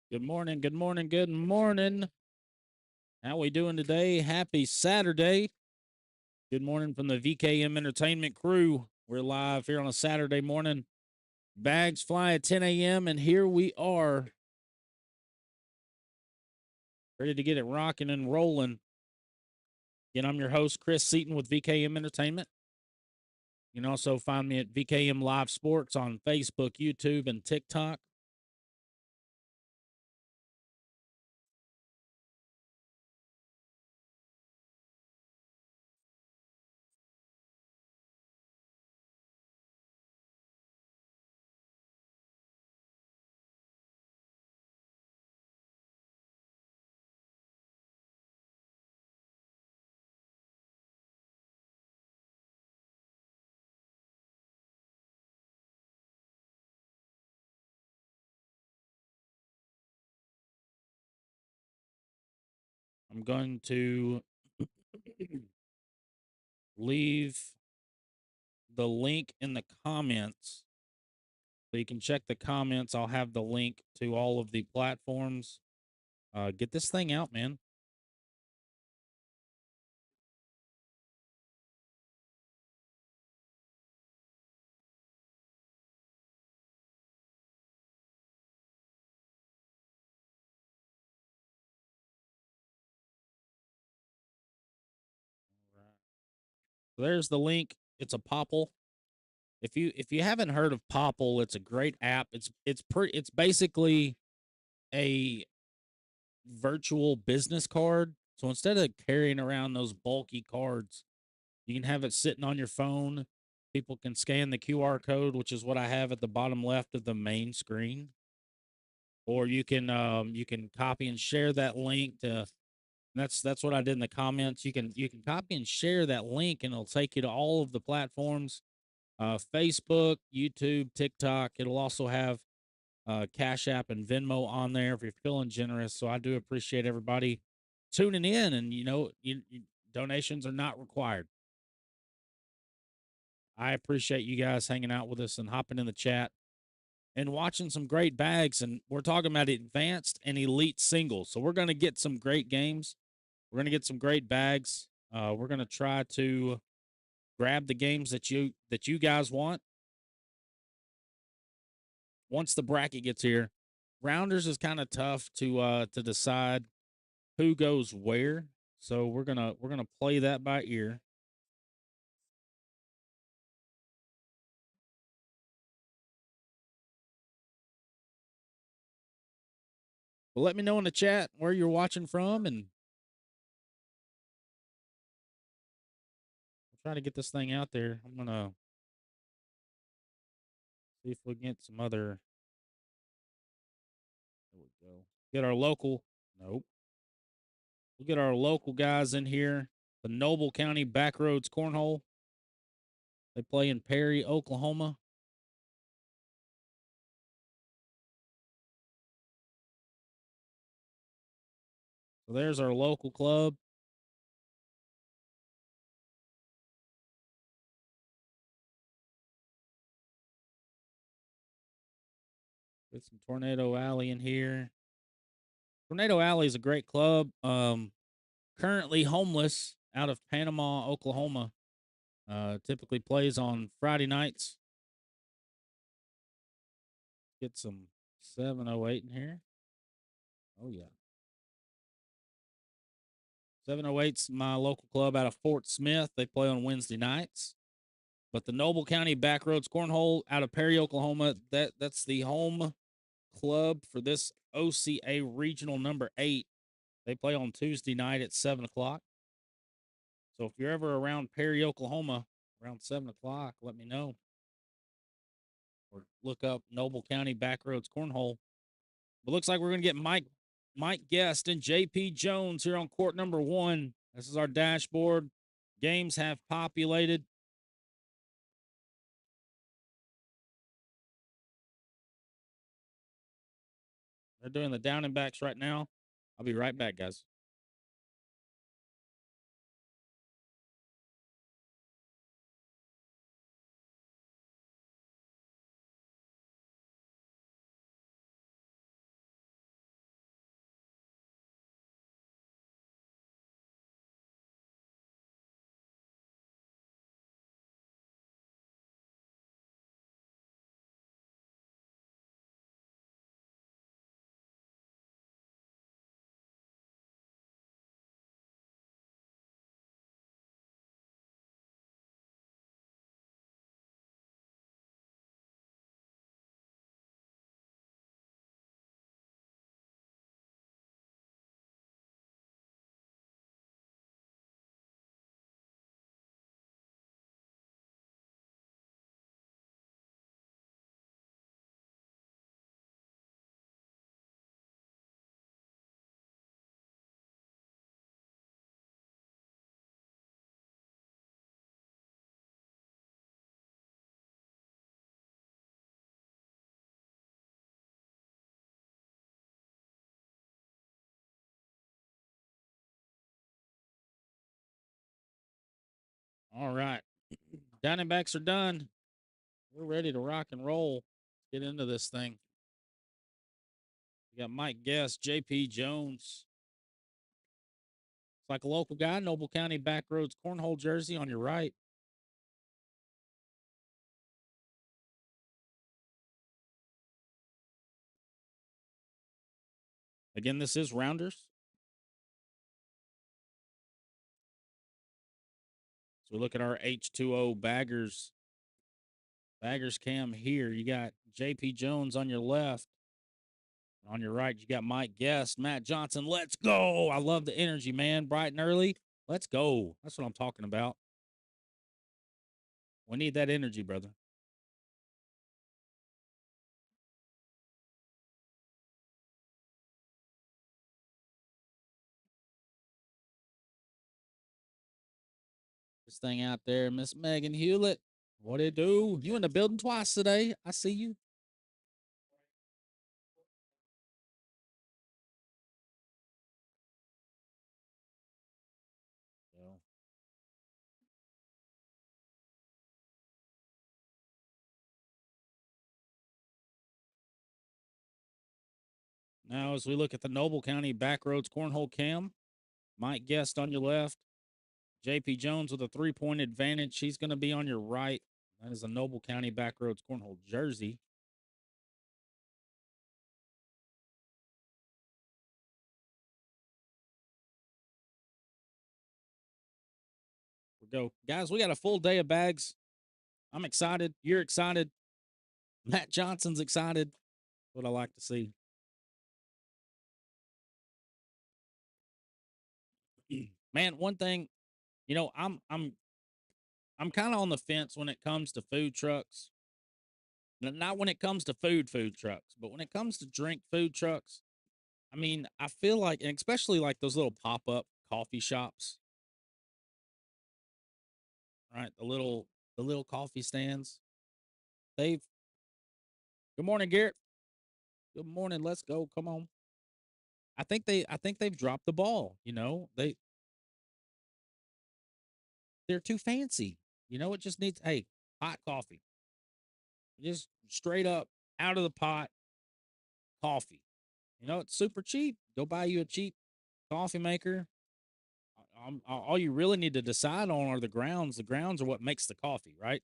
Good morning, good morning, good morning. How we doing today? Happy Saturday. Good morning from the VKM Entertainment crew. We're live here on a Saturday morning. Bags fly at 10 a.m. and here we are, ready to get it rocking and rolling. Again, I'm your host, Chris Seaton with VKM Entertainment. You can also find me at VKM Live Sports on Facebook, YouTube, and TikTok. I'm going to leave the link in the comments so you can check the comments. I'll have the link to all of the platforms. Get this thing out, man. So there's the link. It's a Popple. If you haven't heard of Popple, it's a great app. It's basically a virtual business card. So instead of carrying around those bulky cards, you can have it sitting on your phone. People can scan the QR code, which is what I have at the bottom left of the main screen, or you can copy and share that link to. That's what I did in the comments. You can copy and share that link, and it'll take you to all of the platforms: Facebook, YouTube, TikTok. It'll also have Cash App and Venmo on there if you're feeling generous. So I do appreciate everybody tuning in, and donations are not required. I appreciate you guys hanging out with us and hopping in the chat and watching some great bags. And we're talking about advanced and elite singles. So we're going to get some great games. We're going to get some great bags. We're going to try to grab the games that you guys want. Once the bracket gets here, rounders is kind of tough to decide who goes where. So we're gonna play that by ear. But let me know in the chat where you're watching from, and we'll try to get this thing out there. I'm gonna see if we can get some other. There we go. Get our local. Nope. We'll get our local guys in here. The Noble County Backroads Cornhole. They play in Perry, Oklahoma. So there's our local club. Get some Tornado Alley in here. Tornado Alley is a great club. Currently homeless out of Panama, Oklahoma. Typically plays on Friday nights. Get some 708 in here. Oh yeah. 708's my local club out of Fort Smith. They play on Wednesday nights. But the Noble County Backroads Cornhole out of Perry, Oklahoma, that's the home club for this OCA Regional number 8. They play on Tuesday night at 7 o'clock. So if you're ever around Perry, Oklahoma, around 7 o'clock, let me know. Or look up Noble County Backroads Cornhole. But looks like we're gonna get Mike Guest and JP Jones here on court number 1. This is our dashboard. Games have populated. They're doing the down and backs right now. I'll be right back, guys. All right. Diamondbacks are done. We're ready to rock and roll. Get into this thing. We got Mike Guest, JP Jones. It's like a local guy, Noble County Backroads Cornhole jersey on your right. Again, this is Rounders. So we look at our H2O baggers cam here. You got JP Jones on your left. On your right, you got Mike Guest, Matt Johnson. Let's go. I love the energy, man. Bright and early. Let's go. That's what I'm talking about. We need that energy, brother. This thing out there, Miss Megan Hewlett. What it do? You in the building twice today. I see you. So, now, as we look at the Noble County Backroads Cornhole Cam, Mike Guest on your left, JP Jones with a 3-point advantage. He's going to be on your right. That is a Noble County Backroads Cornhole jersey. We go, guys. We got a full day of bags. I'm excited. You're excited. Matt Johnson's excited. What I like to see. Man, one thing, I'm kind of on the fence when it comes to food trucks. Not when it comes to food trucks, but when it comes to drink food trucks, I mean, I feel like, and especially like those little pop up coffee shops, right? The little coffee stands. They've. Good morning, Garrett. Good morning. Let's go. Come on. I think they've dropped the ball. They're too fancy. It just needs hot coffee. Just straight up out of the pot coffee. It's super cheap. Go buy you a cheap coffee maker. All you really need to decide on are the grounds. The grounds are what makes the coffee, right?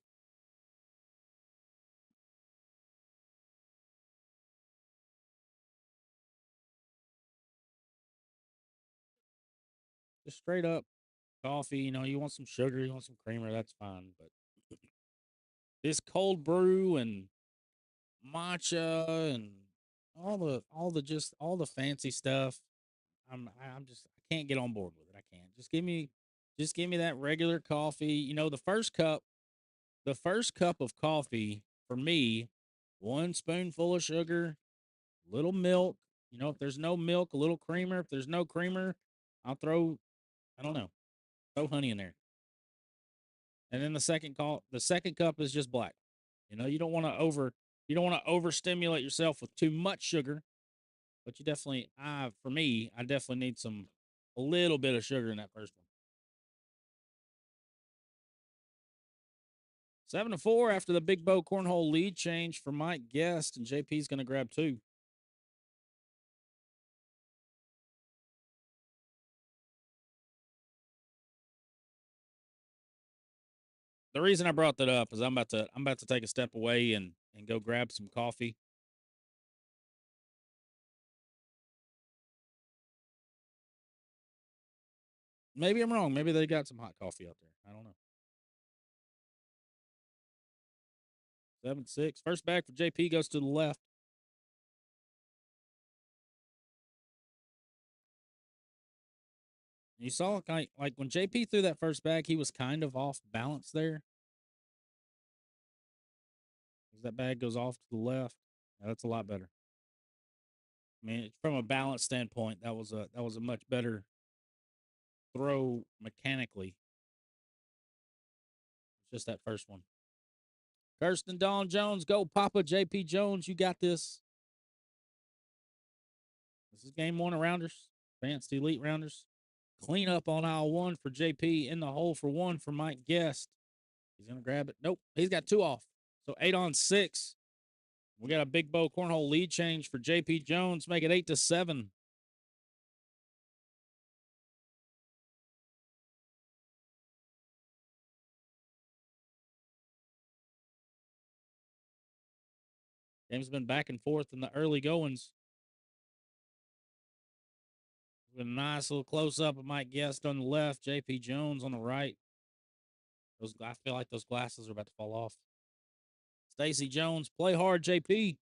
Just straight up coffee. You want some sugar, you want some creamer, that's fine. But this cold brew and matcha and all the fancy stuff, I can't get on board with it. I can't. Just give me that regular coffee. The first cup of coffee for me, one spoonful of sugar, little milk. If there's no milk, a little creamer. If there's no creamer, I'll throw, I don't know, throw honey in there. And then the second cup is just black. You don't want to overstimulate yourself with too much sugar, but for me, I definitely need a little bit of sugar in that first one. 7-4 after the Big Bow Cornhole lead change for Mike Guest, and JP's going to grab 2. The reason I brought that up is I'm about to take a step away and go grab some coffee. Maybe I'm wrong. Maybe they got some hot coffee out there. I don't know. 7-6. First bag for JP goes to the left. You saw like when JP threw that first bag, he was kind of off balance there. As that bag goes off to the left, that's a lot better. I mean, from a balance standpoint, that was a much better throw mechanically. It's just that first one. Kirsten Dawn Jones, go Papa JP Jones, you got this. This is game 1 of Rounders, Advanced Elite Rounders. Clean up on aisle 1 for JP. In the hole for 1 for Mike Guest. He's going to grab it. Nope. He's got 2 off. So 8 on 6. We got a big bow cornhole lead change for JP Jones. Make it 8-7. Game's been back and forth in the early goings. With a nice little close up of Mike Guest on the left, JP Jones on the right. I feel like those glasses are about to fall off. Stacy Jones, play hard, JP.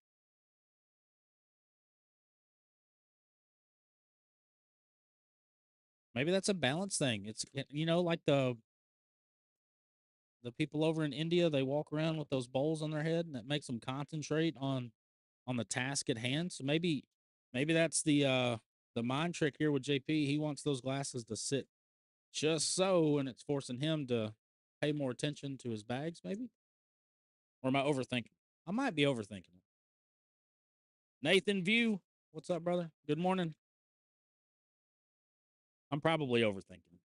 Maybe that's a balance thing. It's like the people over in India, they walk around with those bowls on their head, and that makes them concentrate on the task at hand. So maybe that's the mind trick here with JP. He wants those glasses to sit just so, and it's forcing him to pay more attention to his bags, maybe? Or am I overthinking? I might be overthinking it. Nathan View, what's up, brother? Good morning. I'm probably overthinking it.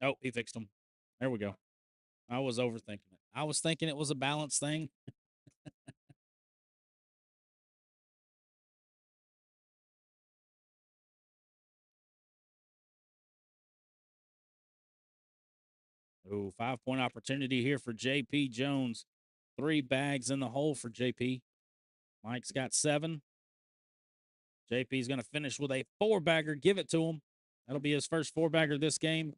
Oh, he fixed them. There we go. I was overthinking it. I was thinking it was a balance thing. Oh, 5-point opportunity here for JP Jones. 3 bags in the hole for JP. Mike's got 7. JP's going to finish with a 4-bagger. Give it to him. That'll be his first 4-bagger this game.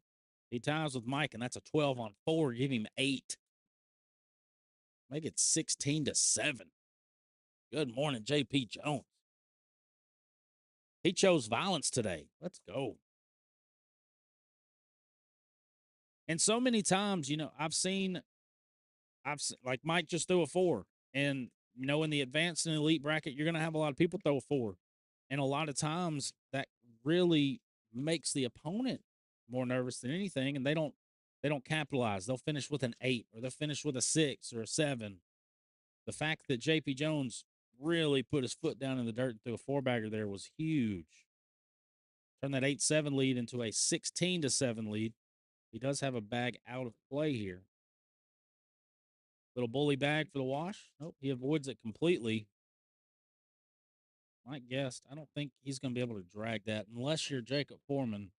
He ties with Mike, and that's a 12 on 4. Give him 8. Make it 16-7. Good morning, JP Jones. He chose violence today. Let's go. And so many times, I've seen like Mike just threw a 4. And, in the advanced and elite bracket, you're going to have a lot of people throw a 4. And a lot of times that really makes the opponent more nervous than anything. And they don't capitalize. They'll finish with an 8, or they'll finish with a 6 or a 7. The fact that JP Jones really put his foot down in the dirt and threw a 4-bagger there was huge. Turn that 8-7 lead into a 16-7 lead. He does have a bag out of play here. Little bully bag for the wash. Nope, he avoids it completely. Mike Guest, I don't think he's going to be able to drag that unless you're Jacob Foreman.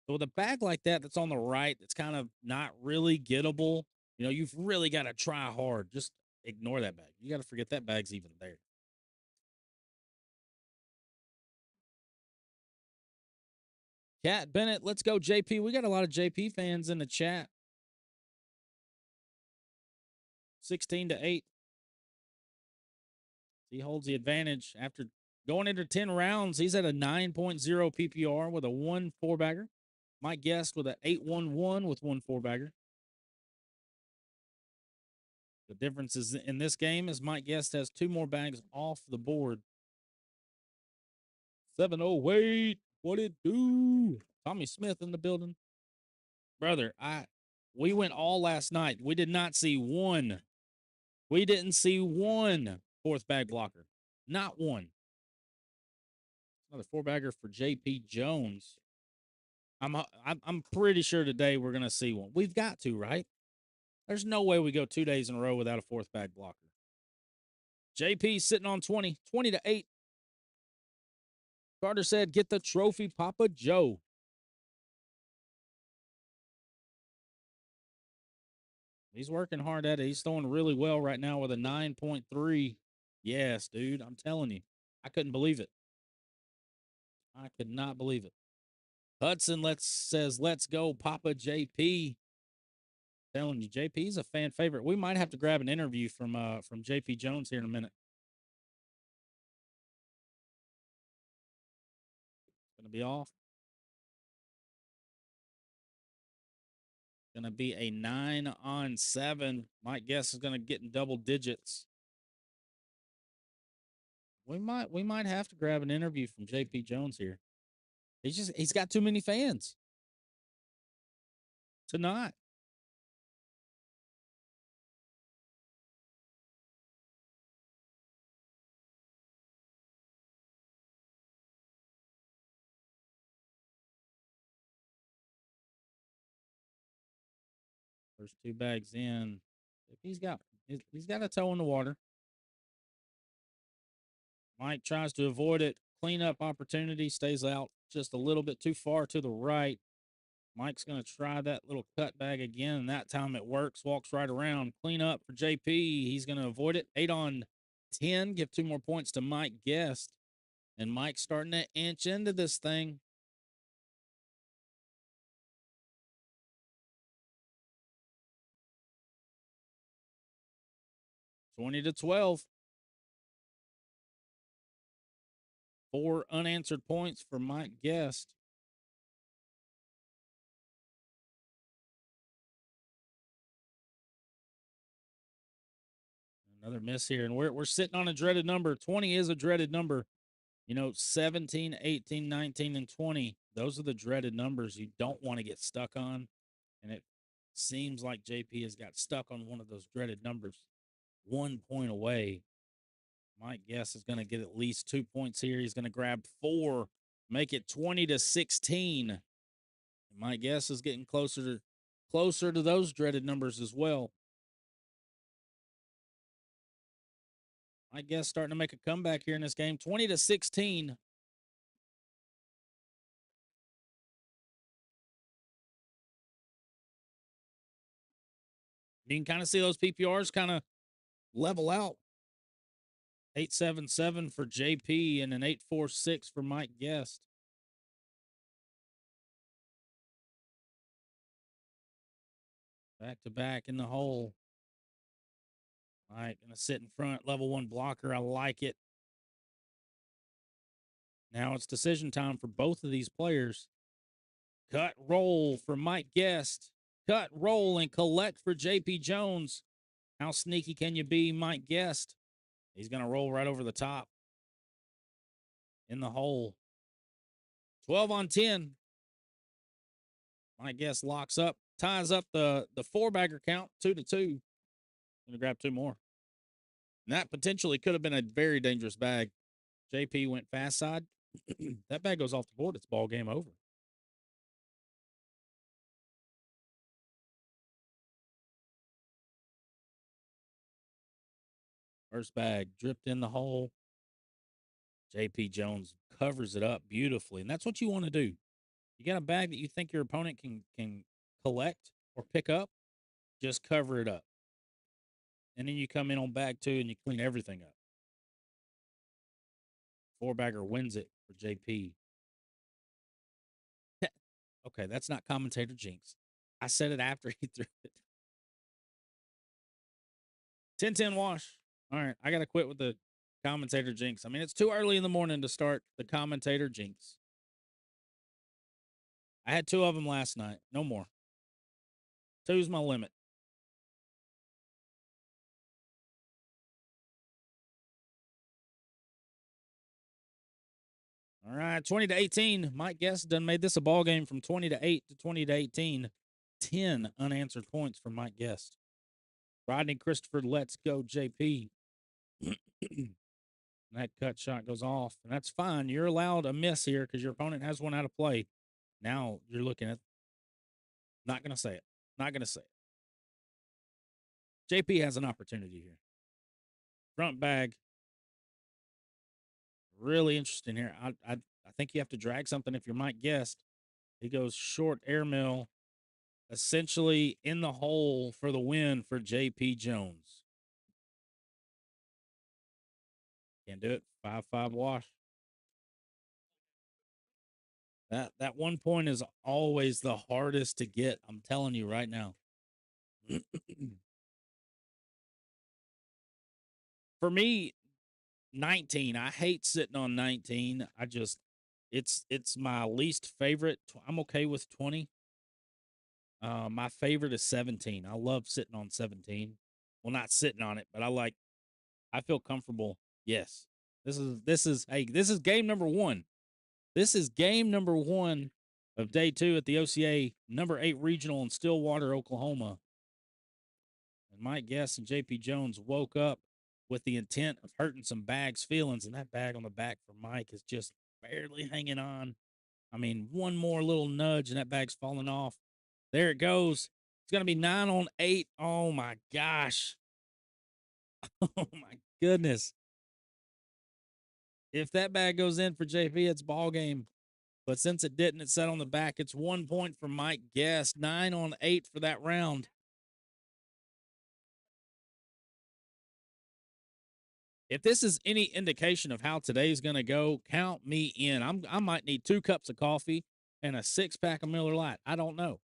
So with a bag like that that's on the right, that's kind of not really gettable, you've really got to try hard. Just ignore that bag. You got to forget that bag's even there. Cat Bennett, let's go, JP. We got a lot of JP fans in the chat. 16-8. He holds the advantage after going into 10 rounds. He's at a 9.0 PPR with a 1 4-bagger. Mike Guest with an 8-1-1 with 1 4-bagger. The difference is in this game is Mike Guest has 2 more bags off the board. 7-0 Wade. What it do? Tommy Smith in the building. Brother, we went all last night. We did not see one. We didn't see one 4th bag blocker. Not one. Another 4-bagger for JP Jones. I'm pretty sure today we're gonna see one. We've got to, right? There's no way we go 2 days in a row without a 4th bag blocker. JP sitting on 20-8. Carter said, "Get the trophy, Papa Joe." He's working hard at it. He's throwing really well right now with a 9.3. Yes, dude, I'm telling you, I couldn't believe it. I could not believe it. Hudson says, "Let's go, Papa JP." Telling you, JP's a fan favorite. We might have to grab an interview from JP Jones here in a minute. Gonna be off. Gonna be a 9 on 7. My guess is gonna get in double digits. We might have to grab an interview from JP Jones here. He's got too many fans to not. First 2 bags in. If he's got a toe in the water. Mike tries to avoid it. Cleanup opportunity, stays out just a little bit too far to the right. Mike's going to try that little cut bag again, and that time it works. Walks right around. Clean up for JP. He's going to avoid it. 8 on 10. Give 2 more points to Mike Guest. And Mike's starting to inch into this thing. $20-12. 4 unanswered points for Mike Guest. Another miss here, and we're sitting on a dreaded number. 20 is a dreaded number. You know, 17, 18, 19, and 20, those are the dreaded numbers you don't want to get stuck on. And it seems like JP has got stuck on one of those dreaded numbers. 1 point away. My guess is going to get at least 2 points here. He's going to grab 4, make it 20-16. My guess is getting closer to those dreaded numbers as well. My guess starting to make a comeback here in this game. 20-16. You can kind of see those PPRs kind of level out. 877 for JP and an 846 for Mike Guest. Back to back in the hole. All right, gonna sit in front. Level 1 blocker. I like it. Now it's decision time for both of these players. Cut, roll for Mike Guest. Cut, roll, and collect for JP Jones. How sneaky can you be, Mike Guest? He's going to roll right over the top. In the hole. 12 on 10. Mike Guest locks up. Ties up the 4-bagger count, 2-2. Going to grab 2 more. And that potentially could have been a very dangerous bag. JP went fast side. That bag goes off the board. It's ball game over. First bag dripped in the hole. JP Jones covers it up beautifully. And that's what you want to do. You got a bag that you think your opponent can collect or pick up, just cover it up. And then you come in on bag 2 and you clean everything up. 4-bagger wins it for JP. Okay, that's not commentator jinx. I said it after he threw it. 10-10 wash. All right, I got to quit with the commentator jinx. I mean, it's too early in the morning to start the commentator jinx. I had 2 of them last night. No more. 2's my limit. All right, 20-18. Mike Guest done made this a ball game from 20-8 to 20-18. 10 unanswered points for Mike Guest. Rodney Christopher, let's go, JP. That cut shot goes off, and that's fine. You're allowed a miss here because your opponent has one out of play. Now you're looking at. Not going to say it. Not going to say it. JP has an opportunity here. Front bag. Really interesting here. I think you have to drag something if you're Mike Guest. He goes short airmail, essentially in the hole for the win for JP Jones. Can't do it. 5-5 wash. That 1 point is always the hardest to get. I'm telling you right now. For me, 19. I hate sitting on 19. It's my least favorite. I'm okay with 20. My favorite is 17. I love sitting on 17. Well, not sitting on it, but I feel comfortable. Yes. This is game number 1. This is game number 1 of day 2 at the OCA number 8 regional in Stillwater, Oklahoma. And Mike Guest and JP Jones woke up with the intent of hurting some bag's feelings, and that bag on the back for Mike is just barely hanging on. I mean, one more little nudge and that bag's falling off. There it goes. It's going to be 9 on 8. Oh, my gosh. Oh, my goodness. If that bag goes in for JP, it's ball game. But since it didn't, it sat on the back. It's 1 point for Mike Guest. 9 on 8 for that round. If this is any indication of how today's going to go, count me in. I might need 2 cups of coffee and a 6-pack of Miller Lite. I don't know.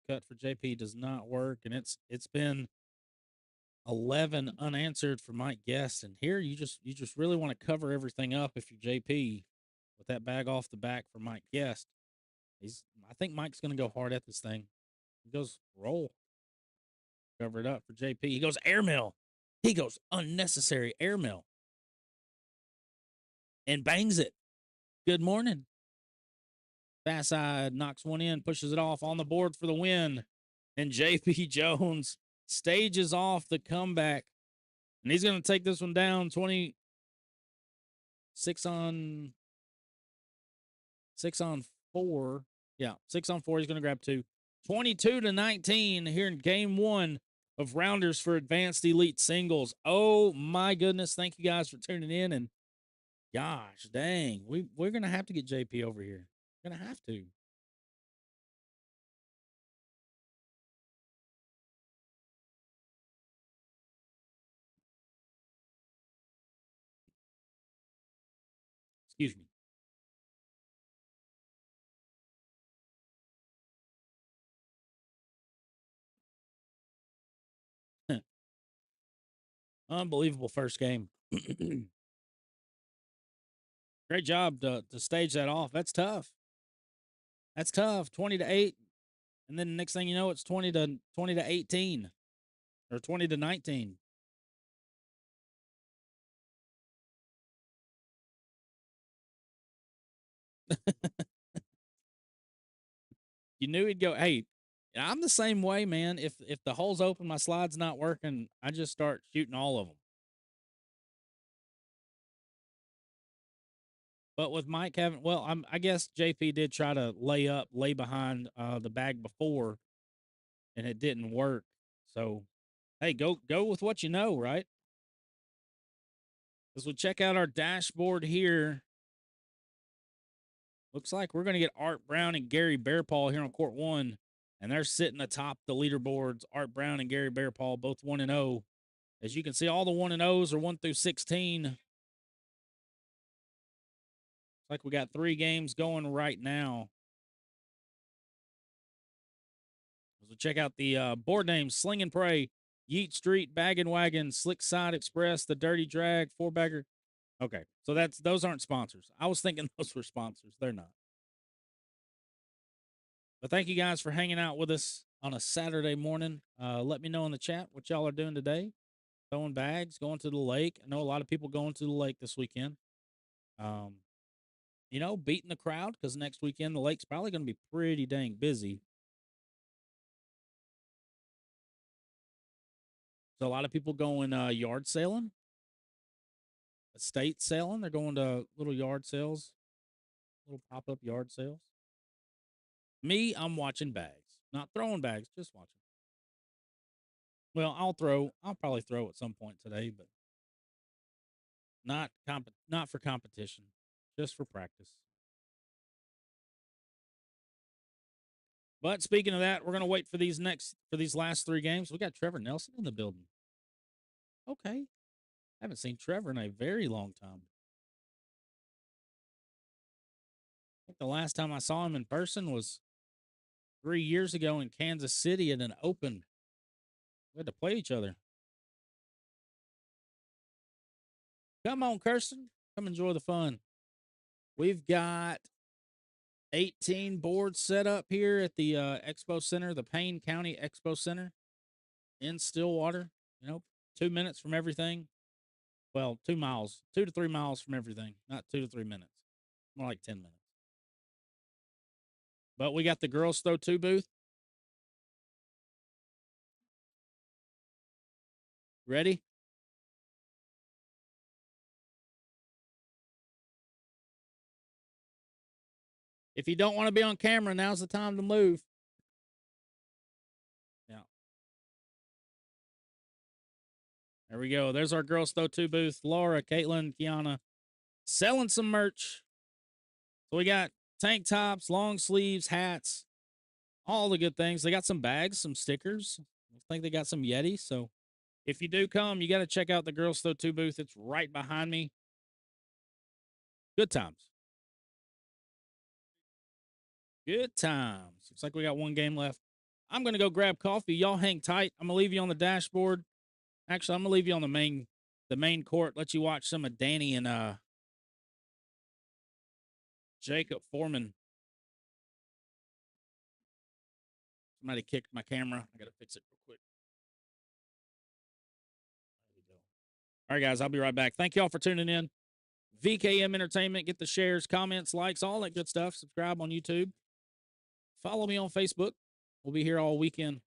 Cut for JP does not work, and it's been 11 unanswered for Mike Guest. And here you just really want to cover everything up if you're JP with that bag off the back for Mike Guest. I think Mike's going to go hard at this thing. He goes roll. Cover it up for JP. He goes airmail. He goes unnecessary airmail. And bangs it. Good morning. Fast side knocks one in, pushes it off on the board for the win. And JP Jones stages off the comeback. And he's going to take this one down 26 on 4. Yeah, 6 on 4. He's going to grab 2. 22-19 here in game 1 of Rounders for Advanced Elite Singles. Oh, my goodness. Thank you guys for tuning in. And gosh, dang, we're going to have to get JP over here. We're going to have to. Excuse me. Unbelievable first game. Great job to stage that off. That's tough. That's tough. 20-8. And then the next thing you know, it's 20-18 or 20-19. You knew he'd go, hey, I'm the same way, man. If the hole's open, my slide's not working, I just start shooting all of them. But with Mike having, well, I guess JP did try to lay behind the bag before, and it didn't work. So, hey, go with what you know, right? As we check out our dashboard here, looks like we're going to get Art Brown and Gary Bearpaw here on court 1, and they're sitting atop the leaderboards. Art Brown and Gary Bearpaw both 1-0. As you can see, all the 1-0s are 1 through 16. Looks like we got 3 games going right now. As we check out the board names: Sling and Pray, Yeet Street, Bag and Wagon, Slick Side Express, The Dirty Drag, 4-bagger. Okay, so those aren't sponsors. I was thinking those were sponsors. They're not. But thank you guys for hanging out with us on a Saturday morning. Let me know in the chat what y'all are doing today. Throwing bags, going to the lake. I know a lot of people going to the lake this weekend. Beating the crowd, because next weekend the lake's probably going to be pretty dang busy. So a lot of people going yard sailing, estate sailing. They're going to little yard sales, little pop-up yard sales. Me, I'm watching bags. Not throwing bags, just watching. Well, I'll probably throw at some point today, but not for competition, just for practice. But speaking of that, we're going to wait for these last 3 games. We got Trevor Nelson in the building. Okay. Haven't seen Trevor in a very long time. I think the last time I saw him in person was 3 years ago in Kansas City at an open. We had to play each other. Come on, Kirsten. Come enjoy the fun. We've got 18 boards set up here at the Expo Center, the Payne County Expo Center in Stillwater. 2 minutes from everything. Well, 2 miles, 2 to 3 miles from everything. Not 2 to 3 minutes. More like 10 minutes. But we got the Girls Throw 2 booth. Ready? If you don't want to be on camera, now's the time to move. Yeah. There we go. There's our Girls Throw 2 booth. Laura, Caitlin, Kiana selling some merch. So we got tank tops, long sleeves, hats, all the good things. They got some bags, some stickers. I think they got some Yetis. So if you do come, you got to check out the Girls Throw 2 booth. It's right behind me. Good times. Good times. Looks like we got one game left. I'm going to go grab coffee. Y'all hang tight. I'm going to leave you on the dashboard. Actually, I'm going to leave you on the main court. Let you watch some of Danny and Jacob Foreman. Somebody kicked my camera. I got to fix it real quick. There we go. All right, guys, I'll be right back. Thank y'all for tuning in. VKM Entertainment. Get the shares, comments, likes, all that good stuff. Subscribe on YouTube. Follow me on Facebook. We'll be here all weekend.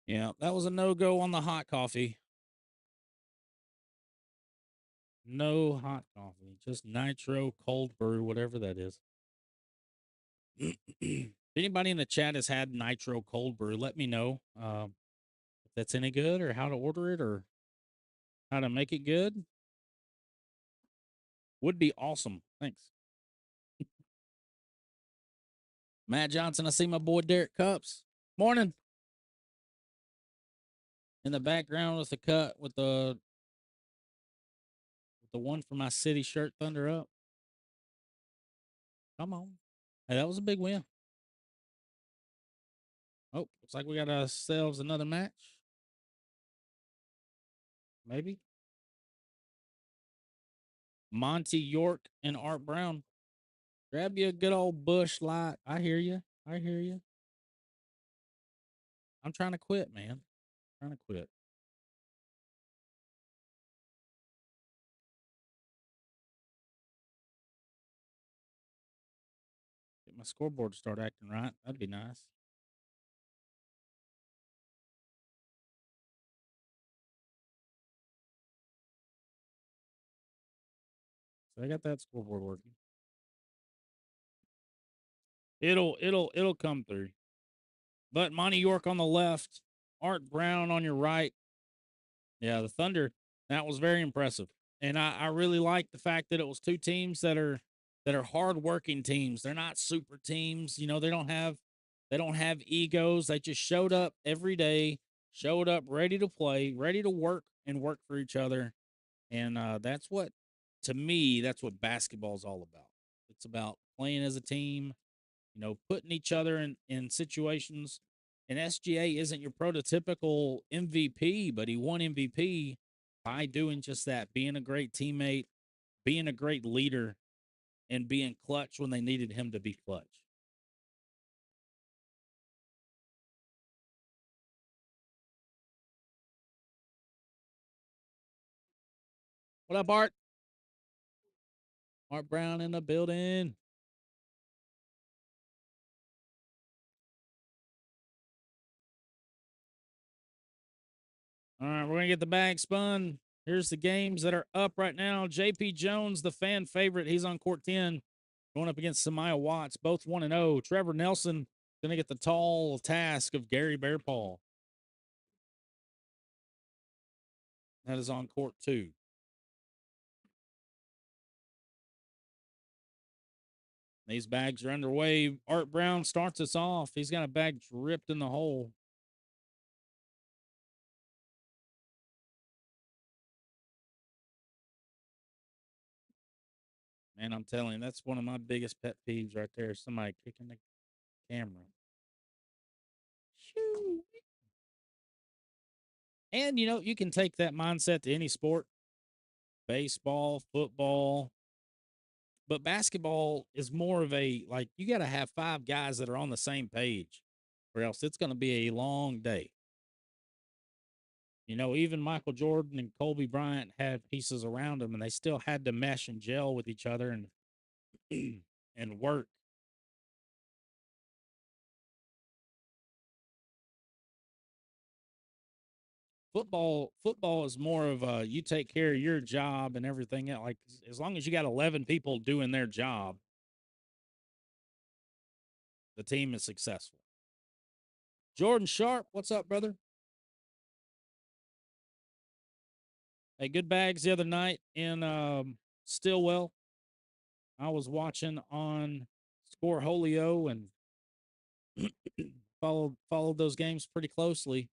Yeah, that was a no-go on the hot coffee. No hot coffee, just nitro cold brew, whatever that is. If anybody in the chat has had nitro cold brew, let me know if that's any good or how to order it or how to make it good. Would be awesome. Thanks. Matt Johnson, I see my boy Derek Cups. Morning. In the background with the cut with the one for my city shirt, Thunder Up. Come on. Hey, that was a big win. Oh, looks like we got ourselves another match. Maybe. Monty York and Art Brown. Grab you a good old Bush Light. I hear you. I hear you. I'm trying to quit, man. I'm trying to quit. Get my scoreboard to start acting right. That'd be nice. So I got that scoreboard working. It'll come through. But Monty York on the left, Art Brown on your right. Yeah, the Thunder, that was very impressive. And I really like the fact that it was two teams that are hardworking teams. They're not super teams. You know, they don't have egos. They just showed up every day, showed up ready to play, ready to work and work for each other. And that's what, to me, that's what basketball's all about. It's about playing as a team, you know, putting each other in situations. And SGA isn't your prototypical MVP, but he won MVP by doing just that, being a great teammate, being a great leader, and being clutch when they needed him to be clutch. What up, Art? Art Brown in the building. All right, we're gonna get the bag spun. Here's the games that are up right now. JP Jones, the fan favorite, he's on court 10, going up against Samaya Watts, both 1-0. Trevor Nelson gonna get the tall task of Gary Bear Paul. That is on court 2. These bags are underway. Art Brown starts us off. He's got a bag dripped in the hole. Man, I'm telling you, that's one of my biggest pet peeves right there. Somebody kicking the camera. Shoo. And, you know, you can take that mindset to any sport, baseball, football, but basketball is more of a, like, you got to have 5 guys that are on the same page, or else it's going to be a long day. You know, even Michael Jordan and Kobe Bryant had pieces around them, and they still had to mesh and gel with each other and and work. Football is more of a, you take care of your job and everything else. Like, as long as you got 11 people doing their job, the team is successful. Jordan Sharp, what's up, brother? Hey, good bags the other night in Stillwell. I was watching on Scoreholio and followed those games pretty closely.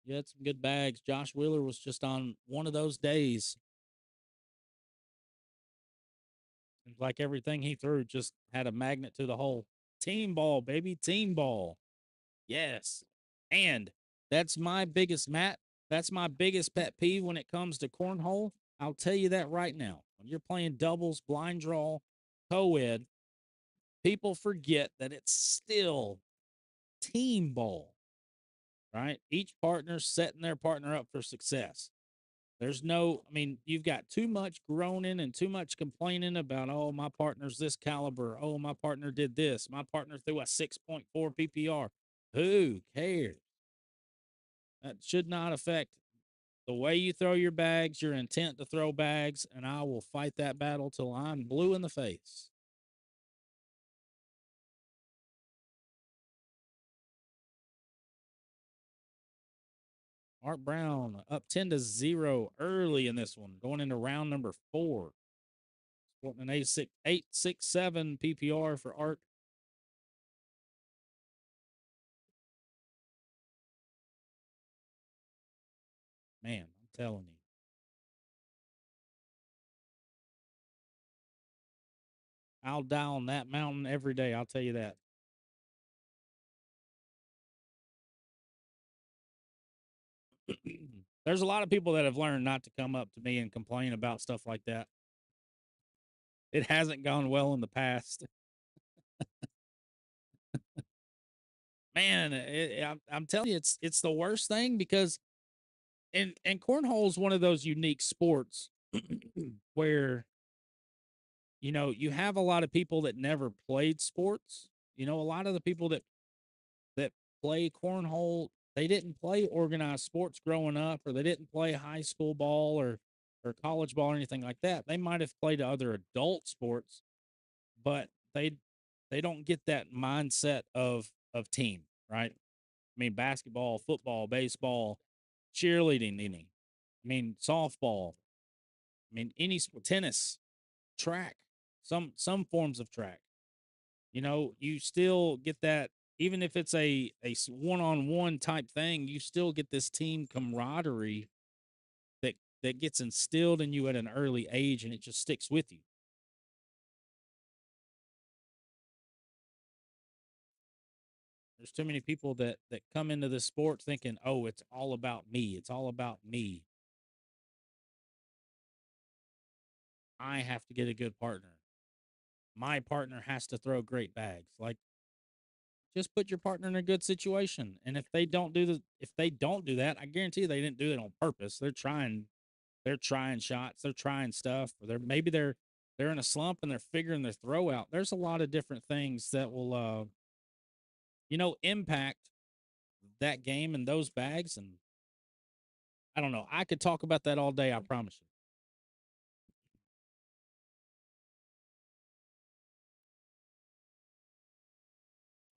You had some good bags. Josh Wheeler was just on one of those days. Like everything he threw just had a magnet to the hole. Team ball, baby, team ball. Yes. And that's my biggest, Matt. That's my biggest pet peeve when it comes to cornhole. I'll tell you that right now. When you're playing doubles, blind draw, co ed, people forget that it's still team ball, right? Each partner's setting their partner up for success. There's no, I mean, you've got too much groaning and too much complaining about, oh, my partner's this caliber. Oh, my partner did this. My partner threw a 6.4 PPR. Who cares? That should not affect the way you throw your bags, your intent to throw bags, and I will fight that battle till I'm blue in the face. Art Brown up 10-0 early in this one, going into round number 4. Sporting an 8.67 PPR for Art. Man, I'm telling you. I'll die on that mountain every day. I'll tell you that. There's a lot of people that have learned not to come up to me and complain about stuff like that. It hasn't gone well in the past. Man, I'm telling you, it's the worst thing because and cornhole is one of those unique sports where you know you have a lot of people that never played sports. You know, a lot of the people that play cornhole, they didn't play organized sports growing up, or they didn't play high school ball, or or college ball or anything like that. They might have played other adult sports, but they don't get that mindset of team, right? I mean, basketball, football, baseball, cheerleading, any. I mean, softball. I mean, any tennis, track, some forms of track. You know, you still get that even if it's a one-on-one type thing, you still get this team camaraderie that gets instilled in you at an early age and it just sticks with you. There's too many people that come into this sport thinking, "Oh, it's all about me. It's all about me. I have to get a good partner. My partner has to throw great bags." Like just put your partner in a good situation. And if they don't do that, I guarantee you they didn't do it on purpose. They're trying shots, they're trying stuff, or they're in a slump and they're figuring their throw out. There's a lot of different things that will impact that game and those bags. And I don't know. I could talk about that all day, I promise you.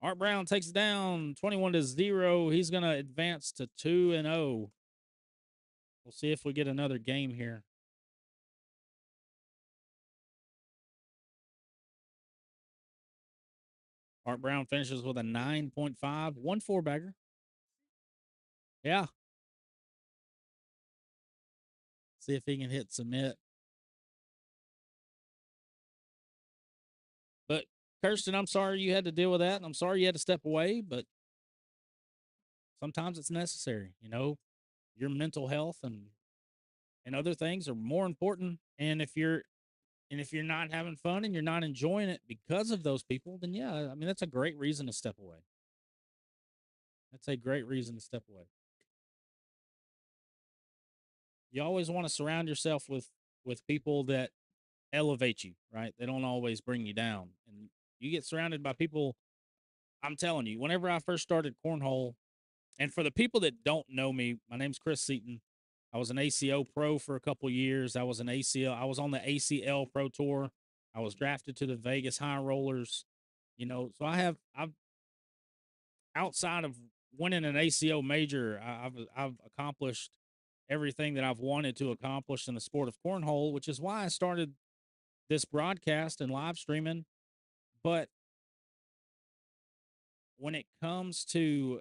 Art Brown takes it down 21-0. He's gonna advance to 2-0. We'll see if we get another game here. Art Brown finishes with a 9.5, 1 4-bagger. Yeah. See if he can hit submit. But Kirsten, I'm sorry you had to deal with that, and I'm sorry you had to step away, but sometimes it's necessary. Your mental health and other things are more important. And if you're not having fun and you're not enjoying it because of those people, then yeah, I mean that's a great reason to step away. That's a great reason to step away. You always want to surround yourself with people that elevate you, right? They don't always bring you down. And you get surrounded by people. I'm telling you, whenever I first started cornhole, and for the people that don't know me, my name's Chris Seaton. I was an ACO pro for a couple years. I was an ACL. I was on the ACL Pro Tour. I was drafted to the Vegas High Rollers. So I've outside of winning an ACO major, I've accomplished everything that I've wanted to accomplish in the sport of cornhole, which is why I started this broadcast and live streaming. But when it comes to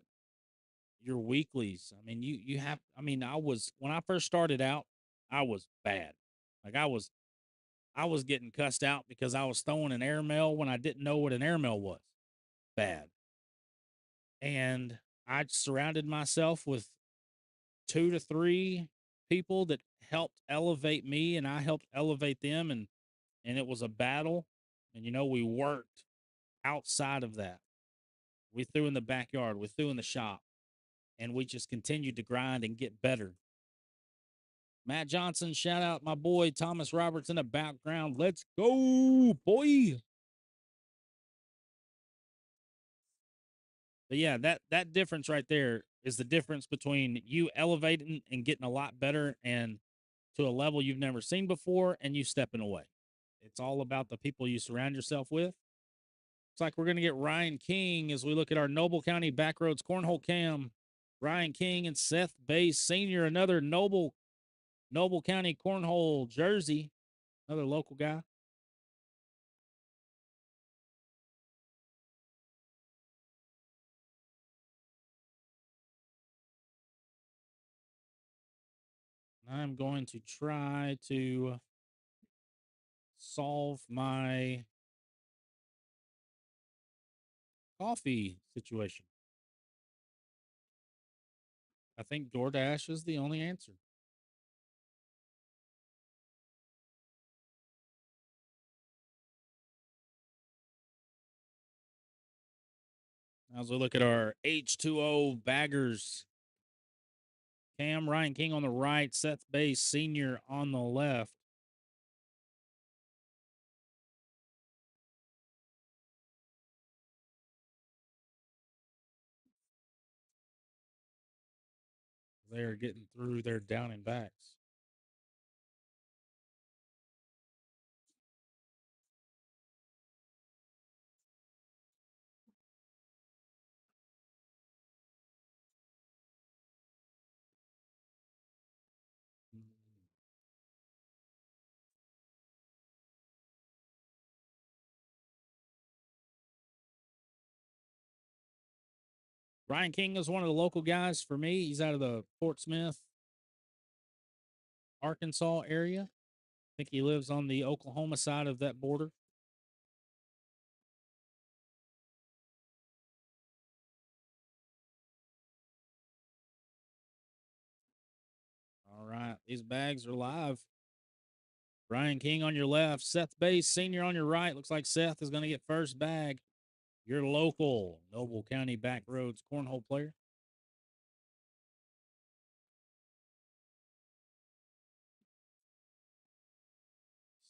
your weeklies, I mean, you have. I mean, I was when I first started out, I was bad. Like I was getting cussed out because I was throwing an airmail when I didn't know what an airmail was. Bad. And I surrounded myself with 2 to 3 people that helped elevate me, and I helped elevate them, and it was a battle. And we worked outside of that. We threw in the backyard, we threw in the shop, and we just continued to grind and get better. Matt Johnson, shout out my boy Thomas Roberts in the background. Let's go, boy. But yeah, that difference right there is the difference between you elevating and getting a lot better and to a level you've never seen before and you stepping away. It's all about the people you surround yourself with. It's like we're going to get Ryan King as we look at our Noble County Backroads Cornhole Cam. Ryan King and Seth Bass Sr., another Noble County Cornhole jersey, another local guy. I'm going to try to solve my coffee situation. I think DoorDash is the only answer. As we look at our H2O baggers, Cam Ryan King on the right, Seth Bass Sr. on the left. They're getting through their down and backs. Ryan King is one of the local guys for me. He's out of the Fort Smith, Arkansas area. I think he lives on the Oklahoma side of that border. All right, these bags are live. Ryan King on your left, Seth Bass Sr. on your right. Looks like Seth is going to get first bag. Your local Noble County Backroads cornhole player.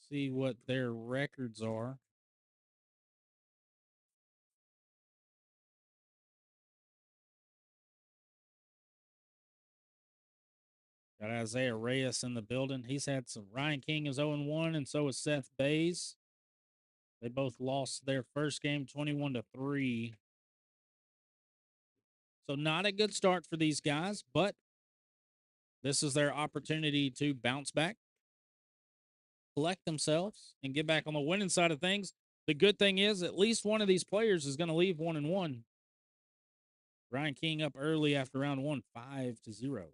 See what their records are. Got Isaiah Reyes in the building. He's had some. Ryan King is 0-1, and so is Seth Bays. They both lost their first game 21-3. So not a good start for these guys, but this is their opportunity to bounce back, collect themselves, and get back on the winning side of things. The good thing is at least one of these players is going to leave 1-1. Ryan King up early after round one, 5-0.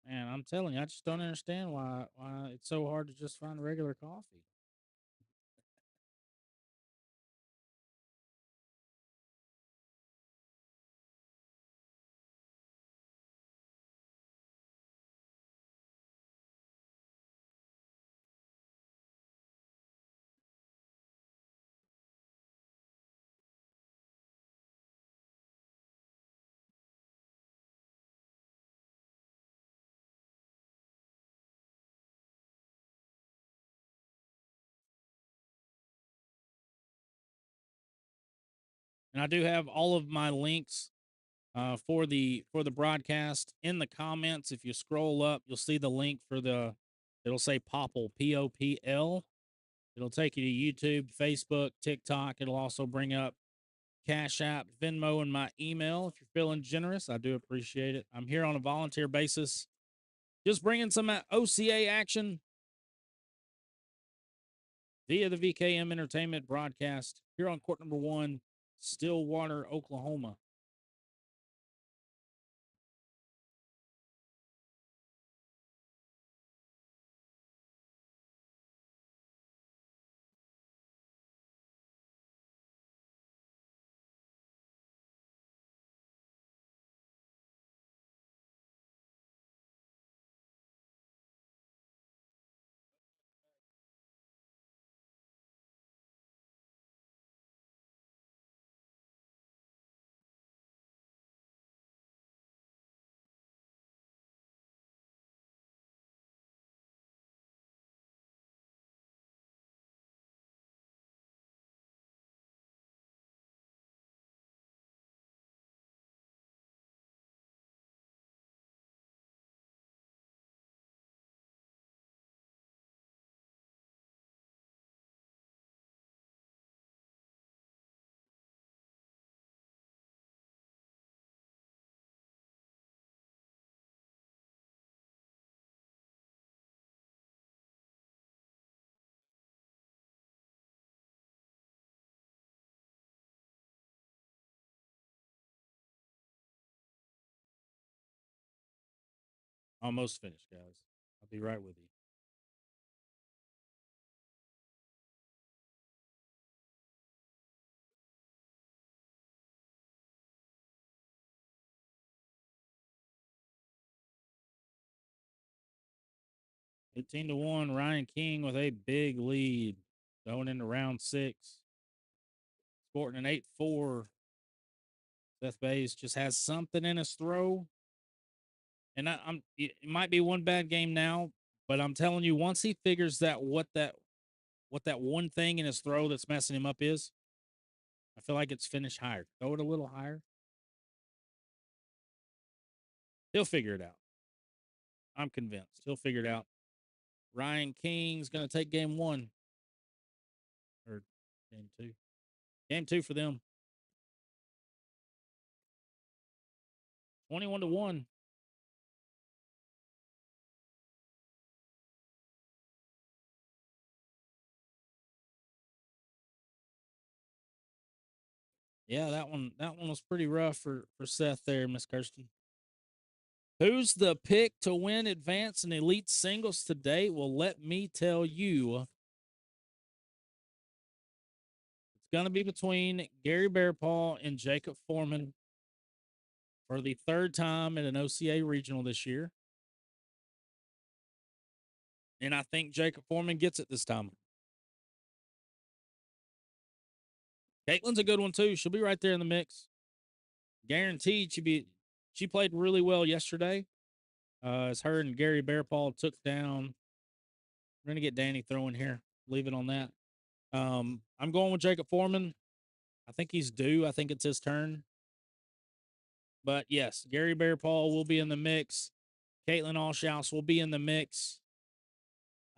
Man, I'm telling you, I just don't understand why it's so hard to just find regular coffee. And I do have all of my links for the broadcast in the comments. If you scroll up, you'll see the link for the. It'll say Popl, Popl. It'll take you to YouTube, Facebook, TikTok. It'll also bring up Cash App, Venmo, and my email. If you're feeling generous, I do appreciate it. I'm here on a volunteer basis, just bringing some OCA action via the VKM Entertainment broadcast here on court number 1, Stillwater, Oklahoma. Almost finished, guys. I'll be right with you. 18-1. Ryan King with a big lead going into round 6. Sporting an 8-4. Seth Bays just has something in his throw. And it might be one bad game now, but I'm telling you, once he figures that what that one thing in his throw that's messing him up is, I feel like it's finished higher. Throw it a little higher. He'll figure it out. I'm convinced. He'll figure it out. Ryan King's going to take game 1. Or game 2. Game 2 for them. 21-1. Yeah, that one was pretty rough for Seth there, Miss Kirsten. Who's the pick to win advance in elite singles today? Well, let me tell you. It's going to be between Gary Bearpaw and Jacob Foreman for the 3rd time at an OCA regional this year. And I think Jacob Foreman gets it this time. CAITLYN's a good one too. She'll be right there in the mix. Guaranteed she played really well yesterday. As her and Gary Bearpaw took down. We're gonna get Danny throwing here. Leave it on that. I'm going with Jacob Foreman. I think he's due. I think it's his turn. But yes, Gary Bearpaw will be in the mix. CAITLYN ALLSHOUSE will be in the mix.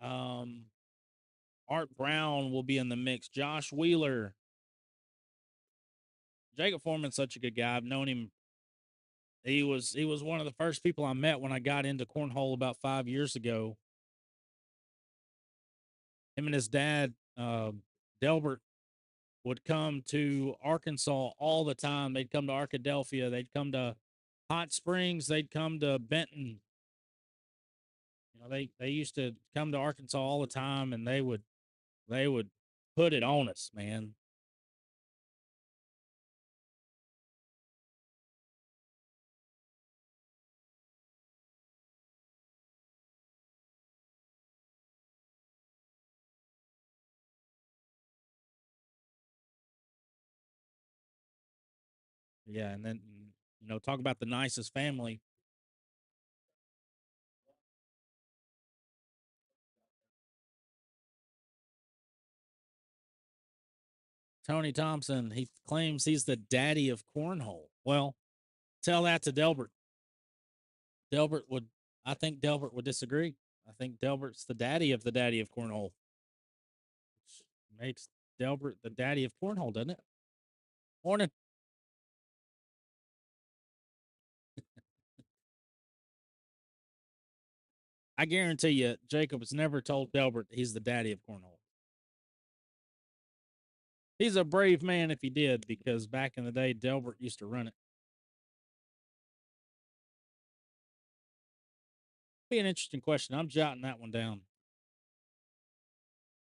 Art Brown will be in the mix. Josh Wheeler. Jacob Foreman's such a good guy. I've known him. He was one of the first people I met when I got into cornhole about 5 years ago. Him and his dad, Delbert, would come to Arkansas all the time. They'd come to Arkadelphia. They'd come to Hot Springs. They'd come to Benton. You know, they used to come to Arkansas all the time, and they would put it on us, man. Yeah, and then talk about the nicest family. Tony Thompson, he claims he's the daddy of cornhole. Well, tell that to Delbert. I think Delbert would disagree. I think Delbert's the daddy of cornhole. Which makes Delbert the daddy of cornhole, doesn't it? Morning. I guarantee you, Jacob has never told Delbert he's the daddy of cornhole. He's a brave man if he did, because back in the day, Delbert used to run it. Be an interesting question. I'm jotting that one down.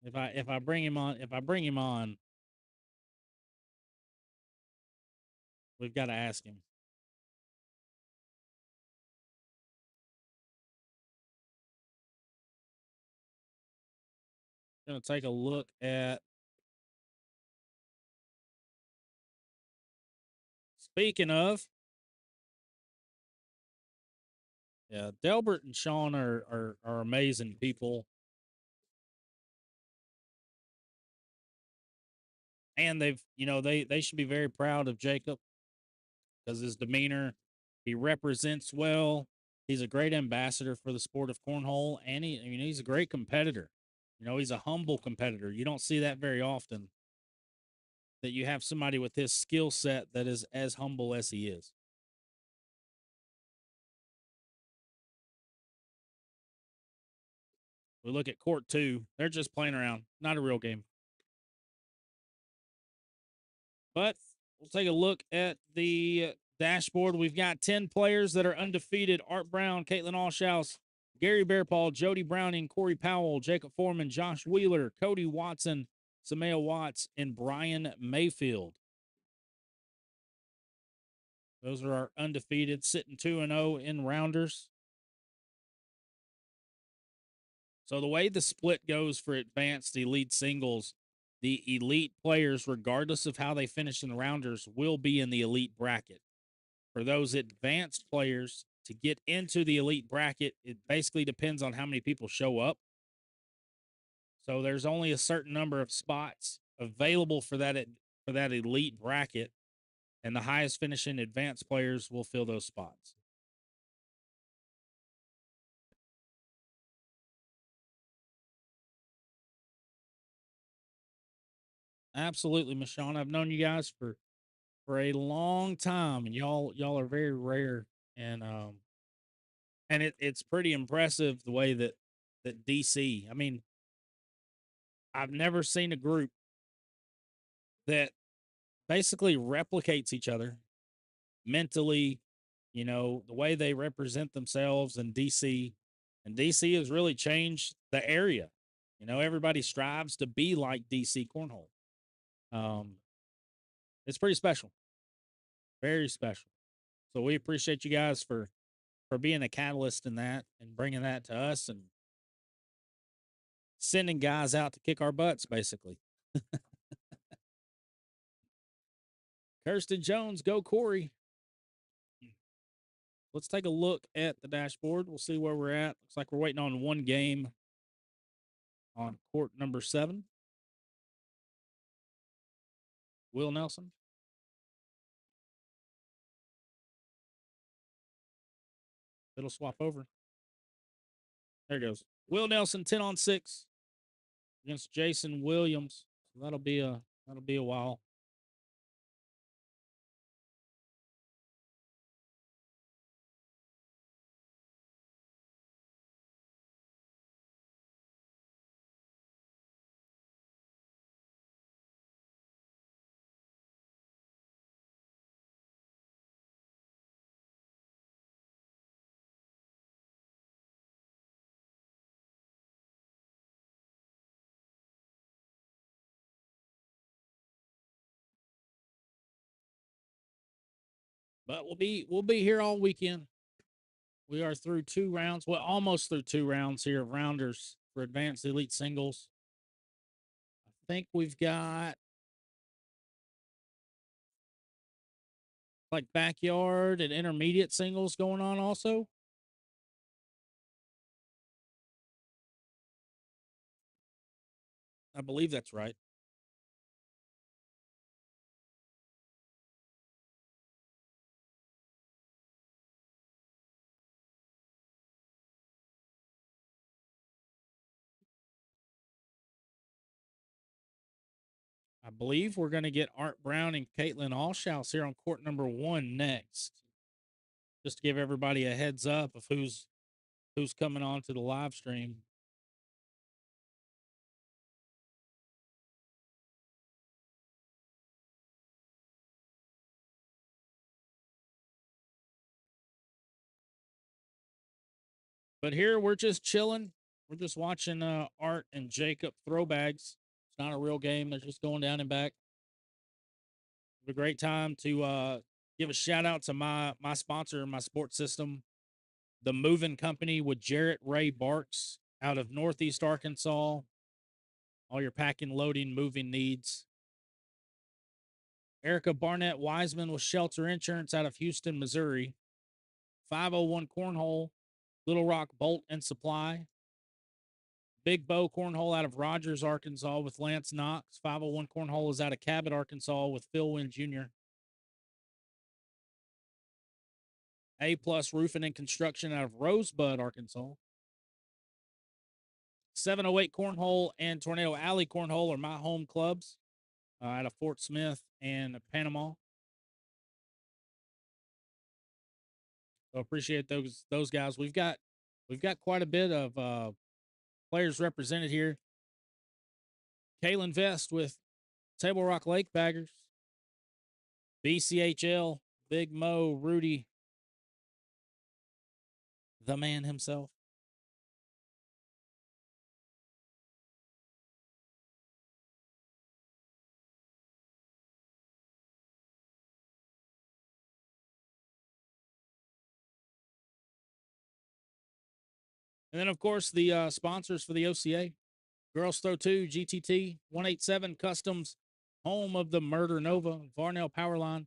If I bring him on, we've got to ask him. Going to take a look at. Speaking of, yeah, Delbert and Sean are amazing people, and they should be very proud of Jacob because his demeanor, he represents well. He's a great ambassador for the sport of cornhole, and he's a great competitor. He's a humble competitor. You don't see that very often, that you have somebody with his skill set that is as humble as he is. We look at court 2. They're just playing around, not a real game. But we'll take a look at the dashboard. We've got 10 players that are undefeated. Art Brown, CAITLYN ALLSHOUSE, Gary Bearpaw, Jody Browning, Corey Powell, Jacob Foreman, Josh Wheeler, Cody Watson, Samaya Watts, and Brian Mayfield. Those are our undefeated, sitting 2-0 in rounders. So the way the split goes for advanced elite singles, the elite players, regardless of how they finish in the rounders, will be in the elite bracket. For those advanced players to get into the elite bracket, it basically depends on how many people show up. So there's only a certain number of spots available for that elite bracket, and the highest finishing advanced players will fill those spots. Absolutely, Michonne. I've known you guys for a long time, and y'all are very rare, and it's pretty impressive the way that DC. I mean, I've never seen a group that basically replicates each other mentally, the way they represent themselves in DC. And DC has really changed the area. Everybody strives to be like DC Cornhole. Um, it's pretty special, very special. So we appreciate you guys for being a catalyst in that and bringing that to us and sending guys out to kick our butts, basically. Kirsten Jones, go Corey. Let's take a look at the dashboard. We'll see where we're at. Looks like we're waiting on one game on court number 7. Will Nelson. It'll swap over. There it goes. Will Nelson 10 on 6 against Jason Williams. So that'll be a while. But we'll be here all weekend. We are through 2 rounds. Well, almost through 2 rounds here of rounders for advanced elite singles. I think we've got like backyard and intermediate singles going on also. I believe that's right. I believe we're going to get Art Brown and CAITLYN ALLSHOUSE here on court number 1 next. Just to give everybody a heads up of who's coming on to the live stream. But here we're just chilling. We're just watching Art and Jacob throw bags. It's not a real game. They're just going down and back. It's a great time to give a shout out to my sponsor, my sports system, the Moving Company with Jarrett Ray Barks out of Northeast Arkansas. All your packing, loading, moving needs. Erica Barnett Wiseman with Shelter Insurance out of Houston, Missouri. 501 Cornhole, Little Rock Bolt and Supply. Big Bow Cornhole out of Rogers, Arkansas with Lance Knox. 501 Cornhole is out of Cabot, Arkansas with Phil Wynn Jr. A Plus Roofing and Construction out of Rosebud, Arkansas. 708 Cornhole and Tornado Alley Cornhole are my home clubs out of Fort Smith and Panama. So appreciate those guys. We've got quite a bit of players represented here. Kaylin Vest with Table Rock Lake Baggers. BCHL, Big Mo, Rudy, the man himself. And then, of course, the sponsors for the OCA Girls Throw 2, GTT, 187 Customs, home of the Murder Nova, Varnell Powerline.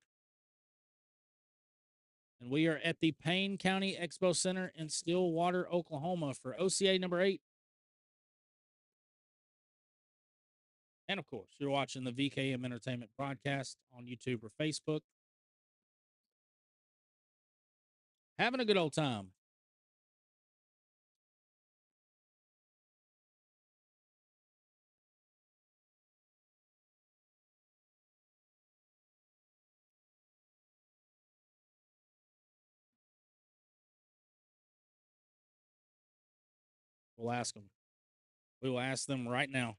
And we are at the Payne County Expo Center in Stillwater, Oklahoma for OCA number 8. And of course, you're watching the VKM Entertainment broadcast on YouTube or Facebook. Having a good old time. We'll ask them. We will ask them right now.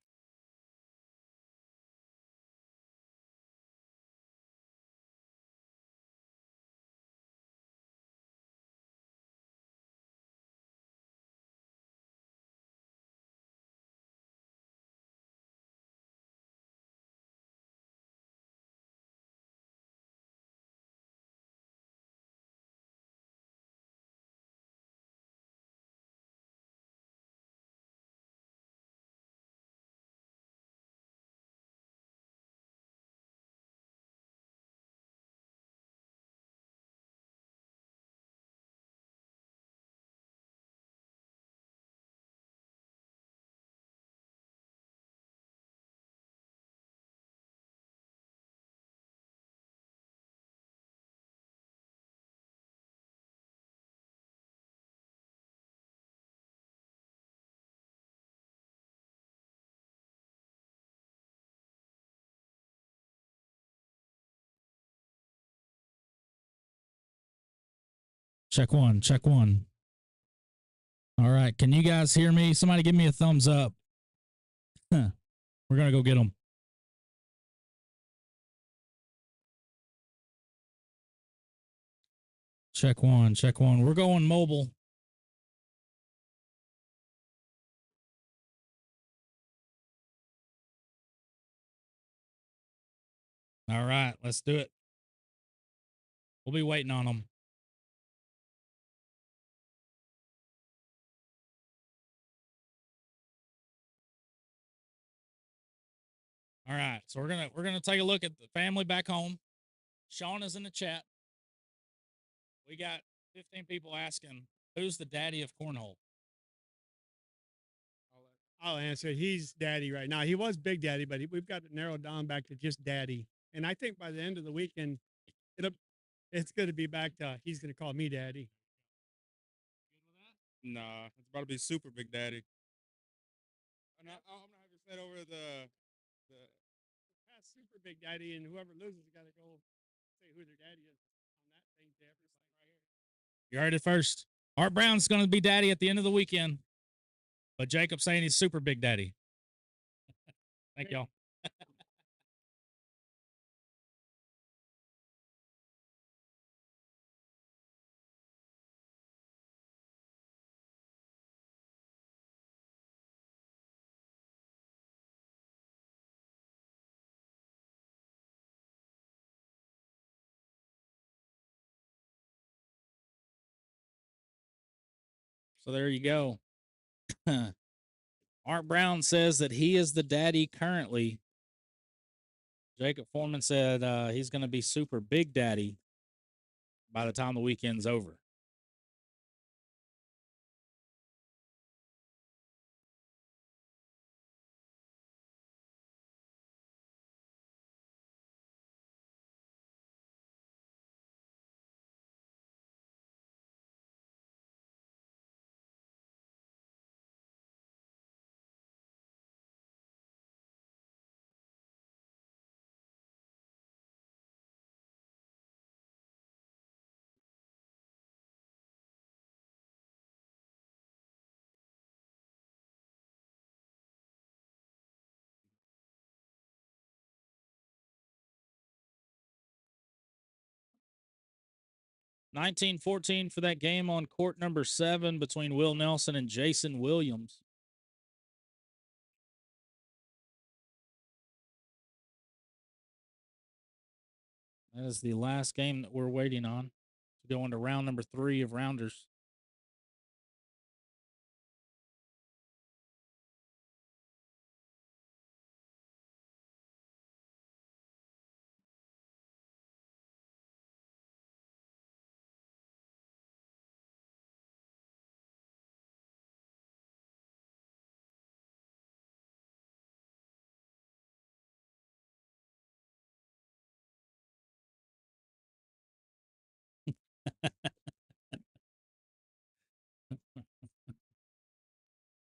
Check one, check one. All right. Can you guys hear me? Somebody give me a thumbs up. We're going to go get them. Check one, check one. We're going mobile. All right. Let's do it. We'll be waiting on them. All right. So we're gonna take a look at the family back home. Sean is in the chat. We got 15 people asking, who's the daddy of cornhole? I'll answer. He's daddy right now. He was Big Daddy, but we've got it narrowed down back to just daddy. And I think by the end of the weekend, it's going to be back to he's going to call me daddy. Nah, it's about to be Super Big Daddy. I'm not set over the That's Super Big Daddy, and whoever loses got to go say who their daddy is on that thing to everybody right here. You heard it first. Art Brown's going to be daddy at the end of the weekend, but Jacob's saying he's Super Big Daddy. Thank y'all. So there you go. Art Brown says that he is the daddy currently. Jacob Foreman said he's going to be Super Big Daddy by the time the weekend's over. $19-14 for that game on court number 7 between Will Nelson and Jason Williams. That is the last game that we're waiting on to go into round number 3 of Rounders.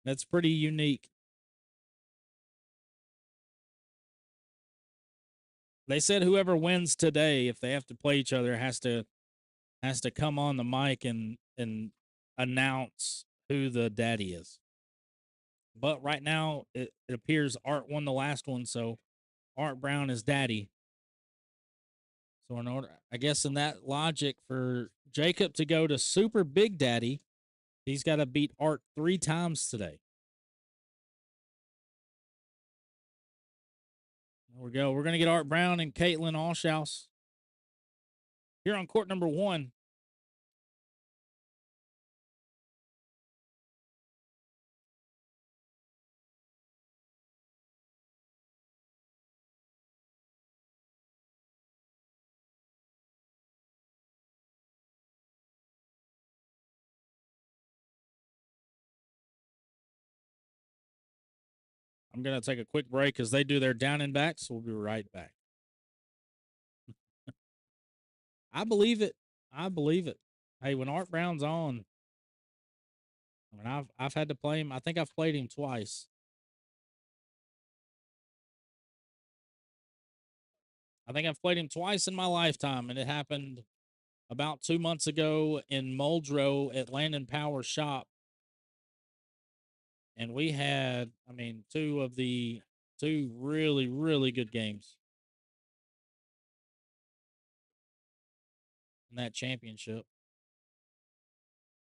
That's pretty unique. They said whoever wins today, if they have to play each other, has to come on the mic and announce who the daddy is. But right now, it appears Art won the last one, so Art Brown is daddy. So in order, I guess, in that logic, for Jacob to go to Super Big Daddy, he's got to beat Art 3 times today. There we go. We're going to get Art Brown and CAITLYN ALLSHOUSE here on court number 1. I'm going to take a quick break as they do their down and back, so we'll be right back. I believe it. I believe it. Hey, when Art Brown's on, I mean, I've had to play him. I think I've played him twice. I think I've played him twice in my lifetime, and it happened about 2 months ago in Muldrow at Landon Power Shop. And we had, I mean, two really, really good games in that championship.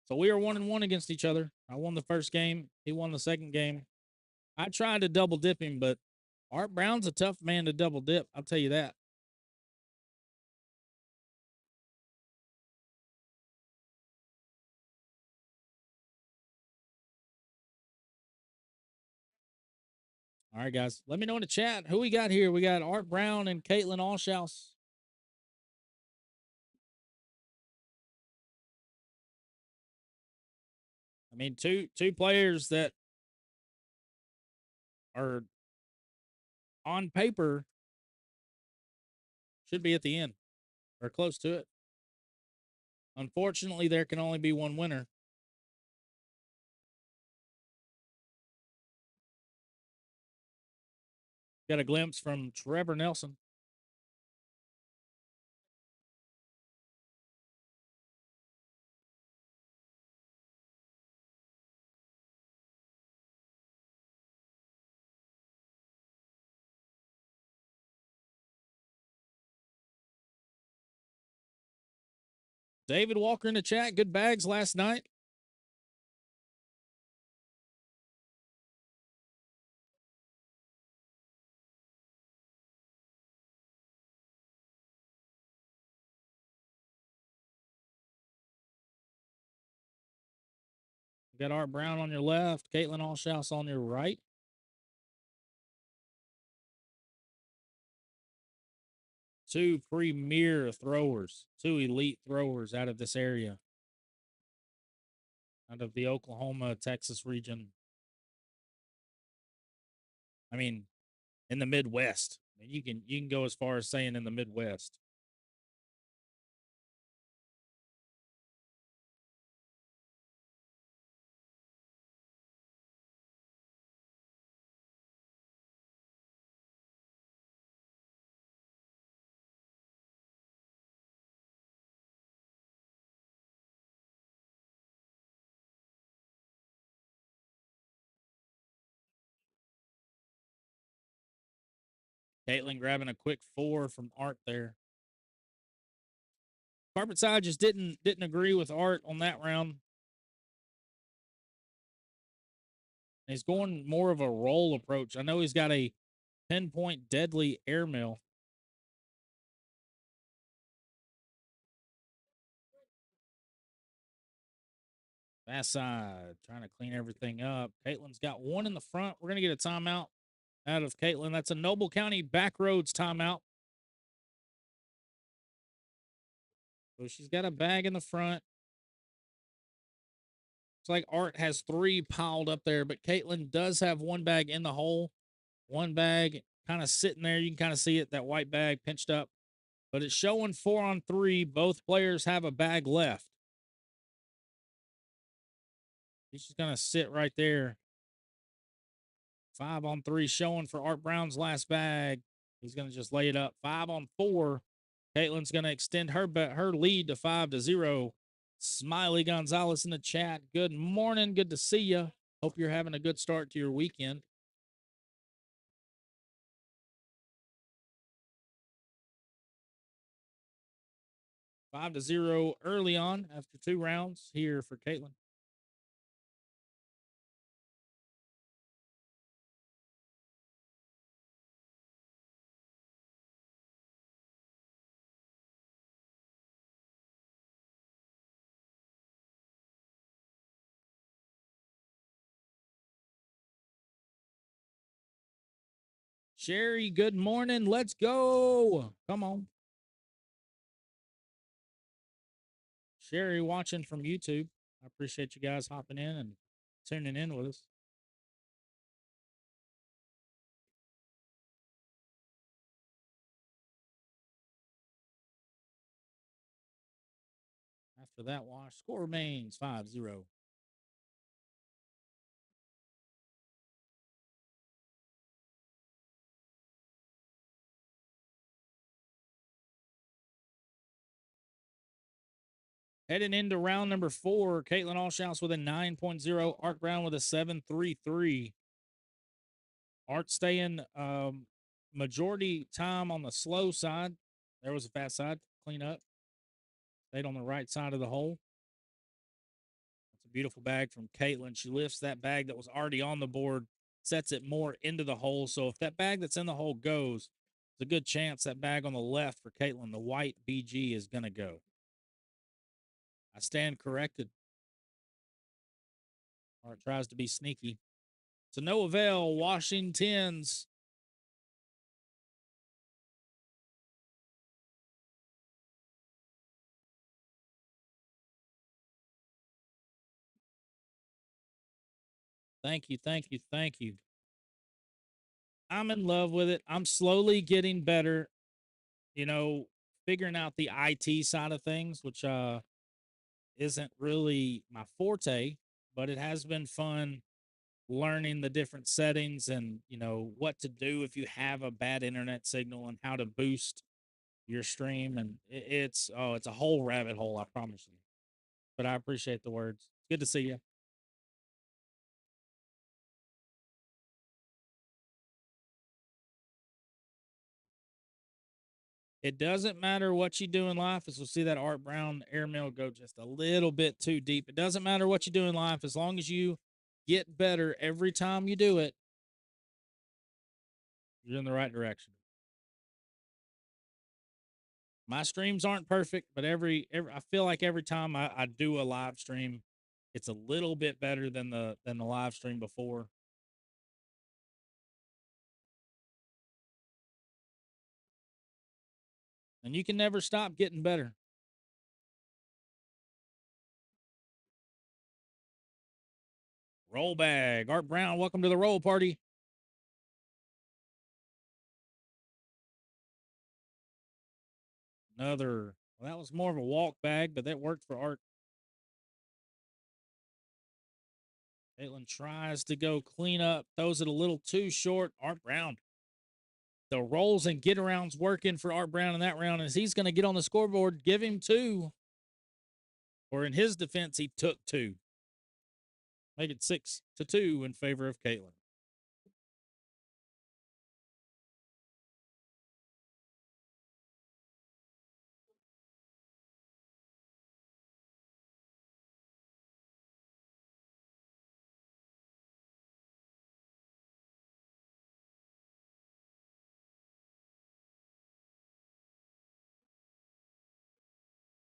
So we are 1-1 against each other. I won the first game. He won the second game. I tried to double dip him, but Art Brown's a tough man to double dip. I'll tell you that. All right, guys. Let me know in the chat who we got here. We got Art Brown and CAITLYN ALLSHOUSE. I mean, two players that are on paper should be at the end or close to it. Unfortunately, there can only be one winner. Got a glimpse from Trevor Nelson. David Walker in the chat. Good bags last night. Got Art Brown on your left, CAITLYN ALLSHOUSE on your right. Two premier throwers, two elite throwers out of this area, out of the Oklahoma, Texas region. I mean, in the Midwest. I mean, you can go as far as saying in the Midwest. CAITLYN grabbing a quick 4 from Art there. Carpetside just didn't agree with Art on that round. He's going more of a roll approach. I know he's got a 10-point deadly airmail. Fast side, trying to clean everything up. CAITLYN's got one in the front. We're going to get a timeout out of CAITLYN. That's a Noble County Backroads timeout. So she's got a bag in the front. Looks like Art has 3 piled up there, but CAITLYN does have one bag in the hole. One bag kind of sitting there. You can kind of see it, that white bag pinched up. but it's showing 4 on 3. Both players have a bag left. He's just going to sit right there. 5 on 3 showing for Art Brown's last bag. He's going to just lay it up. 5 on 4. CAITLYN's going to extend her lead to 5-0. Smiley Gonzalez in the chat. Good morning. Good to see you. Hope you're having a good start to your weekend. Five to 0 early on after 2 rounds here for CAITLYN. Sherry, good morning. Let's go. Come on. Sherry watching from YouTube. I appreciate you guys hopping in and tuning in with us. After that wash, score remains 5-0. Heading into round number 4, CAITLYN ALLSHOUSE with a 9.0, Art Brown with a 7.33. Art staying majority time on the slow side. There was a fast side. Clean up. Stayed on the right side of the hole. That's a beautiful bag from CAITLYN. She lifts that bag that was already on the board, sets it more into the hole. So if that bag that's in the hole goes, there's a good chance that bag on the left for CAITLYN, the white BG, is going to go. I stand corrected. Art tries to be sneaky. To no avail, Washington's. Thank you, thank you, thank you. I'm in love with it. I'm slowly getting better, figuring out the IT side of things, which isn't really my forte, but it has been fun learning the different settings and, what to do if you have a bad internet signal and how to boost your stream. And it's a whole rabbit hole, I promise you. But I appreciate the words. Good to see you. It doesn't matter what you do in life, as we'll see that Art Brown airmail go just a little bit too deep. It doesn't matter what you do in life, as long as you get better every time you do it, you're in the right direction. My streams aren't perfect, but every I feel like every time I do a live stream, it's a little bit better than the live stream before. And you can never stop getting better. Roll bag. Art Brown, welcome to the roll party. Well, that was more of a walk bag, but that worked for Art. CAITLYN tries to go clean up, throws it a little too short. Art Brown. The rolls and get arounds working for Art Brown in that round, as he's going to get on the scoreboard. Give him 2. Or in his defense, he took 2. Make it 6-2 in favor of CAITLYN.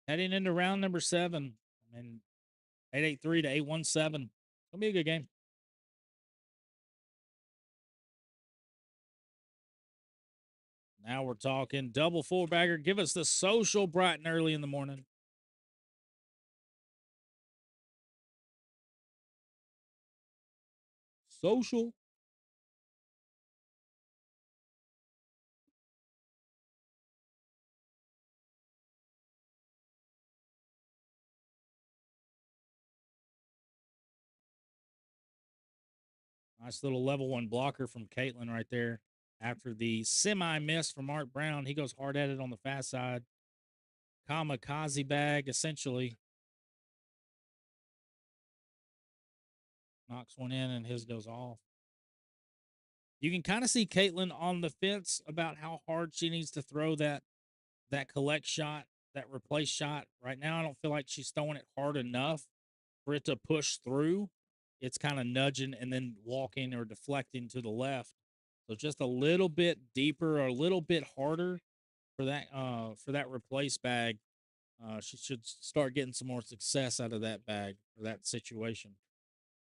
Heading into round number 7. 883 to 817. It's going to be a good game. Now we're talking double 4-bagger. Give us the social bright and early in the morning. Social. Nice little level one blocker from CAITLYN right there. After the semi miss from Art Brown, he goes hard at it on the fast side. Kamikaze bag, essentially. Knocks one in and his goes off. You can kind of see CAITLYN on the fence about how hard she needs to throw that collect shot, that replace shot. Right now, I don't feel like she's throwing it hard enough for it to push through. It's kind of nudging and then walking or deflecting to the left. So just a little bit deeper or a little bit harder for that replace bag. She should start getting some more success out of that bag or that situation.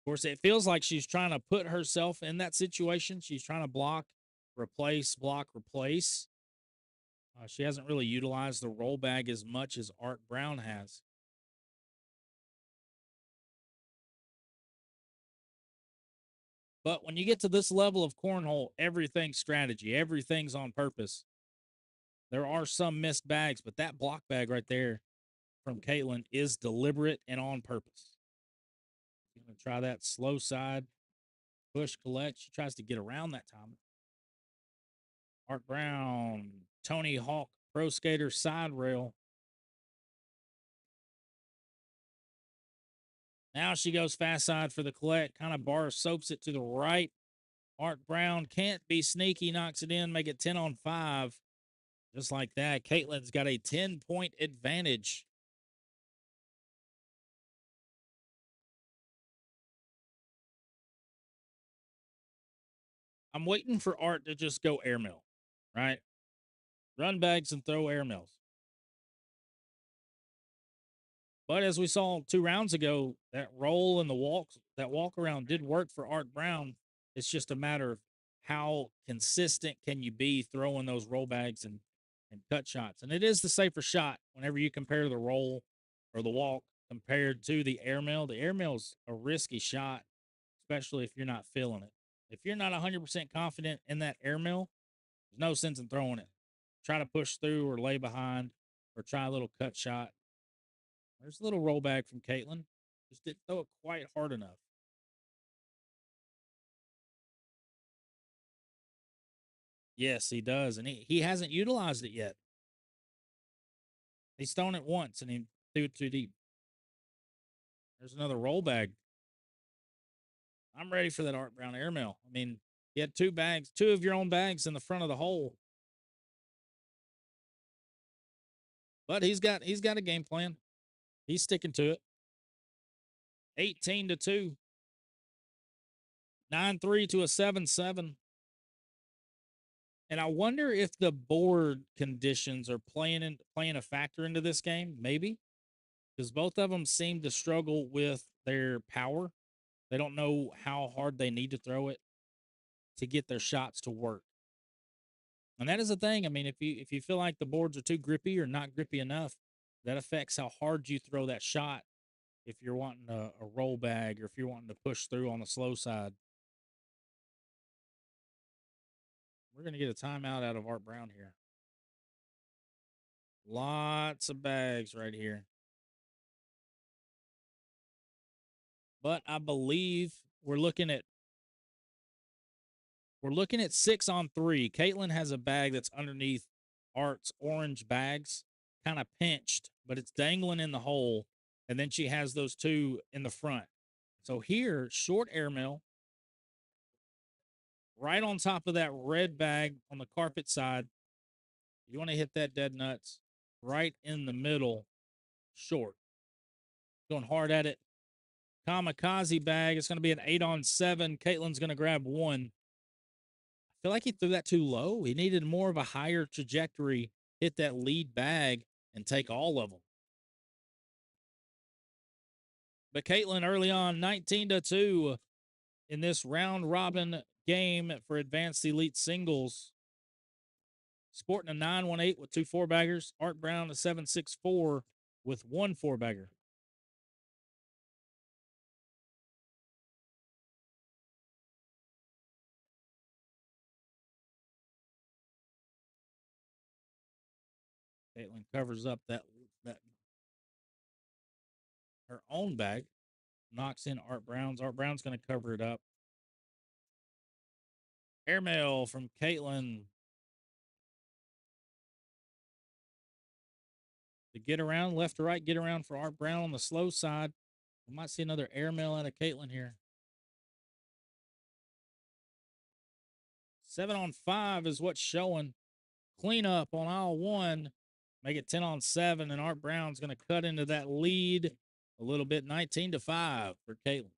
Of course, it feels like she's trying to put herself in that situation. She's trying to block, replace, block, replace. She hasn't really utilized the roll bag as much as Art Brown has. But when you get to this level of cornhole, everything's strategy, everything's on purpose. There are some missed bags, but that block bag right there from CAITLYN is deliberate and on purpose. She's going to try that slow side, push, collect. She tries to get around that time. Art Brown, Tony Hawk, Pro Skater side rail. Now she goes fast side for the collect, kind of bar soaps it to the right. Art Brown can't be sneaky, knocks it in, make it 10 on 5. Just like that, CAITLYN's got a 10-point advantage. I'm waiting for Art to just go airmail, right? Run bags and throw airmails. But as we saw 2 rounds ago, that roll and that walk around did work for Art Brown. It's just a matter of how consistent can you be throwing those roll bags and cut shots. And it is the safer shot whenever you compare the roll or the walk compared to the airmail. The airmail's a risky shot, especially if you're not feeling it. If you're not 100% confident in that airmail, there's no sense in throwing it. Try to push through or lay behind or try a little cut shot. There's a little rollback from CAITLYN. Just didn't throw it quite hard enough. Yes, he does. And he hasn't utilized it yet. He's thrown it once and he threw it too deep. There's another roll bag. I'm ready for that Art Brown airmail. I mean, he had 2 bags, 2 of your own bags in the front of the hole. But he's got a game plan. He's sticking to it. 18-2. 9-3 to a 7-7. And I wonder if the board conditions are playing a factor into this game, maybe. Because both of them seem to struggle with their power. They don't know how hard they need to throw it to get their shots to work. And that is the thing. I mean, if you feel like the boards are too grippy or not grippy enough, that affects how hard you throw that shot. If you're wanting a roll bag or if you're wanting to push through on the slow side. We're going to get a timeout out of Art Brown here. Lots of bags right here. But I believe we're looking at 6 on 3. CAITLYN has a bag that's underneath Art's orange bags, kind of pinched, but it's dangling in the hole. And then she has those 2 in the front. So here, short airmail, right on top of that red bag on the carpet side. You want to hit that dead nuts right in the middle, short. Going hard at it. Kamikaze bag. It's going to be an 8 on 7. CAITLYN's going to grab 1. I feel like he threw that too low. He needed more of a higher trajectory, hit that lead bag, and take all of them. But CAITLYN early on, 19-2 in this round robin game for Advanced Elite Singles. Sporting a 9-1-8 with 2 4-baggers. Art Brown a 7-6-4 with 1 4-bagger. CAITLYN covers up that her own bag, knocks in Art Brown's. Art Brown's going to cover it up. Airmail from CAITLYN. To get around, left to right, get around for Art Brown on the slow side. We might see another airmail out of CAITLYN here. 7 on 5 is what's showing. Cleanup on aisle 1. Make it 10 on 7, and Art Brown's going to cut into that lead a little bit, 19-5 for CAITLYN.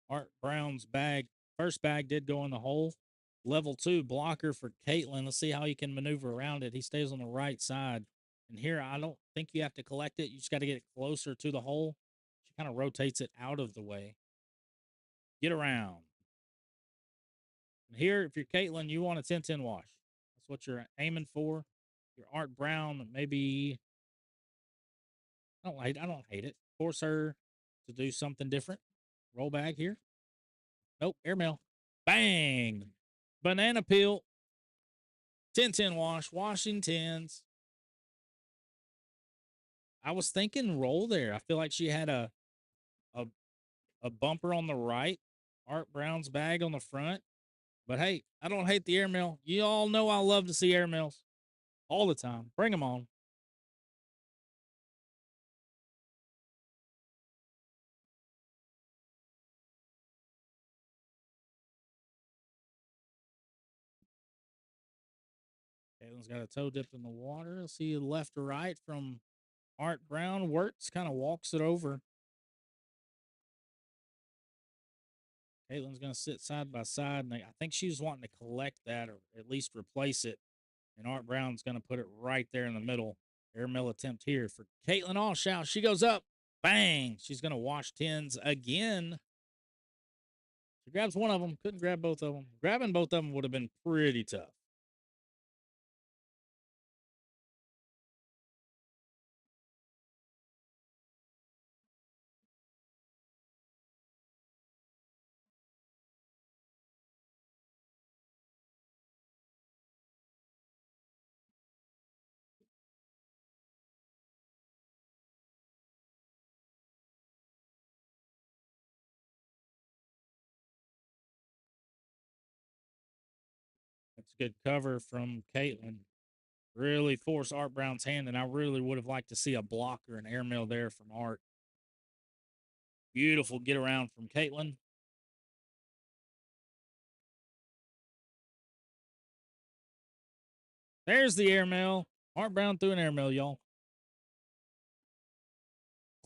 Art Brown's bag, first bag did go in the hole. Level 2 blocker for CAITLYN. Let's see how he can maneuver around it. He stays on the right side. And here, I don't think you have to collect it. You just got to get it closer to the hole. She kind of rotates it out of the way. Get around. And here, if you're CAITLYN, you want a 10-10 wash. That's what you're aiming for. Your Art Brown, maybe. I don't hate it. Force her to do something different. Roll bag here. Nope, airmail. Bang! Banana peel. 10-10 wash. Washing 10s. I was thinking roll there. I feel like she had a bumper on the right. Art Brown's bag on the front. But hey, I don't hate the airmail. You all know I love to see airmails all the time. Bring them on. CAITLYN's got a toe dipped in the water. Let's see left to right from Art Brown. Works, kind of walks it over. CAITLYN's going to sit side by side. And I think she was wanting to collect that or at least replace it. And Art Brown's going to put it right there in the middle. Airmail attempt here for CAITLYN ALLSHOUSE. She goes up. Bang. She's going to wash 10s again. She grabs one of them. Couldn't grab both of them. Grabbing both of them would have been pretty tough. That's a good cover from CAITLYN. Really force Art Brown's hand, and I really would have liked to see a blocker and airmail there from Art. Beautiful get around from CAITLYN. There's the airmail. Art Brown threw an airmail, y'all.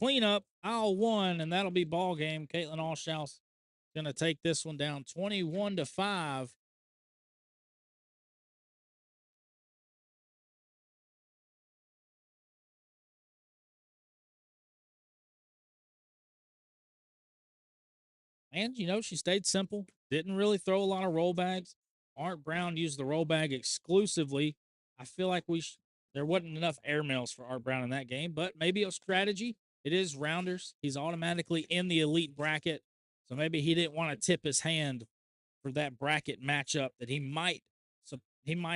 Cleanup, aisle 1, and that'll be ball game. CAITLYN ALLSHOUSE going to take this one down 21-5. And, you know, she stayed simple. Didn't really throw a lot of roll bags. Art Brown used the roll bag exclusively. I feel like there wasn't enough airmails for Art Brown in that game, but maybe a strategy. It is rounders. He's automatically in the elite bracket. So maybe he didn't want to tip his hand for that bracket matchup that he might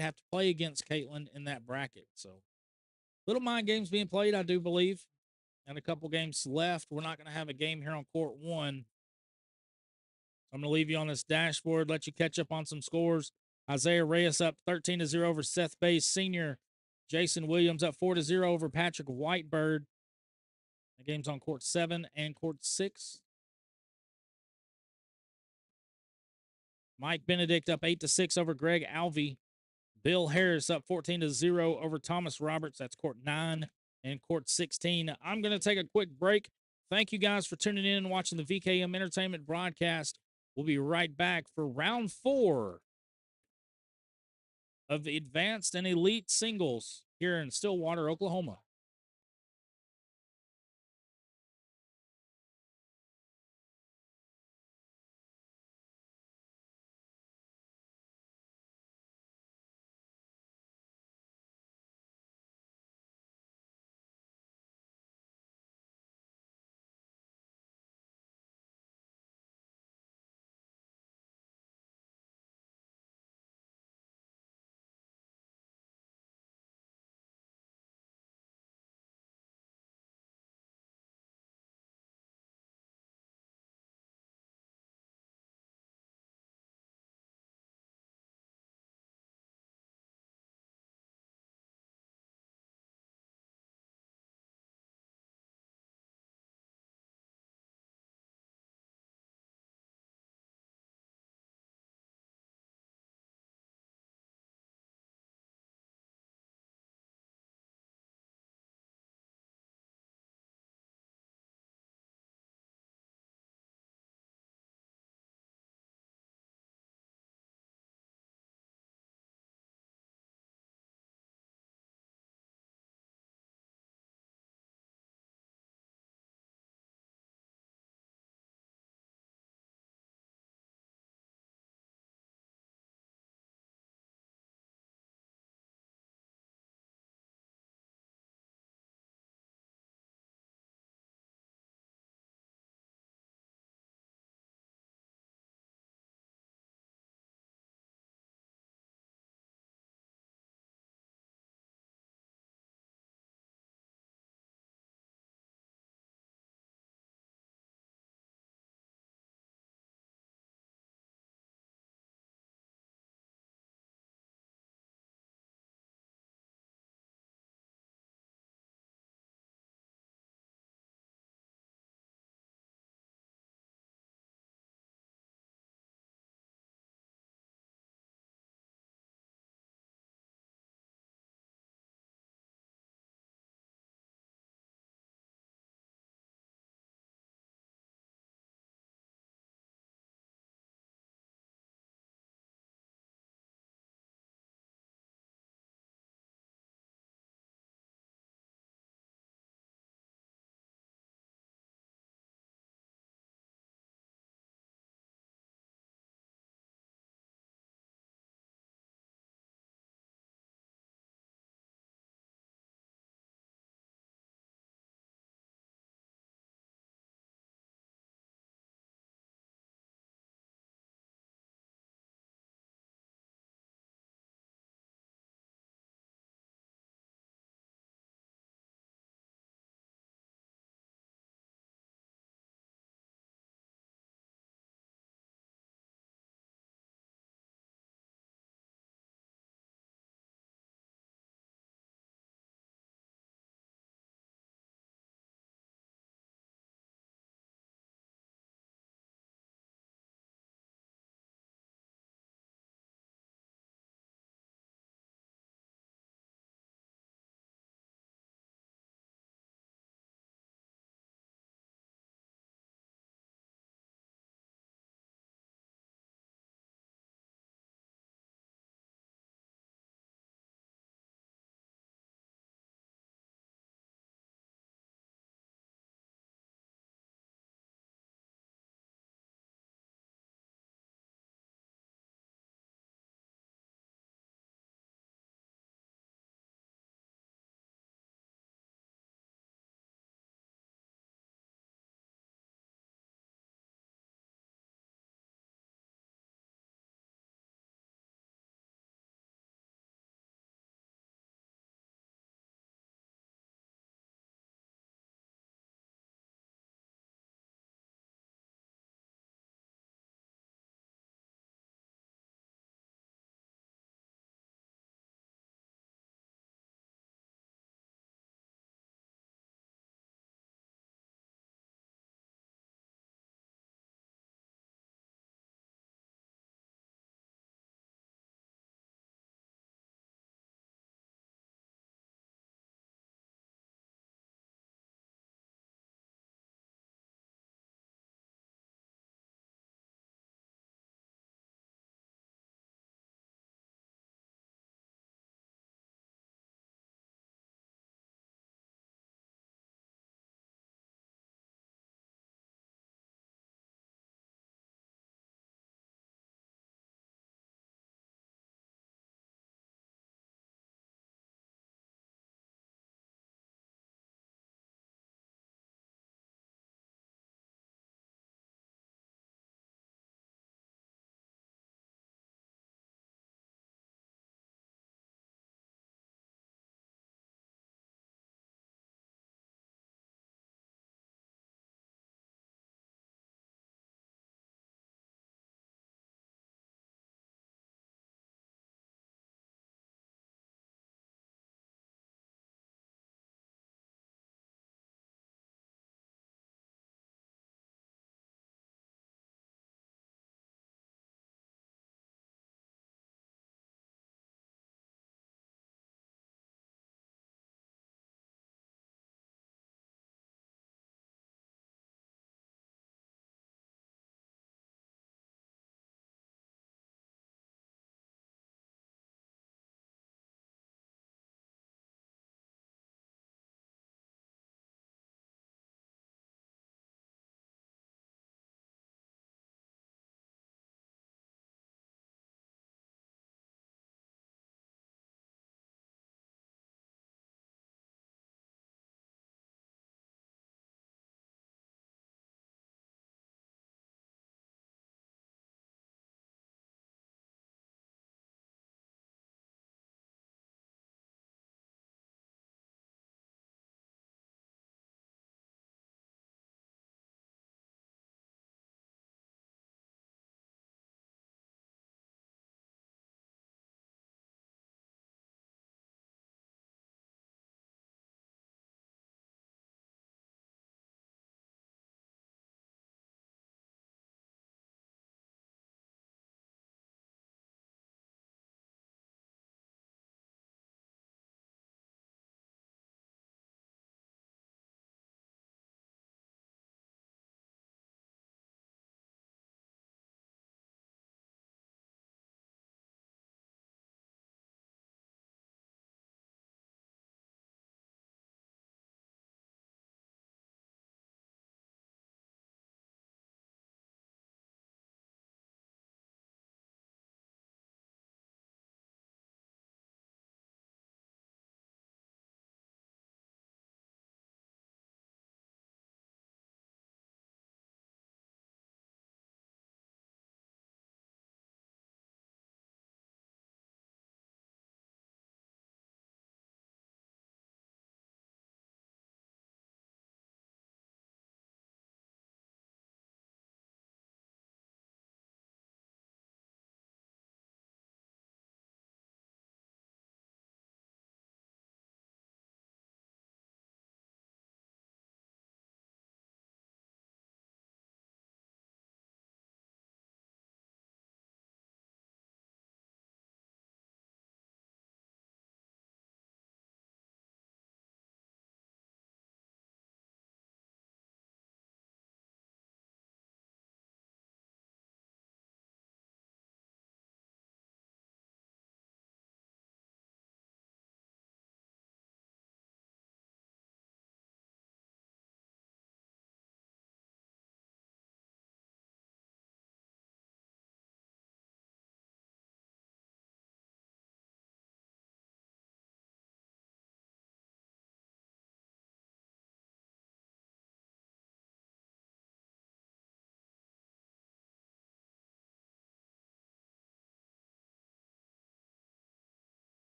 have to play against CAITLYN in that bracket. So little mind games being played, I do believe. And a couple games left. We're not going to have a game here on court 1. I'm going to leave you on this dashboard, let you catch up on some scores. Isaiah Reyes up 13-0 over Seth Bays Sr. Jason Williams up 4-0 over Patrick Whitebird. The game's on court 7 and court 6. Mike Benedict up 8-6 over Greg Alvey. Bill Harris up 14-0 over Thomas Roberts. That's court 9 and court 16. I'm going to take a quick break. Thank you guys for tuning in and watching the VKM Entertainment broadcast. We'll be right back for round 4 of the advanced and elite singles here in Stillwater, Oklahoma.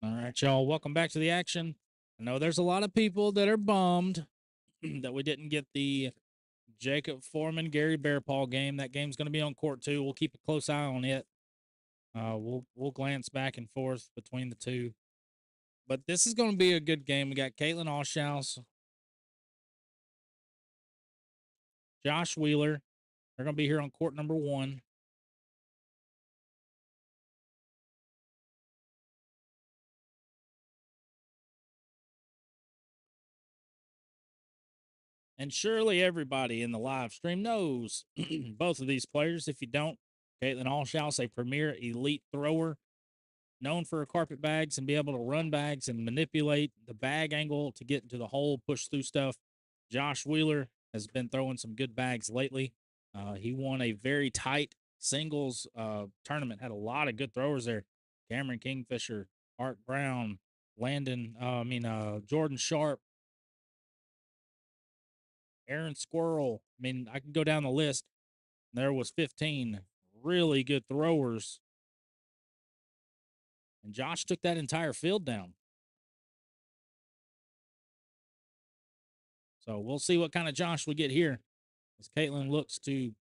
All right, y'all. Welcome back to the action. I know there's a lot of people that are bummed that we didn't get the Jacob Foreman Gary Bearpaw game. That game's going to be on court too. We'll keep a close eye on it. We'll glance back and forth between the two. But this is going to be a good game. We got CAITLYN ALLSHOUSE, Josh Wheeler. They're going to be here on court number 1. And surely everybody in the live stream knows both of these players. If you don't, CAITLYN ALLSHOUSE, a premier elite thrower, known for her carpet bags and be able to run bags and manipulate the bag angle to get into the hole, push through stuff. Josh Wheeler has been throwing some good bags lately. He won a very tight singles tournament, had a lot of good throwers there. Cameron Kingfisher, Art Brown, Jordan Sharp, Aaron Squirrel. I mean, I can go down the list. There was 15 really good throwers. And Josh took that entire field down. So we'll see what kind of Josh we get here as CAITLYN looks to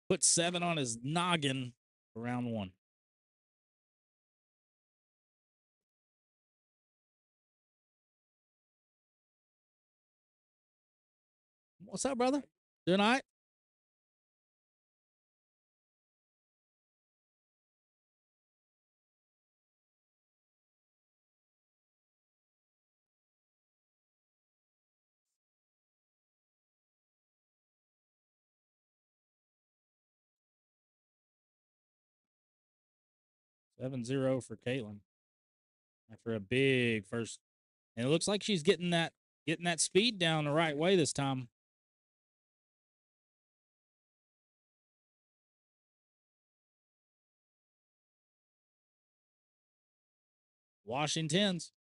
put 7 on his noggin for round 1. What's up, brother? Doing all right? Seven zero for CAITLYN after a big first. And it looks like she's getting that speed down the right way this time. Washington's.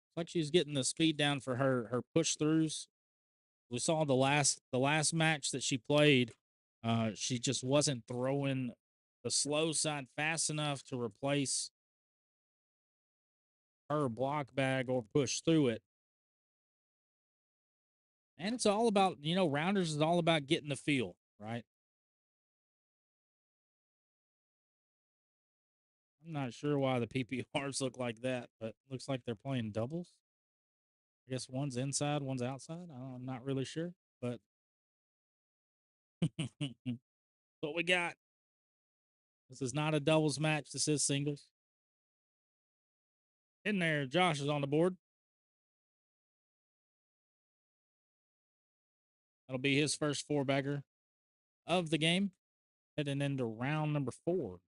Looks like she's getting the speed down for her push throughs. We saw the last match that she played. She just wasn't throwing the slow side fast enough to replace her block bag or push through it. And it's all about, rounders is all about getting the feel, right? I'm not sure why the PPRs look like that, but looks like they're playing doubles. I guess one's inside, one's outside. I'm not really sure, but what we got. This is not a doubles match. This is singles. In there, Josh is on the board. That'll be his first 4-bagger of the game, heading into round number 4.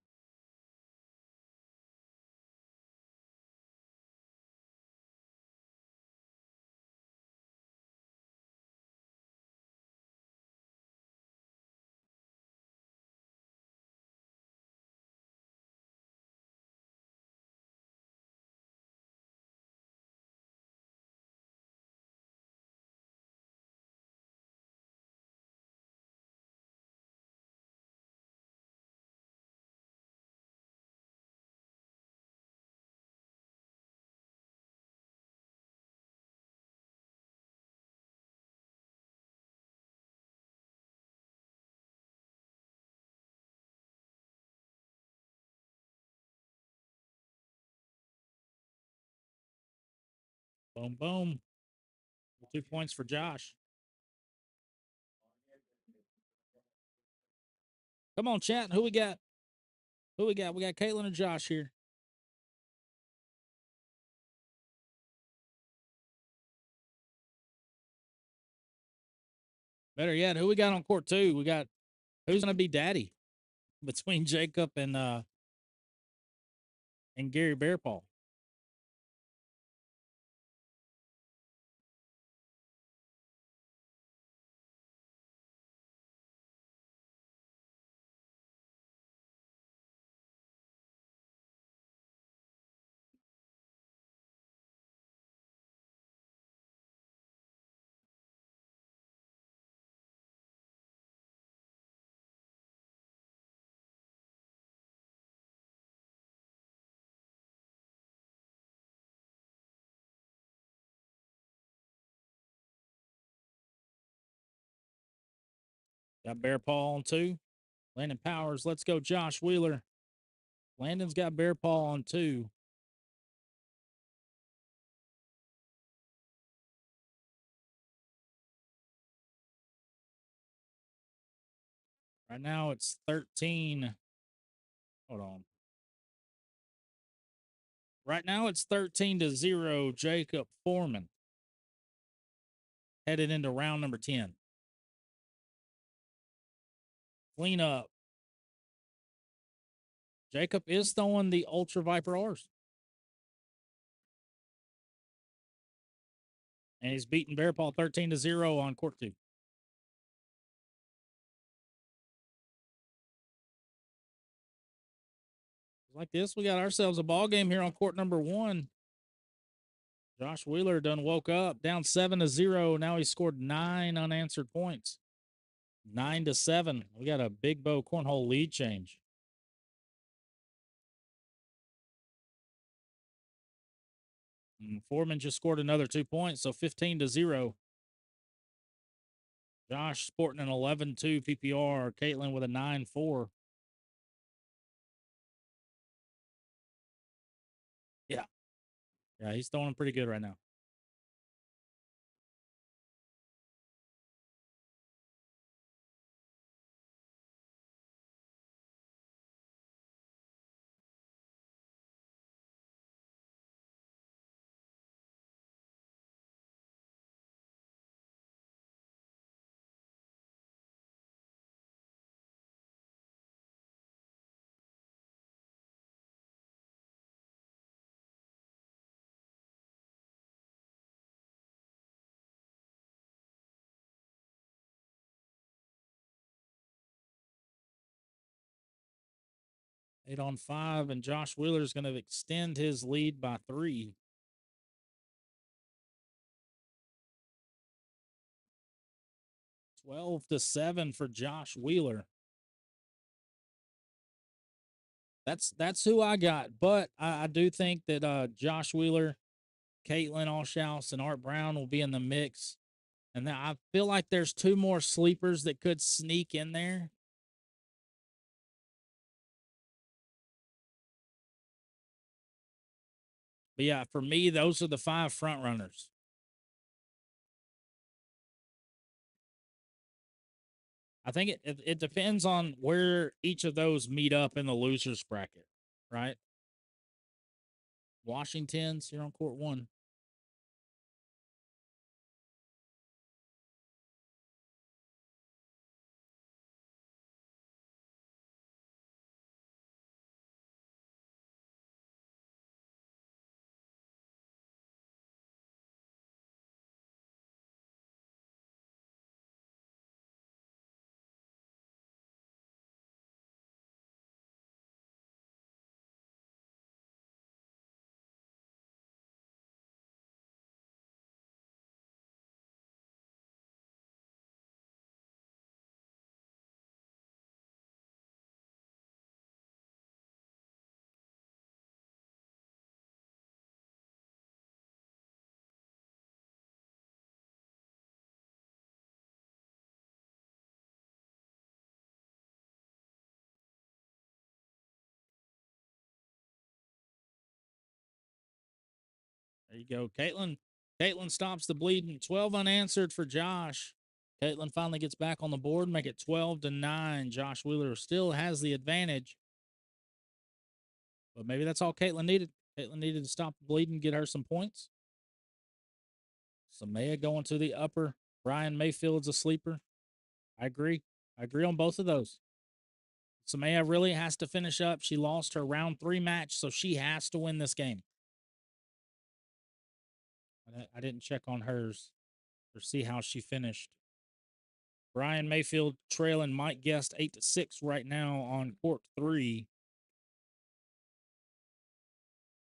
Boom, boom. 2 points for Josh. Come on, chat. Who we got? Who we got? We got CAITLYN and Josh here. Better yet, who we got on court 2? We got who's gonna be daddy between Jacob and Gary Bearpaw. Got Bear Paw on 2. Landon Powers. Let's go, Josh Wheeler. Landon's got Bear Paw on 2. Right now it's 13. Hold on. Right now it's 13-0. Jacob Foreman. Headed into round number 10. Clean up. Jacob is throwing the Ultra Viper R's. And he's beating Bear Paw 13-0 on court 2. Like this, we got ourselves a ball game here on court number 1. Josh Wheeler done woke up, down 7-0. Now he scored 9 unanswered points. 9-7. We got a big bow cornhole lead change. And Foreman just scored another 2 points, so 15-0. Josh sporting an 11-2 PPR. CAITLYN with a 9-4. Yeah. Yeah, he's throwing pretty good right now. Eight on 5, and Josh Wheeler's going to extend his lead by 3. $12-7 for Josh Wheeler. That's who I got, but I do think that Josh Wheeler, CAITLYN ALLSHOUSE, and Art Brown will be in the mix. And then I feel like there's 2 more sleepers that could sneak in there. But yeah, for me, those are the 5 front runners. I think it depends on where each of those meet up in the losers bracket, right? Washington's here on court 1. There you go. CAITLYN stops the bleeding. 12 unanswered for Josh. CAITLYN finally gets back on the board, make it 12-9. Josh Wheeler still has the advantage. But maybe that's all CAITLYN needed. CAITLYN needed to stop the bleeding, get her some points. Samaya going to the upper. Brian Mayfield's a sleeper. I agree. I agree on both of those. Samaya really has to finish up. She lost her round 3 match, so she has to win this game. I didn't check on hers or see how she finished. Brian Mayfield trailing Mike Guest 8-6 right now on court 3.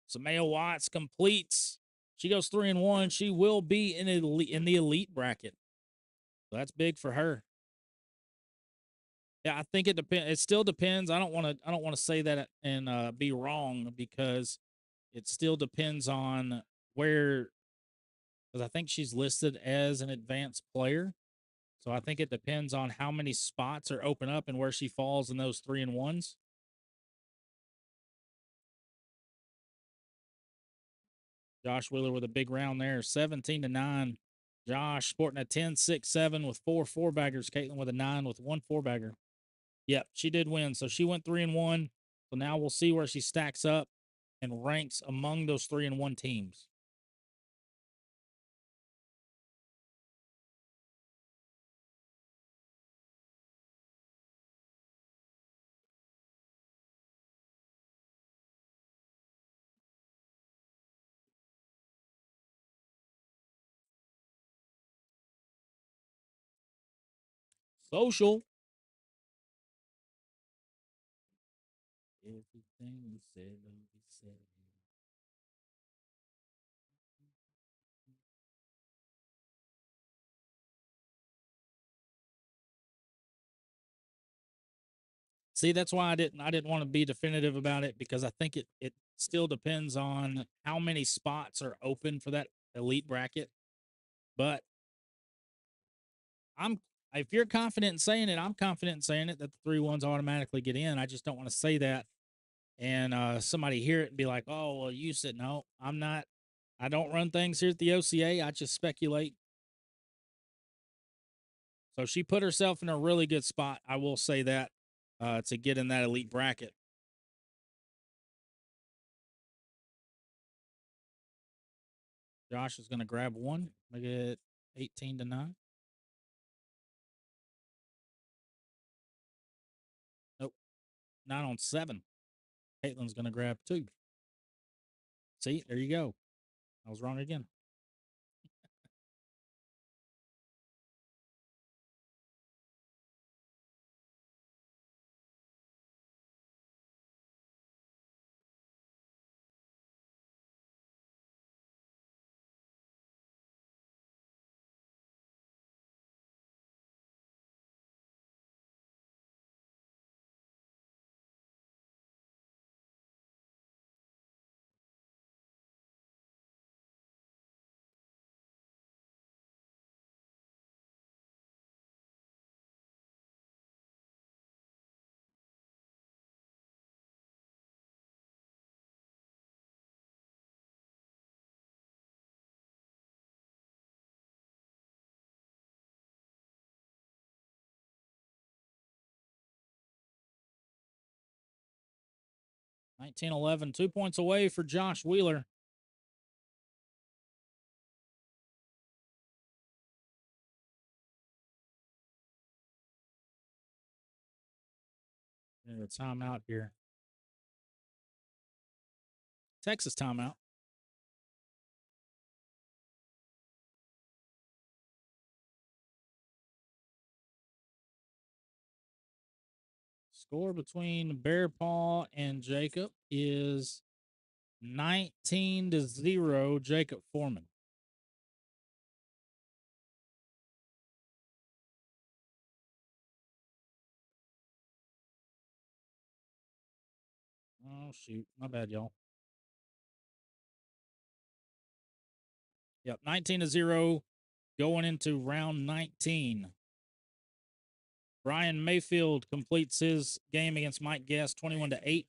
Samaya Watts completes. She goes 3-1. She will be in the elite bracket. So that's big for her. Yeah, I think it depends. It still depends. I don't want to say that and be wrong, because it still depends on where, because I think she's listed as an advanced player. So I think it depends on how many spots are open up and where she falls in those 3-1s. Josh Wheeler with a big round there, 17-9. Josh sporting a 10-6-7 with 4 4-baggers. CAITLYN with a 9 with 1 4-bagger. Yep, she did win. So she went 3-1. So now we'll see where she stacks up and ranks among those 3-1 teams. Social. Everything we said, we said. See, that's why I didn't want to be definitive about it, because I think it still depends on how many spots are open for that elite bracket. But if you're confident in saying it, I'm confident in saying it that the 3-1s automatically get in. I just don't want to say that and somebody hear it and be like, "Oh, well, you said no." I'm not. I don't run things here at the OCA. I just speculate. So she put herself in a really good spot. I will say that to get in that elite bracket. Josh is going to grab one. Make it 18-9. Nope. 9-7. CAITLYN's going to grab 2. See, there you go. I was wrong again. (19-11), 2 points away for Josh Wheeler. A timeout here. Texas timeout. Score between Bear Paw and Jacob is 19-0. Jacob Foreman. Oh, shoot. My bad, y'all. Yep, 19-0 going into round 19. Brian Mayfield completes his game against Mike Guest 21-8.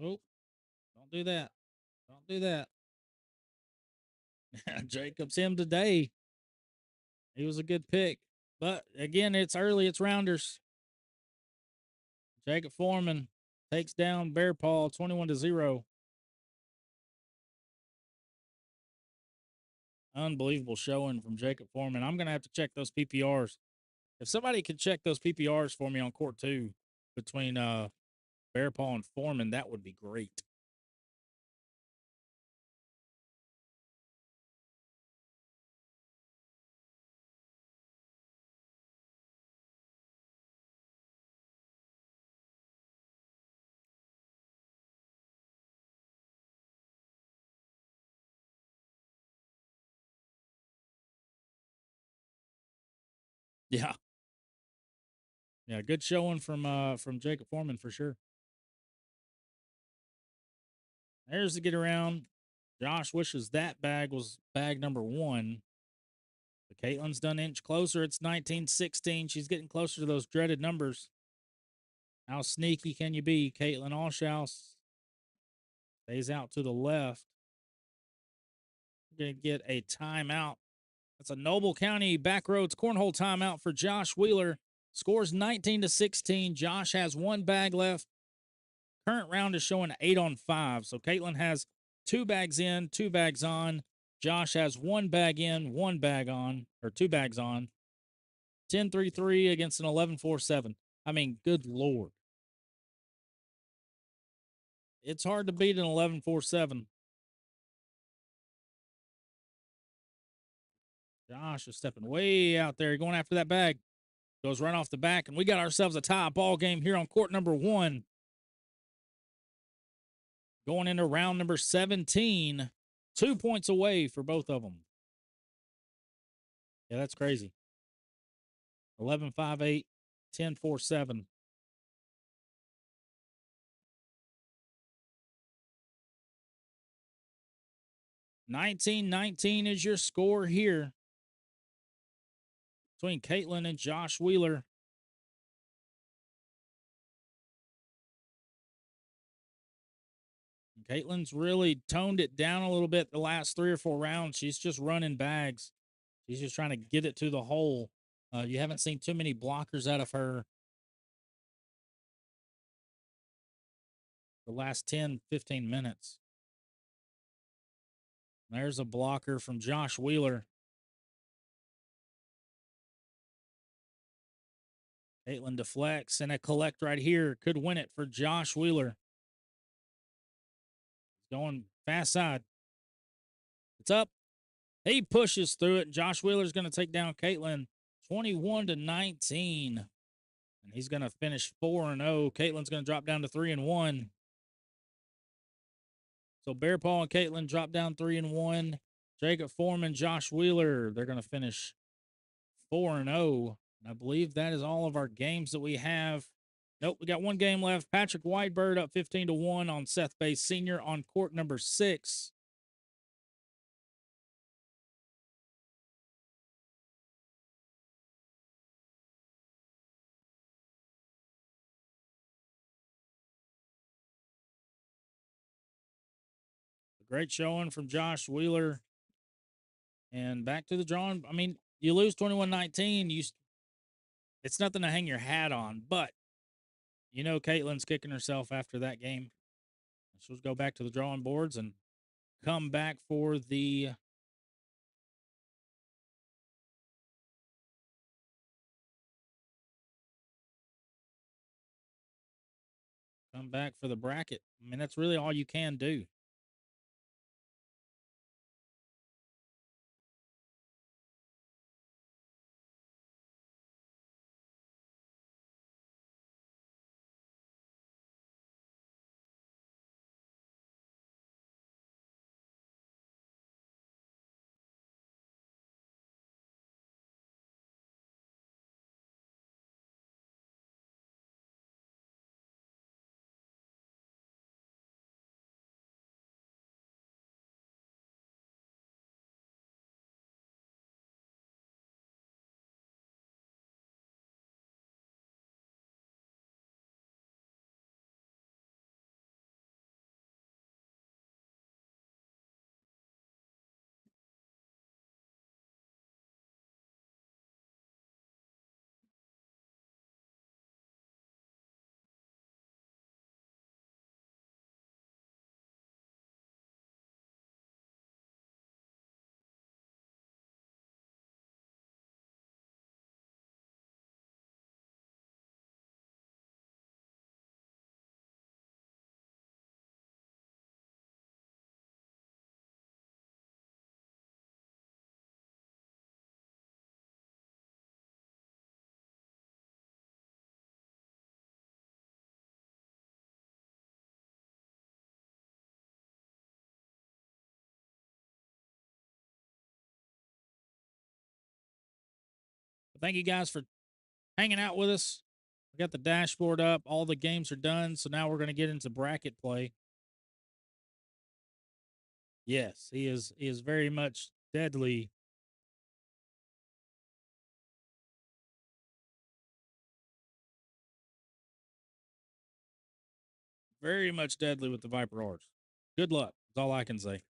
Oh, don't do that. Don't do that. Jacob's him today. He was a good pick. But again, it's early. It's rounders. Jacob Foreman takes down Bear Paw 21-0. Unbelievable showing from Jacob Foreman. I'm going to have to check those PPRs. If somebody could check those PPRs for me on court 2 between Bear Paw and Foreman, that would be great. Yeah. Yeah, good showing from Jacob Foreman for sure. There's the get around. Josh wishes that bag was bag number 1. But CAITLYN's done an inch closer. It's 19-16. She's getting closer to those dreaded numbers. How sneaky can you be? CAITLYN ALLSHOUSE stays out to the left. We're going to get a timeout. That's a Noble County Backroads Cornhole timeout for Josh Wheeler. Scores 19-16. Josh has 1 bag left. Current round is showing 8 on 5. So CAITLYN has 2 bags in, 2 bags on. Josh has 1 bag in, 1 bag on, or 2 bags on. 10-3-3 against an 11-4-7. I mean, good Lord. It's hard to beat an 11-4-7. Josh is stepping way out there, going after that bag. Goes right off the back, and we got ourselves a tie ball game here on court number 1. Going into round number 17. 2 points away for both of them. Yeah, that's crazy. 11-5-8, 10-4-7. $19-19 is your score here between CAITLYN and Josh Wheeler. CAITLYN's really toned it down a little bit the last 3 or 4 rounds. She's just running bags. She's just trying to get it to the hole. You haven't seen too many blockers out of her the last 10, 15 minutes. There's a blocker from Josh Wheeler. CAITLYN deflects, and a collect right here could win it for Josh Wheeler. He's going fast side. It's up. He pushes through it. Josh Wheeler's going to take down CAITLYN 21-19. And he's going to finish 4-0. CAITLYN's going to drop down to 3-1. So Bear Paw and CAITLYN drop down 3-1. Jacob Foreman, Josh Wheeler, they're going to finish 4-0. And I believe that is all of our games that we have. Nope, we got 1 game left. Patrick Whitebird up 15-1 on Seth Bay Sr. on court number 6. A great showing from Josh Wheeler. And back to the drawing. I mean, you lose 21-19. It's nothing to hang your hat on, but you know CAITLYN's kicking herself after that game. She'll go back to the drawing boards and come back for the bracket. I mean, that's really all you can do. Thank you guys for hanging out with us. We got the dashboard up. All the games are done. So now we're going to get into bracket play. Yes, he is. He is very much deadly. Very much deadly with the Viper Horse. Good luck. That's all I can say.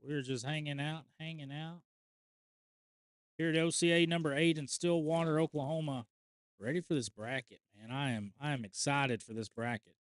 We're just hanging out, hanging out. Here at OCA number 8 in Stillwater, Oklahoma. Ready for this bracket, man. I am excited for this bracket.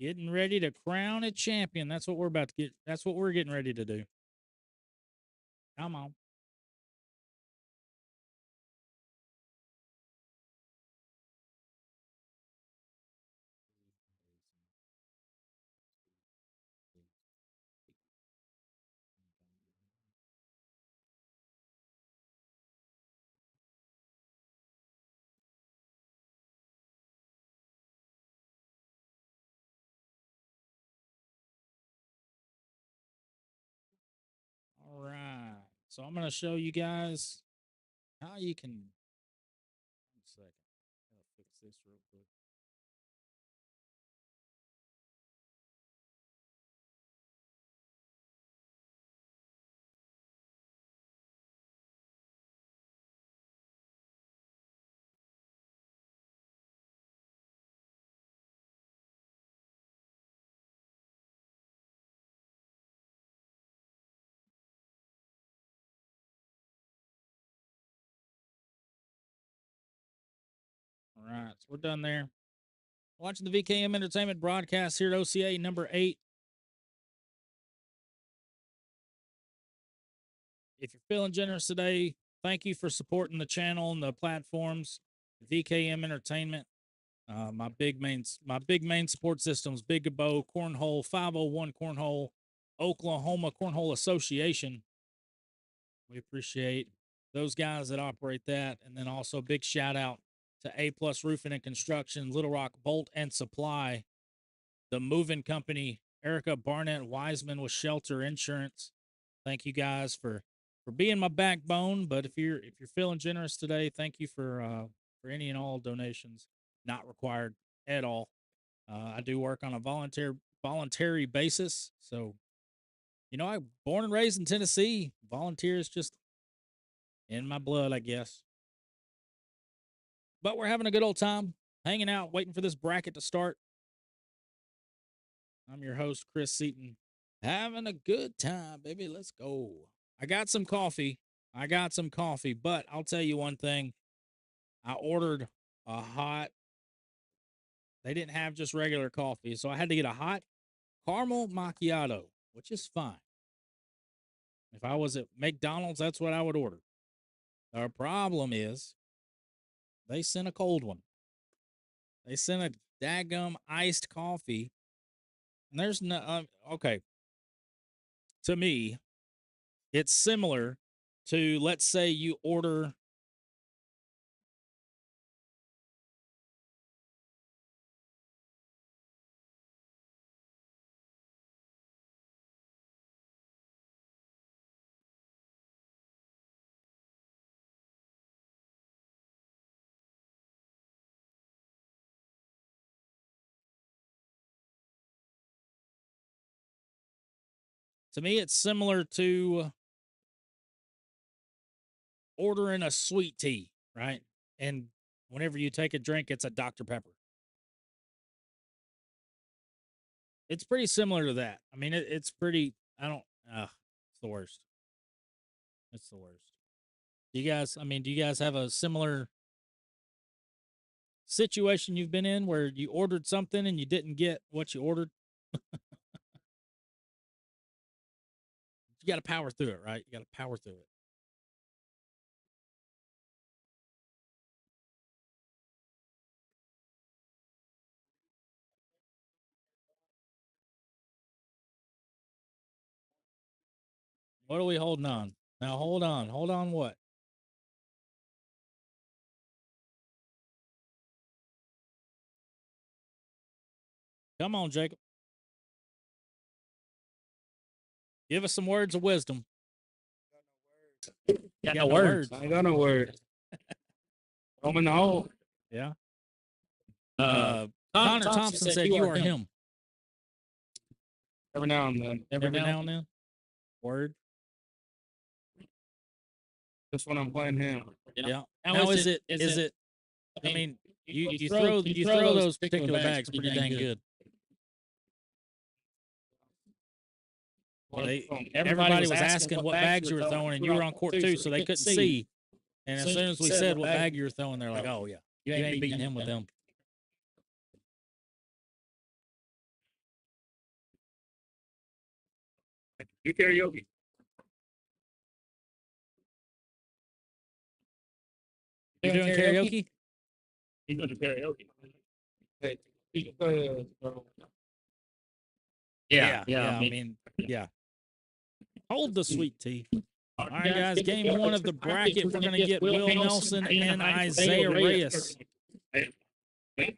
Getting ready to crown a champion. That's what we're about to get. That's what we're getting ready to do. Come on. All right. So I'm going to show you guys how you can. 1 second. I'll fix this real quick. right, so we're done there. Watching the VKM Entertainment broadcast here at OCA number 8. If you're feeling generous today, thank you for supporting the channel and the platforms. VKM Entertainment, my big main support systems: Big Bow Cornhole, 501 Cornhole, Oklahoma Cornhole Association. We appreciate those guys that operate that, and then also big shout out to A Plus Roofing and Construction, Little Rock Bolt and Supply, the moving company, Erica Barnett Wiseman with Shelter Insurance. Thank you guys for being my backbone. But if you're feeling generous today, thank you for any and all donations, not required at all. I do work on a voluntary basis, so I'm born and raised in Tennessee. Volunteers just in my blood, I guess. But we're having a good old time, hanging out, waiting for this bracket to start. I'm your host, Chris Seaton. Having a good time, baby. Let's go. I got some coffee, but I'll tell you one thing. I ordered a hot, they didn't have just regular coffee, so I had to get a hot caramel macchiato, which is fine. If I was at McDonald's, that's what I would order. The problem is they sent a cold one. They sent a daggum iced coffee. And there's no, okay. To me, it's similar to, let's say you order to me, it's similar to ordering a sweet tea, right? And whenever you take a drink, it's a Dr. Pepper. It's pretty similar to that. I mean, it's pretty, it's the worst. It's the worst. Do you guys have a similar situation you've been in where you ordered something and you didn't get what you ordered? You got to power through it, right? You got to power through it. What are we holding on? Now, hold on. Hold on what? Come on, Jacob. Give us some words of wisdom. Got no words. I ain't got no words. I'm in the hole. Yeah. Connor Thompson said you are him. Every now and then. Every now and then. Word. Just when I'm playing him. Yeah. Now is it? I mean, you throw those particular bags pretty dang good. Everybody was asking what bags you were throwing, and you were on court too, so they couldn't see. And as soon as we said what bag you were throwing, they're like, "Oh yeah, you ain't beating him with them." You karaoke. You doing karaoke? He's doing karaoke. Hey, Yeah. I mean, yeah. Hold the sweet tea. All right, guys. Game 1 of the bracket. We're gonna get Will Nelson and Isaiah Reyes.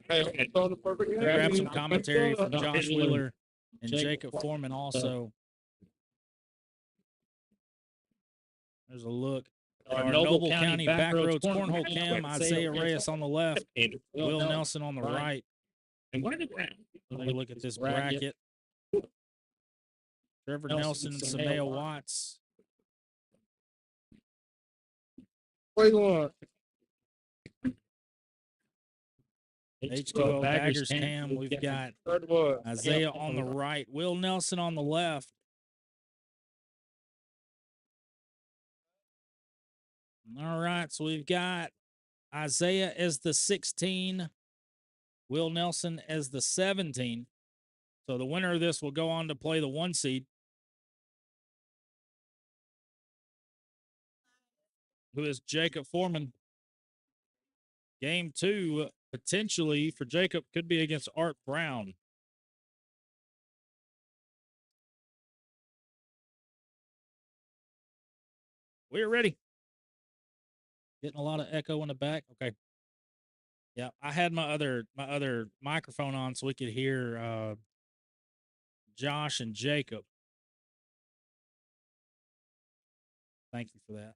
Grab some commentary from Josh Wheeler and Jacob Foreman also. There's a look. Our Noble County Backroads Cornhole Cam, Isaiah Reyes on the left, Will Nelson on the right. And where did Let me look at this bracket. Trevor Nelson and Samaya Watts. Where you going? H2O Baggers Cam. We've got Isaiah on the right, Will Nelson on the left. All right, so we've got Isaiah as the 16, Will Nelson as the 17. So the winner of this will go on to play the 1 seed, who is Jacob Foreman. Game 2, potentially for Jacob, could be against Art Brown. We're ready. Getting a lot of echo in the back. Okay. Yeah, I had my other microphone on so we could hear Josh and Jacob. Thank you for that.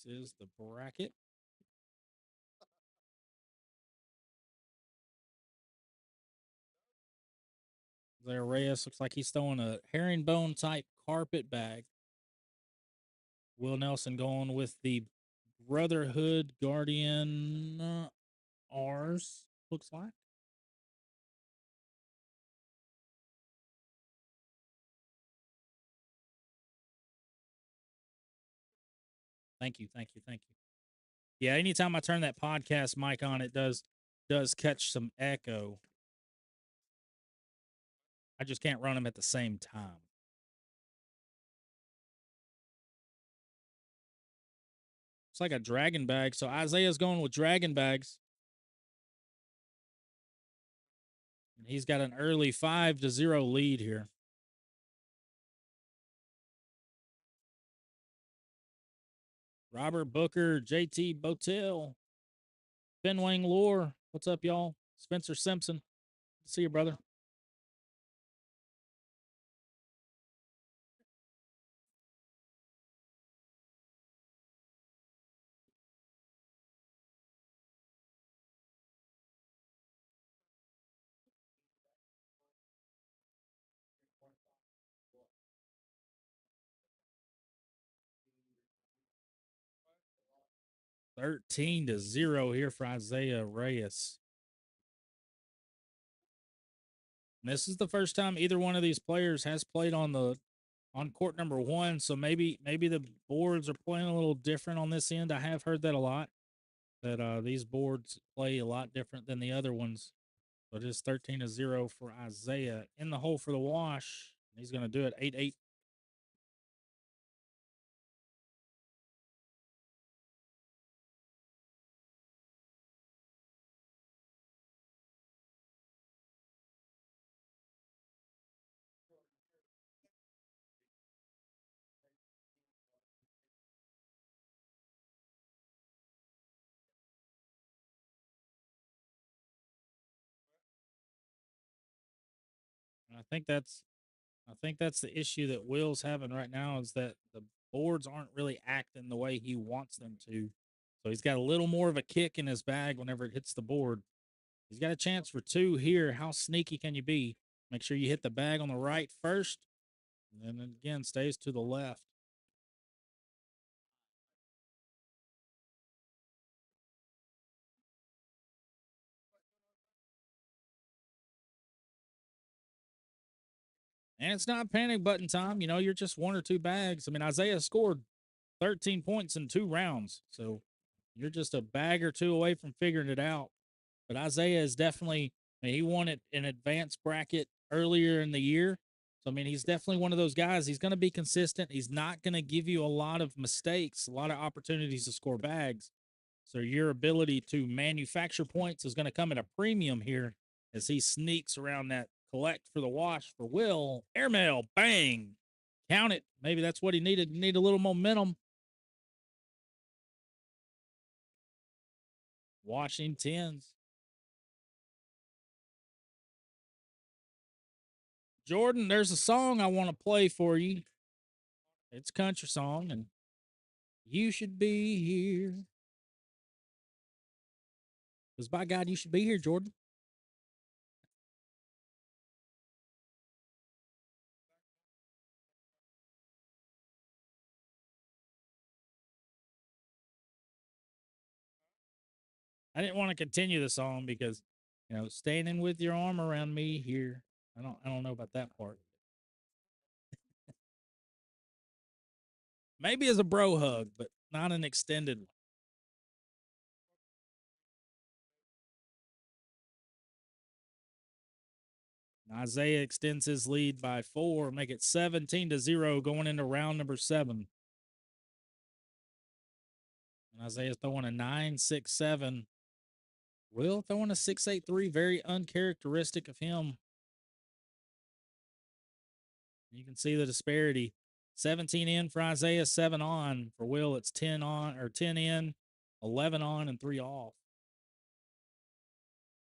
This is the bracket. There, Reyes looks like he's throwing a herringbone type carpet bag. Will Nelson going with the Brotherhood Guardian R's, looks like. Thank you. Yeah, anytime I turn that podcast mic on, it does catch some echo. I just can't run them at the same time. It's like a dragon bag. So Isaiah's going with dragon bags. And he's got an early 5-0 lead here. Robert Booker, JT Botel, Fenwang Lore. What's up, y'all? Spencer Simpson. Good to see you, brother. $13 to 0 here for Isaiah Reyes. And this is the first time either one of these players has played on court number 1. So maybe the boards are playing a little different on this end. I have heard that a lot. That these boards play a lot different than the other ones. But it's 13 to 0 for Isaiah in the hole for the wash. He's going to do it 8-8. And I think that's the issue that Will's having right now is that the boards aren't really acting the way he wants them to. So he's got a little more of a kick in his bag whenever it hits the board. He's got a chance for 2 here. How sneaky can you be? Make sure you hit the bag on the right first. And then again, stays to the left. And it's not panic button time. You know, you're just 1 or 2 bags. I mean, Isaiah scored 13 points in 2 rounds. So you're just a bag or 2 away from figuring it out. But Isaiah is definitely, I mean, he won it in advanced bracket earlier in the year. So, I mean, he's definitely one of those guys. He's going to be consistent. He's not going to give you a lot of mistakes, a lot of opportunities to score bags. So your ability to manufacture points is going to come at a premium here as he sneaks around that collect for the wash for Will. Airmail, bang. Count it. Maybe that's what he needed. Need a little momentum. Washington's. Jordan, there's a song I want to play for you. It's a country song, and you should be here. Because by God, you should be here, Jordan. I didn't want to continue the song because, you know, standing with your arm around me here. I don't know about that part. Maybe as a bro hug, but not an extended one. Isaiah extends his lead by 4, make it 17-0 going into round number 7. And Isaiah's throwing a 9.67. Will throwing a 6.83, very uncharacteristic of him. You can see the disparity. 17 in for Isaiah, 7 on. For Will, it's 10 on or 10 in, 11 on, and 3 off.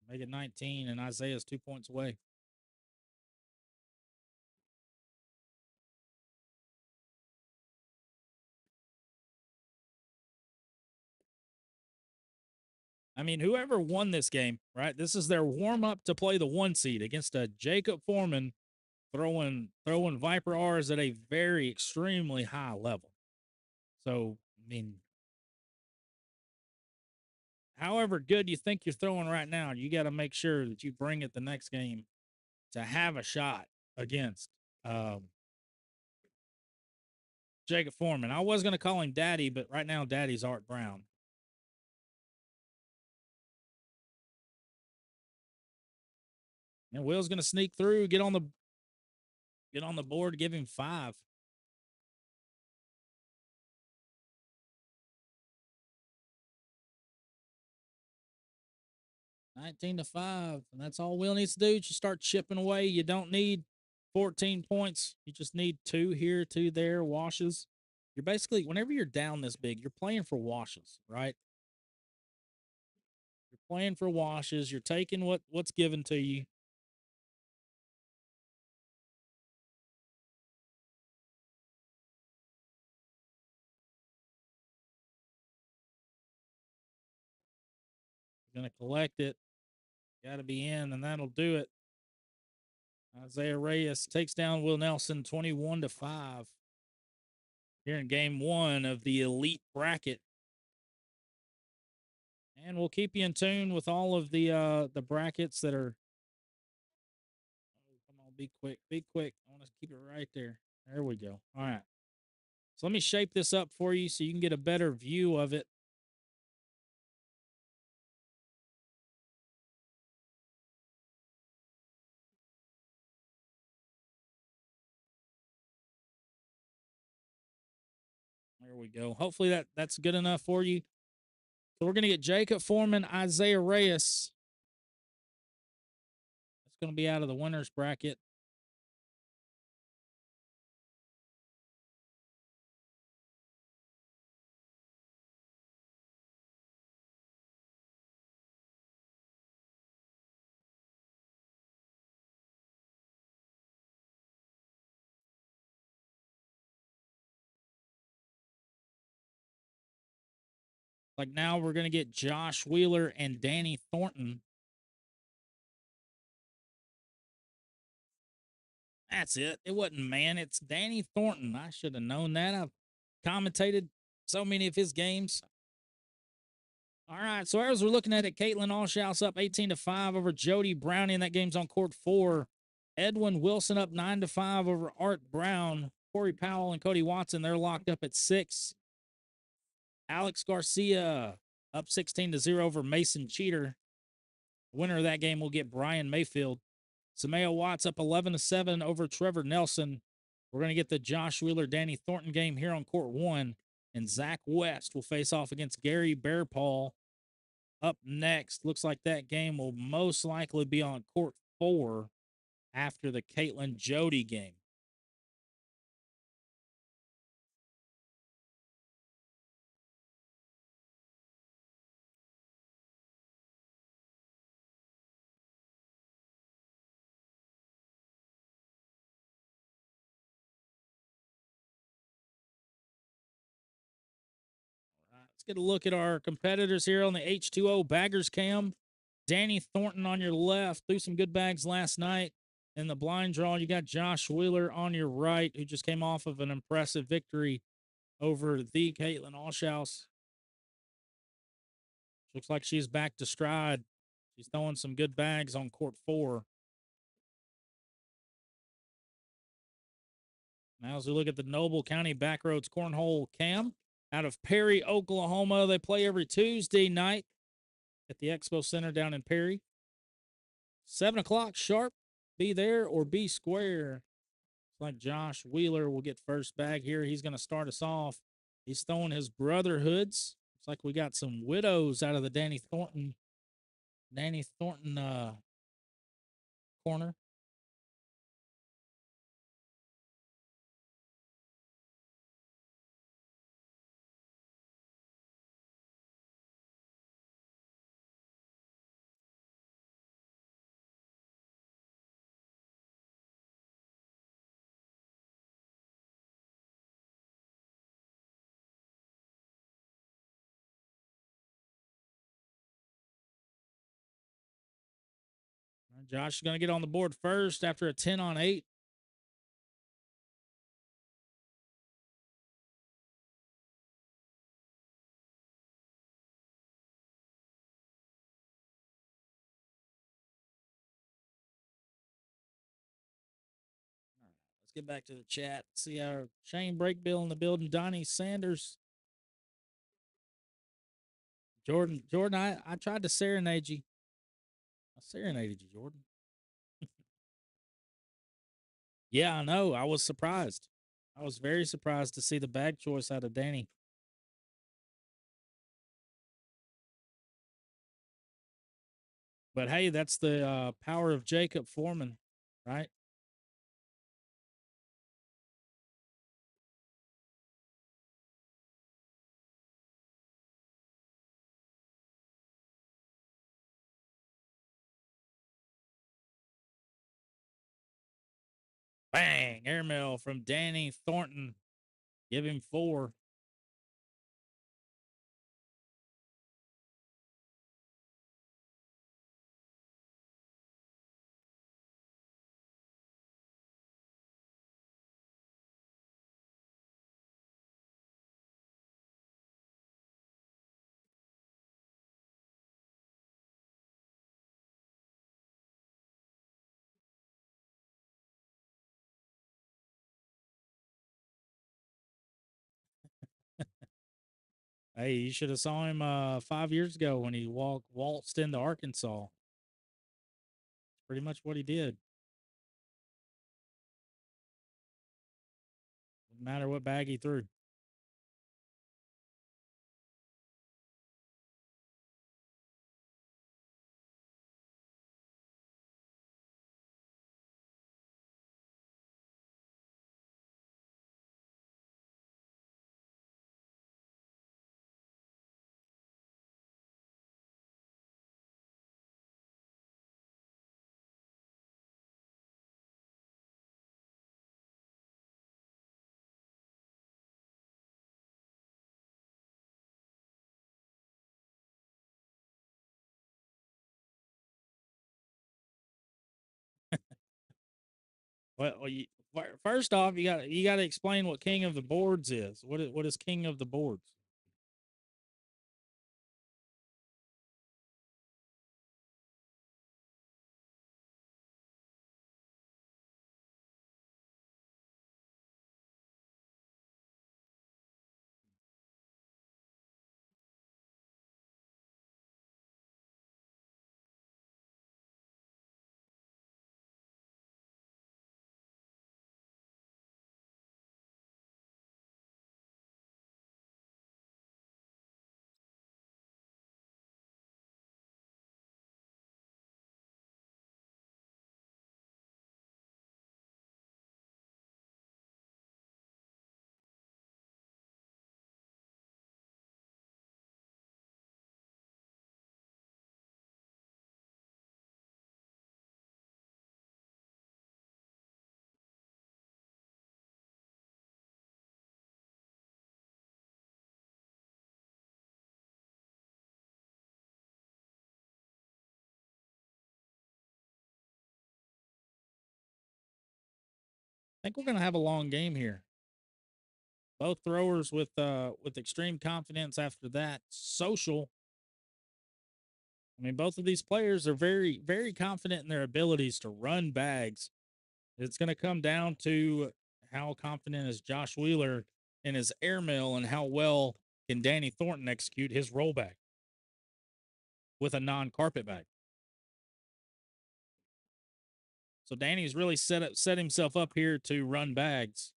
Make it 19, and Isaiah's 2 points away. I mean, whoever won this game, right? This is their warm up to play the 1 seed against a Jacob Foreman throwing Viper R's at a very extremely high level. So, I mean, however good you think you're throwing right now, you got to make sure that you bring it the next game to have a shot against Jacob Foreman. I was going to call him Daddy, but right now Daddy's Art Brown. And Will's going to sneak through, get on the board, give him 5. $19-5, and that's all Will needs to do. Just start chipping away. You don't need 14 points. You just need 2 here, 2 there, washes. You're basically, whenever you're down this big, you're playing for washes, right? You're playing for washes. You're taking what's given to you. You're going to collect it. Got to be in, and that'll do it. Isaiah Reyes takes down Will Nelson 21-5 here in game 1 of the elite bracket. And we'll keep you in tune with all of the brackets that are. Oh, come on, be quick, be quick. I want to keep it right there. There we go. All right. So let me shape this up for you so you can get a better view of it. There we go. Hopefully that's good enough for you. So we're going to get Jacob Foreman, Isaiah Reyes. That's going to be out of the winner's bracket. Like now we're going to get Josh Wheeler and Danny Thornton. That's it. It wasn't man. It's Danny Thornton. I should have known that. I've commentated so many of his games. All right. So as we're looking at it, CAITLYN ALLSHOUSE up 18-5 over Jody Browning. That game's on court 4. Edwin Wilson up 9-5 over Art Brown. Corey Powell and Cody Watson, they're locked up at 6. Alex Garcia up 16-0 over Mason Cheater. The winner of that game will get Brian Mayfield. Samaya Watts up 11-7 over Trevor Nelson. We're going to get the Josh Wheeler, Danny Thornton game here on court 1. And Zach West will face off against Gary Bearpaw up next. Looks like that game will most likely be on court 4 after the CAITLYN Jody game. Let's get a look at our competitors here on the H2O Baggers Cam. Danny Thornton on your left, threw some good bags last night. In the blind draw, you got Josh Wheeler on your right, who just came off of an impressive victory over the CAITLYN ALLSHOUSE. Looks like she's back to stride. She's throwing some good bags on court 4. Now as we look at the Noble County Backroads Cornhole Cam, out of Perry, Oklahoma. They play every Tuesday night at the Expo Center down in Perry. 7 o'clock sharp. Be there or be square. Looks like Josh Wheeler will get first bag here. He's going to start us off. He's throwing his brotherhoods. Looks like we got some widows out of the Danny Thornton corner. Josh is going to get on the board first after a 10-on-8. Let's get back to the chat. See our Shane Breakbill in the building. Donnie Sanders. Jordan, I tried to serenade you. I serenaded you, Jordan. Yeah, I know. I was surprised. I was very surprised to see the bag choice out of Danny. But hey, that's the power of Jacob Foreman, right? Bang! Airmail from Danny Thornton. Give him 4. Hey, you should have saw him 5 years ago when he waltzed into Arkansas. Pretty much what he did. Didn't matter what bag he threw. Well, first off, you got to explain what King of the Boards is. What is King of the Boards? I think we're gonna have a long game here. Both throwers with extreme confidence after that. Social. I mean, both of these players are very, very confident in their abilities to run bags. It's going to come down to how confident is Josh Wheeler in his airmail and how well Can Danny Thornton execute his rollback with a non-carpet bag? So Danny's really set himself up here to run bags.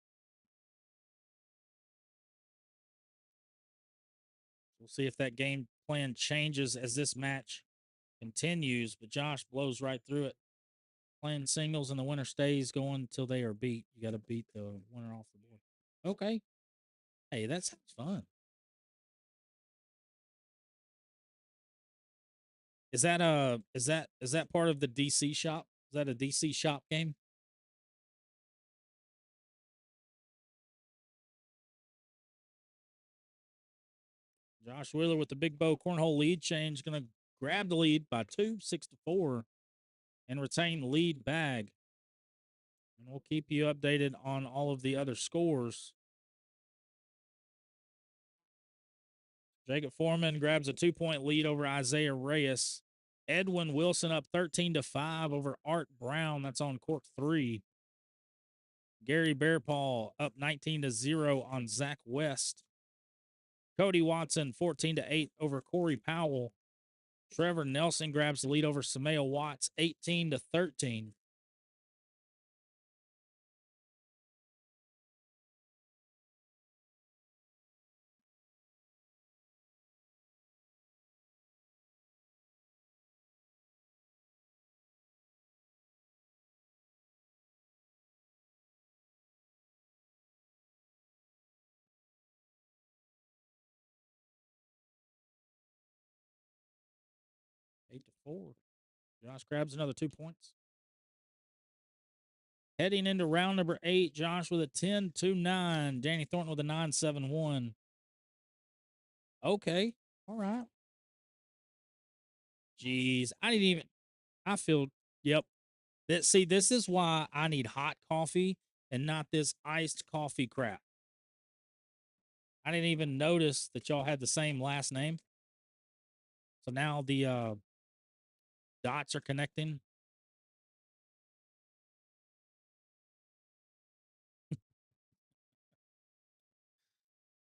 We'll see if that game plan changes as this match continues, but Josh blows right through it. Playing singles and the winner stays going until they are beat. You got to beat the winner off the board. Okay. Hey, that sounds fun. Is that part of the DC shop? Is that a DC shop game? Josh Wheeler with the big bow cornhole lead change, gonna grab the lead by 2, 6-4, and retain the lead bag. And we'll keep you updated on all of the other scores. Jacob Foreman grabs a 2-point lead over Isaiah Reyes. Edwin Wilson up 13-5 over Art Brown. That's on court 3. Gary Bearpaw up 19-0 on Zach West. Cody Watson 14-8 over Corey Powell. Trevor Nelson grabs the lead over Sameo Watts 18-13. Eight to 4. Josh grabs another 2 points. Heading into round number 8, Josh with a 10-9. Danny Thornton with a 9-7-1. Okay. All right. Jeez. I feel, yep. See, this is why I need hot coffee and not this iced coffee crap. I didn't even notice that y'all had the same last name. So now the dots are connecting.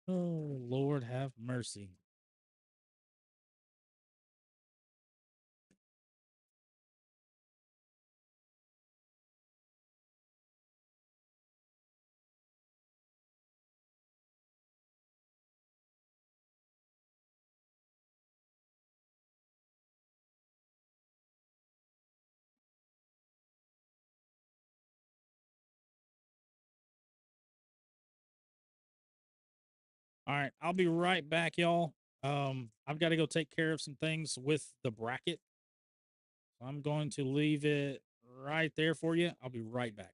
Oh, Lord have mercy. All right, I'll be right back, y'all. I've got to go take care of some things with the bracket. So I'm going to leave it right there for you. I'll be right back.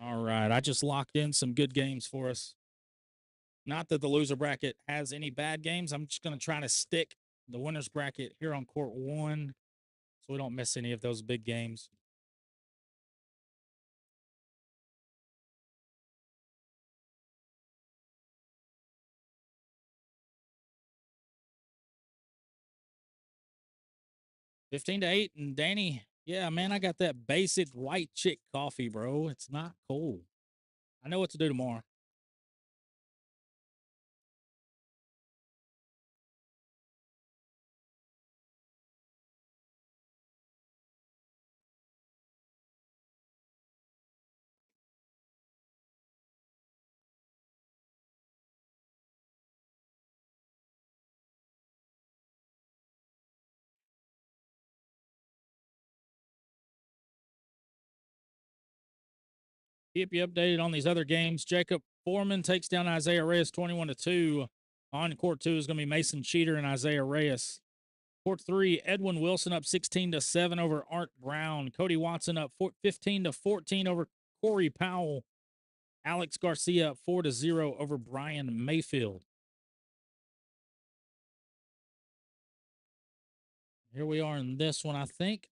All right. I just locked in some good games for us. Not that the loser bracket has any bad games. I'm just going to try to stick the winners bracket here on court 1 so we don't miss any of those big games. $15-8, and Danny, yeah, man, I got that basic white chick coffee, bro. It's not cold. I know what to do tomorrow. Keep you updated on these other games. Jacob Foreman takes down Isaiah Reyes 21-2. On court 2 is going to be Mason Cheater and Isaiah Reyes. Court 3, Edwin Wilson up 16-7 over Art Brown. Cody Watson up 15-14 over Corey Powell. Alex Garcia up 4-0 over Brian Mayfield. Here we are in this one, I think.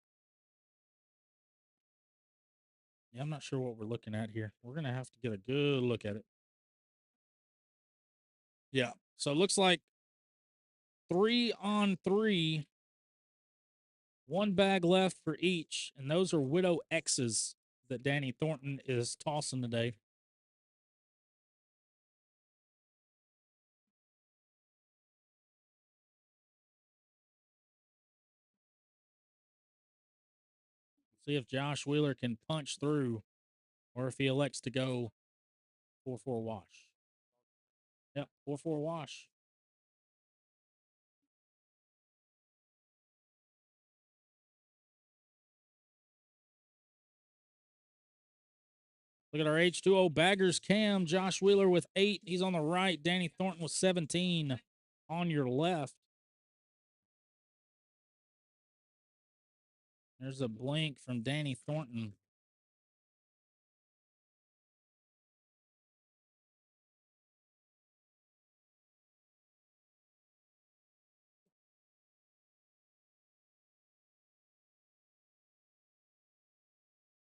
Yeah, I'm not sure what we're looking at here. We're going to have to get a good look at it. Yeah. So it looks like 3-on-3. One bag left for each, and those are Widow X's that Danny Thornton is tossing today. See if Josh Wheeler can punch through or if he elects to go 4-4 wash. Yep, 4-4 wash. Look at our H2O baggers cam. Josh Wheeler with 8. He's on the right. Danny Thornton with 17 on your left. There's a blink from Danny Thornton.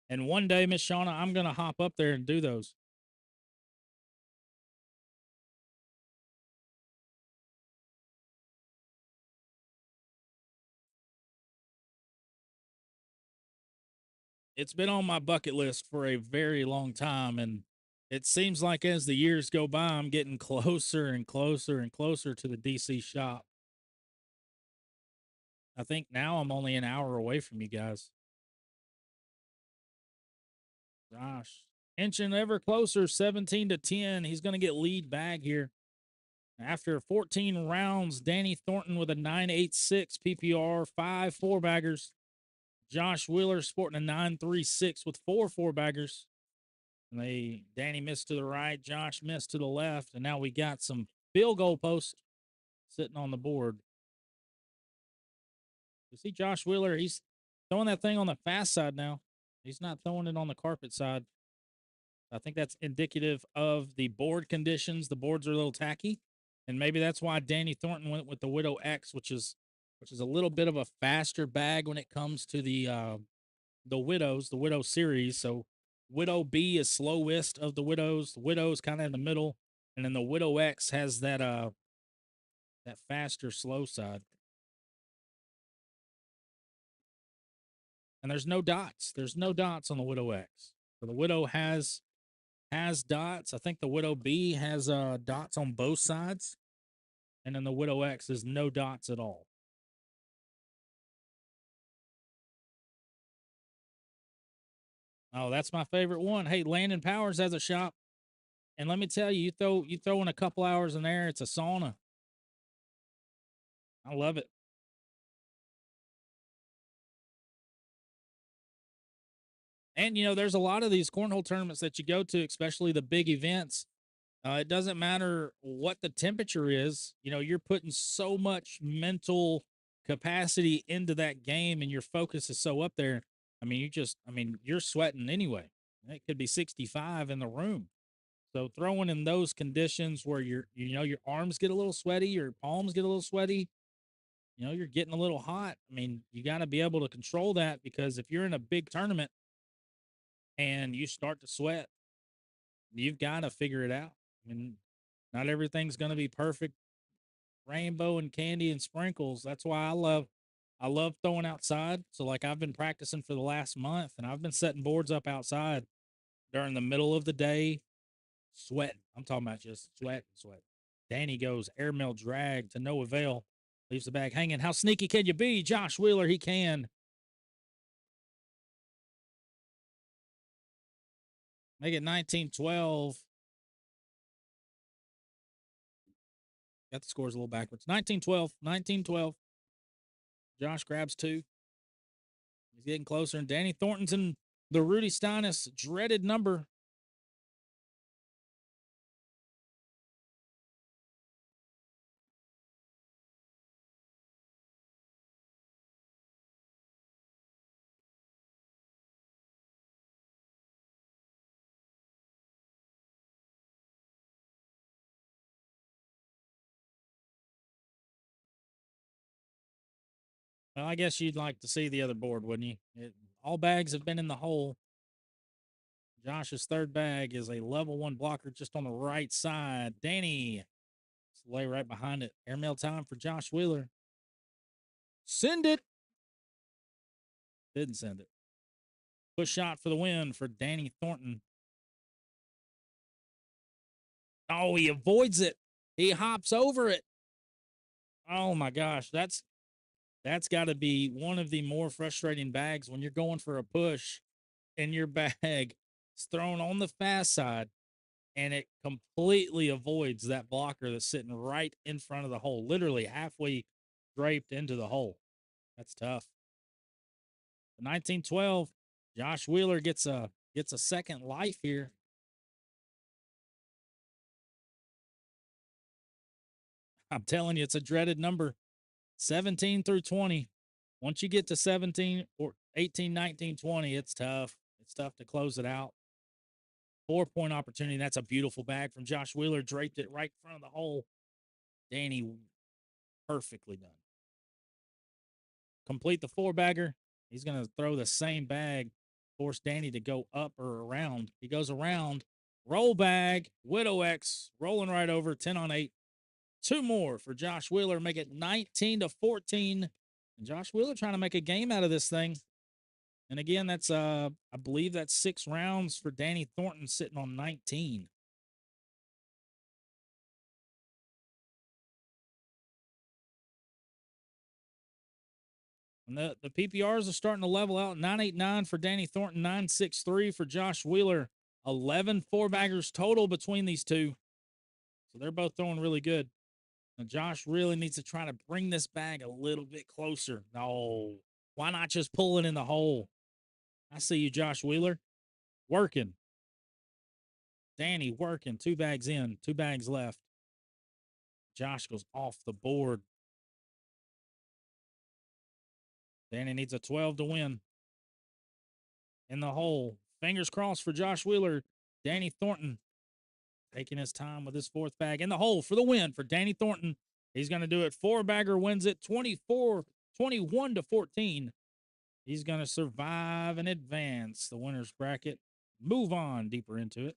And one day, Miss Shauna, I'm going to hop up there and do those. It's been on my bucket list for a very long time, and it seems like as the years go by, I'm getting closer and closer and closer to the DC shop. I think now I'm only an hour away from you guys. Gosh, inching ever closer, 17-10. He's going to get lead bag here. After 14 rounds, Danny Thornton with a 9.86 PPR, 5 4-baggers. Josh Wheeler sporting a 9.36 with 4 4-baggers. Danny missed to the right, Josh missed to the left, and now we got some field goal posts sitting on the board. You see Josh Wheeler, he's throwing that thing on the fast side now. He's not throwing it on the carpet side. I think that's indicative of the board conditions. The boards are a little tacky, and maybe that's why Danny Thornton went with the Widow X, which is a little bit of a faster bag when it comes to the Widows, the Widow series. So Widow B is slowest of the Widows. The Widow's kind of in the middle, and then the Widow X has that faster slow side. And there's no dots. There's no dots on the Widow X. So the Widow has dots. I think the Widow B has dots on both sides. And then the Widow X is no dots at all. Oh, that's my favorite one. Hey, Landon Powers has a shop. And let me tell you, you throw in a couple hours in there, it's a sauna. I love it. And, there's a lot of these cornhole tournaments that you go to, especially the big events. It doesn't matter what the temperature is. You're putting so much mental capacity into that game and your focus is so up there. You're sweating anyway. It could be 65 in the room. So throwing in those conditions where your arms get a little sweaty, your palms get a little sweaty, you're getting a little hot. I mean, you got to be able to control that, because if you're in a big tournament and you start to sweat, you've got to figure it out. I mean, not everything's going to be perfect, rainbow and candy and sprinkles. That's why I love throwing outside. So like I've been practicing for the last month, and I've been setting boards up outside during the middle of the day, sweating. I'm talking about just sweat. Danny goes airmail drag to no avail. Leaves the bag hanging. How sneaky can you be? Josh Wheeler, he can. Make it 19-12. Got the scores a little backwards. 19-12. 19-12. Josh grabs 2. He's getting closer, and Danny Thornton's in the Rudy Steinis dreaded number. Well, I guess you'd like to see the other board, wouldn't you? All bags have been in the hole. Josh's third bag is a level 1 blocker just on the right side. Danny lay right behind it. Airmail time for Josh Wheeler. Send it. Didn't send it. Push shot for the win for Danny Thornton. Oh, he avoids it. He hops over it. Oh my gosh, that's got to be one of the more frustrating bags when you're going for a push and your bag is thrown on the fast side and it completely avoids that blocker that's sitting right in front of the hole, literally halfway draped into the hole. That's tough. 19-12, Josh Wheeler gets a second life here. I'm telling you, it's a dreaded number. 17 through 20. Once you get to 17 or 18, 19, 20, it's tough. It's tough to close it out. 4-point opportunity. That's a beautiful bag from Josh Wheeler. Draped it right in front of the hole. Danny, perfectly done. Complete the 4-bagger. He's going to throw the same bag, force Danny to go up or around. He goes around. Roll bag. Widow X rolling right over. 10 on 8. 2 more for Josh Wheeler. Make it 19-14. And Josh Wheeler trying to make a game out of this thing. And again, that's I believe that's 6 rounds for Danny Thornton, sitting on 19. And the PPRs are starting to level out. 989 for Danny Thornton, 963 for Josh Wheeler. 11 4-baggers total between these two. So they're both throwing really good. Now Josh really needs to try to bring this bag a little bit closer. No, why not just pull it in the hole? I see you, Josh Wheeler. Working. Danny working. 2 bags in, 2 bags left. Josh goes off the board. Danny needs a 12 to win. In the hole. Fingers crossed for Josh Wheeler. Danny Thornton taking his time with his 4th bag. In the hole for the win for Danny Thornton. He's going to do it. 4-bagger wins it 21-14. He's going to survive and advance the winner's bracket. Move on deeper into it.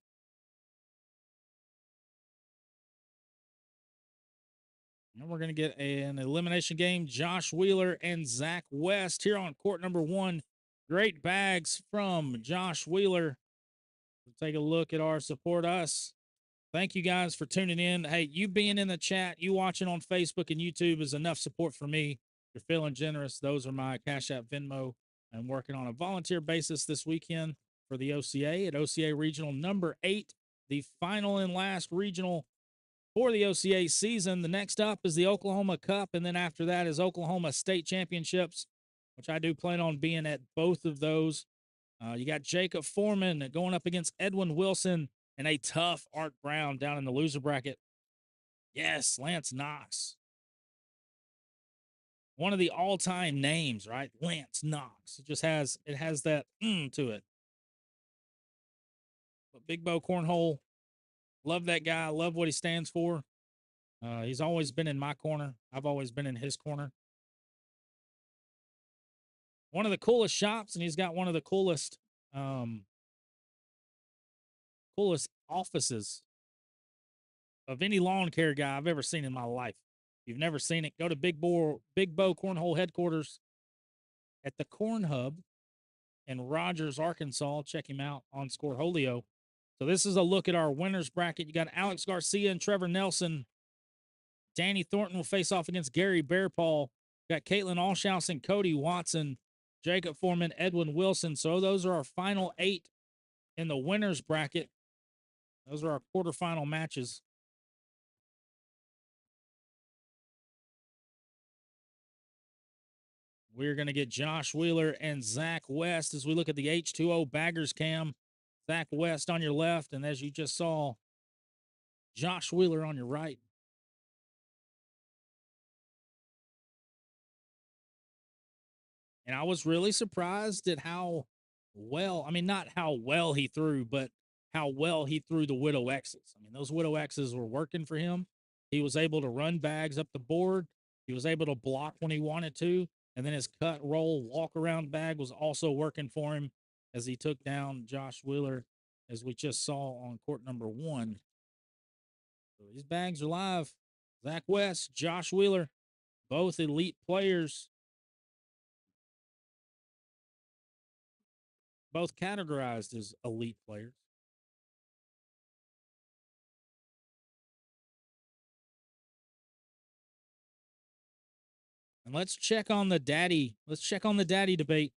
And we're going to get an elimination game. Josh Wheeler and Zach West here on court number 1. Great bags from Josh Wheeler. We'll take a look at our support us. Thank you guys for tuning in. Hey, you being in the chat, you watching on Facebook and YouTube is enough support for me. You're feeling generous. Those are my Cash App, Venmo. I'm working on a volunteer basis this weekend for the OCA at OCA Regional number 8, the final and last regional for the OCA season. The next up is the Oklahoma Cup, and then after that is Oklahoma State Championships, which I do plan on being at both of those. You got Jacob Foreman going up against Edwin Wilson and a tough Art Brown down in the loser bracket. Yes, Lance Knox. One of the all-time names, right? Lance Knox. It has that to it. But Big Bo Cornhole, love that guy. Love what he stands for. He's always been in my corner. I've always been in his corner. One of the coolest shops, and he's got one of the coolest offices of any lawn care guy I've ever seen in my life. If you've never seen it, go to Big Bo Cornhole headquarters at the Corn Hub in Rogers, Arkansas. Check him out on Scoreholio. So this is a look at our winners bracket. You got Alex Garcia and Trevor Nelson. Danny Thornton will face off against Gary Bearpaw. Got CAITLYN, ALLSHOUSE, and Cody Watson. Jacob Foreman, Edwin Wilson. So those are our final 8 in the winners bracket. Those are our quarterfinal matches. We're going to get Josh Wheeler and Zach West as we look at the H2O baggers cam. Zach West on your left, and as you just saw, Josh Wheeler on your right. And I was really surprised at how well, I mean, not how well he threw, but how well he threw the Widow X's. I mean, those Widow X's were working for him. He was able to run bags up the board. He was able to block when he wanted to. And then his cut, roll, walk around bag was also working for him as he took down Josh Wheeler, as we just saw on court number 1. So these bags are live. Zach West, Josh Wheeler, both elite players. Both categorized as elite players. And let's check on the daddy. Let's check on the daddy debate.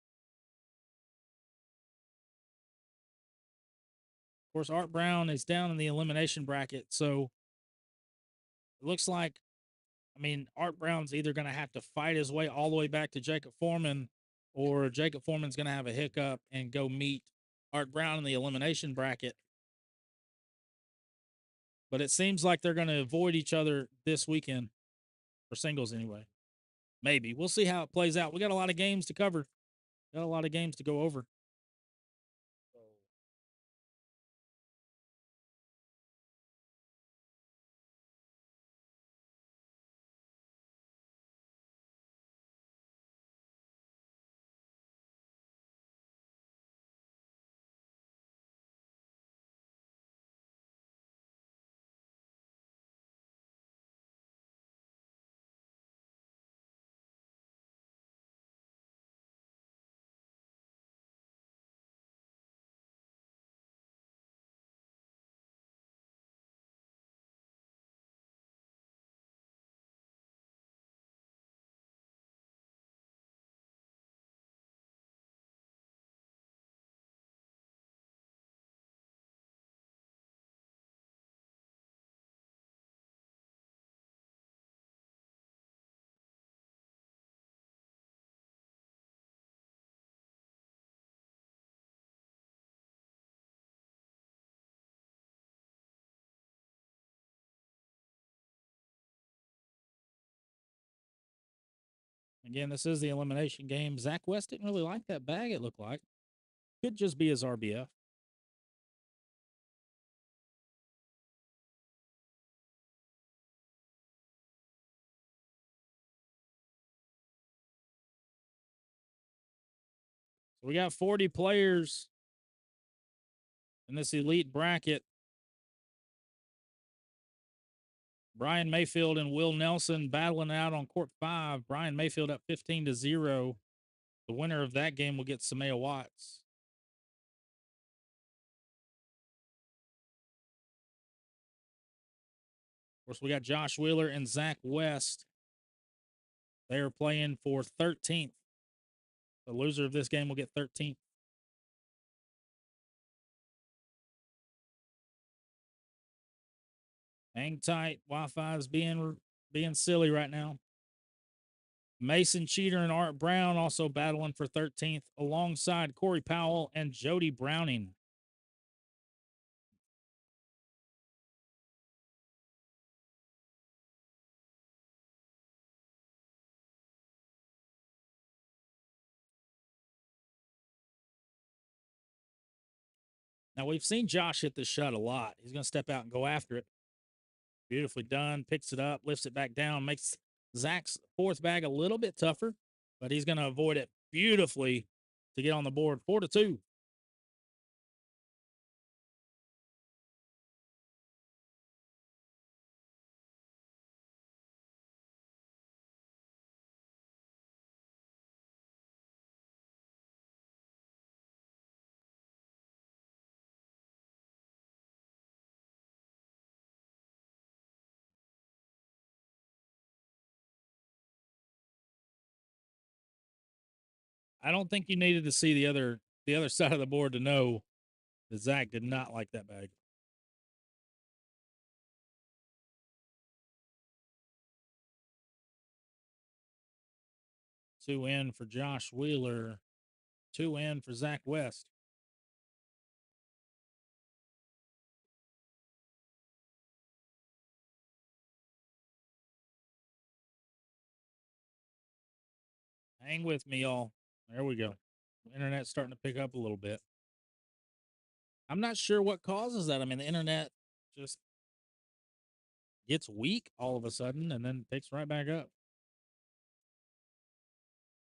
Of course, Art Brown is down in the elimination bracket. So it looks like, I mean, Art Brown's either going to have to fight his way all the way back to Jacob Foreman, or Jacob Foreman's going to have a hiccup and go meet Art Brown in the elimination bracket. But it seems like they're going to avoid each other this weekend, for singles anyway. Maybe. We'll see how it plays out. We got a lot of games to cover. Got a lot of games to go over. Again, this is the elimination game. Zach West didn't really like that bag, it looked like. Could just be his RBF. So we got 40 players in this elite bracket. Brian Mayfield and Will Nelson battling out on court 5. Brian Mayfield up 15-0. The winner of that game will get Samaya Watts. Of course, we got Josh Wheeler and Zach West. They are playing for 13th. The loser of this game will get 13th. Hang tight. Wi-Fi is being silly right now. Mason Cheater and Art Brown also battling for 13th alongside Corey Powell and Jody Browning. Now, we've seen Josh hit this shot a lot. He's going to step out and go after it. Beautifully done. Picks it up, lifts it back down, makes Zach's fourth bag a little bit tougher, but he's going to avoid it beautifully to get on the board. 4-2. I don't think you needed to see the other side of the board to know that Zach did not like that bag. Two in for Josh Wheeler. 2 in for Zach West. Hang with me, y'all. There we go. Internet's starting to pick up a little bit. I'm not sure what causes that. I mean, the internet just gets weak all of a sudden and then picks right back up.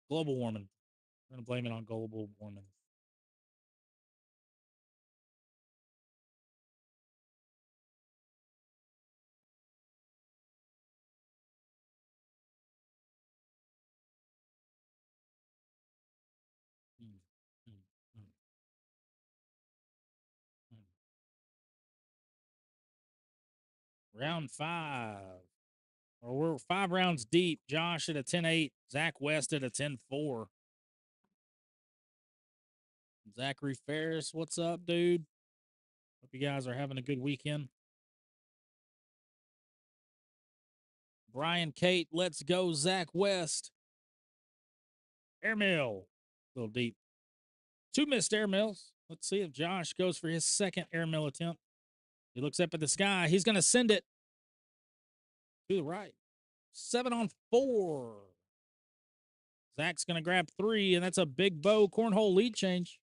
Global warming. We're going to blame it on global warming. Mm, mm, mm, mm. Round 5. Or we're 5 rounds deep. Josh at a 10-8. Zach West at a 10-4. Zachary Ferris, what's up, dude? Hope you guys are having a good weekend. Brian Kate, let's go, Zach West. Airmail. A little deep. 2 missed airmails. Let's see if Josh goes for his second airmail attempt. He looks up at the sky. He's going to send it to the right. 7 on 4. Zach's going to grab 3, and that's a big bow cornhole lead change.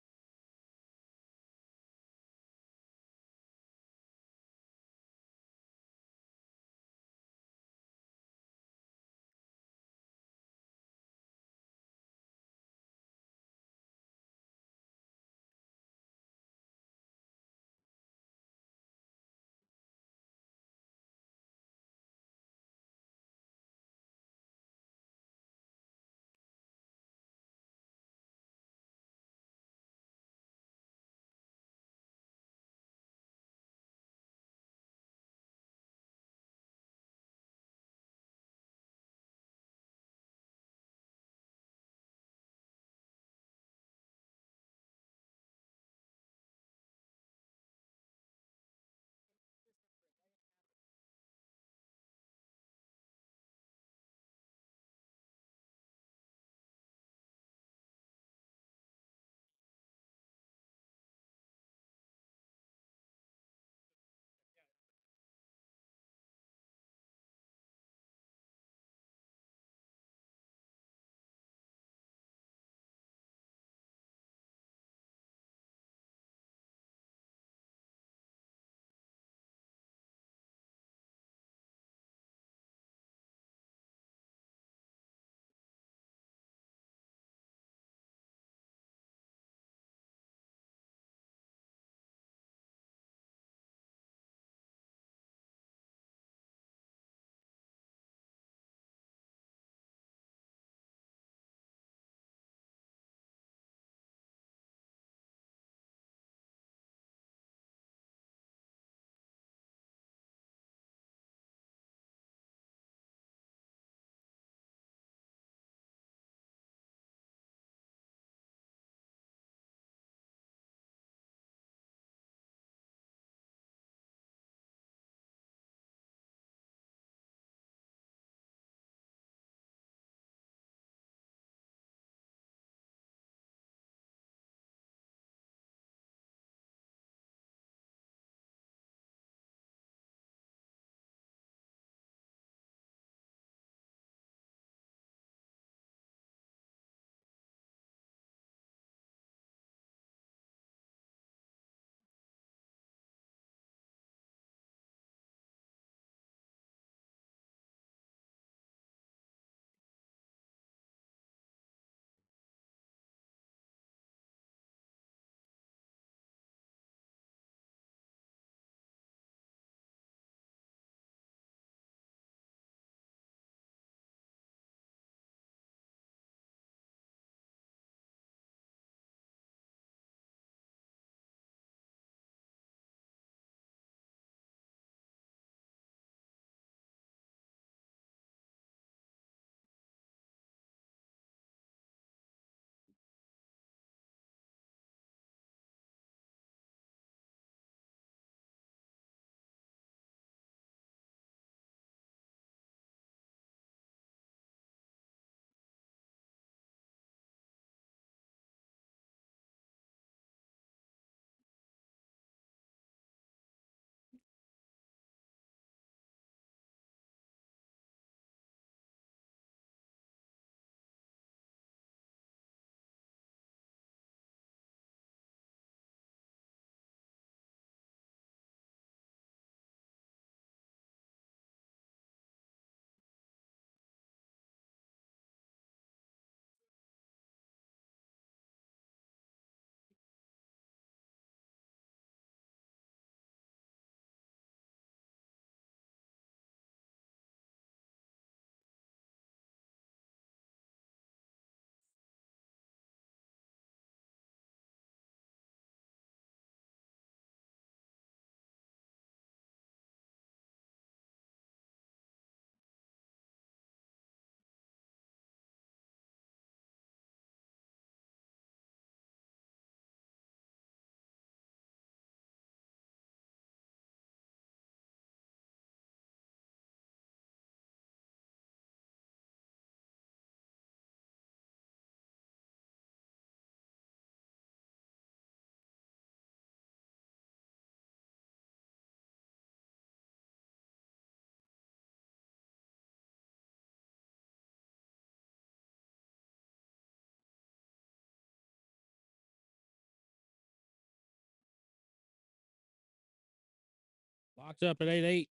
Locked up at 8-8.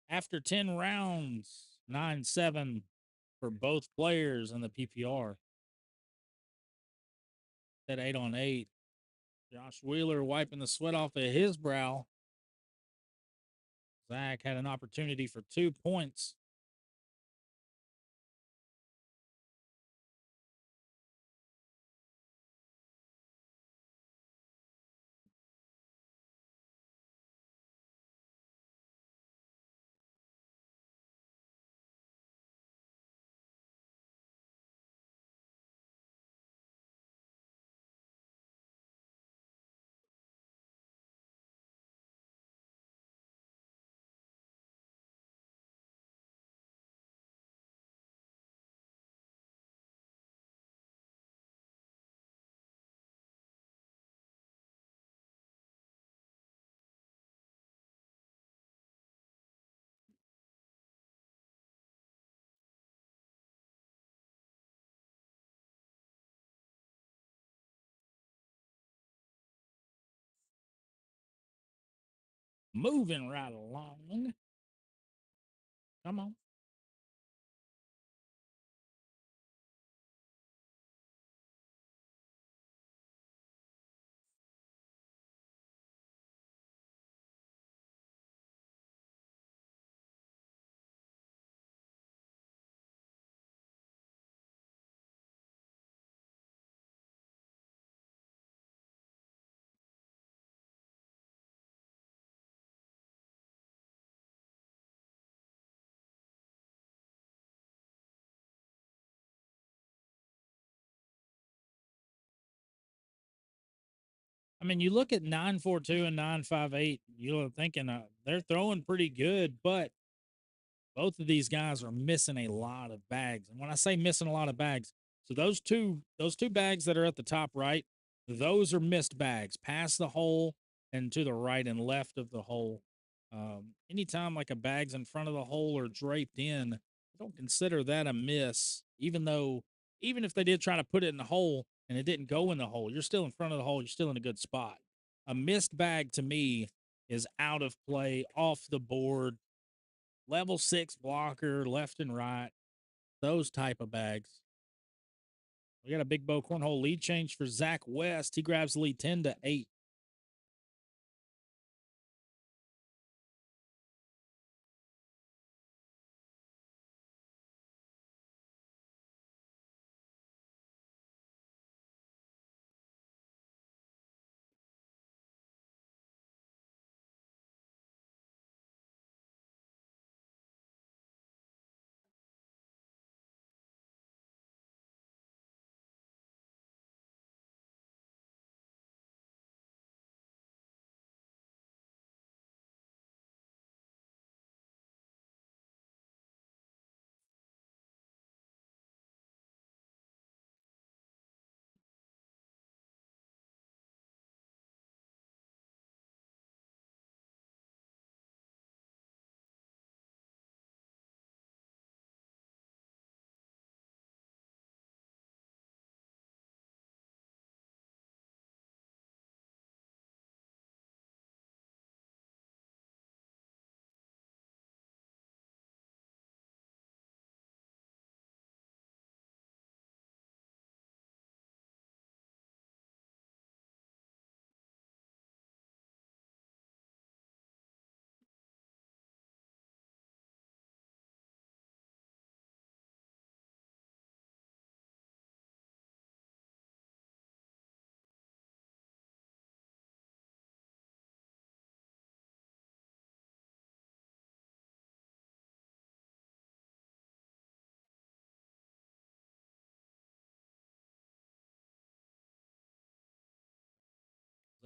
After 10 rounds, 9-7 for both players in the PPR. At 8-on-8. Josh Wheeler wiping the sweat off of his brow. Zach had an opportunity for 2 points. Moving right along. Come on. I mean, you look at 9-4-2 and 9-5-8, you're thinking they're throwing pretty good, but both of these guys are missing a lot of bags. And when I say missing a lot of bags, so those two bags that are at the top right, those are missed bags past the hole and to the right and left of the hole. Anytime like a bag's in front of the hole or draped in, I don't consider that a miss, even if they did try to put it in the hole and it didn't go in the hole, you're still in front of the hole, you're still in a good spot. A missed bag to me is out of play, off the board, level 6 blocker, left and right, those type of bags. We got a big bow cornhole lead change for Zach West. He grabs the lead 10-8.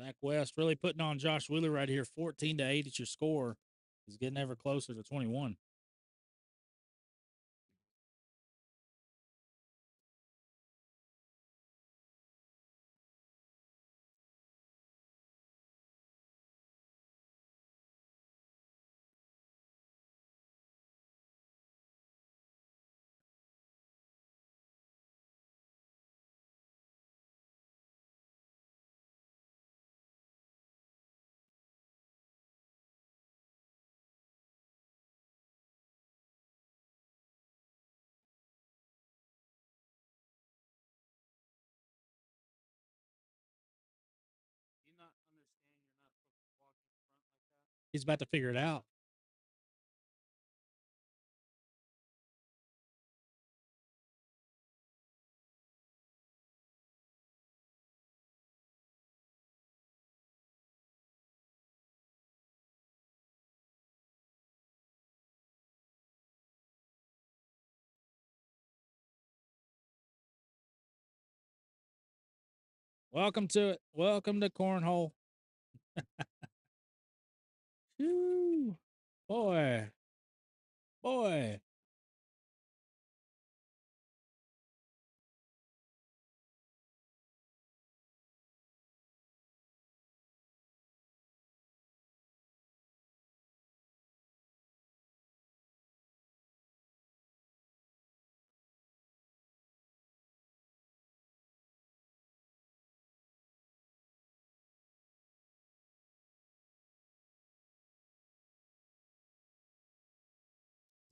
Zach West really putting on Josh Wheeler right here. 14-8 is your score. He's getting ever closer to 21. he's about to figure it out. Welcome to it. Welcome to Cornhole. Whew. Boy. Boy.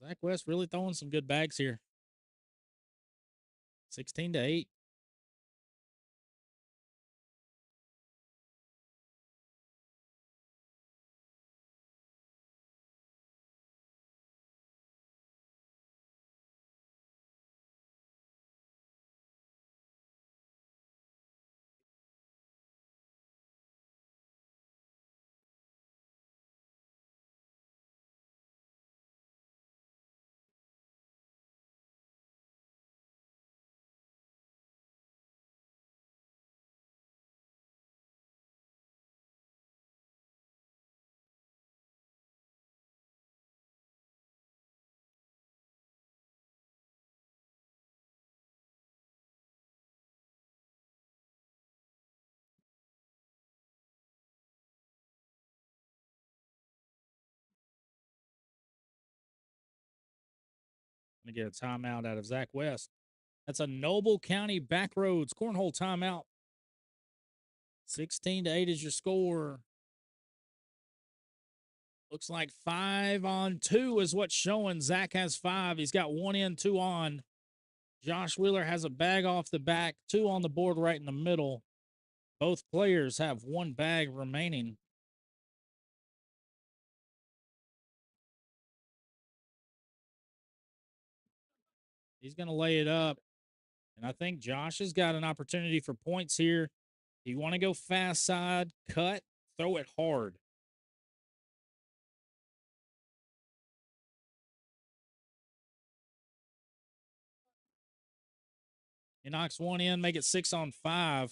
Zach West really throwing some good bags here. 16-8. Gonna get a timeout out of Zach West. That's a Noble County Backroads Cornhole timeout. 16-8 is your score. Looks like 5-on-2 is what's showing. Zach has 5. He's got 1 in, 2 on. Josh Wheeler has a bag off the back, 2 on the board right in the middle. Both players have 1 bag remaining. He's going to lay it up. And I think Josh has got an opportunity for points here. You want to go fast side, cut, throw it hard. He knocks 1 in, make it 6-on-5.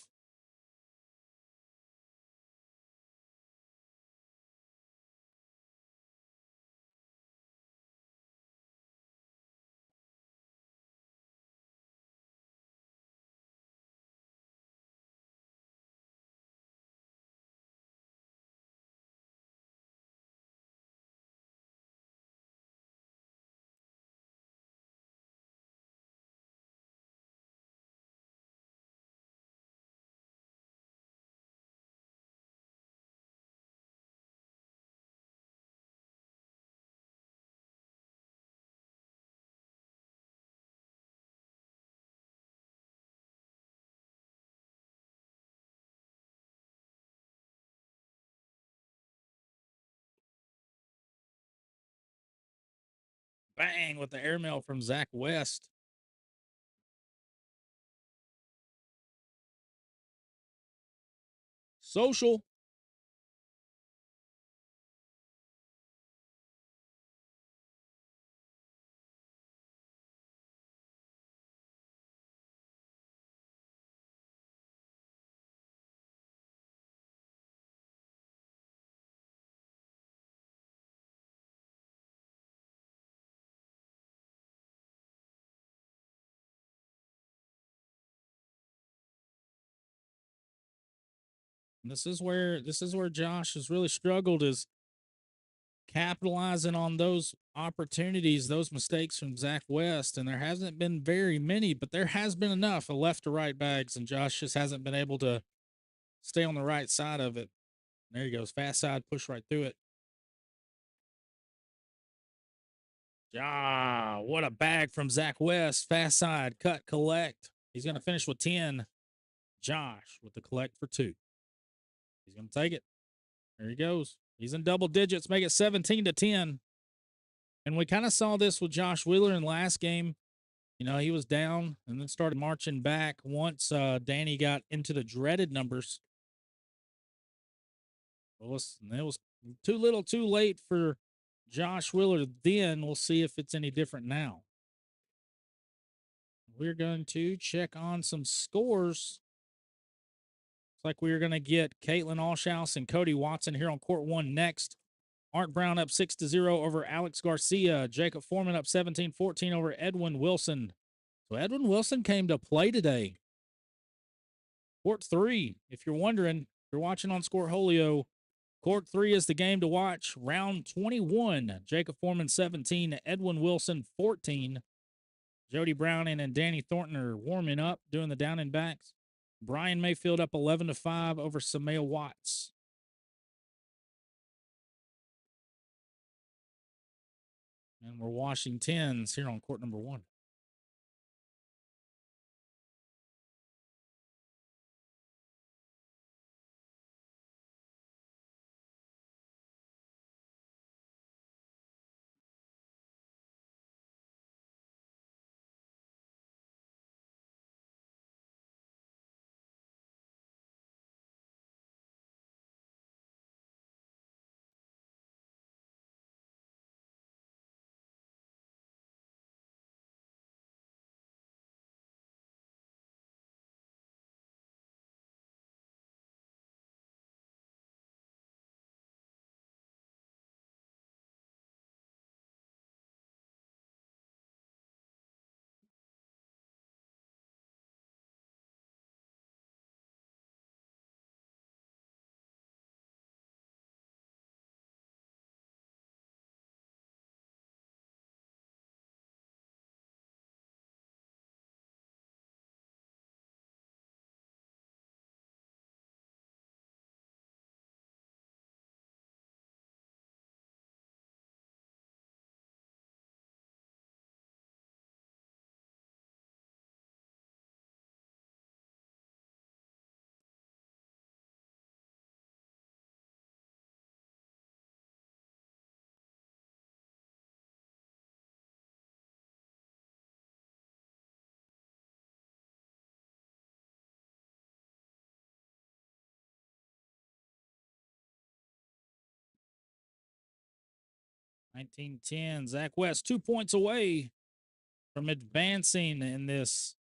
Bang with the airmail from Zach West. Social. And this is where Josh has really struggled, is capitalizing on those opportunities, those mistakes from Zach West. And there hasn't been very many, but there has been enough of left to right bags, and Josh just hasn't been able to stay on the right side of it. There he goes. Fast side, push right through it. Ah, what a bag from Zach West. Fast side, cut, collect. He's going to finish with 10. Josh with the collect for 2. He's going to take it. There he goes. He's in double digits, make it 17-10. And we kind of saw this with Josh Wheeler in the last game. You know, he was down and then started marching back once Danny got into the dreaded numbers. It was too little too late for Josh Wheeler then. We'll see if it's any different now. We're going to check on some scores. Looks like we're going to get CAITLYN ALLSHOUSE and Cody Watson here on court 1 next. Art Brown up 6-0 over Alex Garcia. Jacob Foreman up 17-14 over Edwin Wilson. So Edwin Wilson came to play today. Court 3, if you're wondering, if you're watching on Scoreholio, court 3 is the game to watch. Round 21, Jacob Foreman 17, Edwin Wilson 14. Jody Browning and Danny Thornton are warming up, doing the down and backs. Brian Mayfield up 11-5 over Samaya Watts. And we're washing 10s here on court number 1. (19-10). Zach West 2 points away from advancing in this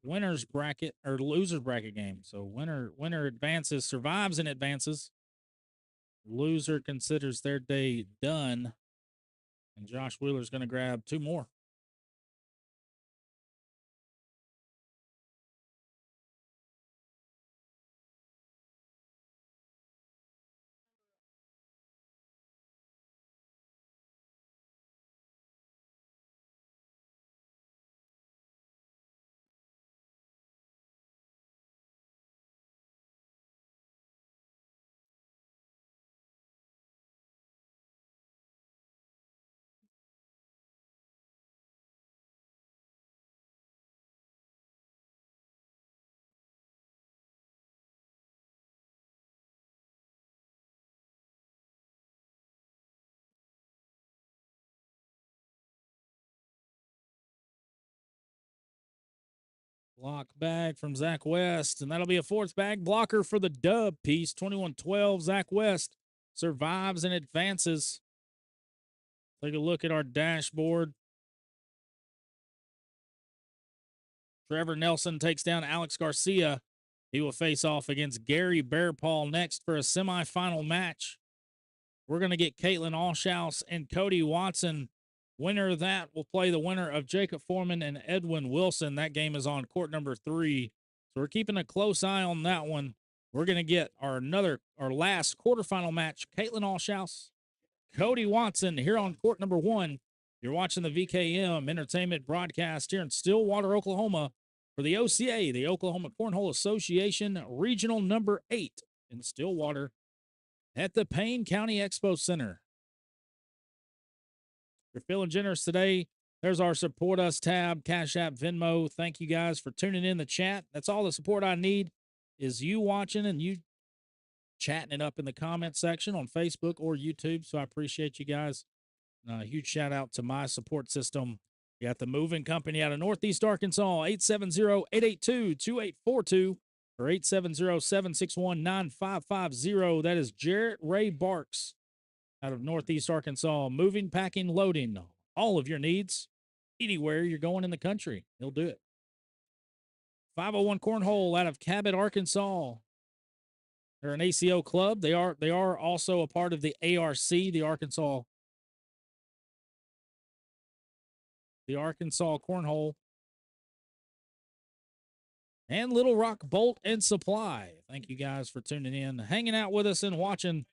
winner's bracket or loser's bracket game. So winner advances, survives and advances. Loser considers their day done. And Josh Wheeler's going to grab 2 more. Block bag from Zach West, and that'll be a 4th bag blocker for the dub piece. 21-12. Zach West survives and advances. Take a look at our dashboard. Trevor Nelson takes down Alex Garcia. He will face off against Gary Bearpaw next for a semifinal match. We're going to get CAITLYN ALLSHOUSE and Cody Watson. Winner of that will play the winner of Jacob Foreman and Edwin Wilson. That game is on court number 3. So we're keeping a close eye on that one. We're going to get our last quarterfinal match. CAITLYN ALLSHOUSE, Cody Watson here on court number 1. You're watching the VKM Entertainment broadcast here in Stillwater, Oklahoma for the OCA, the Oklahoma Cornhole Association Regional number 8 in Stillwater at the Payne County Expo Center. If you're feeling generous today, there's our Support Us tab, Cash App, Venmo. Thank you guys for tuning in the chat. That's all the support I need is you watching and you chatting it up in the comment section on Facebook or YouTube. So I appreciate you guys. Huge shout out to my support system. You got the moving company out of Northeast Arkansas, 870-882-2842 or 870-761-9550. That is Jarrett Ray Barks out of Northeast Arkansas. Moving, packing, loading, all of your needs, anywhere you're going in the country, he'll do it. 501 Cornhole out of Cabot, Arkansas. They're an ACO club. They are also a part of the ARC, the Arkansas Cornhole. And Little Rock Bolt and Supply. Thank you guys for tuning in, hanging out with us and watching.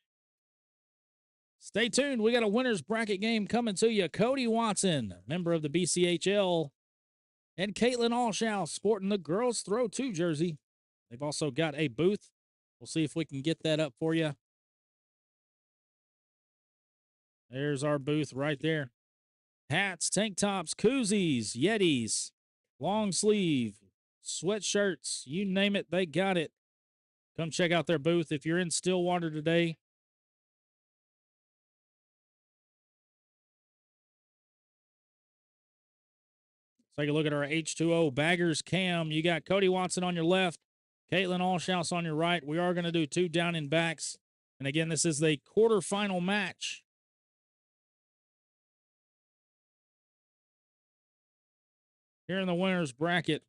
Stay tuned. We got a winner's bracket game coming to you. Cody Watson, member of the BCHL, and CAITLYN ALLSHOUSE sporting the girls throw 2 jersey. They've also got a booth. We'll see if we can get that up for you. There's our booth right there. Hats, tank tops, koozies, Yetis, long sleeve, sweatshirts, you name it, they got it. Come check out their booth if you're in Stillwater today. Let's take a look at our H2O baggers cam. You got Cody Watson on your left, CAITLYN ALLSHOUSE on your right. We are going to do 2 down and backs. And again, this is the quarterfinal match. Here in the winner's bracket,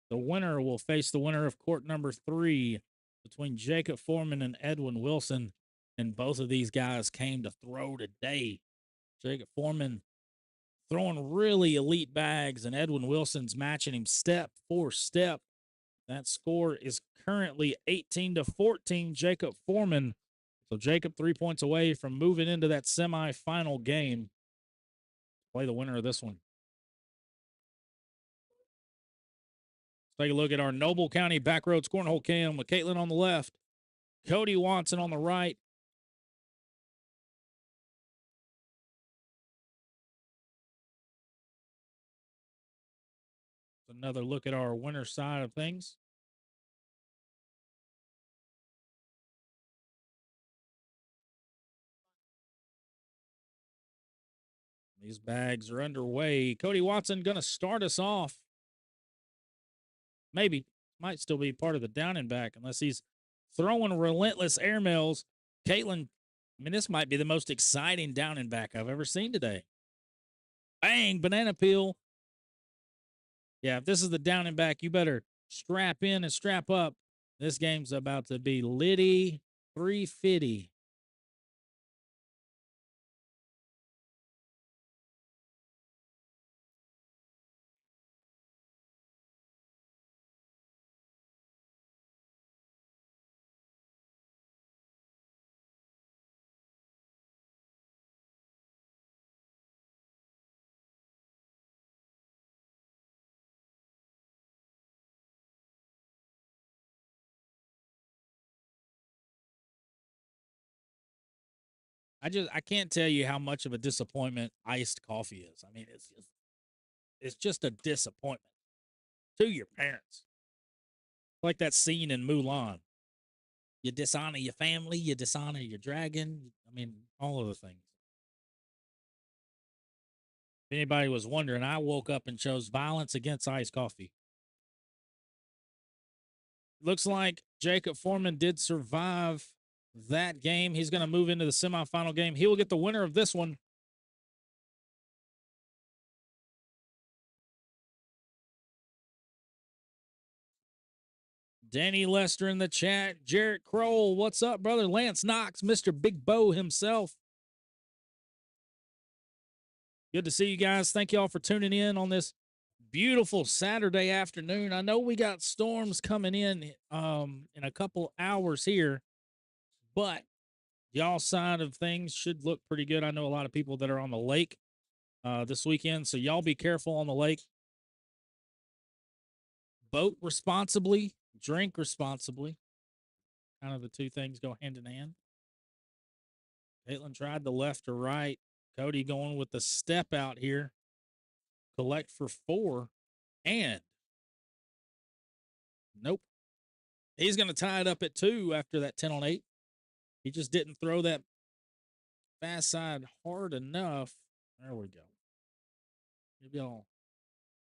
the winner will face the winner of court number 3 between Jacob Foreman and Edwin Wilson. And both of these guys came to throw today. Jacob Foreman throwing really elite bags, and Edwin Wilson's matching him step for step. That score is currently 18-14, Jacob Foreman. So Jacob 3 points away from moving into that semifinal game. Play the winner of this one. Let's take a look at our Noble County Backroads Cornhole cam with CAITLYN on the left, Cody Watson on the right. Another look at our winner side of things. These bags are underway. Cody Watson going to start us off. Maybe. Might still be part of the down and back unless he's throwing relentless airmails. CAITLYN, I mean, this might be the most exciting down and back I've ever seen today. Bang, banana peel. Yeah, if this is the down and back, you better strap in and strap up. This game's about to be litty 350. I can't tell you how much of a disappointment iced coffee is. I mean, it's just a disappointment to your parents. Like that scene in Mulan. You dishonor your family, you dishonor your dragon. I mean, all of the things. If anybody was wondering, I woke up and chose violence against iced coffee. Looks like Jacob Foreman did survive that game. He's going to move into the semifinal game. He will get the winner of this one. Danny Lester in the chat. Jarrett Kroll, what's up, brother? Lance Knox, Mr. Big Bo himself. Good to see you guys. Thank you all for tuning in on this beautiful Saturday afternoon. I know we got storms coming in a couple hours here, but y'all side of things should look pretty good. I know a lot of people that are on the lake this weekend, so y'all be careful on the lake. Boat responsibly, drink responsibly. Kind of the two things go hand in hand. CAITLYN tried the left or right. Cody going with the step out here. Collect for 4. And nope. He's going to tie it up at 2 after that 10 on 8. He just didn't throw that fast side hard enough. There we go. Maybe I'll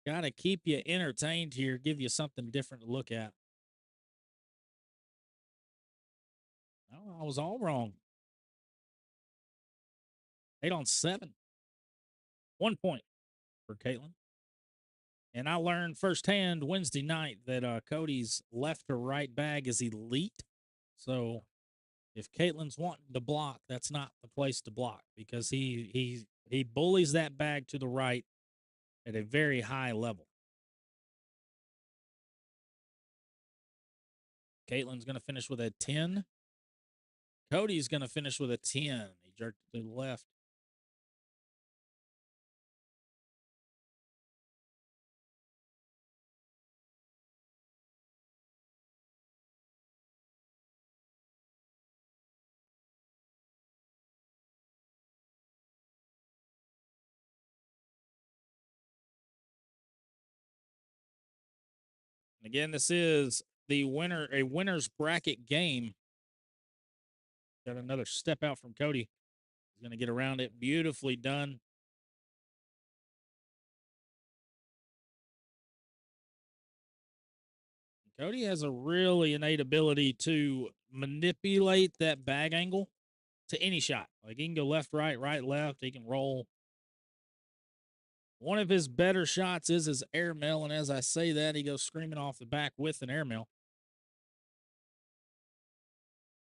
got to keep you entertained here, give you something different to look at. Oh, I was all wrong. 8 on 7. 1 point for CAITLYN. And I learned firsthand Wednesday night that Cody's left or right bag is elite. So if CAITLYN's wanting to block, that's not the place to block because he bullies that bag to the right at a very high level. CAITLYN's going to finish with a 10. Cody's going to finish with a 10. He jerked it to the left. Again, this is a winner's bracket game. Got another step out from Cody. He's going to get around it. Beautifully done. Cody has a really innate ability to manipulate that bag angle to any shot. Like he can go left, right, right, left. He can roll. One of his better shots is his airmail, and as I say that, he goes screaming off the back with an airmail.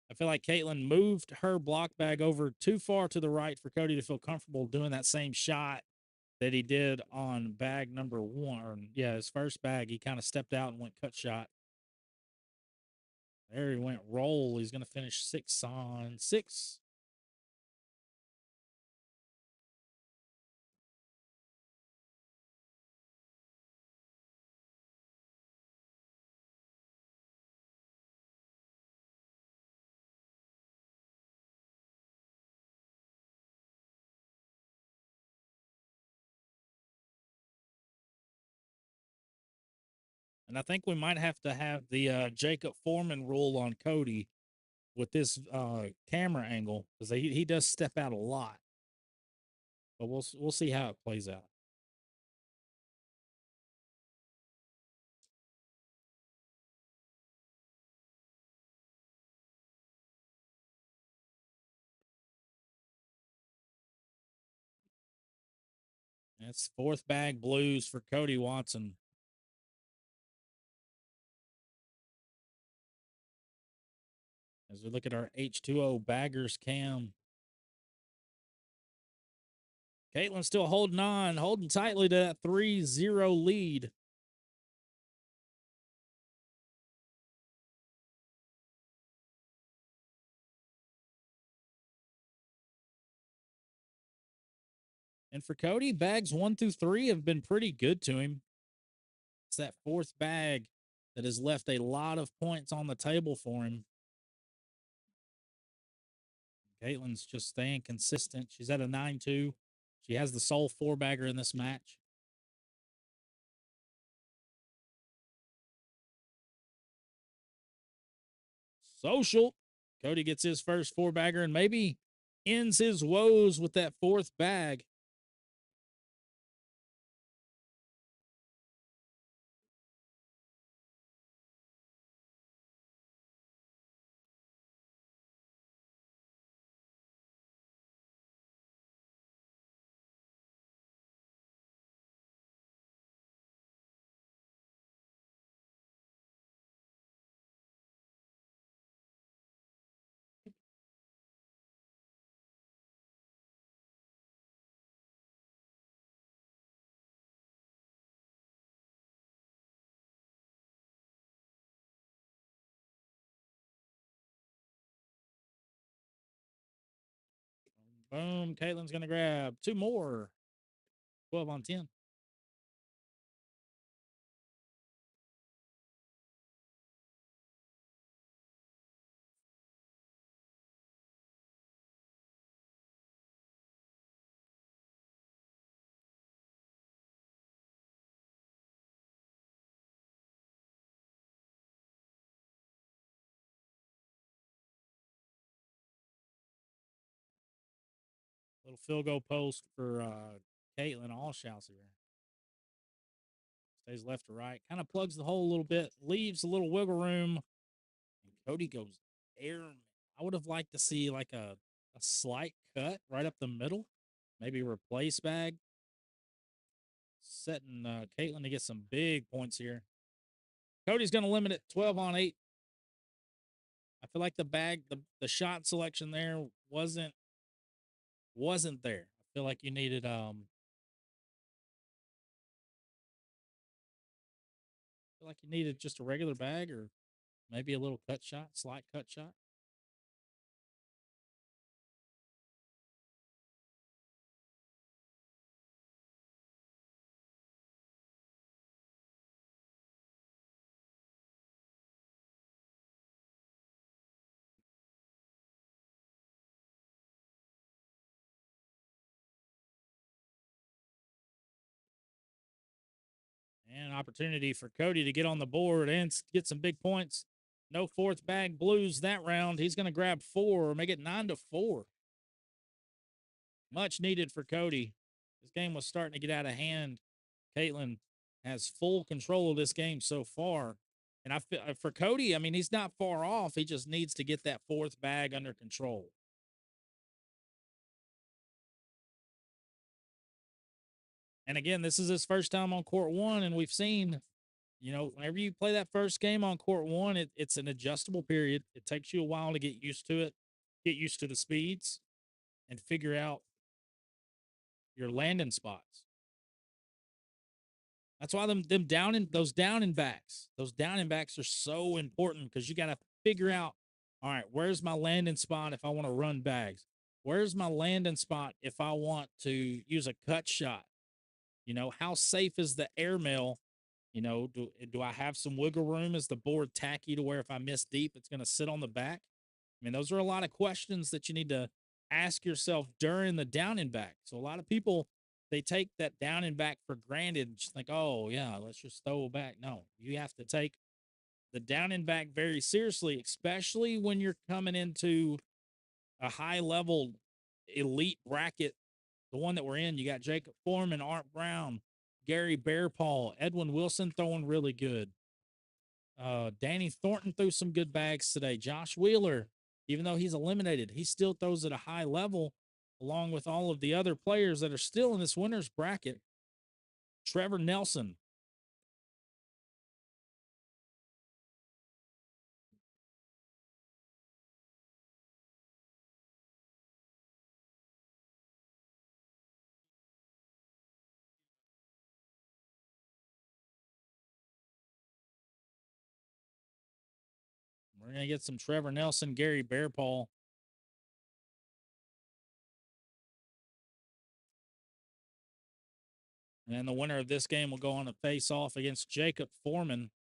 I feel like CAITLYN moved her block bag over too far to the right for Cody to feel comfortable doing that same shot that he did on bag number 1. Yeah, his first bag, he kind of stepped out and went cut shot. There he went roll. He's going to finish 6 on 6. And I think we might have to have the Jacob Foreman rule on Cody with this camera angle because he does step out a lot. But we'll see how it plays out. That's 4th bag blues for Cody Watson. As we look at our H2O baggers cam. CAITLYN still holding on, holding tightly to that 3-0 lead. And for Cody, bags 1 through 3 have been pretty good to him. It's that 4th bag that has left a lot of points on the table for him. CAITLYN's just staying consistent. She's at a 9-2. She has the sole 4-bagger in this match. Social. Cody gets his first 4-bagger and maybe ends his woes with that 4th bag. Boom. CAITLYN's going to grab 2 more. 12 on 10. Little field goal post for CAITLYN ALLSHOUSE here. Stays left to right. Kind of plugs the hole a little bit. Leaves a little wiggle room. And Cody goes air. I would have liked to see like a slight cut right up the middle. Maybe replace bag. Setting CAITLYN to get some big points here. Cody's going to limit it 12 on 8. I feel like the shot selection there wasn't there. I feel like you needed just a regular bag or maybe a little cut shot, slight cut shot. And an opportunity for Cody to get on the board and get some big points. No fourth bag blues that round. He's going to grab 4, make it 9-4. Much needed for Cody. This game was starting to get out of hand. CAITLYN has full control of this game so far. And I feel for Cody, I mean, he's not far off. He just needs to get that fourth bag under control. And again, this is his first time on court 1, and we've seen, whenever you play that first game on court 1, it's an adjustable period. It takes you a while to get used to it, get used to the speeds, and figure out your landing spots. That's why those down and backs are so important because you got to figure out, all right, where's my landing spot if I want to run bags? Where's my landing spot if I want to use a cut shot? How safe is the airmail? Do I have some wiggle room? Is the board tacky to where if I miss deep, it's going to sit on the back? I mean, those are a lot of questions that you need to ask yourself during the down and back. So a lot of people, they take that down and back for granted and just think, oh, yeah, let's just throw back. No, you have to take the down and back very seriously, especially when you're coming into a high level elite bracket. The one that we're in, you got Jacob Foreman, Art Brown, Gary Bearpaw, Edwin Wilson throwing really good. Danny Thornton threw some good bags today. Josh Wheeler, even though he's eliminated, he still throws at a high level, along with all of the other players that are still in this winner's bracket. Trevor Nelson. We're going to get some Trevor Nelson, Gary Bearpaw. And the winner of this game will go on to face off against Jacob Foreman.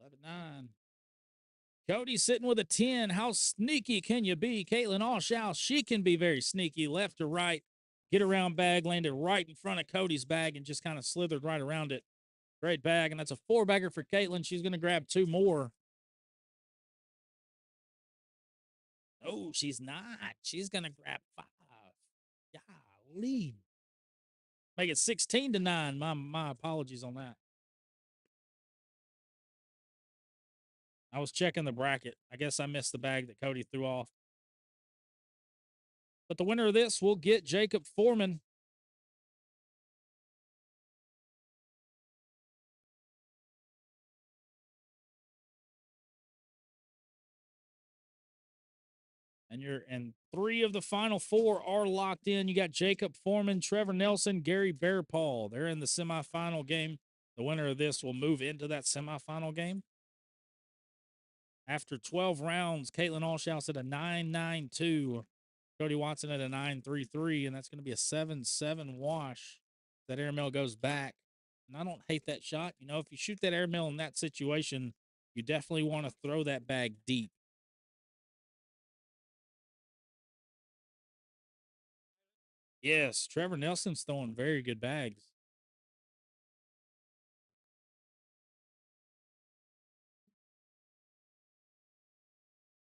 Eleven 9. Cody sitting with a 10. How sneaky can you be? CAITLYN ALLSHOUSE, she can be very sneaky, left to right. Get around bag, landed right in front of Cody's bag and just kind of slithered right around it. Great bag, and that's a 4-bagger for CAITLYN. She's going to grab 2 more. Oh, she's not. She's going to grab 5. Golly. Make it 16-9. My apologies on that. I was checking the bracket. I guess I missed the bag that Cody threw off. But the winner of this will get Jacob Foreman. And 3 of the final 4 are locked in. You got Jacob Foreman, Trevor Nelson, Gary Bearpaw. They're in the semifinal game. The winner of this will move into that semifinal game. After 12 rounds, CAITLYN ALLSHOUSE at a 9-9-2. Cody Watson at a 9-3-3, and that's going to be a 7-7 wash. That airmail goes back. And I don't hate that shot. You know, if you shoot that airmail in that situation, you definitely want to throw that bag deep. Yes, Trevor Nelson's throwing very good bags.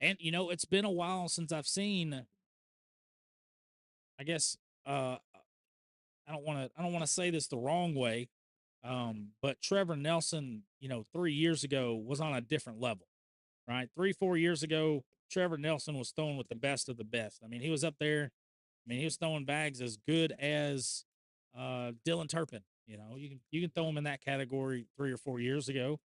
And you know, it's been a while since I've seen, I guess I don't want to say this the wrong way. But Trevor Nelson, you know, 3 years ago was on a different level, right? 3, 4 years ago, Trevor Nelson was throwing with the best of the best. I mean, he was up there. I mean, he was throwing bags as good as Dylan Turpin. You know, you can throw him in that category 3 or 4 years ago.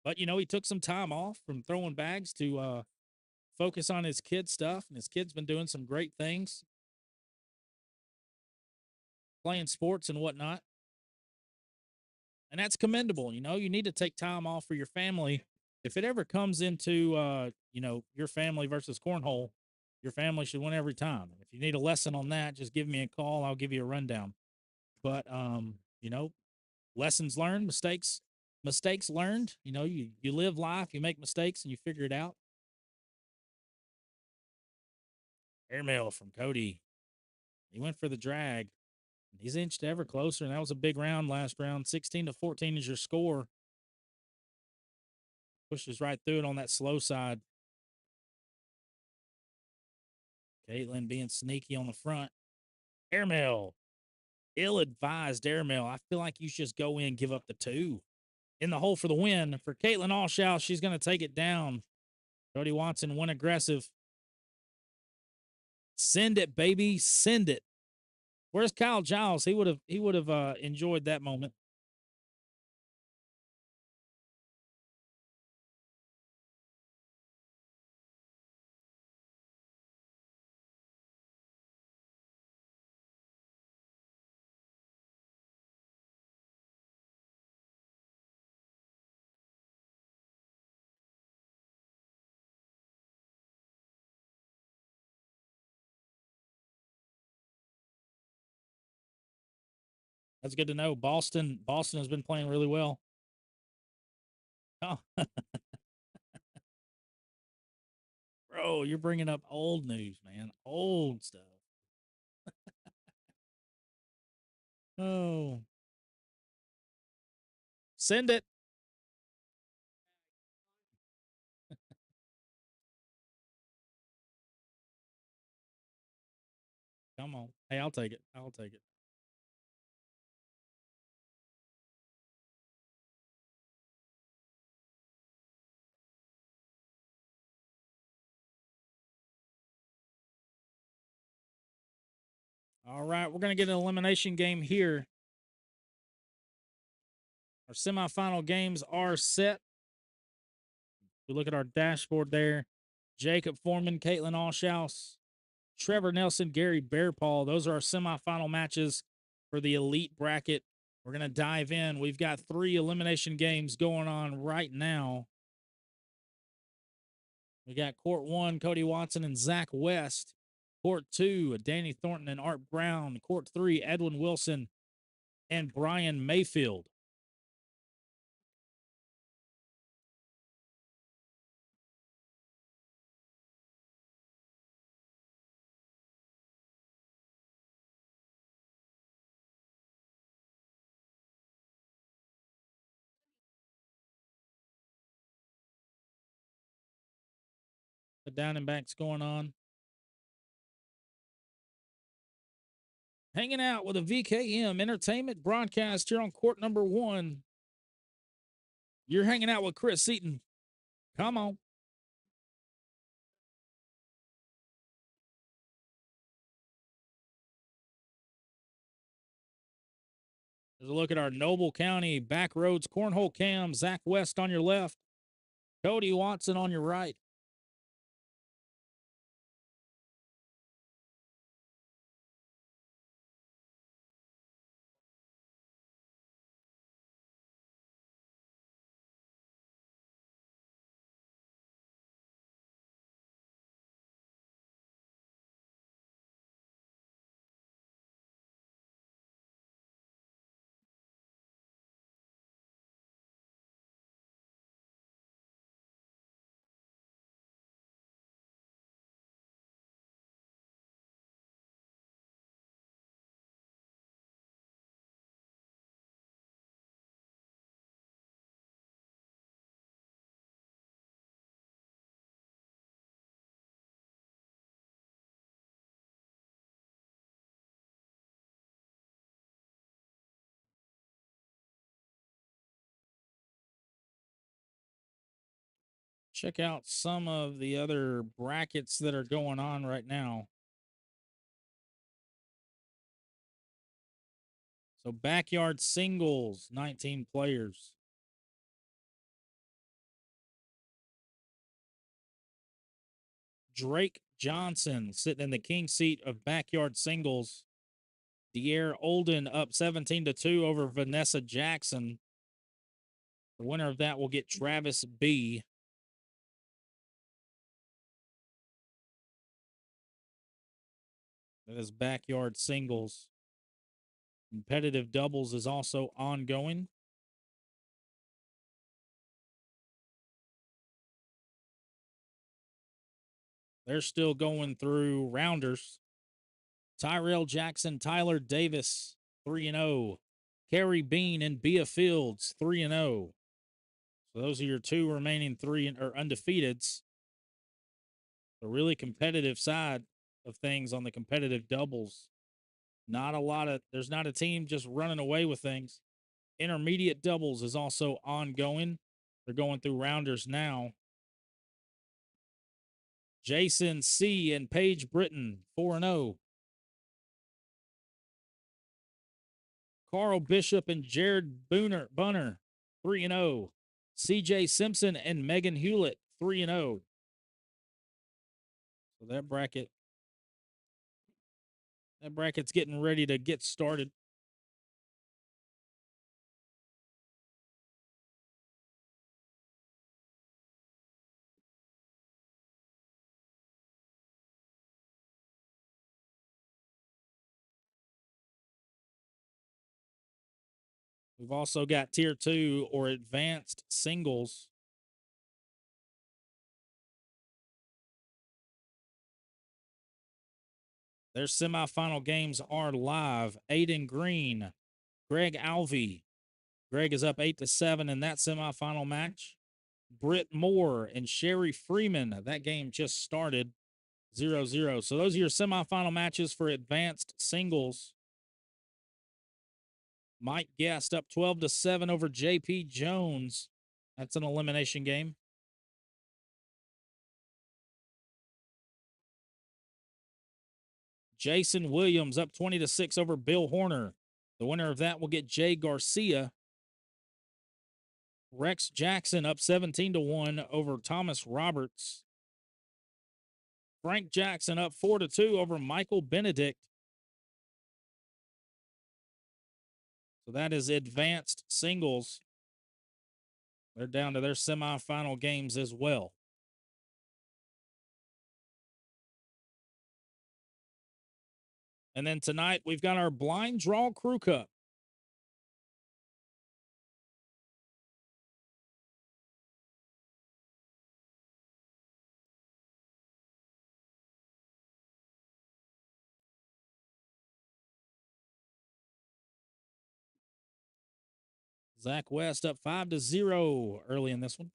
But you know, he took some time off from throwing bags to focus on his kid stuff, and his kid's been doing some great things, playing sports and whatnot. And that's commendable. You know, you need to take time off for your family. If it ever comes into, you know, your family versus cornhole, your family should win every time. If you need a lesson on that, just give me a call. I'll give you a rundown. But, you know, lessons learned, mistakes learned. You know, you live life, you make mistakes, and you figure it out. Airmail from Cody. He went for the drag. He's inched ever closer, and that was a big round last round. 16-14 is your score. Pushes right through it on that slow side. CAITLYN being sneaky on the front. Airmail. Ill-advised airmail. I feel like you should just go in, give up the 2. In the hole for the win. For CAITLYN ALLSHOUSE, she's going to take it down. Cody Watson went aggressive. Send it, baby. Send it. Where's Kyle Giles? He would have enjoyed that moment. That's good to know. Boston has been playing really well. Oh, bro, you're bringing up old news, man. Old stuff. Oh, send it. Come on. Hey, I'll take it. I'll take it. All right, we're going to get an elimination game here. Our semifinal games are set. We look at our dashboard there. Jacob Foreman, CAITLYN ALLSHOUSE, Trevor Nelson, Gary Bearpaw. Those are our semifinal matches for the elite bracket. We're going to dive in. We've got 3 elimination games going on right now. We got Court 1, Cody Watson and Zach West. Court 2, Danny Thornton and Art Brown. Court 3, Edwin Wilson and Brian Mayfield. The down and back's going on. Hanging out with a VKM Entertainment broadcast here on court number 1. You're hanging out with Chris Seaton. Come on. There's a look at our Noble County Backroads Cornhole Cam. Zach West on your left. Cody Watson on your right. check out some of the other brackets that are going on right now. So backyard singles, 19 players. Drake Johnson sitting in the king seat of backyard singles. De'Air Olden up 17-2 over Vanessa Jackson. The winner of that will get Travis B. That is backyard singles. Competitive doubles is also ongoing. They're still going through rounders. Tyrell Jackson, Tyler Davis, 3-0. Carrie Bean and Bia Fields, 3-0. So those are your two remaining undefeateds. The really competitive side of things on the competitive doubles. There's not a team just running away with things. Intermediate doubles is also ongoing. They're going through rounders now. Jason C. and Paige Britton, 4-0. Carl Bishop and Jared Bunner, 3-0. CJ Simpson and Megan Hewlett, 3-0. So that bracket's getting ready to get started. We've also got tier 2 or advanced singles. Their semifinal games are live. Aiden Green, Greg Alvey. Greg is up 8-7 in that semifinal match. Britt Moore and Sherry Freeman. That game just started 0-0. So those are your semifinal matches for advanced singles. Mike Guest up 12-7 over JP Jones. That's an elimination game. Jason Williams up 20-6 over Bill Horner. The winner of that will get Jay Garcia. Rex Jackson up 17-1 over Thomas Roberts. Frank Jackson up 4-2 over Michael Benedict. So that is advanced singles. They're down to their semifinal games as well. And then tonight, we've got our blind draw crew cup. Zach West up 5-0 early in this one.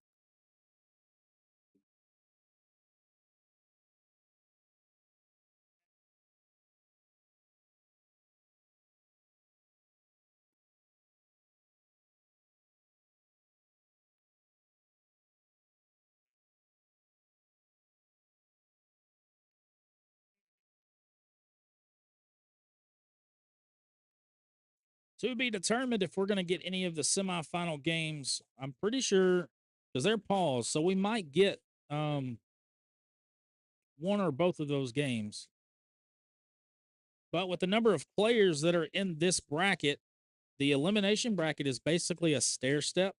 To be determined if we're going to get any of the semifinal games. I'm pretty sure because they're paused, so we might get one or both of those games. But with the number of players that are in this bracket, the elimination bracket is basically a stair step.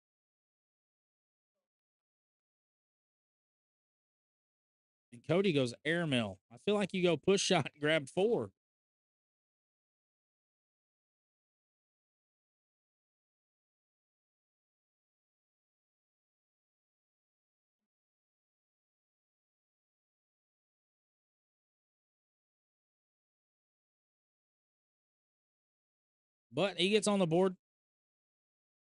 And Cody goes airmail. I feel like you go push shot and grab 4. But he gets on the board.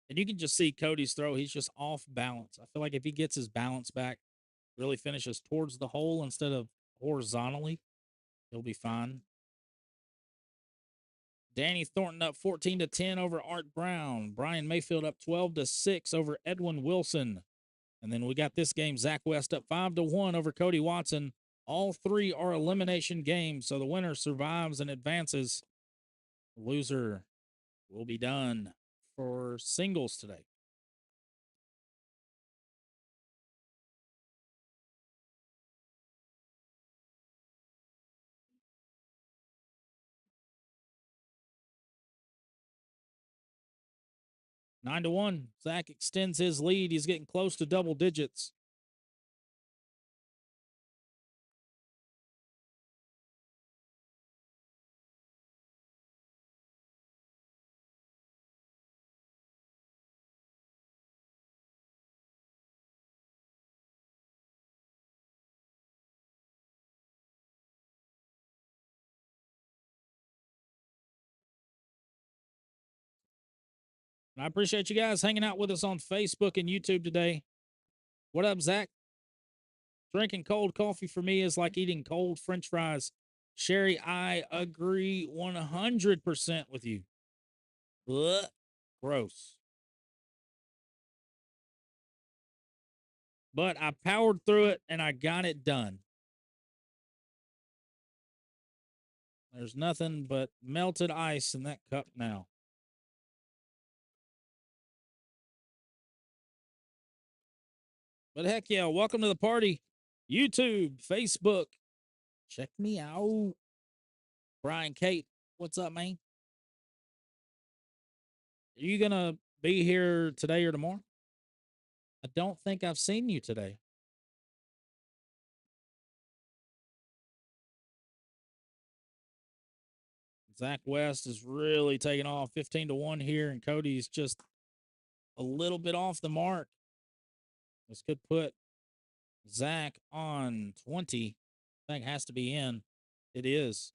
And you can just see Cody's throw. He's just off balance. I feel like if he gets his balance back, really finishes towards the hole instead of horizontally, he'll be fine. Danny Thornton up 14-10 over Art Brown. Brian Mayfield up 12-6 over Edwin Wilson. And then we got this game, Zach West up 5-1 over Cody Watson. All three are elimination games, so the winner survives and advances. The loser will be done for singles today. Nine to 1. Zach extends his lead. He's getting close to double digits. And I appreciate you guys hanging out with us on Facebook and YouTube today. What up, Zach? Drinking cold coffee for me is like eating cold French fries. Sherry, I agree 100% with you. Ugh, gross. But I powered through it and I got it done. There's nothing but melted ice in that cup now. But heck yeah, welcome to the party. YouTube, Facebook. Check me out. Brian, Kate, what's up, man? Are you going to be here today or tomorrow? I don't think I've seen you today. Zach West is really taking off 15-1 here, and Cody's just a little bit off the mark. This could put Zach on 20. I think has to be in. It is.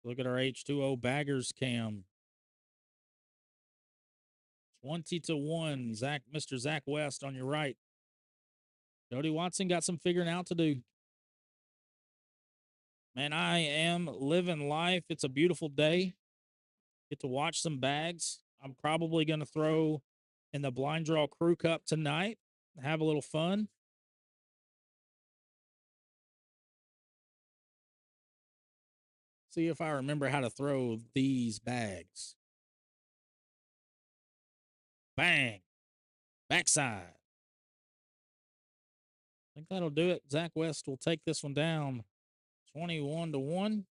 Look at our H2O baggers cam. 20-1. Mr. Zach West on your right. Cody Watson got some figuring out to do. Man, I am living life. It's a beautiful day. Get to watch some bags. I'm probably going to throw in the Blind Draw Crew Cup tonight. Have a little fun. See if I remember how to throw these bags. Bang. Backside. I think that'll do it. Zach West will take this one down 21-1.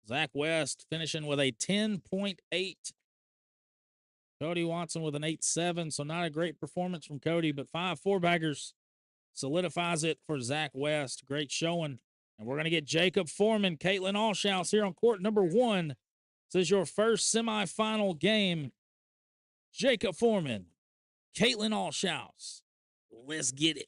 Zach West finishing with a 10.8. Cody Watson with an 8.7. So not a great performance from Cody, but 5 4-baggers solidifies it for Zach West. Great showing. And we're going to get Jacob Foreman, CAITLYN ALLSHOUSE here on court number 1. This is your first semifinal game. Jacob Foreman, CAITLYN ALLSHOUSE. Let's get it.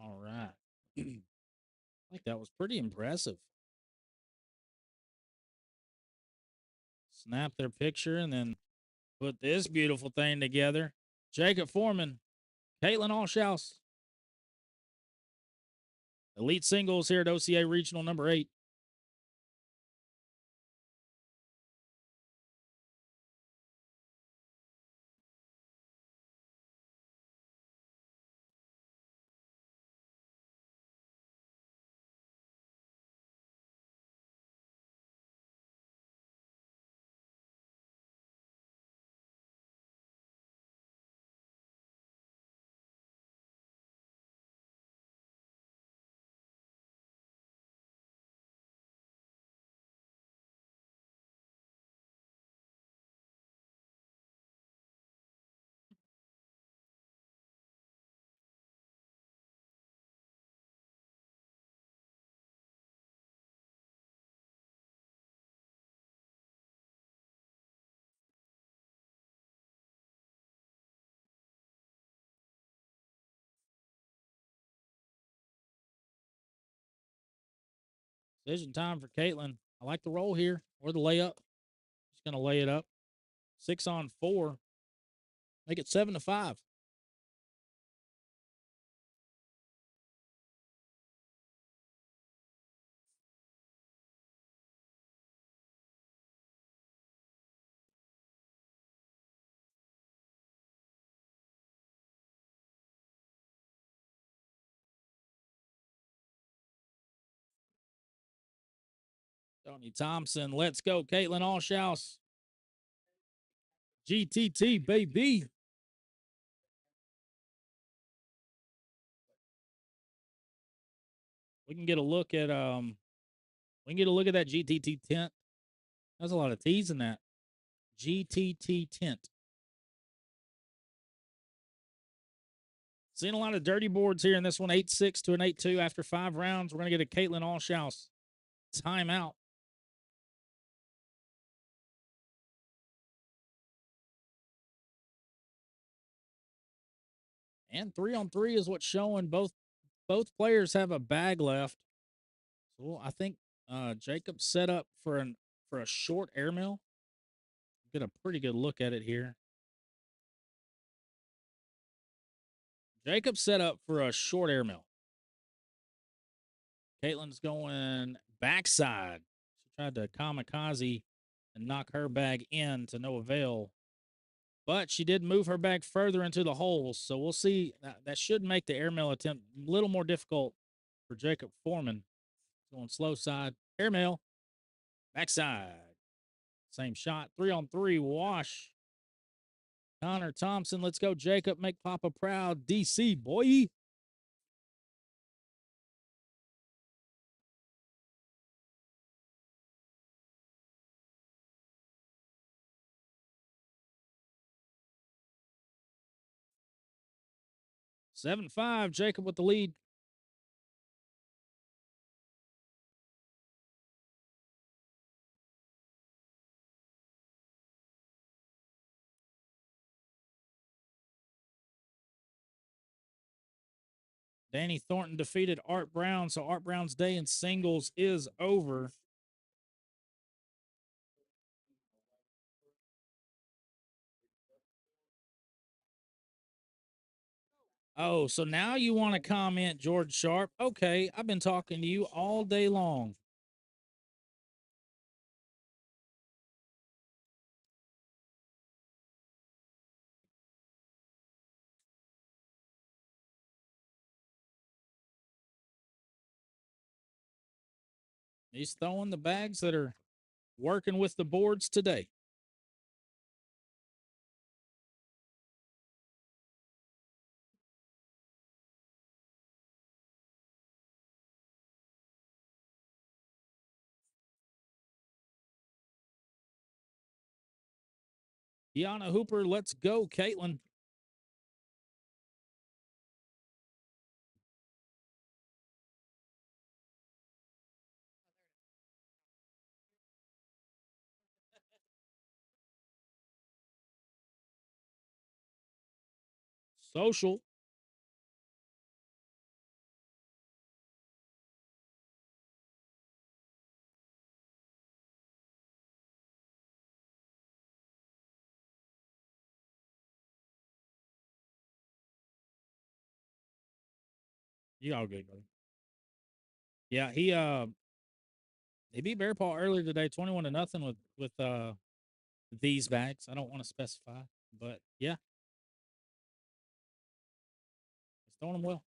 All right. I think that was pretty impressive. Snap their picture and then put this beautiful thing together. Jacob Foreman, CAITLYN ALLSHOUSE. Elite singles here at OCA Regional number 8. Decision time for CAITLYN. I like the roll here or the layup. Just going to lay it up. 6 on 4. Make it 7-5. Tony Thompson, let's go. CAITLYN ALLSHOUSE. GTT, baby. We can get a look at that GTT tent. There's a lot of T's in that. GTT tent. Seeing a lot of dirty boards here in this one. 8-6 to an 8-2 after 5 rounds. We're going to get a CAITLYN ALLSHOUSE timeout. And 3 on 3 is what's showing. Both players have a bag left. So I think Jacob set up for a short airmail. Get a pretty good look at it here. Jacob set up for a short airmail. CAITLYN's going backside. She tried to kamikaze and knock her bag in to no avail. But she did move her bag further into the hole. So we'll see. That should make the airmail attempt a little more difficult for Jacob Foreman. Going slow side. Airmail. Backside. Same shot. 3 on 3. Wash. Connor Thompson. Let's go, Jacob. Make Papa proud. DC, boy. Seven five. Jacob with the lead. Danny Thornton defeated Art Brown, so Art Brown's day in singles is over. Oh, so now you want to comment, George Sharp? Okay, I've been talking to you all day long. He's throwing the bags that are working with the boards today. Deanna Hooper, let's go, CAITLYN. Social. You all good, brother. Yeah, he beat Bear Paw earlier today, 21-0 with these bags. I don't want to specify, but yeah, he's throwing them well.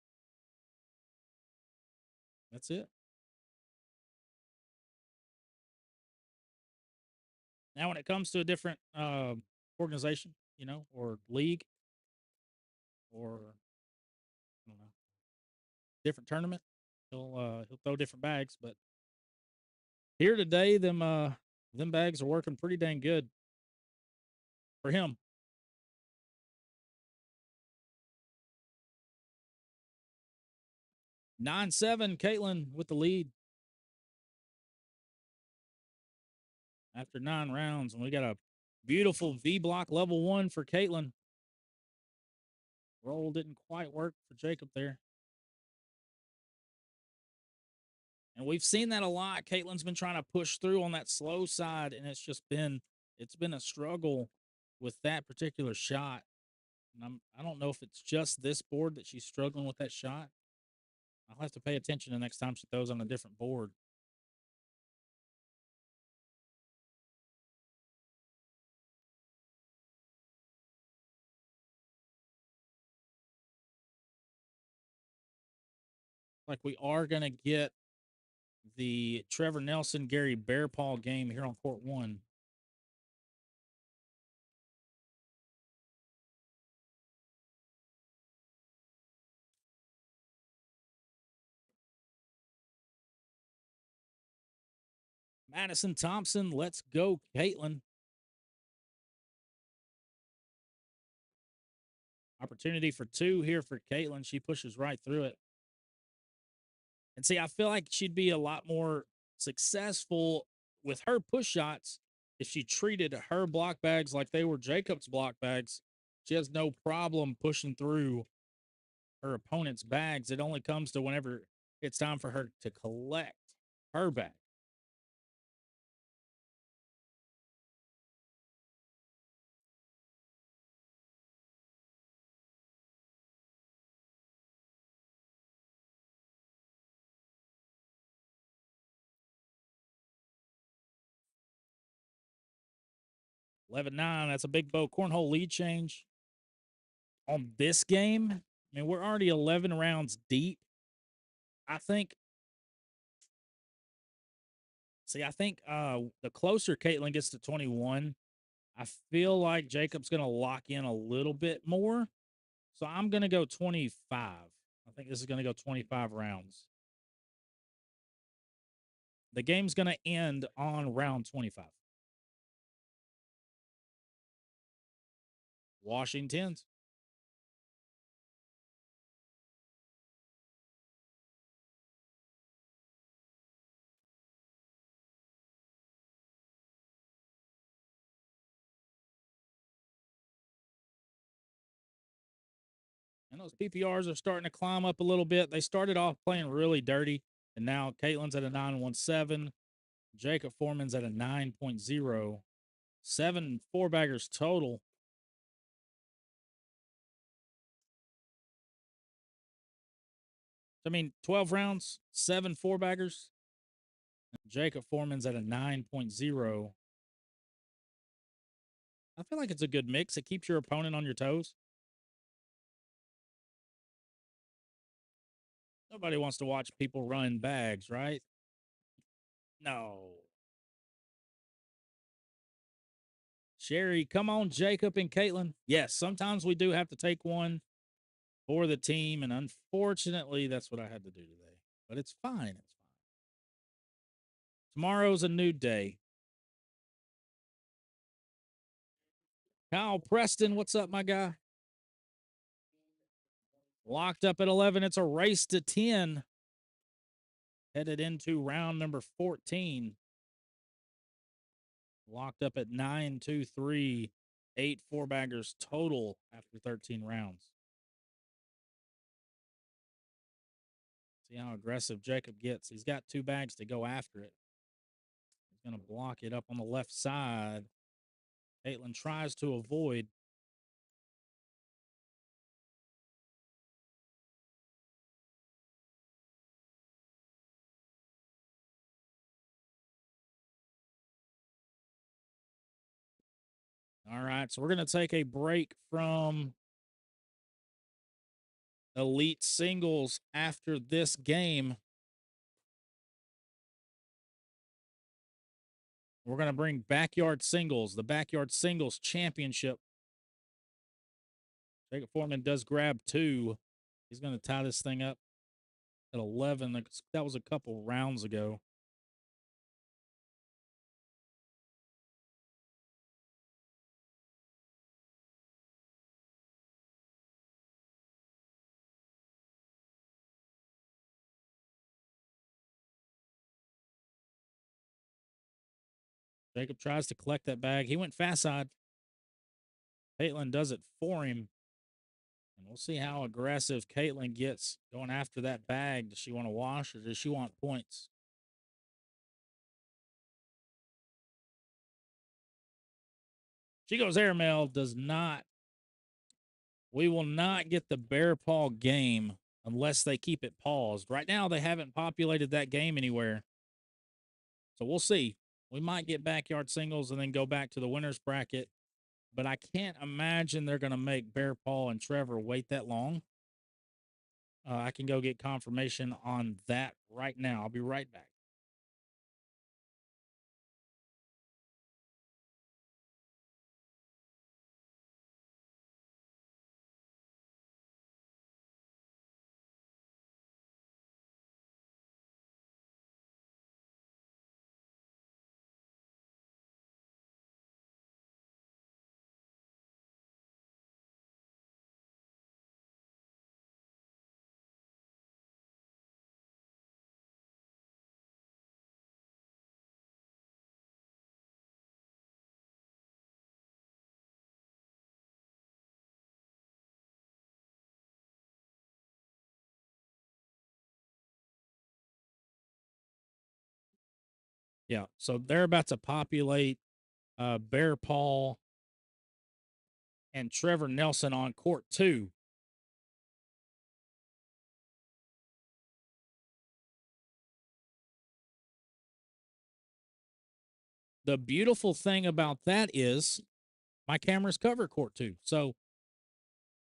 That's it. Now, when it comes to a different organization, you know, or league, or I don't know, different tournament, he'll throw different bags. But here today, them bags are working pretty dang good for him. 9-7, CAITLYN with the lead after 9 rounds, and we got a beautiful V block level 1 for CAITLYN. Roll didn't quite work for Jacob there. And we've seen that a lot. CAITLYN's been trying to push through on that slow side, and it's been a struggle with that particular shot. And I don't know if it's just this board that she's struggling with that shot. I'll have to pay attention the next time she throws on a different board. Like we are gonna get the Trevor Nelson Gary Bearpaw game here on court 1. Madison Thompson, let's go, CAITLYN. Opportunity for 2 here for CAITLYN. She pushes right through it. And see, I feel like she'd be a lot more successful with her push shots if she treated her block bags like they were Jacob's block bags. She has no problem pushing through her opponent's bags. It only comes to whenever it's time for her to collect her bag. $11-9. That's a big bow cornhole lead change on this game. I mean, we're already 11 rounds deep. I think the closer CAITLYN gets to 21, I feel like Jacob's going to lock in a little bit more. So I'm going to go 25. I think this is going to go 25 rounds. The game's going to end on round 25. Washington's. And those PPRs are starting to climb up a little bit. They started off playing really dirty, and now CAITLYN's at a 9.17. Jacob Foreman's at a 9.0. 7 4-baggers total. I mean, 12 rounds, 7 4-baggers. Jacob Foreman's at a 9.0. I feel like it's a good mix. It keeps your opponent on your toes. Nobody wants to watch people run bags, right? No. Sherry, come on, Jacob and CAITLYN. Yes, sometimes we do have to take one for the team, and unfortunately, that's what I had to do today. But it's fine. It's fine. Tomorrow's a new day. Kyle Preston, what's up, my guy? Locked up at 11. It's a race to 10. Headed into round number 14. Locked up at 9-2-3. 8 4-baggers total after 13 rounds. See how aggressive Jacob gets. He's got 2 bags to go after it. He's going to block it up on the left side. CAITLYN tries to avoid. right, so we're going to take a break from Elite Singles after this game. We're going to bring Backyard Singles, the Backyard Singles Championship. Jacob Foreman does grab 2. He's going to tie this thing up at 11. That was a couple rounds ago. Jacob tries to collect that bag. He went fast side. CAITLYN does it for him. And we'll see how aggressive CAITLYN gets going after that bag. Does she want to wash or does she want points? She goes airmail, does not. We will not get the bear paw game unless they keep it paused. Right now, they haven't populated that game anywhere. So we'll see. We might get backyard singles and then go back to the winner's bracket. But I can't imagine they're going to make Bear Paul and Trevor wait that long. I can go get confirmation on that right now. I'll be right back. Yeah, so they're about to populate Bear Paul and Trevor Nelson on court 2. The beautiful thing about that is my cameras cover court 2. So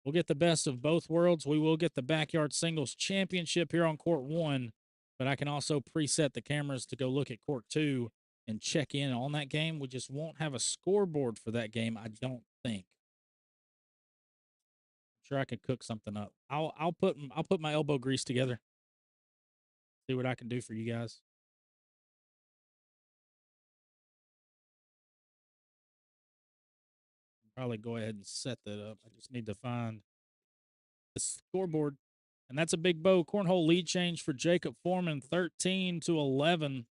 we'll get the best of both worlds. We will get the backyard singles championship here on court 1, but I can also preset the cameras to go look at court 2 and check in on that game. We just won't have a scoreboard for that game, I don't think. I'm sure I could cook something up. I'll put my elbow grease together. See what I can do for you guys. Probably go ahead and set that up. I just need to find the scoreboard. And that's a big bow cornhole lead change for Jacob Foreman, 13-11.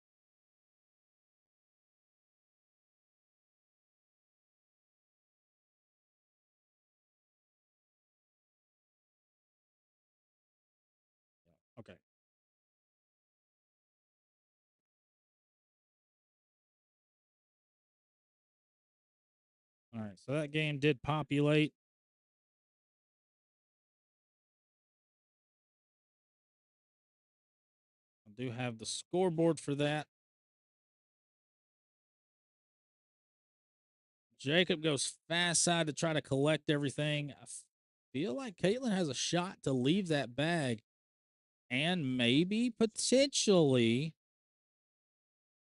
Okay. All right. So that game did populate. I do have the scoreboard for that. Jacob goes fast side to try to collect everything. I feel like CAITLYN has a shot to leave that bag and maybe potentially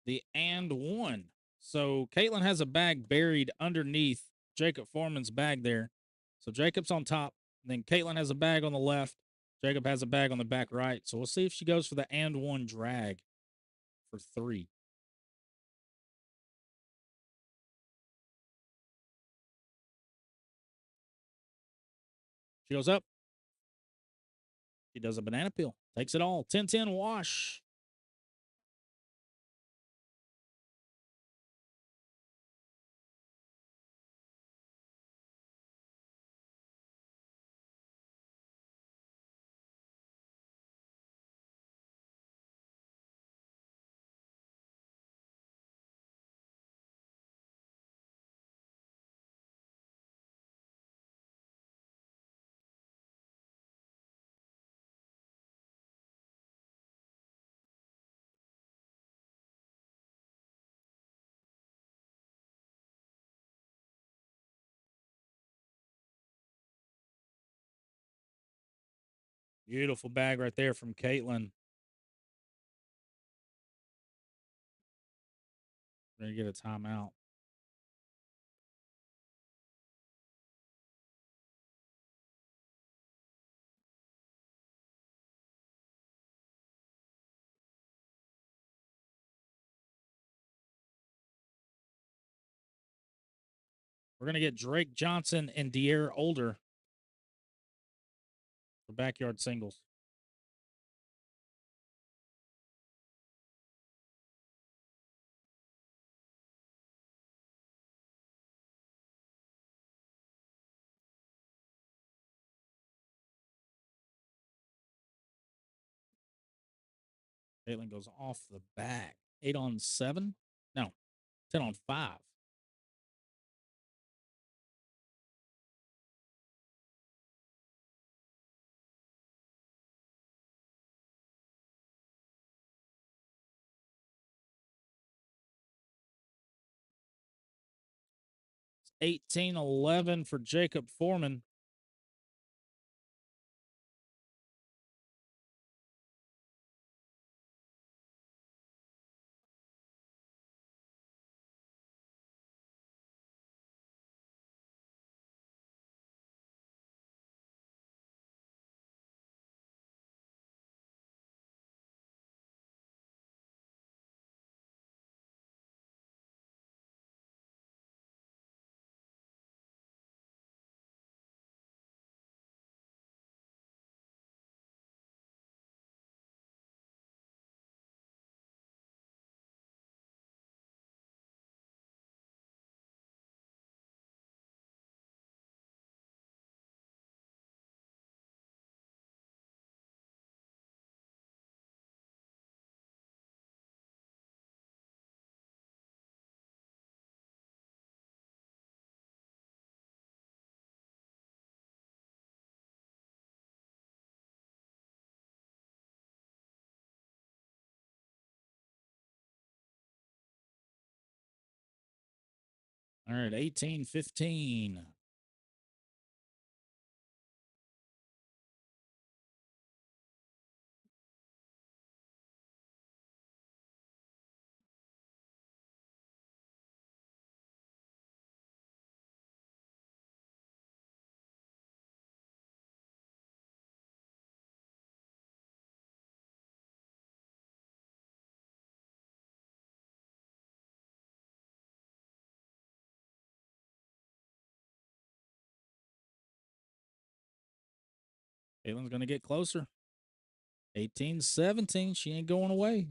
the and one. So CAITLYN has a bag buried underneath Jacob Foreman's bag there. So Jacob's on top. Then CAITLYN has a bag on the left. Jacob has a bag on the back right. So we'll see if she goes for the and one drag for 3. She goes up. She does a banana peel. Takes it all. 10-10 wash. Beautiful bag right there from CAITLYN. Ready to get a timeout. We're going to get Drake Johnson and De'Aaron Older for backyard singles. CAITLYN goes off the back. 8 on 7? No, 10 on 5. It's 18-11 for Jacob Foreman. All right, 18-15. CAITLYN's going to get closer. 18-17. She ain't going away.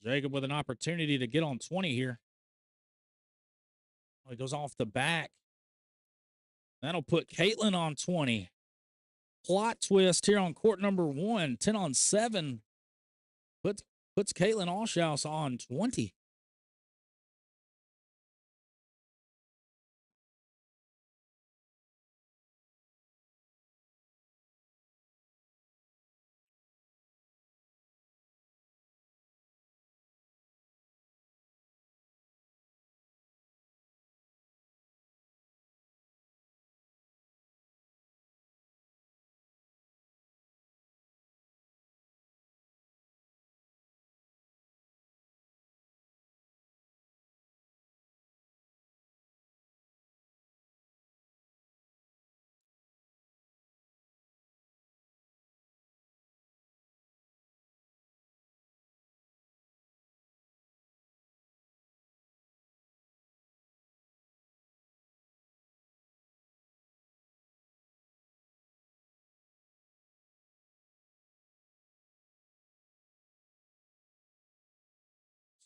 Jacob with an opportunity to get on 20 here. Oh, he goes off the back. That'll put CAITLYN on 20. Plot twist here on court number 1. 10 on 7. Puts CAITLYN ALLSHOUSE on 20.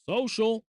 Social.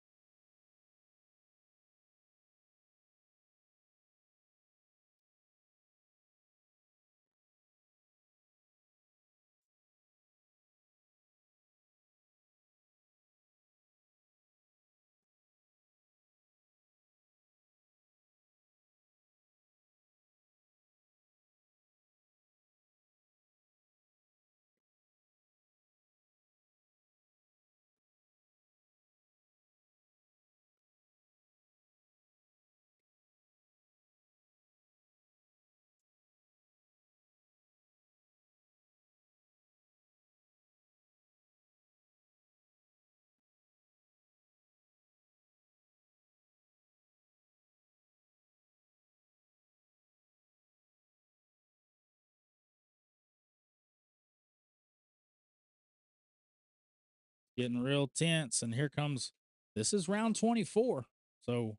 getting real tense. And here comes, this is round 24. So,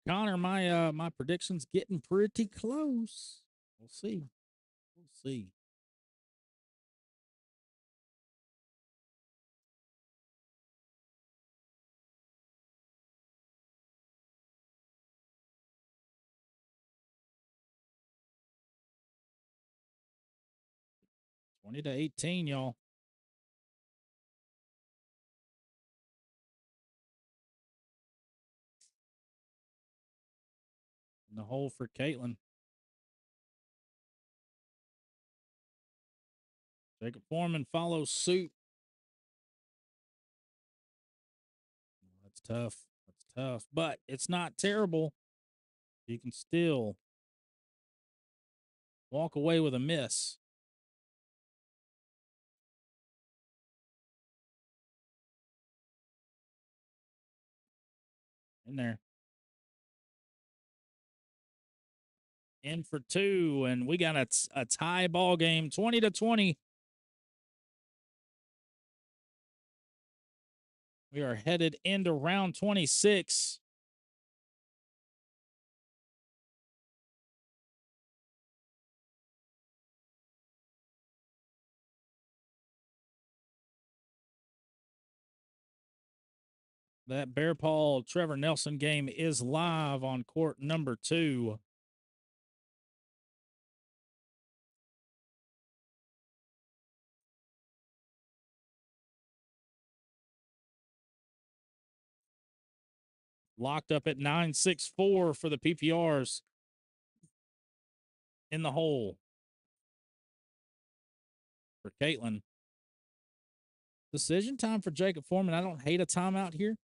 Connor, my prediction's getting pretty close. We'll see. We'll see. $20 to 18, y'all. In the hole for CAITLYN. Jacob Foreman follows suit. That's tough. That's tough. But it's not terrible. You can still walk away with a miss. In there. In for two, and we got a tie ball game, 20 to 20. We are headed into round 26. That Bear Paul Trevor Nelson game is live on court number 2. Locked up at 9-6-4 for the PPRs. In the hole for CAITLYN. Decision time for Jacob Foreman. I don't hate a timeout here.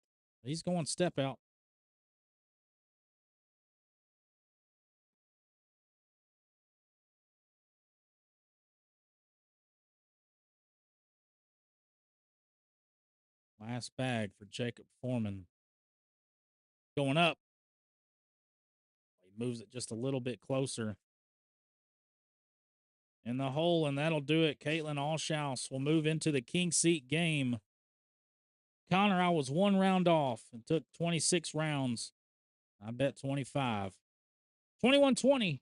He's going step out. Last bag for Jacob Foreman. Going up. He moves it just a little bit closer. In the hole, and that'll do it. CAITLYN ALLSHOUSE will move into the king seat game. Connor, I was 1 round off and took 26 rounds. I bet 25. 21-20.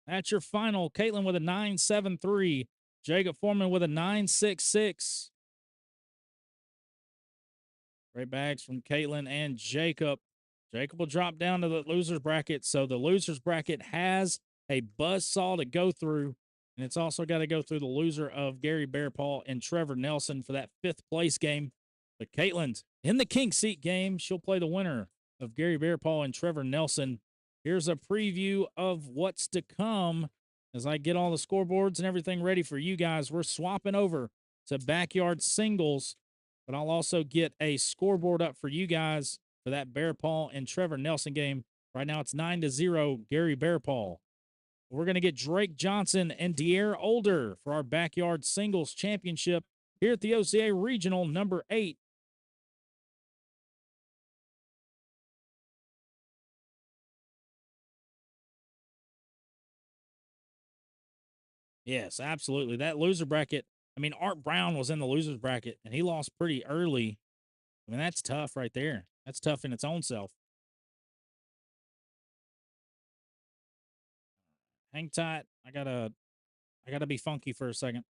That's your final. CAITLYN with a 9-7-3. Jacob Foreman with a 9-6-6. Great bags from CAITLYN and Jacob. Jacob will drop down to the loser's bracket. So the loser's bracket has a buzzsaw to go through. And it's also got to go through the loser of Gary Bear Paul and Trevor Nelson for that 5th place game. But CAITLYN's in the king seat game. She'll play the winner of Gary Bear Paul and Trevor Nelson. Here's a preview of what's to come as I get all the scoreboards and everything ready for you guys. We're swapping over to backyard singles, but I'll also get a scoreboard up for you guys for that Bear Paul and Trevor Nelson game. Right now it's 9-0 Gary Bear Paul. We're going to get Drake Johnson and De'Aaron Older for our backyard singles championship here at the OCA Regional number 8. Yes, absolutely. That loser bracket, I mean, Art Brown was in the loser's bracket, and he lost pretty early. I mean, that's tough right there. That's tough in its own self. Hang tight. I gotta be funky for a second.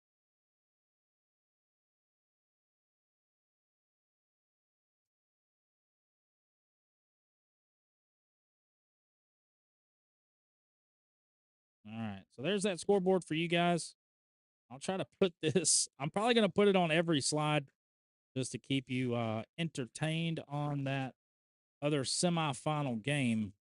All right. So there's that scoreboard for you guys. I'll try to put this. I'm probably going to put it on every slide just to keep you entertained on that other semifinal game.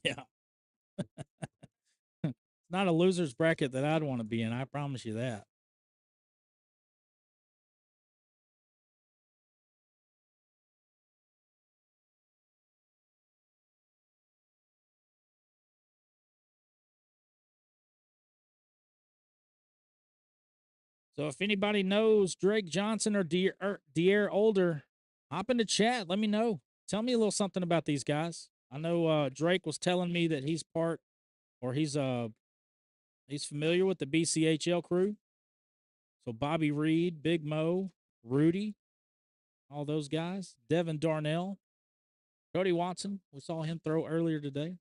Yeah. It's not a loser's bracket that I'd want to be in. I promise you that. So if anybody knows Drake Johnson or De'Aaron Older, hop in the chat. Let me know. Tell me a little something about these guys. I know Drake was telling me that he's familiar with the BCHL crew. So Bobby Reed, Big Mo, Rudy, all those guys. Devin Darnell, Cody Watson. We saw him throw earlier today.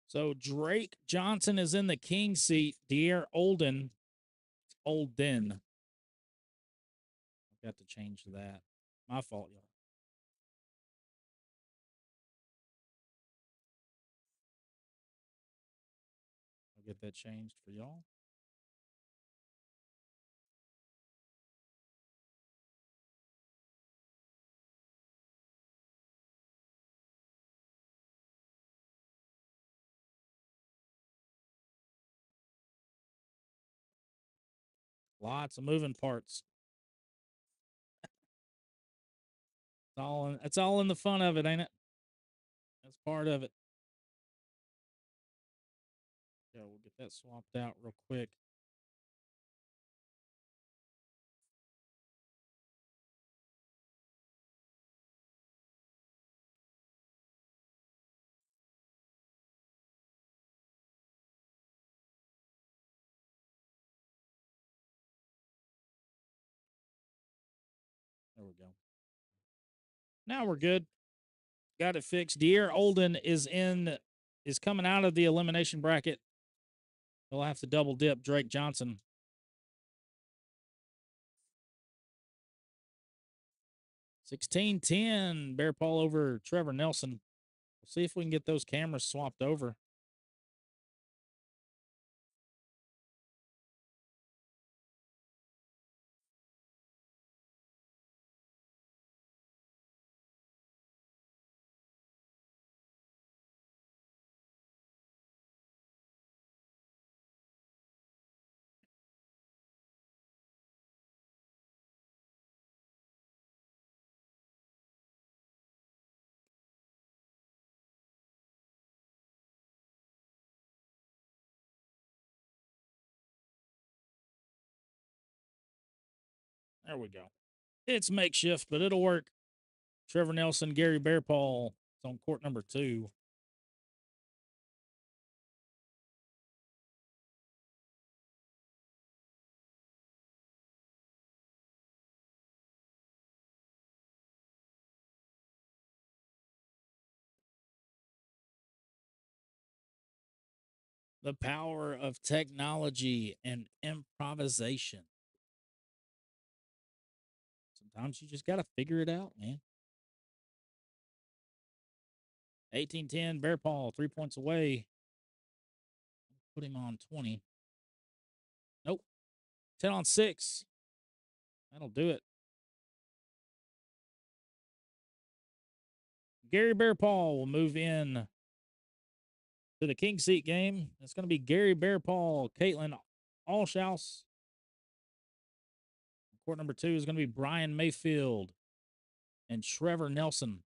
So Drake Johnson is in the king seat. Olden. I've got to change that. My fault, y'all. I'll get that changed for y'all. Lots of moving parts. It's all in the fun of it, ain't it? That's part of it. Yeah, we'll get that swapped out real quick. There we go. Now we're good. Got it fixed. De'Aaron Olden is coming out of the elimination bracket. He'll have to double dip Drake Johnson. 16-10. Bear Paul over Trevor Nelson. We'll see if we can get those cameras swapped over. There we go. It's makeshift, but it'll work. Trevor Nelson, Gary Bear Paul is on court number 2. The power of technology and improvisation. Sometimes you just got to figure it out, man. 18-10, Bear Paul, 3 points away. Put him on 20. Nope. 10 on 6. That'll do it. Gary Bear Paul will move in to the king seat game. It's going to be Gary Bear Paul, CAITLYN, ALLSHOUSE. Court number 2 is going to be Brian Mayfield and Trevor Nelson.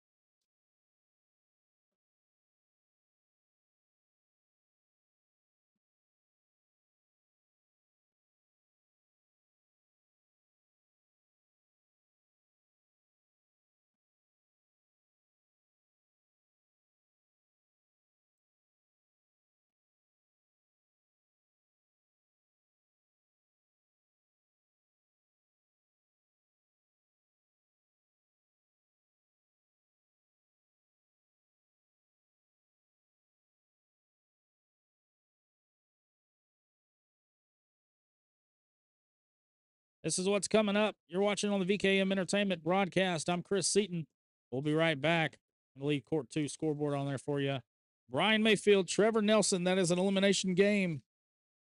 This is what's coming up. You're watching on the VKM Entertainment broadcast. I'm Chris Seaton. We'll be right back. I'll leave court 2 scoreboard on there for you. Brian Mayfield, Trevor Nelson. That is an elimination game.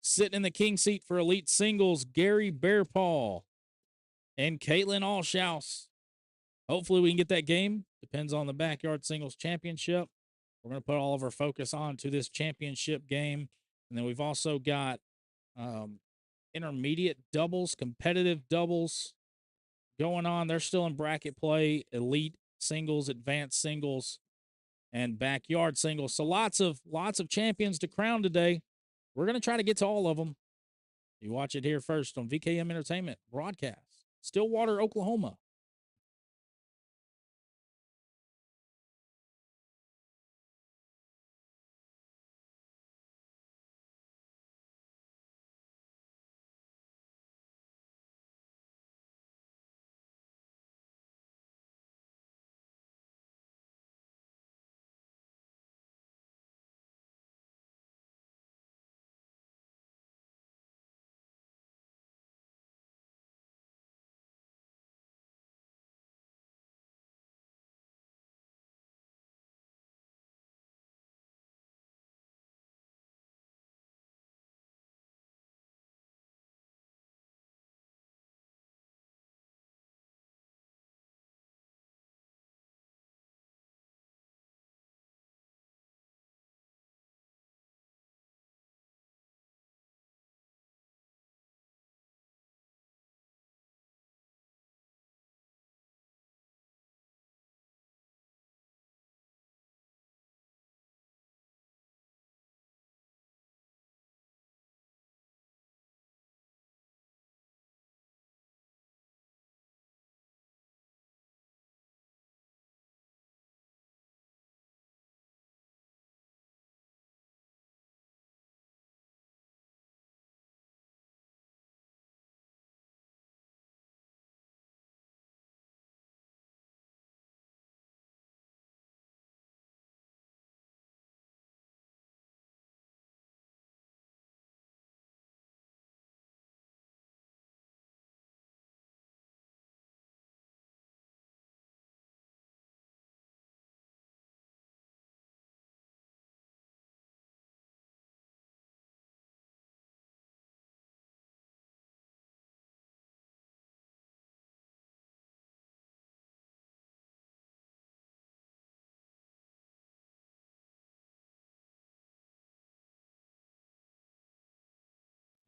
Sitting in the king seat for elite singles, Gary Bearpaw and CAITLYN ALLSHOUSE. Hopefully we can get that game. Depends on the backyard singles championship. We're going to put all of our focus on to this championship game. And then we've also got intermediate doubles, competitive doubles going on. They're still in bracket play, elite singles, advanced singles, and backyard singles. So lots of champions to crown today. We're going to try to get to all of them. You watch it here first on VKM Entertainment broadcast, Stillwater, Oklahoma.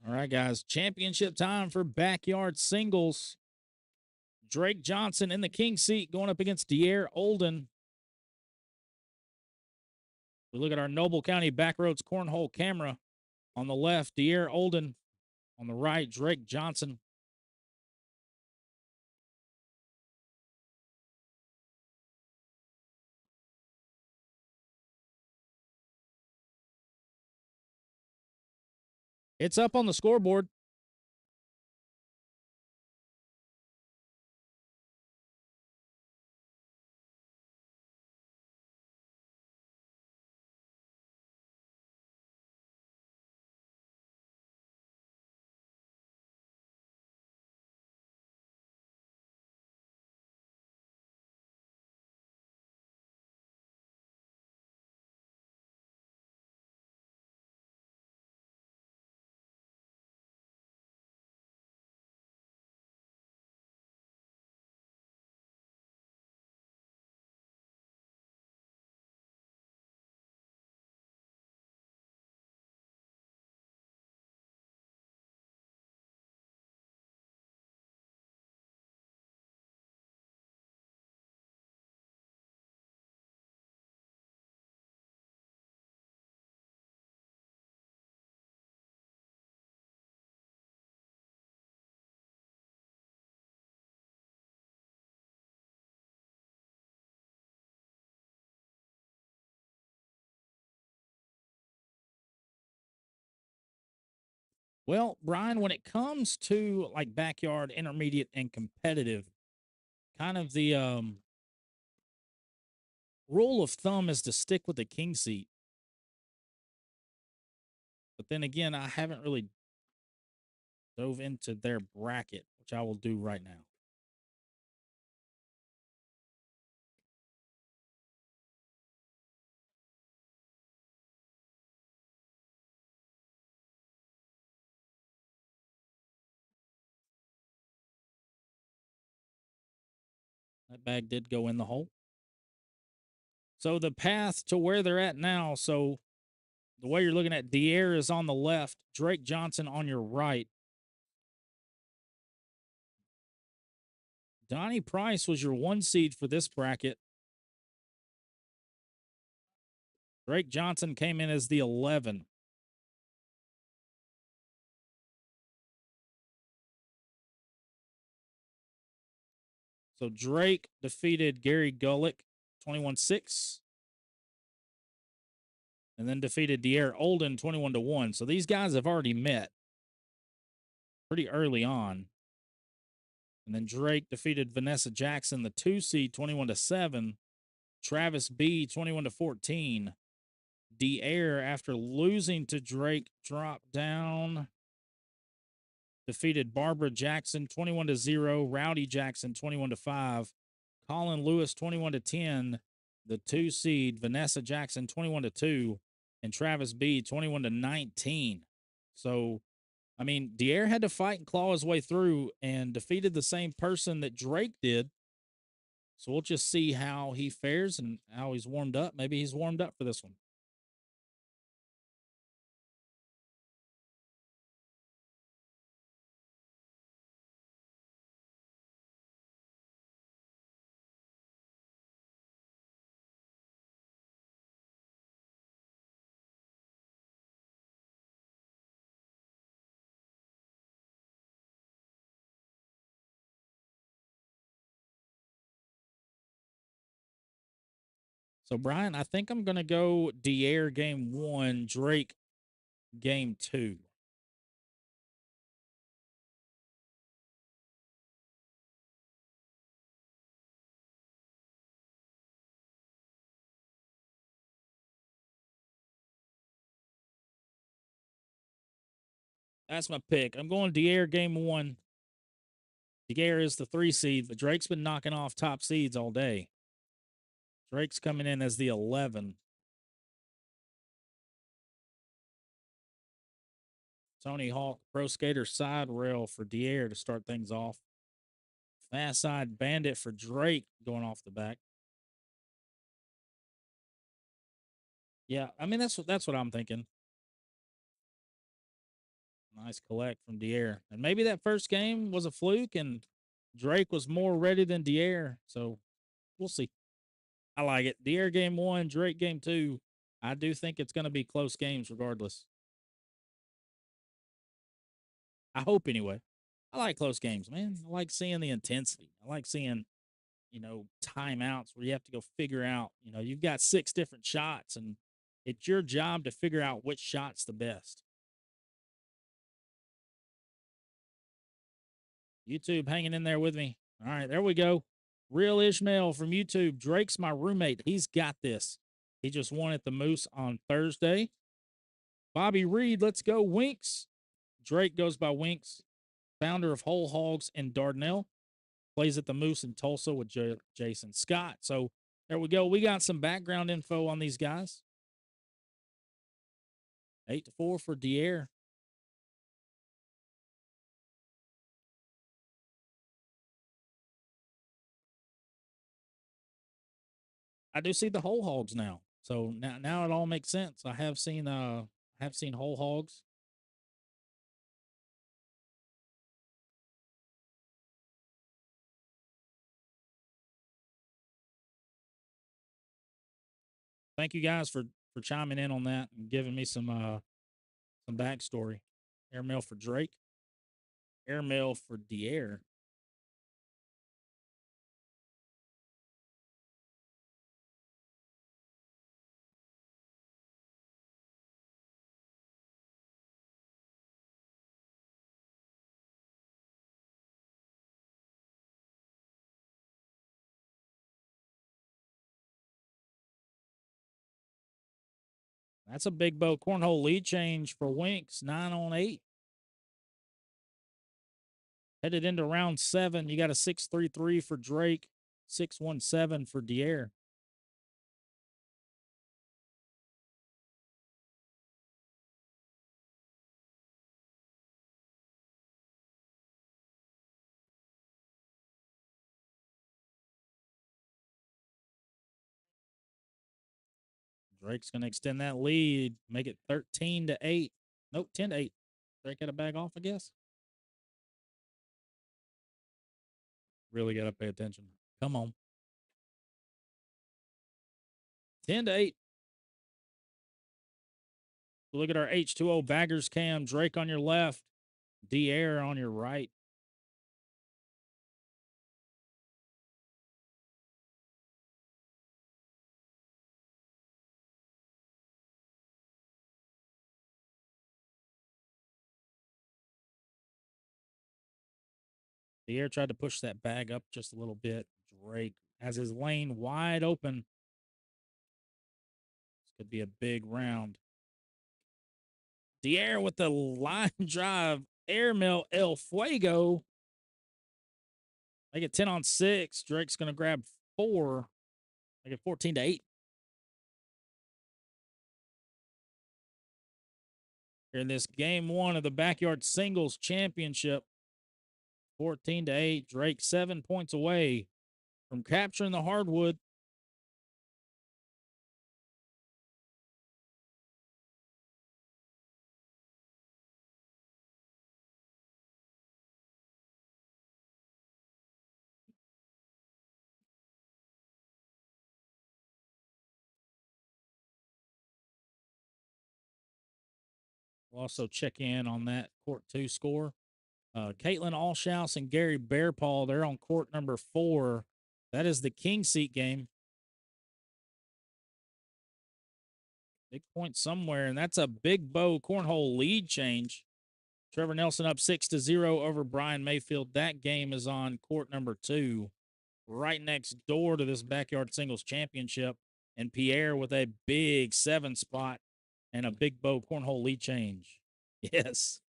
All right, guys. Championship time for backyard singles. Drake Johnson in the king seat going up against De'Aaron Olden. We look at our Noble County Backroads Cornhole camera. On the left, De'Aaron Olden. On the right, Drake Johnson. It's up on the scoreboard. Well, Brian, when it comes to like backyard, intermediate, and competitive, kind of the rule of thumb is to stick with the king seat. But then again, I haven't really dove into their bracket, which I will do right now. That bag did go in the hole. So the path to where they're at now, so the way you're looking at Dier is on the left, Drake Johnson on your right. Donnie Price was your 1 seed for this bracket. Drake Johnson came in as the 11. So Drake defeated Gary Gullick 21-6. And then defeated Dier Olden 21-1. So these guys have already met pretty early on. And then Drake defeated Vanessa Jackson, the 2 seed, 21-7. Travis B 21-14. Dier, after losing to Drake, dropped down. Defeated Barbara Jackson 21-0. Rowdy Jackson 21-5. Colin Lewis 21-10. The 2 seed, Vanessa Jackson 21-2. And Travis B 21-19. So, I mean, Dier had to fight and claw his way through and defeated the same person that Drake did. So we'll just see how he fares and how he's warmed up. Maybe he's warmed up for this one. So, Brian, I think I'm going to go Dier game 1, Drake game 2. That's my pick. I'm going Dier game 1. Dier is the 3 seed, but Drake's been knocking off top seeds all day. Drake's coming in as the 11. Tony Hawk Pro Skater side rail for Dier to start things off. Fast side bandit for Drake going off the back. Yeah, I mean that's what I'm thinking. Nice collect from Dier. And maybe that first game was a fluke and Drake was more ready than Dier. So we'll see. I like it. Dier game 1, Drake game 2. I do think it's going to be close games regardless. I hope anyway. I like close games, man. I like seeing the intensity. I like seeing, timeouts where you have to go figure out, you've got 6 different shots and it's your job to figure out which shot's the best. YouTube hanging in there with me. All right, there we go. Real Ishmael from YouTube. Drake's my roommate. He's got this. He just won at the Moose on Thursday. Bobby Reed, let's go Winks. Drake goes by Winks. Founder of Whole Hogs in Dardanelle. Plays at the Moose in Tulsa with Jason Scott. So there we go. We got some background info on these guys. 8-4 for Dier. I do see the Whole Hogs now. So now it all makes sense. I have seen Whole Hogs. Thank you guys for chiming in on that and giving me some backstory. Airmail for Drake. Airmail for Dier. That's a big bow cornhole lead change for Winks. 9 on 8. Headed into round 7. You got a 6-3-3 for Drake. 6-1-7 for Dier. Drake's going to extend that lead, make it 13-8. Nope, 10-8. Drake got a bag off, I guess. Really got to pay attention. Come on. 10-8. Look at our H2O baggers cam. Drake on your left. D-Air on your right. D-Air tried to push that bag up just a little bit. Drake has his lane wide open. This could be a big round. D-Air with the line drive. Airmail El Fuego. Make it 10-6. Drake's going to grab 4. Make it 14-8. Here in this game 1 of the Backyard Singles Championship. 14-8. Drake 7 points away from capturing the hardwood. We'll also check in on that court 2 score. CAITLYN ALLSHOUSE and Gary Bearpaw, they're on court number 4. That is the king seat game. Big point somewhere, and that's a big bow cornhole lead change. Trevor Nelson up 6-0 over Brian Mayfield. That game is on court number 2, right next door to this Backyard Singles Championship. And Pierre with a big 7 spot and a big bow cornhole lead change. Yes.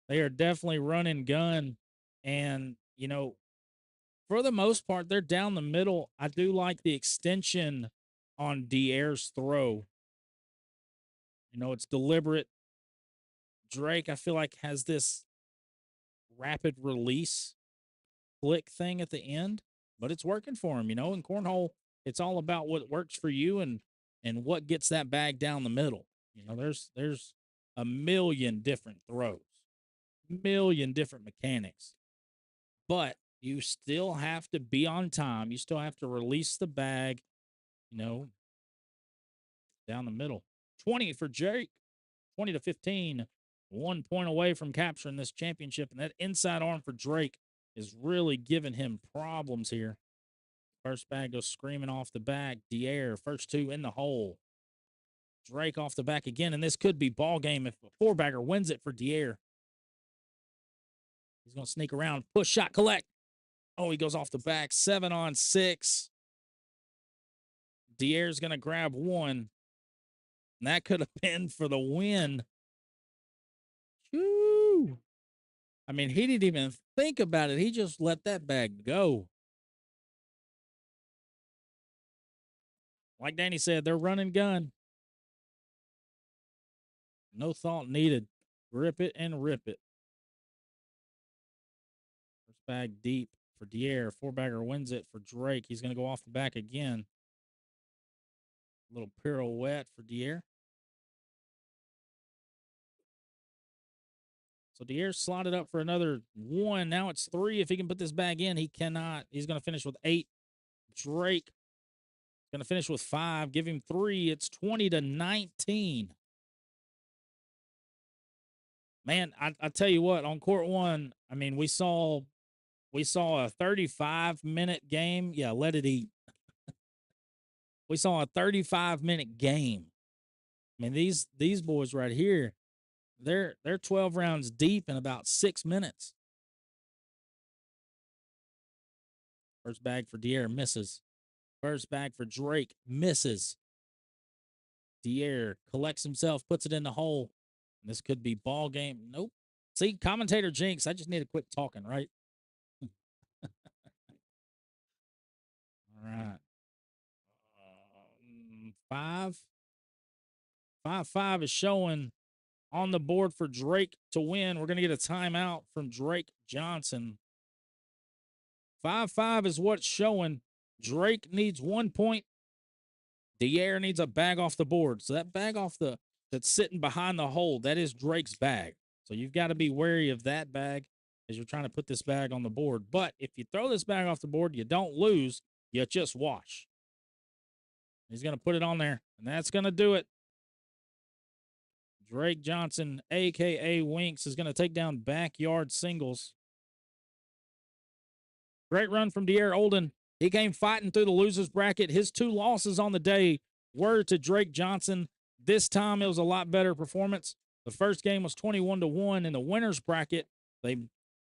They are definitely running gun. And, you know, for the most part, they're down the middle. I do like the extension on D-Air's throw. You know, it's deliberate. Drake, I feel like, has this rapid release flick thing at the end, but it's working for him. You know, in cornhole, it's all about what works for you and what gets that bag down the middle. You know, there's a million different throws, million different mechanics, but you still have to be on time. You still have to release the bag, you know, down the middle. 20 for Drake, 20-15, 1 point away from capturing this championship. And that inside arm for Drake is really giving him problems here. First bag goes screaming off the back. D-Air, first 2 in the hole. Drake off the back again, and this could be ball game if a 4-bagger wins it for D-Air. He's going to sneak around, push shot, collect. Oh, he goes off the back, 7-on-6. D-Air's going to grab 1. And that could have been for the win. Woo! I mean, he didn't even think about it. He just let that bag go. Like Danny said, they're running gun. No thought needed. Grip it and rip it. First bag deep for D-Air. 4-bagger wins it for Drake. He's going to go off the back again. Little pirouette for D-Air. So D-Air slotted up for another 1. Now it's 3. If he can put this bag in, he cannot. He's going to finish with 8. Drake going to finish with 5. Give him 3. It's 20-19. Man, I tell you what, on court 1, I mean, we saw a 35-minute game. Yeah, let it eat. We saw a 35-minute game. I mean, these boys right here, they're 12 rounds deep in about 6 minutes. First bag for D-Air misses. First bag for Drake misses. D-Air collects himself, puts it in the hole. And this could be ball game. Nope. See, commentator jinx. I just need to quit talking, right? All right. 5-5 is showing on the board for Drake to win. We're going to get a timeout from Drake Johnson. 5-5 is what's showing. Drake needs 1 point. Dier needs a bag off the board. So that bag that's sitting behind the hole, that is Drake's bag. So you've got to be wary of that bag as you're trying to put this bag on the board. But if you throw this bag off the board, you don't lose, you just wash. He's going to put it on there, and that's going to do it. Drake Johnson, a.k.a. Winks, is going to take down Backyard Singles. Great run from Dier Olden. He came fighting through the loser's bracket. His 2 losses on the day were to Drake Johnson. This time it was a lot better performance. The first game was 21-1 in the winner's bracket.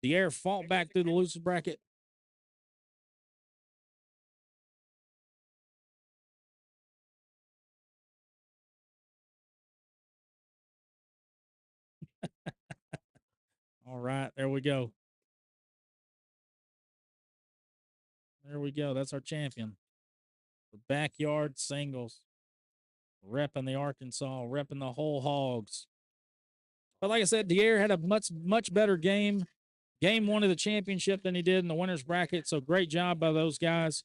Dier fought back through the loser's bracket. All right, there we go. There we go. That's our champion. The Backyard Singles. Repping the Arkansas, repping the whole Hogs. But like I said, Dier had a much better game. Game 1 of the championship than he did in the winner's bracket. So great job by those guys.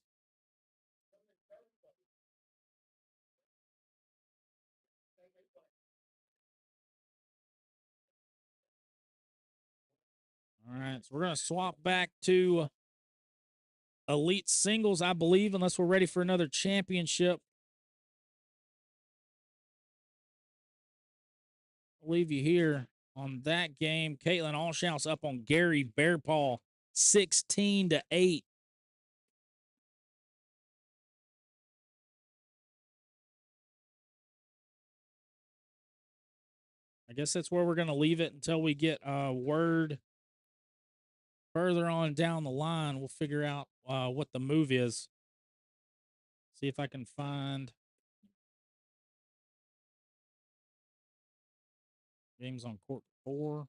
All right, so we're going to swap back to Elite Singles, I believe, unless we're ready for another championship. I'll leave you here on that game. CAITLYN ALLSHOUSE up on Gary Bearpaw, 16-8. I guess that's where we're going to leave it until we get word further on down the line. We'll figure out what the move is. See if I can find games on court 4.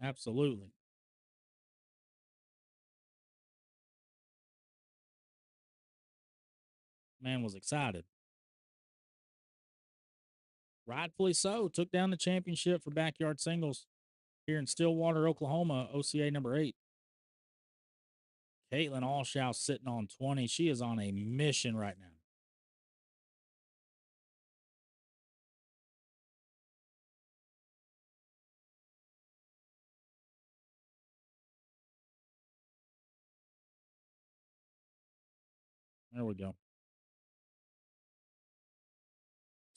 Absolutely. Man was excited. Rightfully so. Took down the championship for Backyard Singles here in Stillwater, Oklahoma, OCA number 8. CAITLYN ALLSHOUSE sitting on 20. She is on a mission right now. There we go.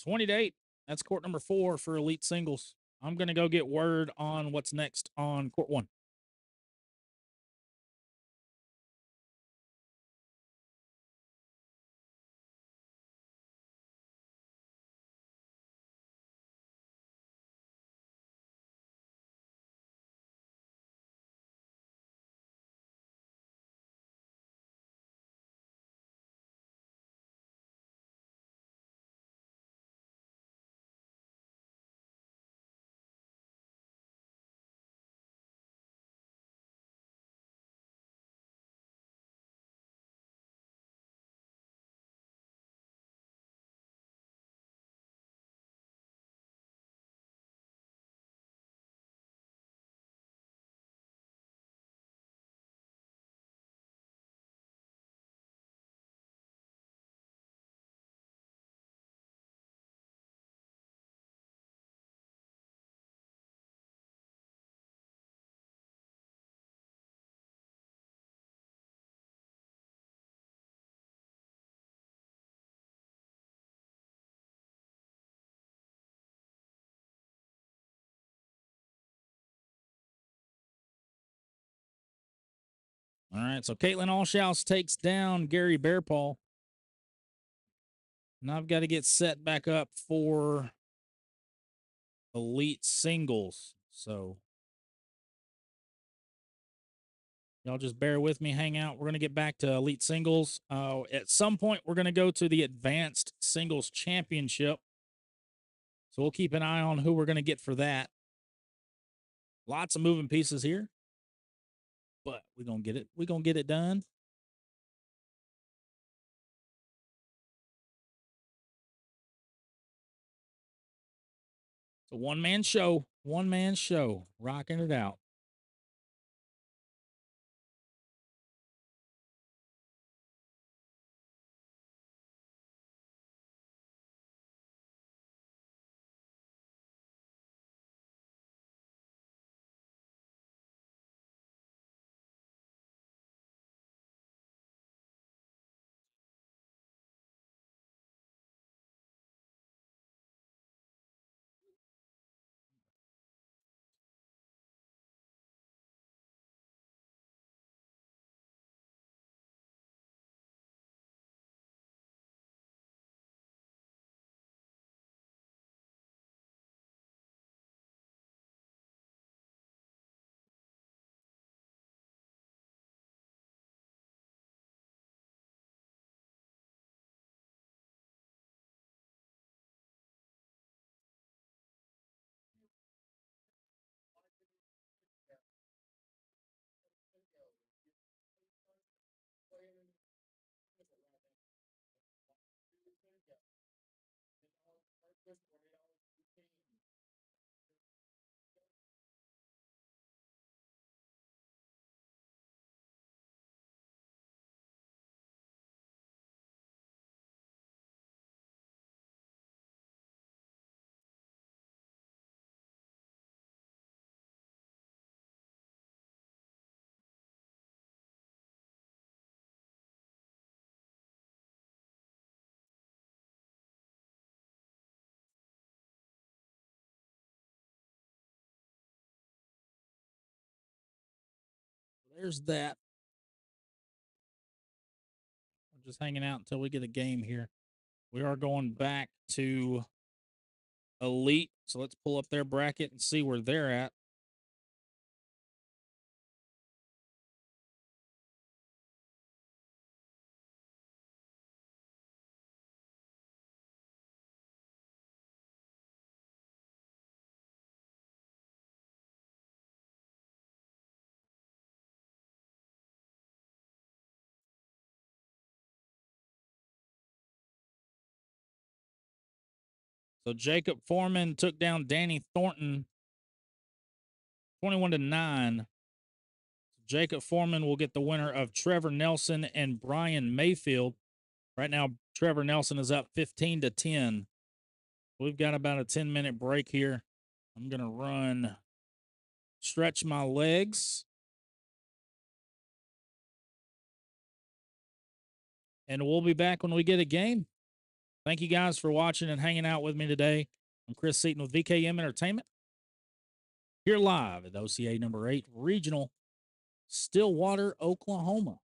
20-8. That's court number 4 for Elite Singles. I'm going to go get word on what's next on court 1. All right, so CAITLYN ALLSHOUSE takes down Gary Bearpaw. Now I've got to get set back up for Elite Singles. So y'all just bear with me, hang out. We're going to get back to Elite Singles. At some point, we're going to go to the Advanced Singles Championship. So we'll keep an eye on who we're going to get for that. Lots of moving pieces here, but we're going to get it. We're going to get it done. It's a one-man show. One-man show. Rocking it out. There's that. I'm just hanging out until we get a game here. We are going back to Elite. So let's pull up their bracket and see where they're at. So Jacob Foreman took down Danny Thornton 21-9. Jacob Foreman will get the winner of Trevor Nelson and Brian Mayfield. Right now, Trevor Nelson is up 15-10. We've got about a 10-minute break here. I'm going to stretch my legs. And we'll be back when we get a game. Thank you guys for watching and hanging out with me today. I'm Chris Seaton with VKM Entertainment. Here live at OCA number 8 Regional, Stillwater, Oklahoma.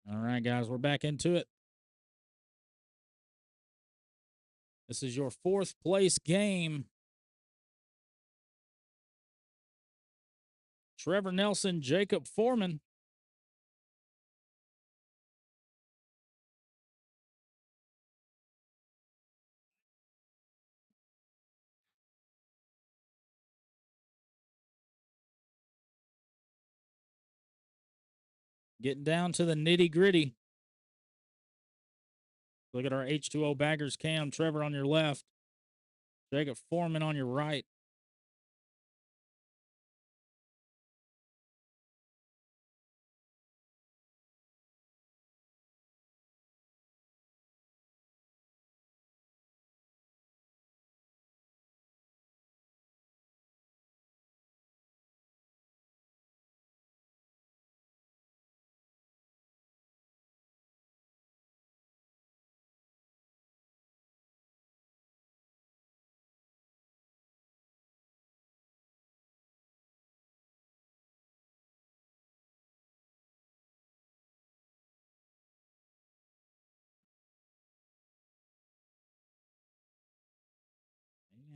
All right, guys, we're back into it. This is your 4th place game. Trevor Nelson, Jacob Foreman. Getting down to the nitty gritty. Look at our H2O baggers cam. Trevor on your left. Jacob Foreman on your right.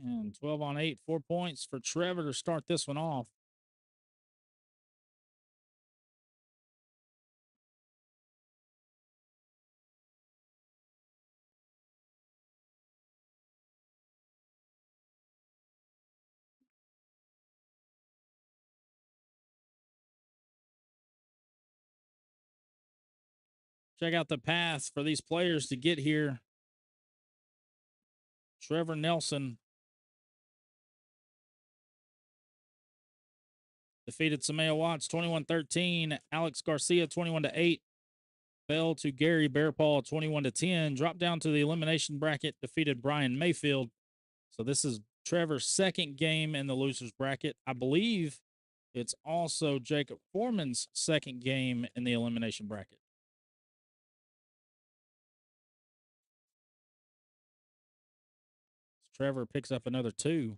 And 12 on 8, 4 points for Trevor to start this one off. Check out the path for these players to get here. Trevor Nelson defeated Samaya Watts 21-13. Alex Garcia 21-8. Fell to Gary Bearpaw 21-10. Dropped down to the elimination bracket. Defeated Brian Mayfield. So this is Trevor's 2nd game in the losers bracket. I believe it's also Jacob Foreman's 2nd game in the elimination bracket. Trevor picks up another 2.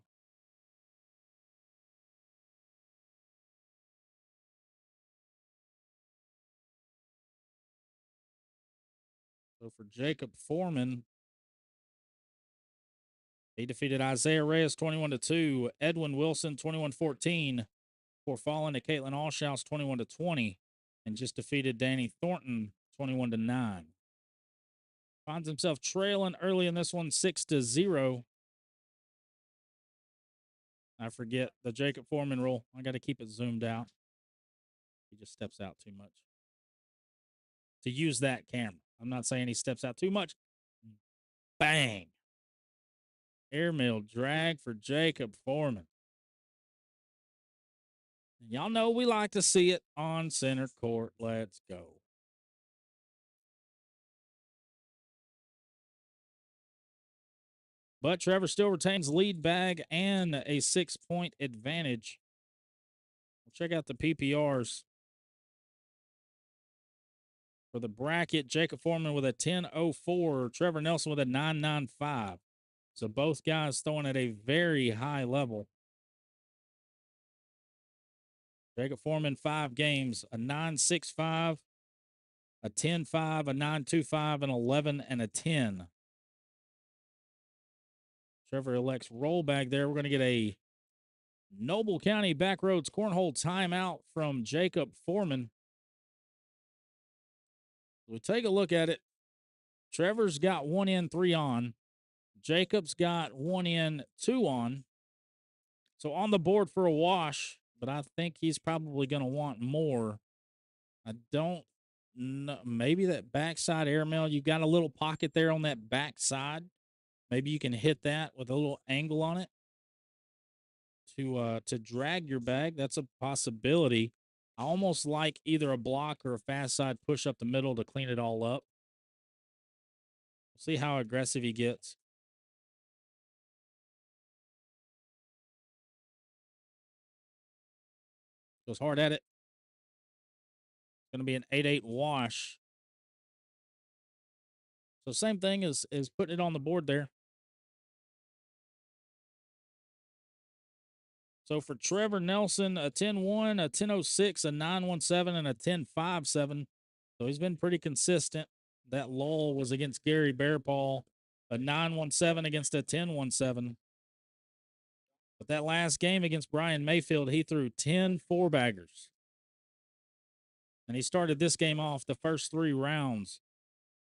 So for Jacob Foreman, he defeated Isaiah Reyes 21-2, Edwin Wilson 21-14, before falling to CAITLYN ALLSHOUSE 21-20, and just defeated Danny Thornton 21-9. Finds himself trailing early in this one 6-0. I forget the Jacob Foreman rule. I got to keep it zoomed out. He just steps out too much to use that camera. I'm not saying he steps out too much. Bang. Airmail drag for Jacob Foreman. Y'all know we like to see it on center court. Let's go. But Trevor still retains lead bag and a 6-point advantage. Check out the PPRs. For the bracket, Jacob Foreman with a 10.04, Trevor Nelson with a 9.95. So both guys throwing at a very high level. Jacob Foreman, 5 games, a 9.65, a 10.5, a 9.25, an 11, and a 10. Trevor elects rollback there. We're going to get a Noble County Backroads Cornhole timeout from Jacob Foreman. We take a look at it. Trevor's got 1 in, 3 on. Jacob's got 1 in, 2 on. So on the board for a wash, but I think he's probably going to want more. I don't know. Maybe that backside airmail, you've got a little pocket there on that backside. Maybe you can hit that with a little angle on it to drag your bag. That's a possibility. I almost like either a block or a fast side push up the middle to clean it all up. We'll see how aggressive he gets. Goes hard at it. It's going to be an 8-8 wash. So same thing as putting it on the board there. So for Trevor Nelson, a 10-1, a 10.06, a 9.17, and a 10.57. So he's been pretty consistent. That lull was against Gary Bearpaw, a 9-1-7 against a 10-1-7. But that last game against Brian Mayfield, he threw 10 four-baggers. And he started this game off the first 3 rounds,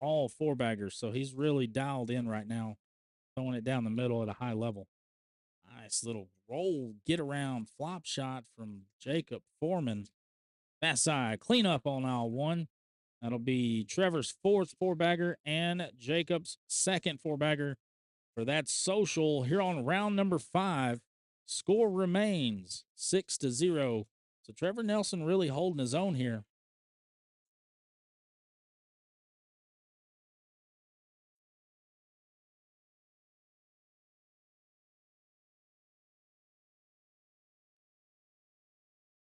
all four-baggers. So he's really dialed in right now, throwing it down the middle at a high level. Nice little roll, get around, flop shot from Jacob Foreman. Fast side, clean up on aisle 1. That'll be Trevor's 4th four-bagger and Jacob's 2nd four-bagger for that social here on round number 5. Score remains 6-0. So Trevor Nelson really holding his own here.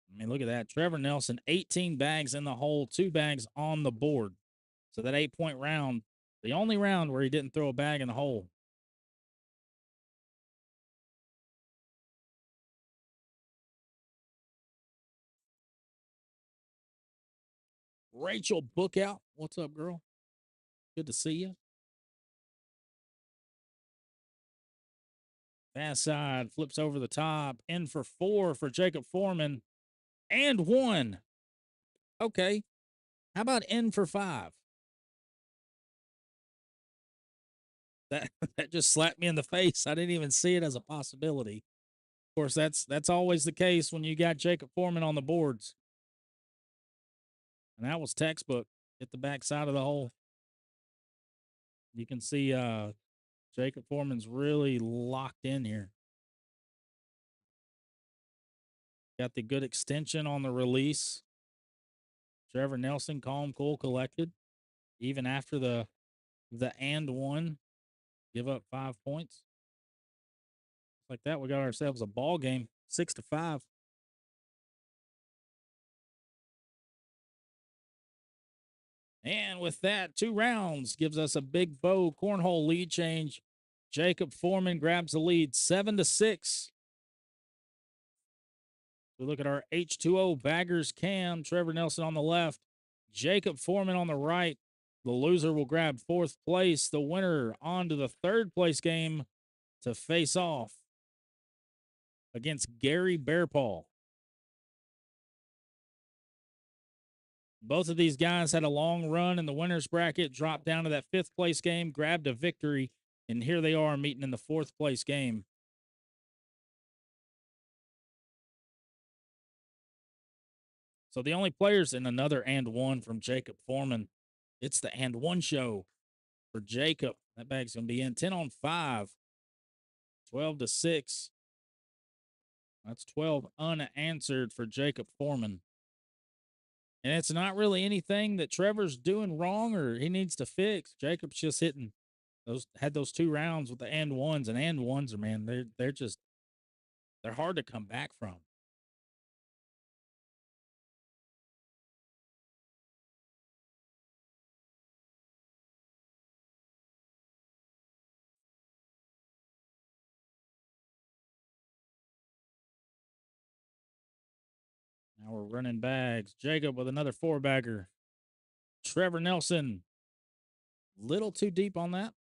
I mean, look at that. Trevor Nelson, 18 bags in the hole, 2 bags on the board. So that 8-point round, the only round where he didn't throw a bag in the hole. Rachel Bookout, what's up, girl? Good to see you. Fast side, flips over the top, in for 4 for Jacob Foreman, and 1. Okay. How about in for 5? That that just slapped me in the face. I didn't even see it as a possibility. Of course, that's always the case when you got Jacob Foreman on the boards. And that was textbook. Hit the back side of the hole. You can see Jacob Foreman's really locked in here. Got the good extension on the release. Trevor Nelson, calm, cool, collected. Even after the and 1, give up 5 points. Like that, we got ourselves a ball game, 6-5. And with that, 2 rounds gives us a big bow cornhole lead change. Jacob Foreman grabs the lead, 7-6. We look at our H2O baggers cam. Trevor Nelson on the left, Jacob Foreman on the right. The loser will grab 4th place. The winner on to the 3rd place game to face off against Gary Bearpaw. Both of these guys had a long run in the winner's bracket, dropped down to that 5th place game, grabbed a victory, and here they are meeting in the 4th place game. So the only players in another and 1 from Jacob Foreman. It's the and 1 show for Jacob. That bag's going to be in 10 on 5, 12-6. That's 12 unanswered for Jacob Foreman. And it's not really anything that Trevor's doing wrong or he needs to fix. Jacob's just hitting had those 2 rounds with the and 1s, and 1s are, man, they're hard to come back from. Now we're running bags. Jacob with another 4-bagger. Trevor Nelson, little too deep on that.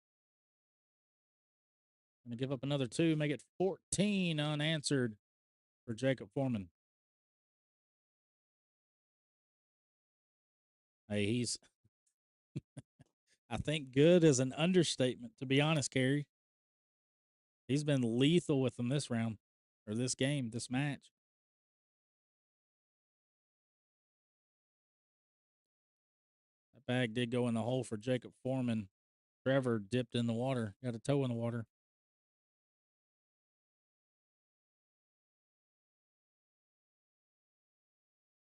Going to give up another 2, make it 14 unanswered for Jacob Foreman. Hey, he's, I think good is an understatement, to be honest, Kerry. He's been lethal with them this round, or this game, this match. That bag did go in the hole for Jacob Foreman. Trevor dipped in the water, got a toe in the water.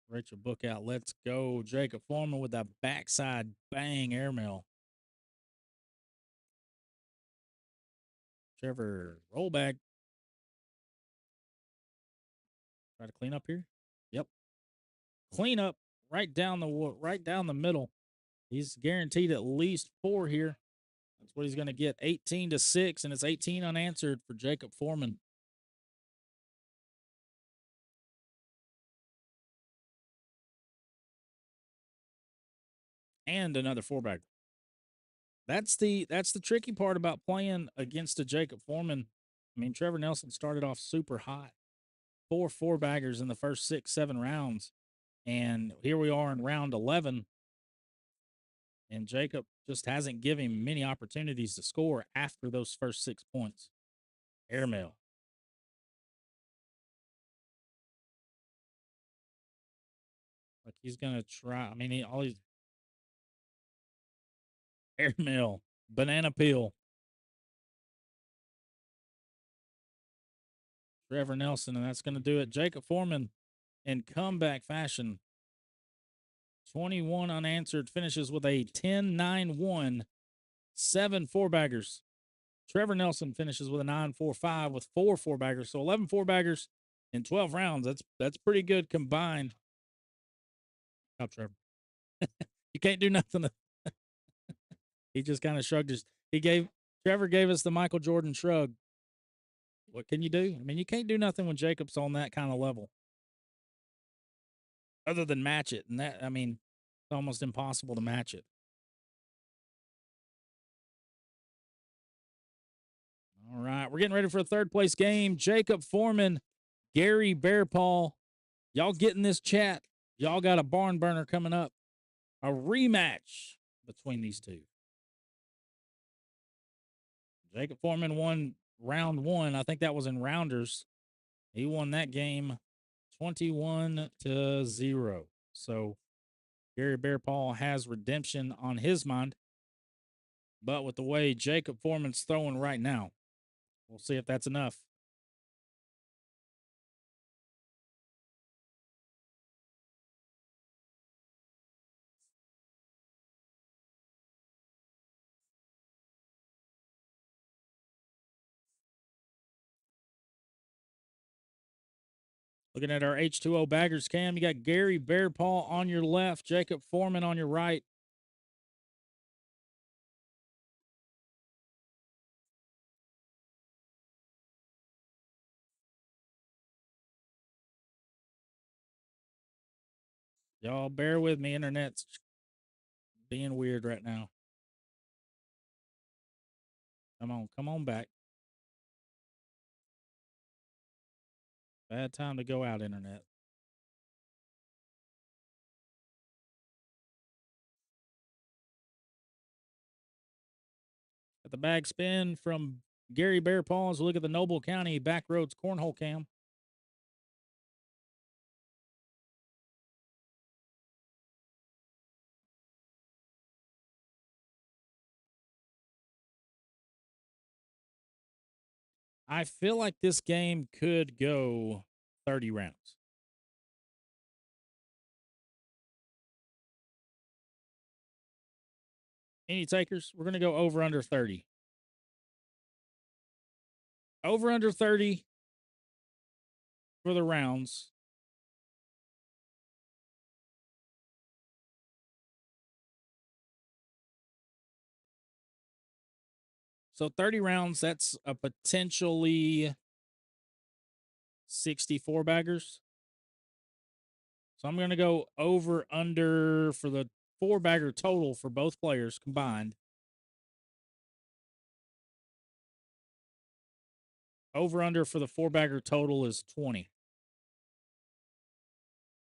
Rachel Bookout, let's go. Jacob Foreman with that backside bang airmail. Trevor, roll back. Try to clean up here. Yep. Clean up right down the middle. He's guaranteed at least 4 here. That's what he's going to get. 18-6, and it's 18 unanswered for Jacob Foreman. and another four-bagger. That's the tricky part about playing against a Jacob Foreman. I mean, Trevor Nelson started off super hot, 4 four-baggers in the first 6, 7 rounds, and here we are in round 11, and Jacob just hasn't given him many opportunities to score after those first 6 points. Airmail. Like he's gonna try. I mean, all these airmail, banana peel. Trevor Nelson, and that's going to do it. Jacob Foreman in comeback fashion. 21 unanswered, finishes with a 10-9-1, 7 four-baggers. Trevor Nelson finishes with a 9-4-5 with 4 four-baggers. So 11 four-baggers in 12 rounds. That's pretty good combined. Up, Trevor. You can't do nothing. He just kind of shrugged his. Trevor gave us the Michael Jordan shrug. What can you do? I mean, you can't do nothing when Jacob's on that kind of level. Other than match it. And that, I mean, it's almost impossible to match it. All right. We're getting ready for a third place game. Jacob Foreman, Gary Bearpaw. Y'all get in this chat. Y'all got a barn burner coming up. A rematch between these two. Jacob Foreman won round 1. I think that was in rounders. He won that game 21-0. So Gary Bearpaw has redemption on his mind. But with the way Jacob Foreman's throwing right now, we'll see if that's enough. Looking at our H2O baggers cam, you got Gary Bearpaw on your left, Jacob Foreman on your right. Y'all bear with me. Internet's being weird right now. Come on back. Bad time to go out, internet. At the bag spin from Gary Bearpaw as we look at the Noble County Backroads Cornhole Cam. I feel like this game could go 30 rounds. Any takers? We're going to go over under 30. Over under 30 for the rounds. So 30 rounds, that's a potentially 64 baggers. So I'm going to go over under for the 4-bagger total for both players combined. Over under for the 4-bagger total is 20.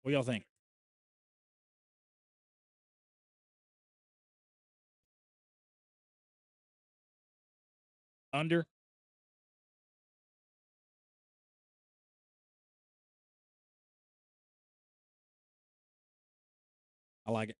What y'all think? Under? I like it.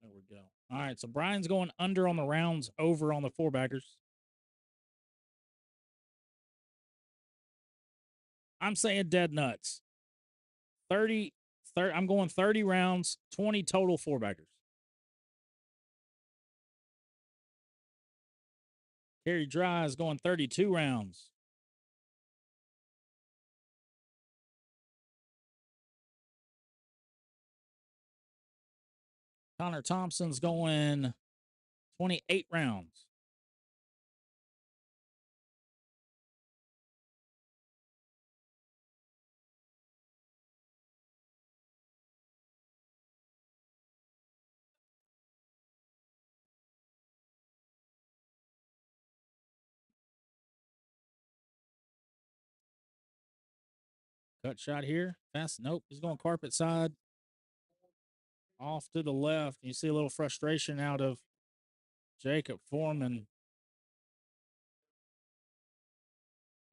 There we go. All right, so Brian's going under on the rounds, over on the 4-baggers. I'm saying dead nuts. 30 I'm going 30 rounds, 20 total four-baggers. Kerry Dry is going 32 rounds. Connor Thompson's going 28 rounds. Cut shot here. Fast. Nope. He's going carpet side. Off to the left. You see a little frustration out of Jacob Foreman.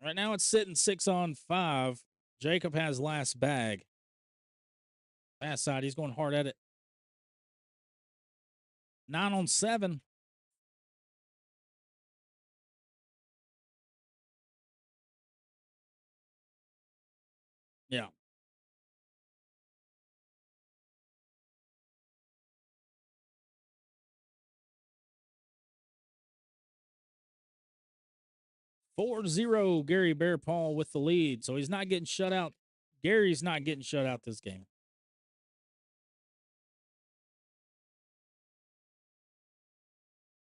Right now it's sitting 6-on-5. Jacob has last bag. Fast side. He's going hard at it. 9-on-7. Yeah. Four zero. Gary Bear Paul with the lead. So he's not getting shut out. Gary's not getting shut out this game.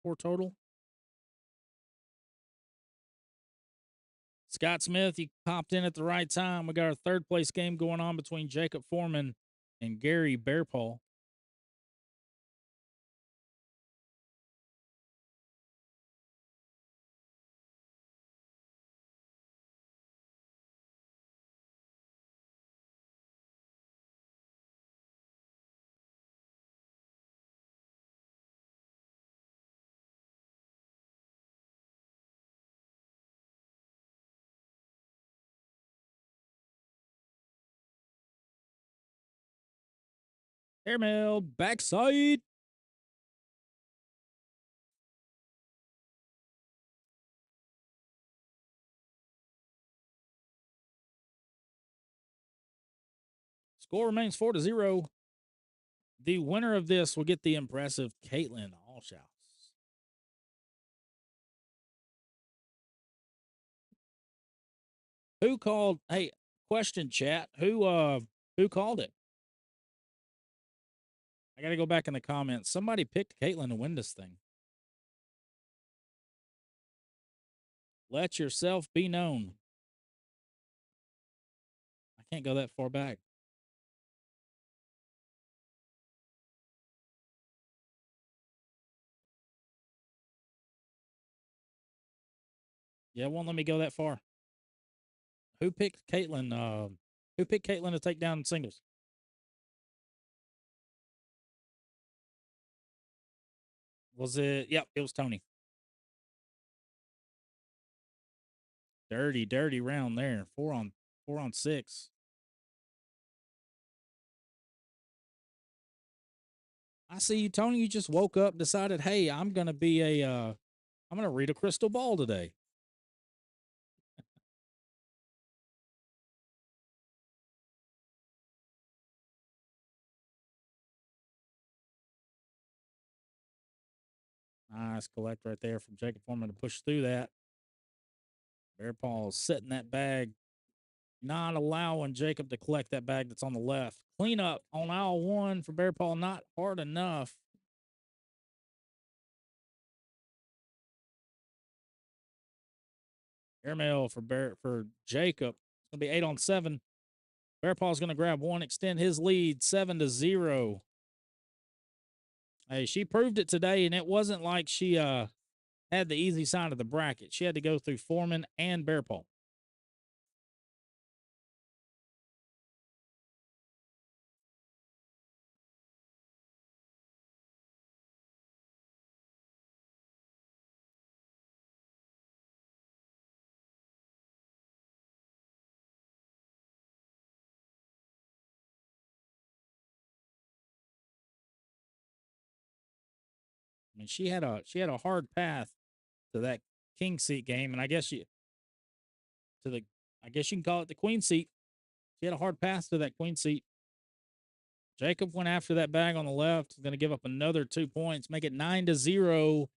Four total. Scott Smith, he popped in at the right time. We got our third place game going on between Jacob Foreman and Gary Bear Paul. Airmail backside. Score remains 4-0. The winner of this will get the impressive CAITLYN ALLSHOUSE. Who called? Hey, question chat. Who called it? I got to go back in the comments. Somebody picked CAITLYN to win this thing. Let yourself be known. I can't go that far back. Yeah, it won't let me go that far. Who picked CAITLYN? Who picked CAITLYN to take down singles? Was it? Yep, it was Tony. Dirty round there. 4-on-6. I see you, Tony. You just woke up, decided, hey, I'm gonna read a crystal ball today. Nice collect right there from Jacob Foreman to push through that. Bear Paul setting that bag, not allowing Jacob to collect that bag that's on the left. Clean up on aisle 1 for Bear Paul, not hard enough. Airmail for Jacob. It's gonna be 8-on-7. Bear Paul's gonna grab one, extend his lead 7-0. Hey, she proved it today, and it wasn't like she had the easy side of the bracket. She had to go through Foreman and Bear Paul. I mean, she had a hard path to that king seat game, and I guess you can call it the queen seat. She had a hard path to that queen seat. Jacob went after that bag on the left. He's going to give up another 2 points, make it 9-0.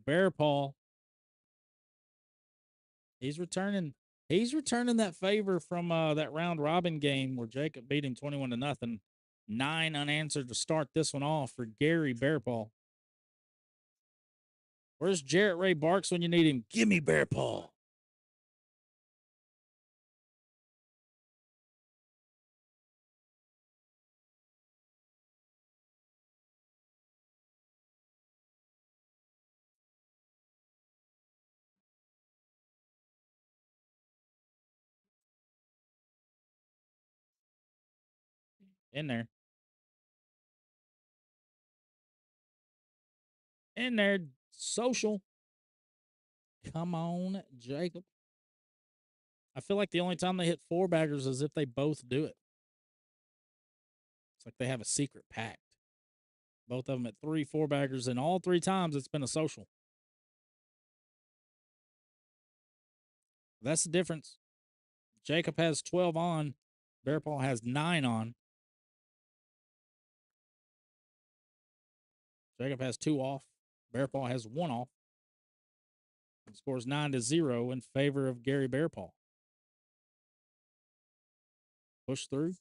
Bear Paw. He's returning that favor from that round robin game where Jacob beat him 21-0. 9 unanswered to start this one off for Gary Bear Paw. Where's Jarrett Ray Barks when you need him? Give me Bear Paw. In there. In there. Social. Come on, Jacob. I feel like the only time they hit 4-baggers is if they both do it. It's like they have a secret pact. Both of them at 3 4-baggers, and all 3 times it's been a social. That's the difference. Jacob has 12 on. Bear Paw has 9 on. Jacob has 2 off. Bear Paw has 1 off. And scores 9-0 in favor of Gary Bear Paw. Push through.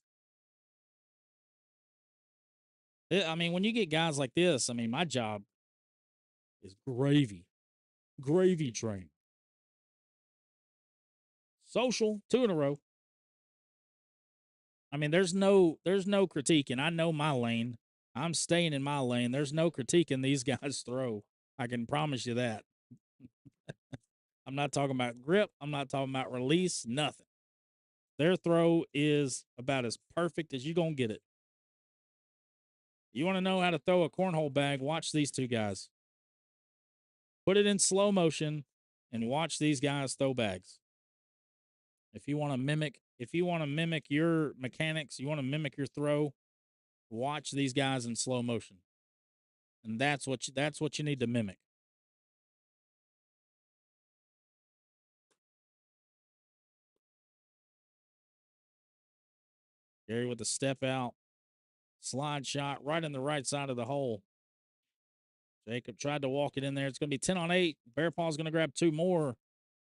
I mean, when you get guys like this, I mean, my job is gravy. Gravy train. Social, 2 in a row. I mean, there's no critique, and I know my lane. I'm staying in my lane. There's no critiquing these guys throw. I can promise you that. I'm not talking about grip. I'm not talking about release. Nothing. Their throw is about as perfect as you're going to get it. You want to know how to throw a cornhole bag? Watch these 2 guys. Put it in slow motion and watch these guys throw bags. If you want to mimic your mechanics, you want to mimic your throw, watch these guys in slow motion. And that's what you need to mimic. Gary with the step out. Slide shot right in the right side of the hole. Jacob tried to walk it in there. It's going to be 10 on 8. Bear Paw's going to grab 2 more.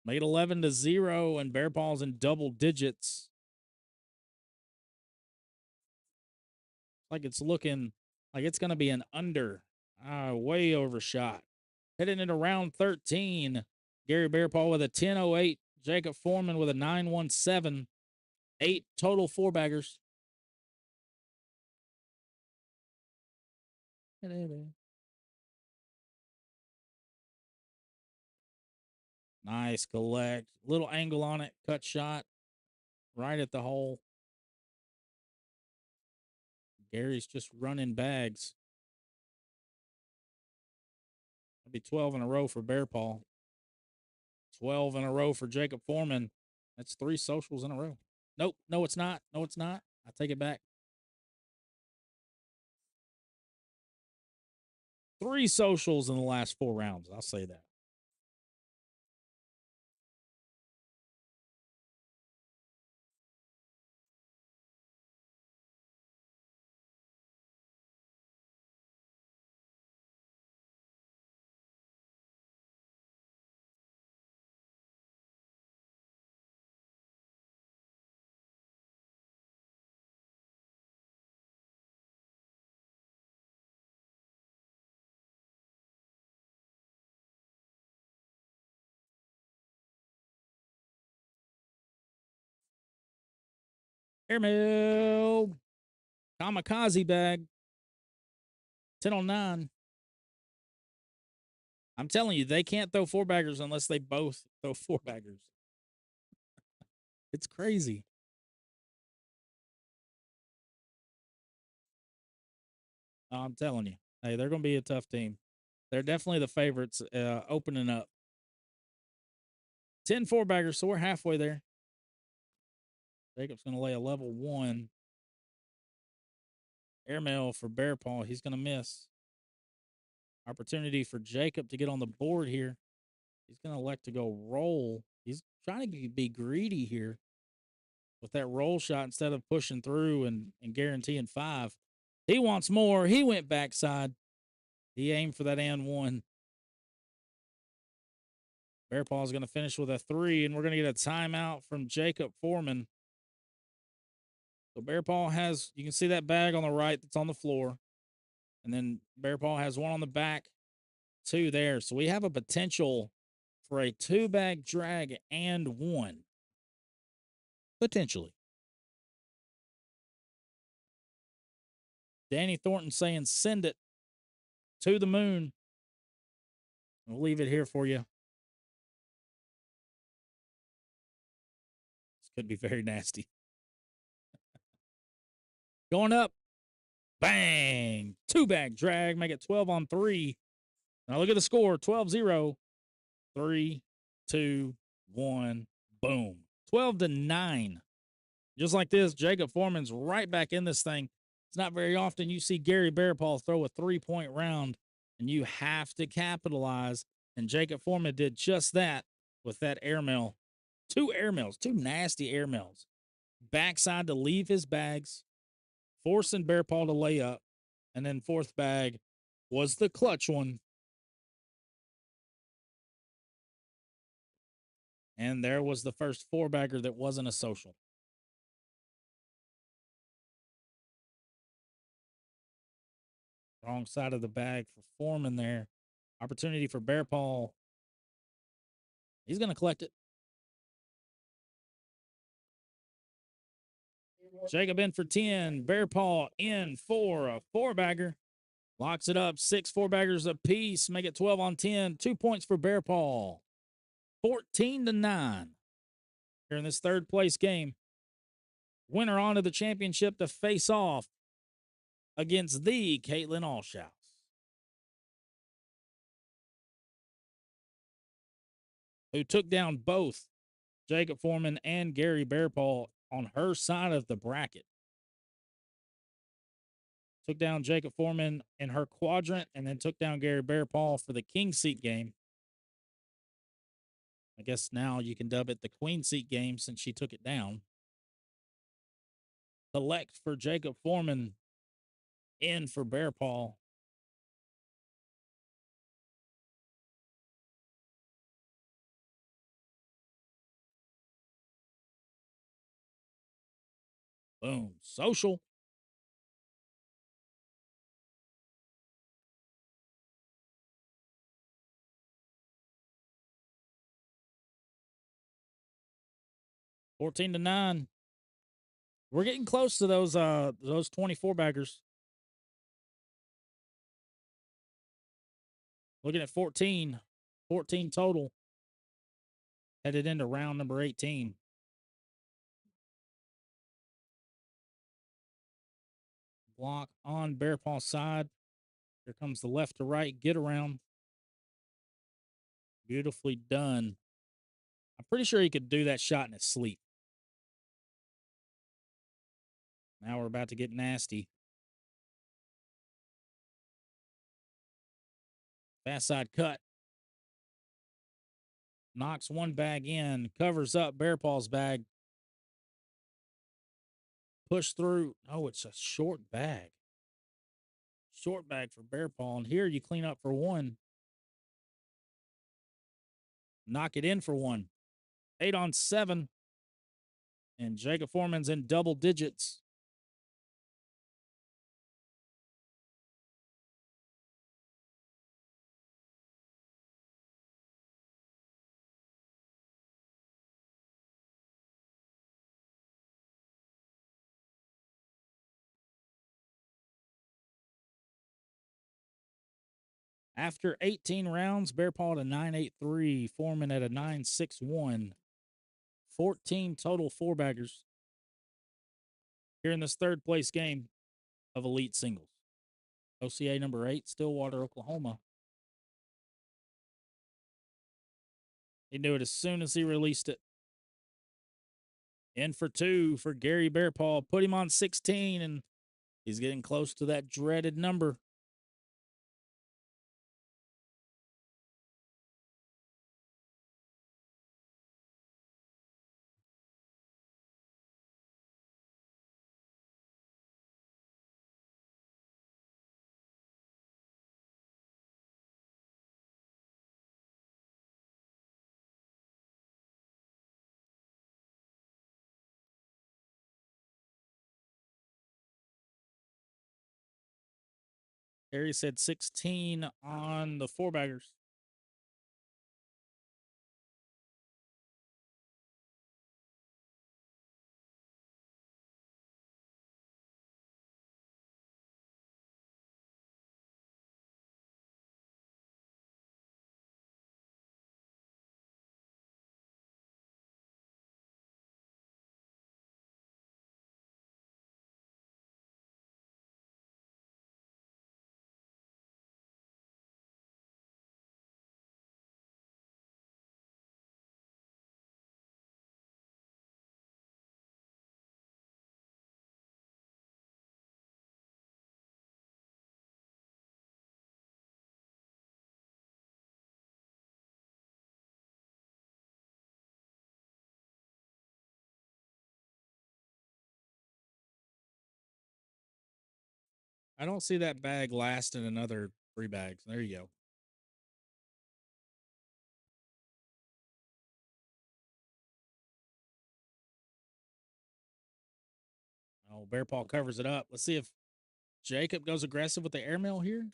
Made 11-0, and Bear Paw's in double digits. Like it's looking like it's going to be an under. Way overshot. Heading into round 13. Gary Bear Paw with a 10-08. Jacob Foreman with a 9-17. 8 total 4-baggers. Nice collect. Little angle on it. Cut shot. Right at the hole. Gary's just running bags. That'll be 12 in a row for Bear Paw. 12 in a row for Jacob Foreman. That's 3 socials in a row. Nope. No, it's not. No, it's not. I take it back. 3 socials in the last 4 rounds. I'll say that. Airmail. Kamikaze bag. 10 on 9. I'm telling you, they can't throw 4-baggers unless they both throw 4-baggers. It's crazy. I'm telling you. Hey, they're going to be a tough team. They're definitely the favorites opening up. 10 4-baggers, so we're halfway there. Jacob's going to lay a level 1. Airmail for Bear Paw. He's going to miss. Opportunity for Jacob to get on the board here. He's going to elect to go roll. He's trying to be greedy here with that roll shot instead of pushing through and guaranteeing 5. He wants more. He went backside. He aimed for that and one. Bear Paw is going to finish with a 3, and we're going to get a timeout from Jacob Foreman. So Bear Paw has, you can see that bag on the right that's on the floor. And then Bear Paw has one on the back, 2 there. So we have a potential for a 2-bag drag and 1. Potentially. Danny Thornton saying send it to the moon. I'll leave it here for you. This could be very nasty. Going up. Bang. 2-bag drag. Make it 12 on 3. Now look at the score. 12-0. 3, 2, 1. Boom. 12-9. Just like this, Jacob Foreman's right back in this thing. It's not very often you see Gary Bearpaw throw a 3-point round, and you have to capitalize. And Jacob Foreman did just that with that airmail. 2 airmails, 2 nasty airmails. Backside to leave his bags, forcing Bearpaw to lay up. And then 4th bag was the clutch one. And there was the first 4-bagger that wasn't a social. Wrong side of the bag for Foreman there. Opportunity for Bearpaw. He's going to collect it. Jacob in for 10. Bearpaw in for a 4-bagger. Locks it up. 6 4-baggers apiece. Make it 12 on 10. 2 points for Bearpaw. 14-9. Here in this 3rd place game. Winner on to the championship to face off against the CAITLYN ALLSHOUSE. Who took down both Jacob Foreman and Gary Bearpaw on her side of the bracket. Took down Jacob Foreman in her quadrant and then took down Gary Bearpaw for the king seat game. I guess now you can dub it the queen seat game since she took it down. Select for Jacob Foreman, in for Bearpaw. Boom. Social. $14-9. We're getting close to those 24-baggers. Looking at 14 total. Headed into round number 18. Block on Bearpaw's side. Here comes the left to right get around. Beautifully done. I'm pretty sure he could do that shot in his sleep. Now we're about to get nasty. Fast side cut. Knocks one bag in. Covers up Bearpaw's bag. Push through. Oh, it's a short bag. Short bag for Bearpaw. And here you clean up for 1. Knock it in for 1. 8 on 7. And Jacob Foreman's in double digits. After 18 rounds, Bearpaw at a 9.83, Foreman at a 9.61. 14 total 4-baggers here in this 3rd place game of Elite Singles. OCA number 8, Stillwater, Oklahoma. He knew it as soon as he released it. In for 2 for Gary Bearpaw. Put him on 16, and he's getting close to that dreaded number. Harry said 16 on the 4-baggers. I don't see that bag lasting another 3 bags. There you go. Oh, Bear Paw covers it up. Let's see if Jacob goes aggressive with the airmail here.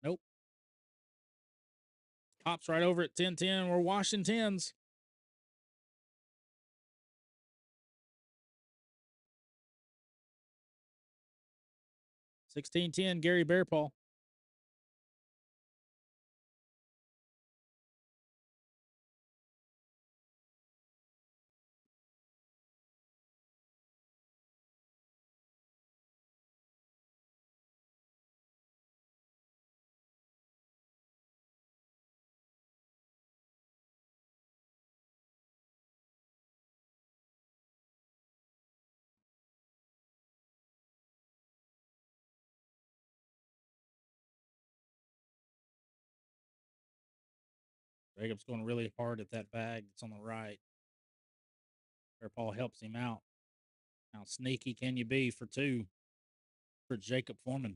Nope. Pops right over at 10-10. We're washing 10s. $16-10, Gary Bearpaw. Jacob's going really hard at that bag that's on the right. Bearpaw helps him out. How sneaky can you be for 2 for Jacob Foreman?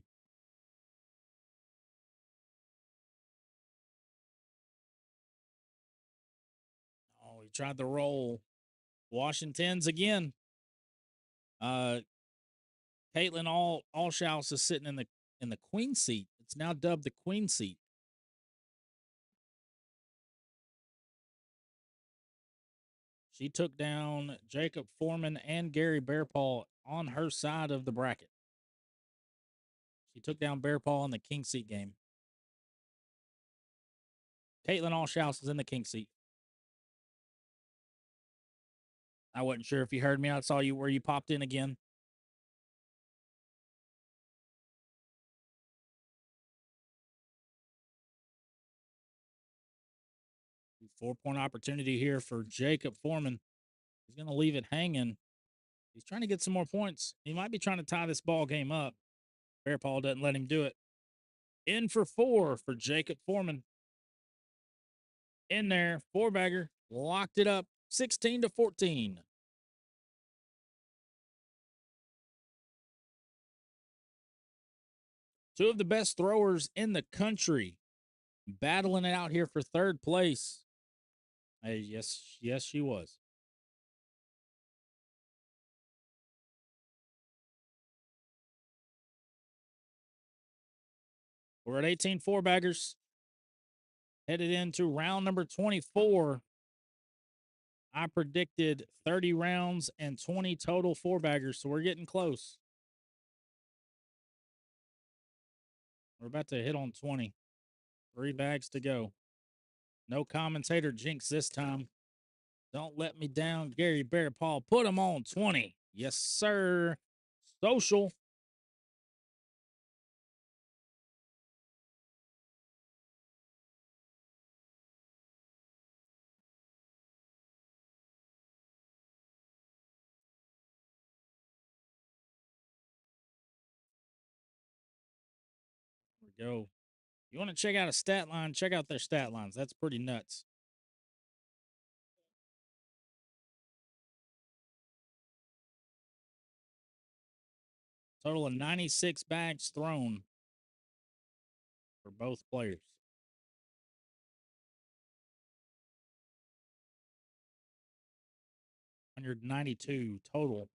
Oh, he tried the roll. Washington's again. CAITLYN ALLSHOUSE is sitting in the queen seat. It's now dubbed the queen seat. She took down Jacob Foreman and Gary Bearpaw on her side of the bracket. She took down Bearpaw in the king seat game. CAITLYN ALLSHOUSE is in the king seat. I wasn't sure if you heard me. I saw you where you popped in again. 4-point opportunity here for Jacob Foreman. He's going to leave it hanging. He's trying to get some more points. He might be trying to tie this ball game up. Bearpaw doesn't let him do it. In for 4 for Jacob Foreman. In there, 4-bagger, locked it up, 16-14. Two of the best throwers in the country battling it out here for 3rd place. Hey, yes, she was. We're at 18 4-baggers. Headed into round number 24. I predicted 30 rounds and 20 total 4-baggers, so we're getting close. We're about to hit on 20. 3 bags to go. No commentator jinx this time. Don't let me down, Gary Bearpaw. Put him on 20. Yes, sir. Social. There we go. You want to check out a stat line? Check out their stat lines. That's pretty nuts. Total of 96 bags thrown for both players. 192 total.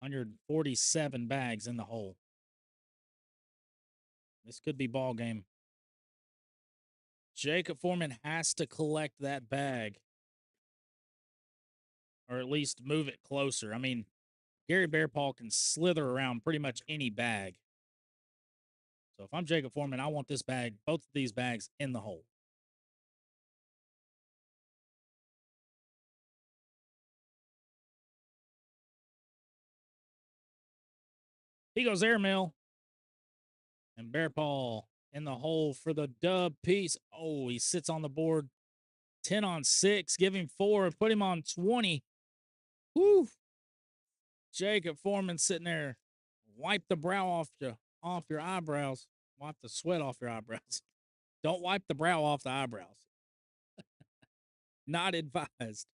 147 bags in the hole. This could be ball game. Jacob Foreman has to collect that bag, or at least move it closer. I mean, Gary Bearpaw can slither around pretty much any bag. So if I'm Jacob Foreman, I want this bag, both of these bags, in the hole. He goes airmail. And Bearpaw in the hole for the dub piece. Oh, he sits on the board. 10 on 6. Give him 4. Put him on 20. Woo. Jacob Foreman sitting there. Wipe the brow off your eyebrows. Wipe the sweat off your eyebrows. Don't wipe the brow off the eyebrows. Not advised.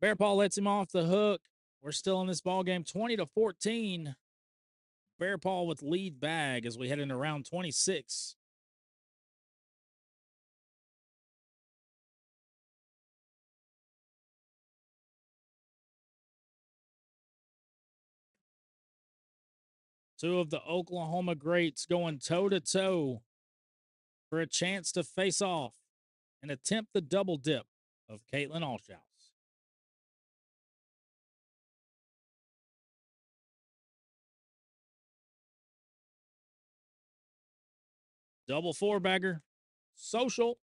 Bearpaw lets him off the hook. We're still in this ball game, 20-14. Bearpaw with lead bag as we head into round 26. Two of the Oklahoma greats going toe-to-toe for a chance to face off and attempt the double dip of CAITLYN ALLSHOUSE. Double four-bagger. Social.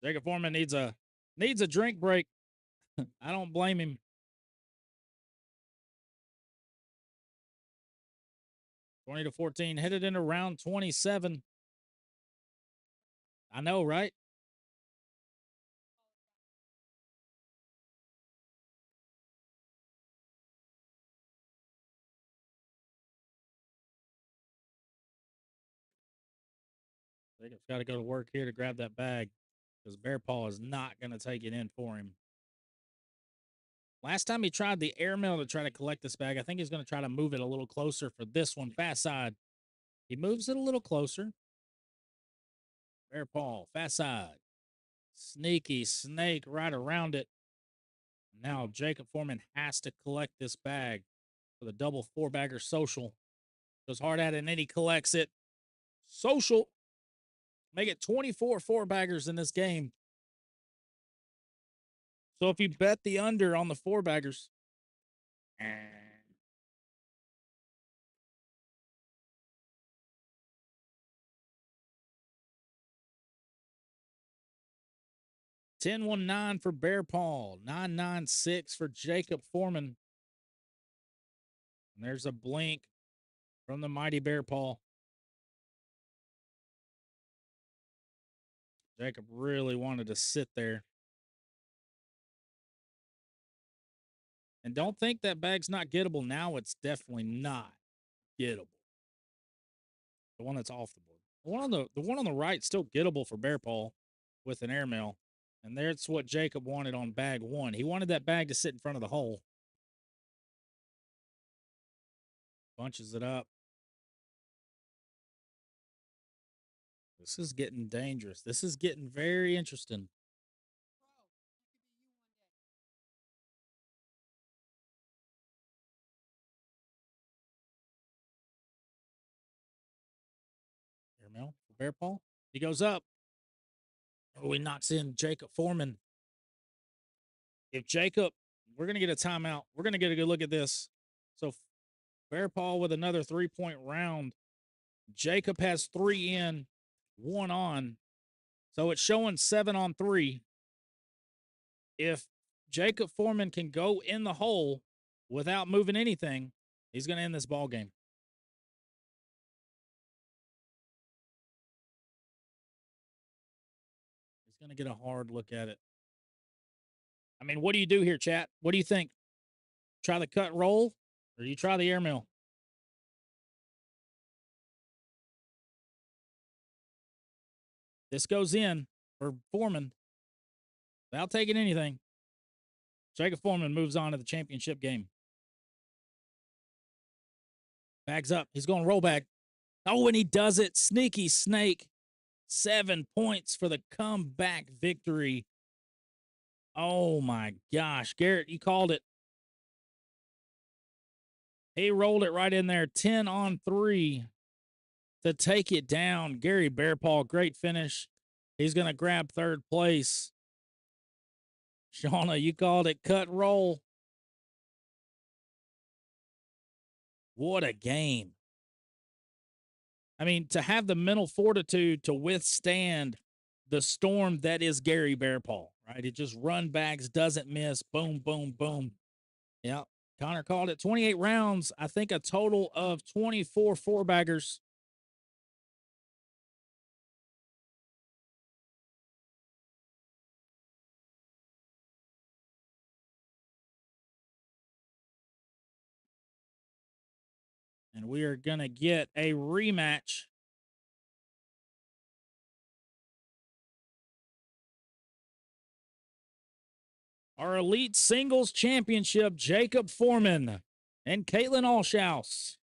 Jacob Foreman needs a drink break. I don't blame him. 20-14, headed into round 27. I know, right? Jacob's got to go to work here to grab that bag because Bearpaw is not going to take it in for him. Last time he tried the airmail to try to collect this bag, I think he's going to try to move it a little closer for this one. Fast side. He moves it a little closer. Bearpaw, fast side. Sneaky snake right around it. Now Jacob Foreman has to collect this bag for the double four-bagger social. Goes hard at it, and then he collects it. Social. Make it 24 four-baggers in this game. So if you bet the under on the four-baggers, 10-1-9 for Bearpaw. 9-9-6 for Jacob Foreman. And there's a blink from the mighty Bearpaw. Jacob really wanted to sit there. And don't think that bag's not gettable. Now it's definitely not gettable. The one that's off the board. The one on the right still gettable for Bearpaw with an airmail. And that's what Jacob wanted on bag one. He wanted that bag to sit in front of the hole. Bunches it up. This is getting dangerous. This is getting very interesting. Airmail for Bearpaw. He goes up. Oh, he knocks in Jacob Foreman. If Jacob, we're going to get a timeout. We're going to get a good look at this. So Bearpaw with another 3-point round. Jacob has 3 in, 1 on. So it's showing 7 on 3. If Jacob Foreman can go in the hole without moving anything, he's going to end this ball game. He's going to get a hard look at it. I mean, what do you do here, chat? What do you think? Try the cut roll, or you try the airmail? This goes in for Foreman without taking anything. Jacob Foreman moves on to the championship game. Bags up. He's going roll back. Oh, and he does it. Sneaky snake. 7 points for the comeback victory. Oh my gosh. Garrett, you called it. He rolled it right in there. 10 on 3 to take it down. Gary Bearpaw, great finish. He's going to grab third place. Shauna, you called it. Cut roll. What a game. I mean, to have the mental fortitude to withstand the storm that is Gary Bearpaw, right? It just run backs, doesn't miss. Boom, boom, boom. Yeah. Connor called it 28 rounds. I think a total of 24 four-baggers. And we are going to get a rematch. Our Elite Singles Championship, Jacob Foreman and CAITLYN ALLSHOUSE.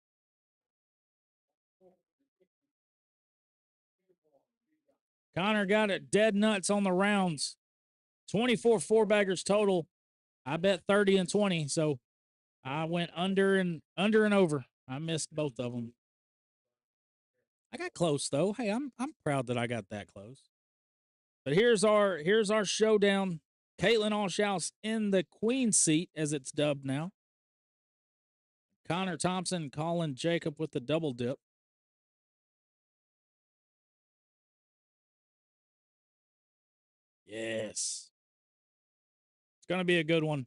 Connor got it dead nuts on the rounds. 24 four-baggers total. I bet 30 and 20, so I went under and over. I missed both of them. I got close though. Hey, I'm proud that I got that close. But here's our showdown. CAITLYN ALLSHOUSE in the queen seat, as it's dubbed now. Connor Thompson calling Jacob with the double dip. Yes. It's going to be a good one.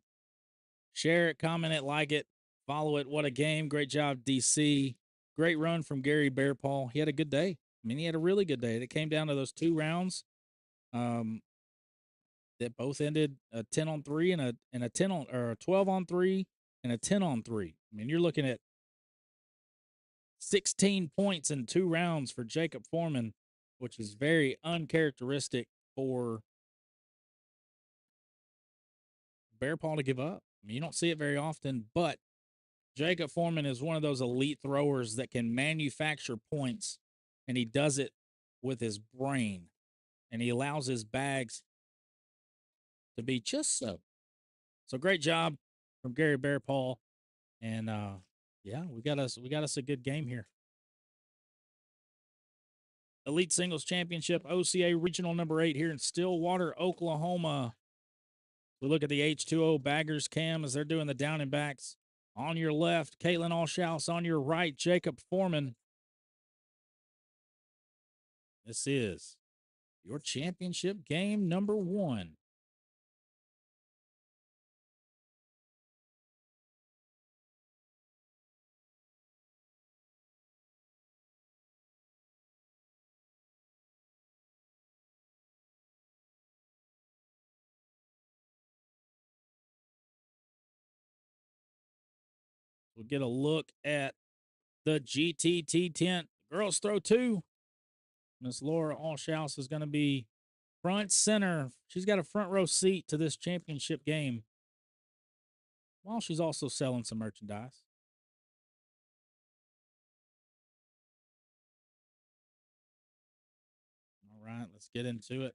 Share it, comment it, like it, follow it. What a game. Great job, DC. Great run from Gary Bearpaw. He had a good day. I mean, he had a really good day. It came down to those 2 rounds that both ended a 10 on 3 and a 10 on or a 12 on 3 and a 10 on 3. I mean, you're looking at 16 points in 2 rounds for Jacob Foreman, which is very uncharacteristic for Bearpaw to give up. I mean, you don't see it very often, but Jacob Foreman is one of those elite throwers that can manufacture points, and he does it with his brain, and he allows his bags to be just so. So great job from Gary Bearpaw, and yeah, we got us a good game here. Elite Singles Championship, OCA Regional number 8 here in Stillwater, Oklahoma. We look at the H2O baggers cam as they're doing the down and backs. On your left, CAITLYN ALLSHOUSE. On your right, Jacob Foreman. This is your championship game number 1. We'll get a look at the GTT tent. Girls throw 2. Miss Laura ALLSHOUSE is going to be front center. She's got a front row seat to this championship game, while she's also selling some merchandise. All right, let's get into it.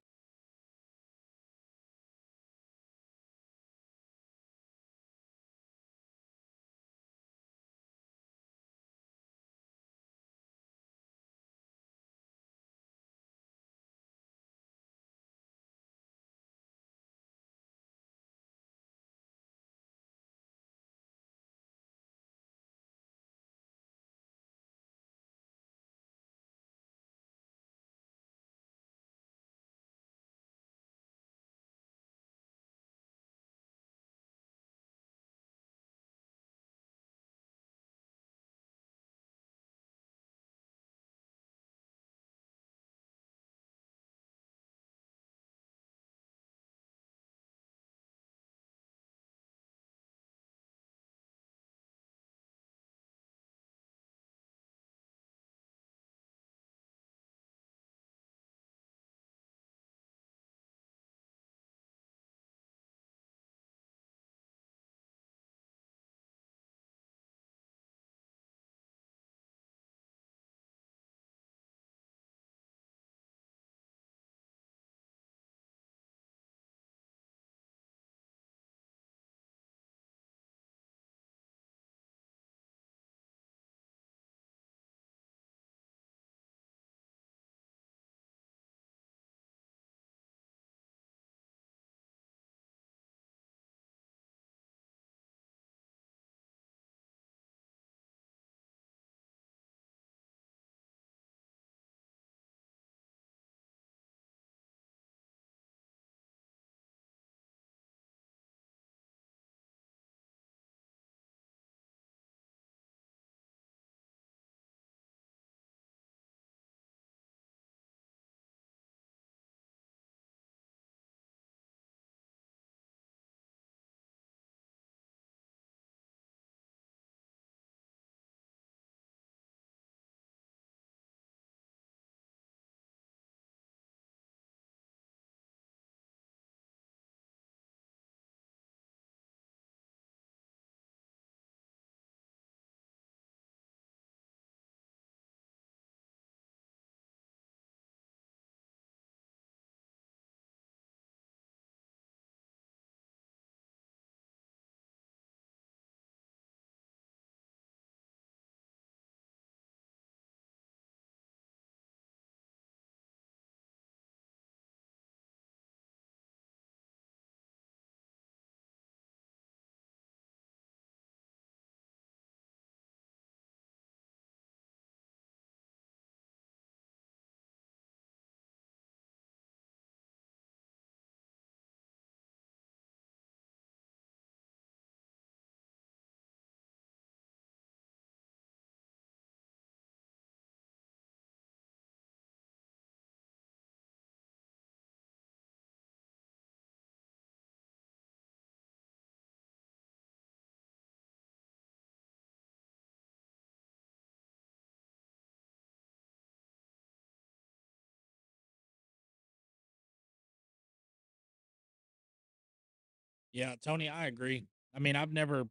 Yeah, Tony, I agree. I mean, I've never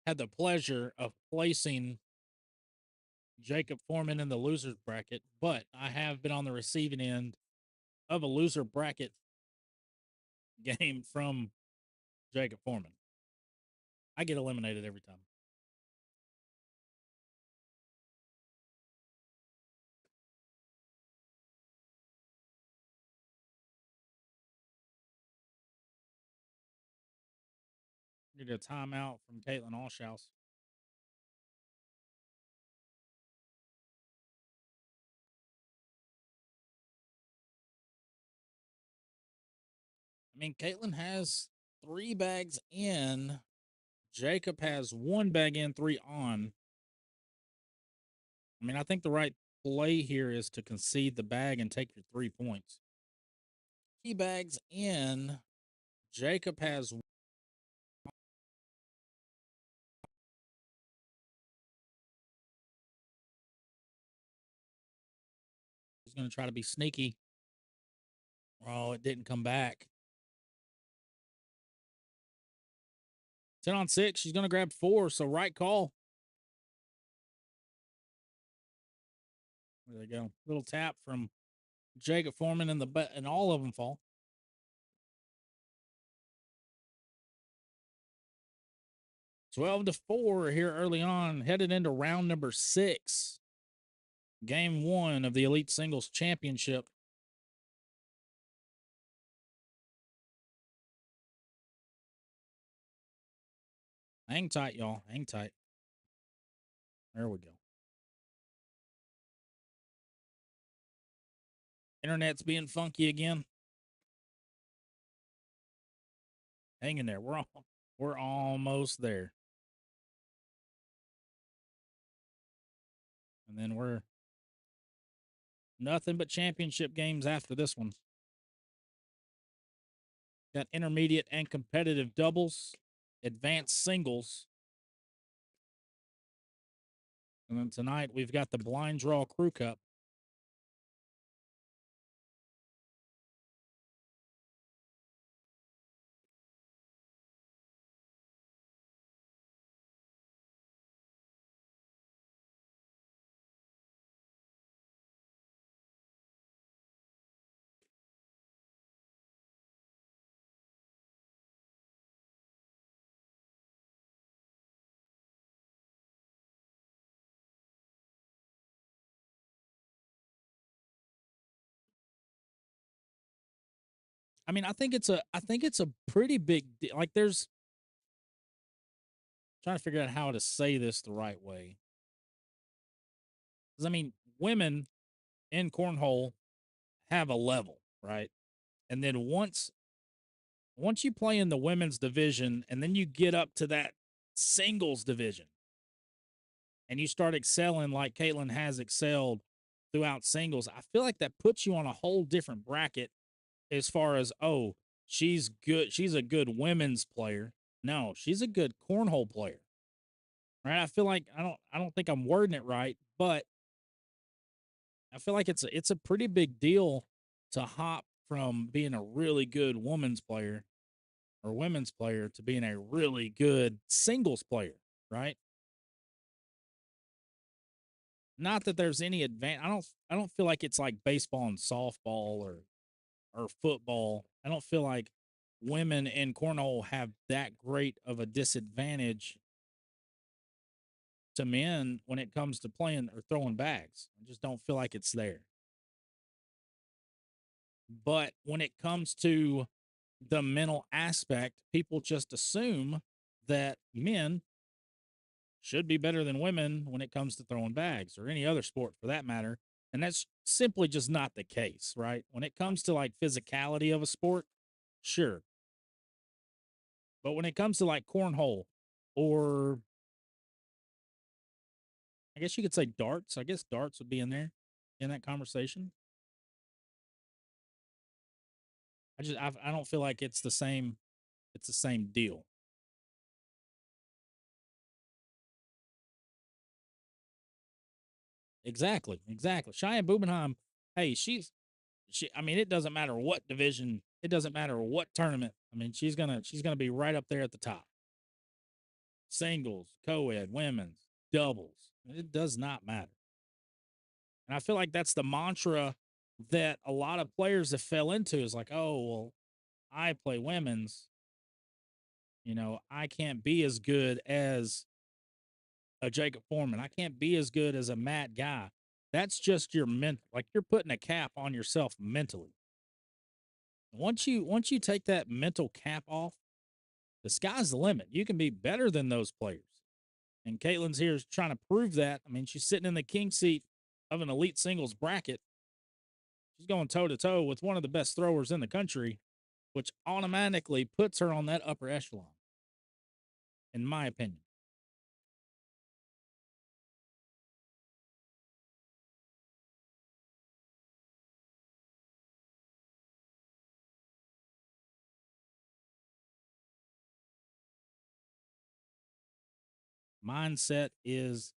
had the pleasure of placing Jacob Foreman in the losers bracket, but I have been on the receiving end of a loser bracket game from Jacob Foreman. I get eliminated every time. Get a timeout from CAITLYN ALLSHOUSE. I mean, CAITLYN has 3 bags in. Jacob has 1 bag in, 3 on. I mean, I think the right play here is to concede the bag and take your 3 points. 3 bags in. Jacob has he's going to try to be sneaky. Oh, it didn't come back. 10 on 6. She's going to grab 4. So right call. There they go. Little tap from Jacob Foreman and all of them fall. 12-4 here early on, headed into round number 6. Game 1 of the Elite Singles Championship. Hang tight, y'all. Hang tight. There we go. Internet's being funky again. Hang in there. We're almost there. And then we're nothing but championship games after this one. Got intermediate and competitive doubles, advanced singles. And then tonight we've got the blind draw crew cup. I mean, I think it's a pretty big deal. Like there's trying to figure out how to say this the right way. Because I mean, women in cornhole have a level, right? And then once you play in the women's division and then you get up to that singles division and you start excelling like CAITLYN has excelled throughout singles, I feel like that puts you on a whole different bracket as far as, oh, she's good. She's a good women's player. No, she's a good cornhole player. Right? I feel like I don't think I'm wording it right, but I feel like it's a pretty big deal to hop from being a really good women's player or women's player to being a really good singles player, right? Not that there's any advantage. I don't feel like it's like baseball and softball or football. I don't feel like women in cornhole have that great of a disadvantage to men when it comes to playing or throwing bags. I just don't feel like it's there. But when it comes to the mental aspect, people just assume that men should be better than women when it comes to throwing bags or any other sport for that matter. And that's simply just not the case, right? When it comes to like physicality of a sport, sure. But when it comes to like cornhole or I guess you could say darts, I guess darts would be in there in that conversation. I don't feel like it's the same deal. Exactly. Cheyenne Bubenheim, hey, I mean, it doesn't matter what division, it doesn't matter what tournament I mean, she's gonna be right up there at the top. Singles, co-ed, women's, doubles. It does not matter. And I feel like that's the mantra that a lot of players have fell into is like, oh, well, I play women's. You know, I can't be as good as a Jacob Foreman. I can't be as good as a Matt Guy. That's just your like you're putting a cap on yourself mentally. Once you take that mental cap off, the sky's the limit. You can be better than those players. And CAITLYN's here is trying to prove that. I mean, she's sitting in the king seat of an elite singles bracket. She's going toe to toe with one of the best throwers in the country, which automatically puts her on that upper echelon, in my opinion. Mindset is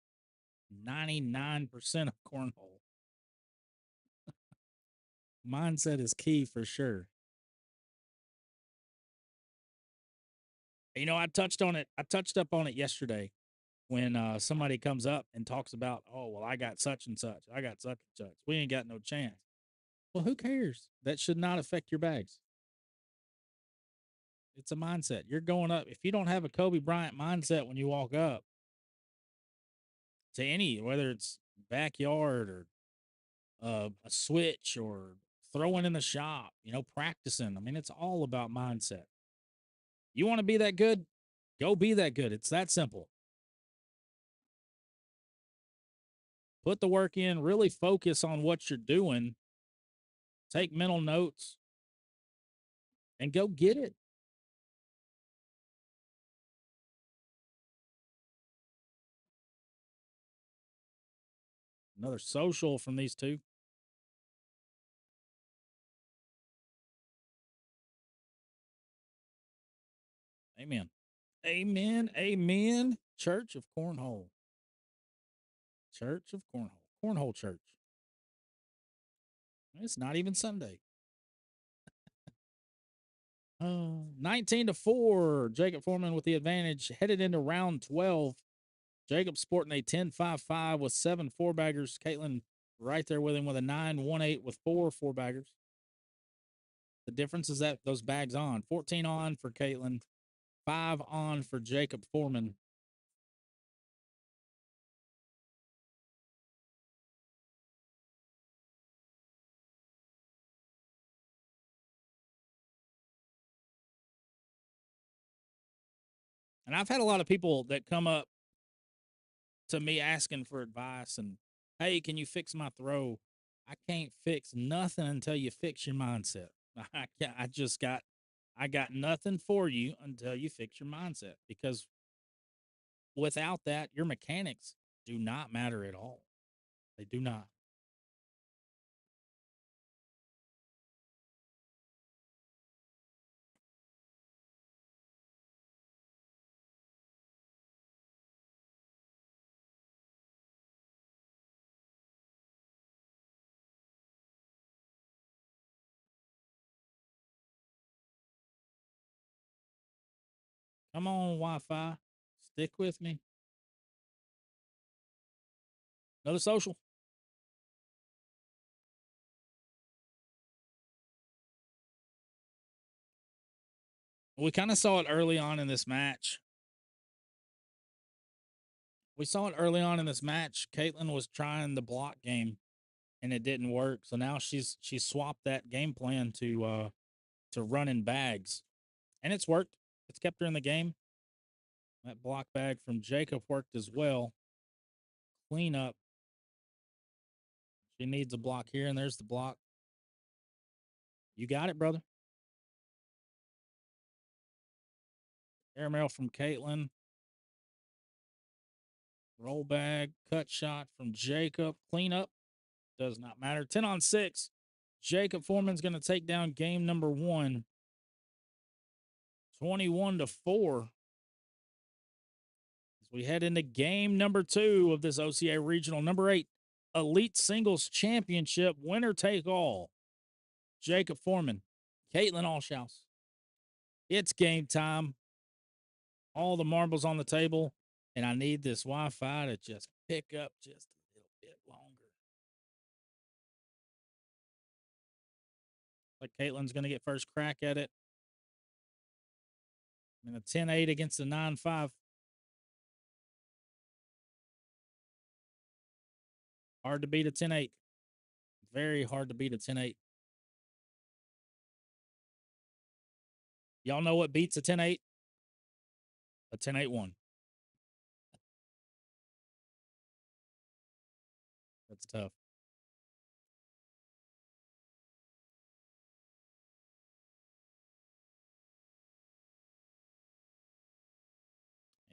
99% of cornhole. Mindset is key for sure. You know, I touched up on it yesterday when somebody comes up and talks about, oh, well, I got such and such. I got such and such. We ain't got no chance. Well, who cares? That should not affect your bags. It's a mindset. You're going up. If you don't have a Kobe Bryant mindset when you walk up to any, whether it's backyard or a switch or throwing in the shop, you know, practicing. I mean, it's all about mindset. You want to be that good? Go be that good. It's that simple. Put the work in, really focus on what you're doing, take mental notes, and go get it. Another social from these two. Amen. Amen. Amen. Church of Cornhole. Church of Cornhole. Cornhole Church. It's not even Sunday. 19-4. Jacob Foreman with the advantage. Headed into round 12. Jacob sporting a 10-5-5 with 7 4-baggers. CAITLYN right there with him with a 9-1-8 with 4 4-baggers. The difference is that those bags on. 14 on for CAITLYN. 5 on for Jacob Foreman. And I've had a lot of people that come up to me asking for advice and, hey, can you fix my throw? I can't fix nothing until you fix your mindset. I got nothing for you until you fix your mindset, because without that, your mechanics do not matter at all. They do not. Come on, Wi-Fi. Stick with me. Another social. We kind of saw it early on in this match. CAITLYN was trying the block game and it didn't work. So now she's swapped that game plan to run in bags. And it's worked. It's kept her in the game. That block bag from Jacob worked as well. Clean up. She needs a block here, and there's the block. You got it, brother. Airmail from CAITLYN. Roll bag, cut shot from Jacob. Clean up. Does not matter. 10 on 6. Jacob Foreman's going to take down game number 1. 21-4. As we head into game number 2 of this OCA Regional number 8 Elite Singles Championship. Winner take all. Jacob Foreman, CAITLYN ALLSHOUSE. It's game time. All the marbles on the table, and I need this Wi-Fi to just pick up just a little bit longer. Like Caitlyn's going to get first crack at it. And a 10-8 against a 9-5. Hard to beat a 10-8. Very hard to beat a 10-8. Y'all know what beats a 10-8? A 10-8-1. That's tough.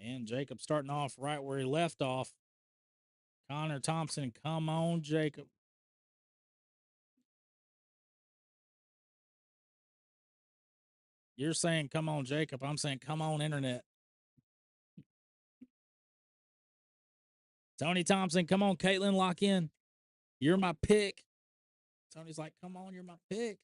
And Jacob starting off right where he left off. Connor Thompson, come on, Jacob. You're saying, come on, Jacob. I'm saying, come on, internet. Tony Thompson, come on, Caitlyn, lock in. You're my pick. Tony's like, come on, you're my pick.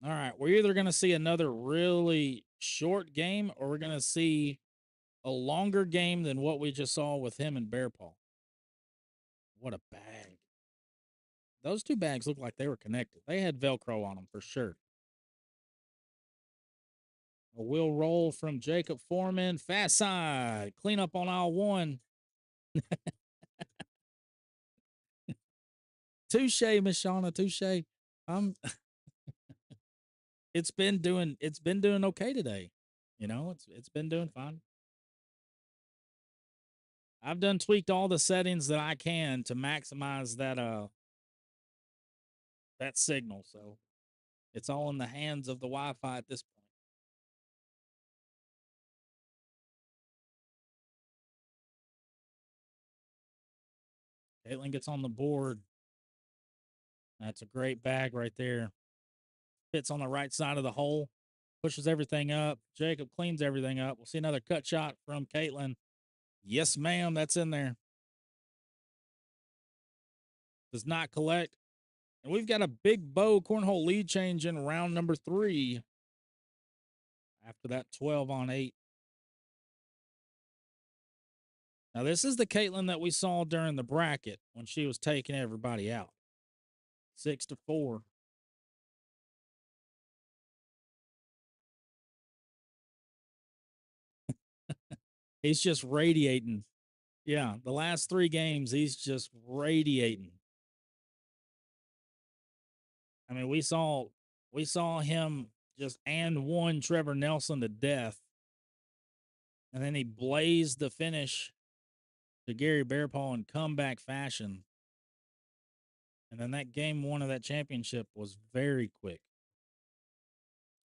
All right, we're either going to see another really short game or we're going to see a longer game than what we just saw with him and Bear Paw. What a bag. Those two bags look like they were connected. They had Velcro on them for sure. A wheel roll from Jacob Foreman. Fast side. Clean up on aisle 1. Touche, Miss Shauna. Touche. It's been doing okay today. You know, it's been doing fine. I've done tweaked all the settings that I can to maximize that signal. So it's all in the hands of the Wi-Fi at this point. Caitlyn gets on the board. That's a great bag right there. Fits on the right side of the hole. Pushes everything up. Jacob cleans everything up. We'll see another cut shot from Caitlyn. Yes, ma'am. That's in there. Does not collect. And we've got a big bow cornhole lead change in round number 3. After that 12-on-8. Now, this is the Caitlyn that we saw during the bracket when she was taking everybody out. 6-4. He's just radiating. Yeah, the last 3 games, he's just radiating. I mean, we saw him just and one Trevor Nelson to death. And then he blazed the finish to Gary Bearpaw in comeback fashion. And then that game 1 of that championship was very quick.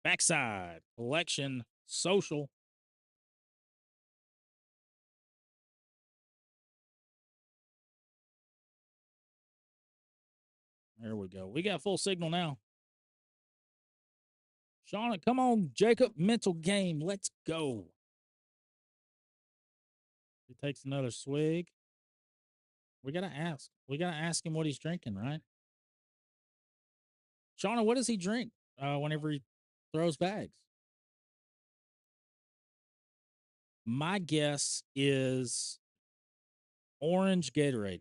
Backside, collection, social. There we go. We got full signal now. Shauna, come on, Jacob. Mental game. Let's go. He takes another swig. We gotta ask. We gotta ask him what he's drinking, right? Shauna, what does he drink whenever he throws bags? My guess is orange Gatorade.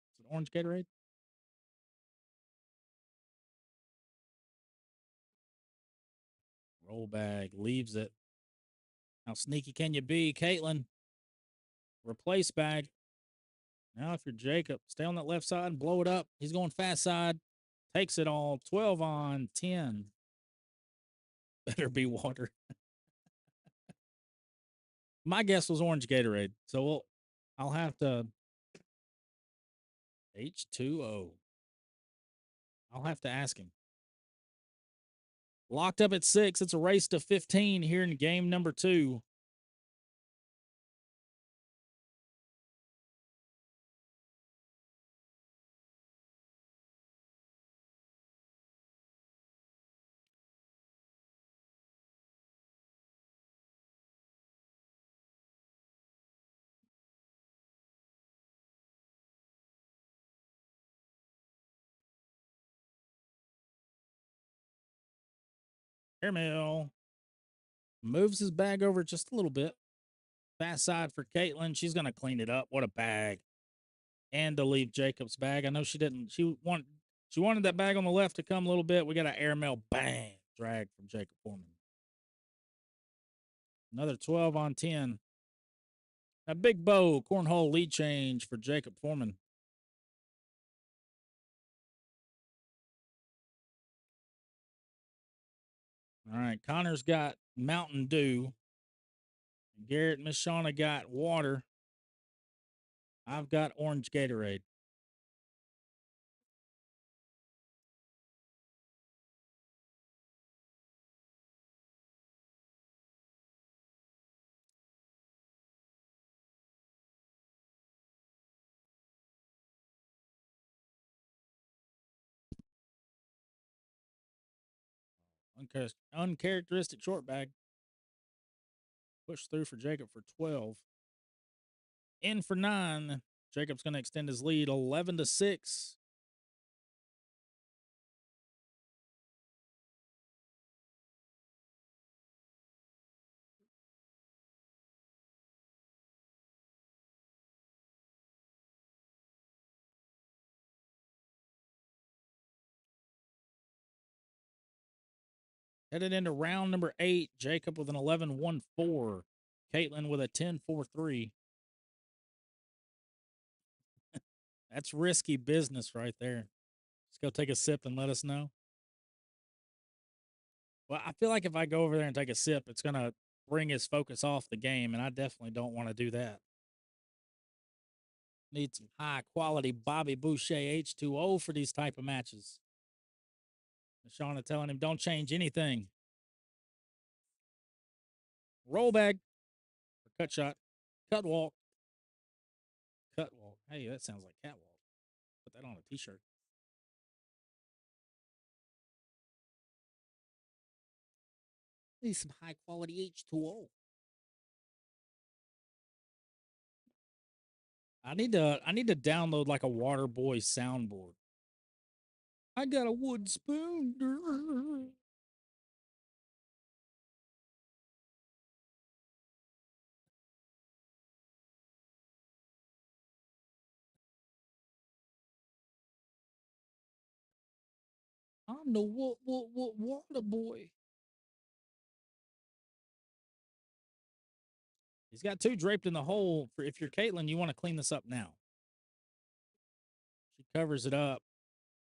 Is it orange Gatorade? Roll bag, leaves it. How sneaky can you be, Caitlyn? Replace bag. Now, if you're Jacob, stay on that left side and blow it up. He's going fast side. Takes it all. 12-on-10. Better be water. My guess was orange Gatorade. So I'll have to H2O. I'll have to ask him. Locked up at 6. It's a race to 15 here in game number 2. Airmail. Moves his bag over just a little bit. Fast side for CAITLYN. She's going to clean it up. What a bag. And to leave Jacob's bag. I know she didn't. She wanted that bag on the left to come a little bit. We got an airmail. Bang. Drag from Jacob Foreman. Another 12 on 10. A big bow. Cornhole lead change for Jacob Foreman. All right. Connor's got Mountain Dew. Garrett and Miss Shauna got water. I've got orange Gatorade. Uncharacteristic short bag. Push through for Jacob for 12. In for 9. Jacob's going to extend his lead 11-6. Headed into round number 8. Jacob with an 11-1-4. CAITLYN with a 10-4-3. That's risky business right there. Let's go take a sip and let us know. Well, I feel like if I go over there and take a sip, it's going to bring his focus off the game, and I definitely don't want to do that. Need some high quality Bobby Boucher H2O for these type of matches. Shauna telling him, don't change anything. Roll bag. Cut shot. Cut walk. Cut walk. Hey, that sounds like catwalk. Put that on a t-shirt. Need some high quality H2O. I need to download like a Water Boy soundboard. I got a wood spoon. I'm the water boy. He's got 2 draped in the hole. For if you're CAITLYN, you want to clean this up now. She covers it up.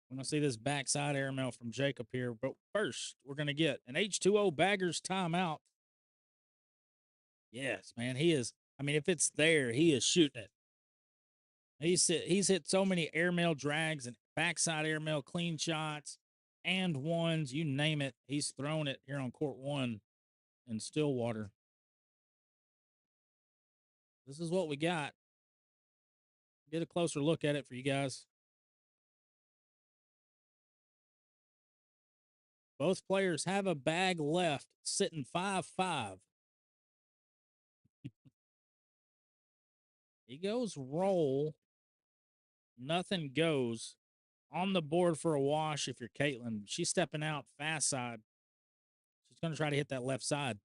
We're going to see this backside airmail from Jacob here. But first, we're going to get an H2O bagger's timeout. Yes, man. He is. I mean, if it's there, he is shooting it. He's hit so many airmail drags and backside airmail clean shots and ones, you name it. He's thrown it here on court 1 in Stillwater. This is what we got. Get a closer look at it for you guys. Both players have a bag left, sitting 5-5. He goes roll. Nothing goes. On the board for a wash if you're CAITLYN. She's stepping out fast side. She's going to try to hit that left side.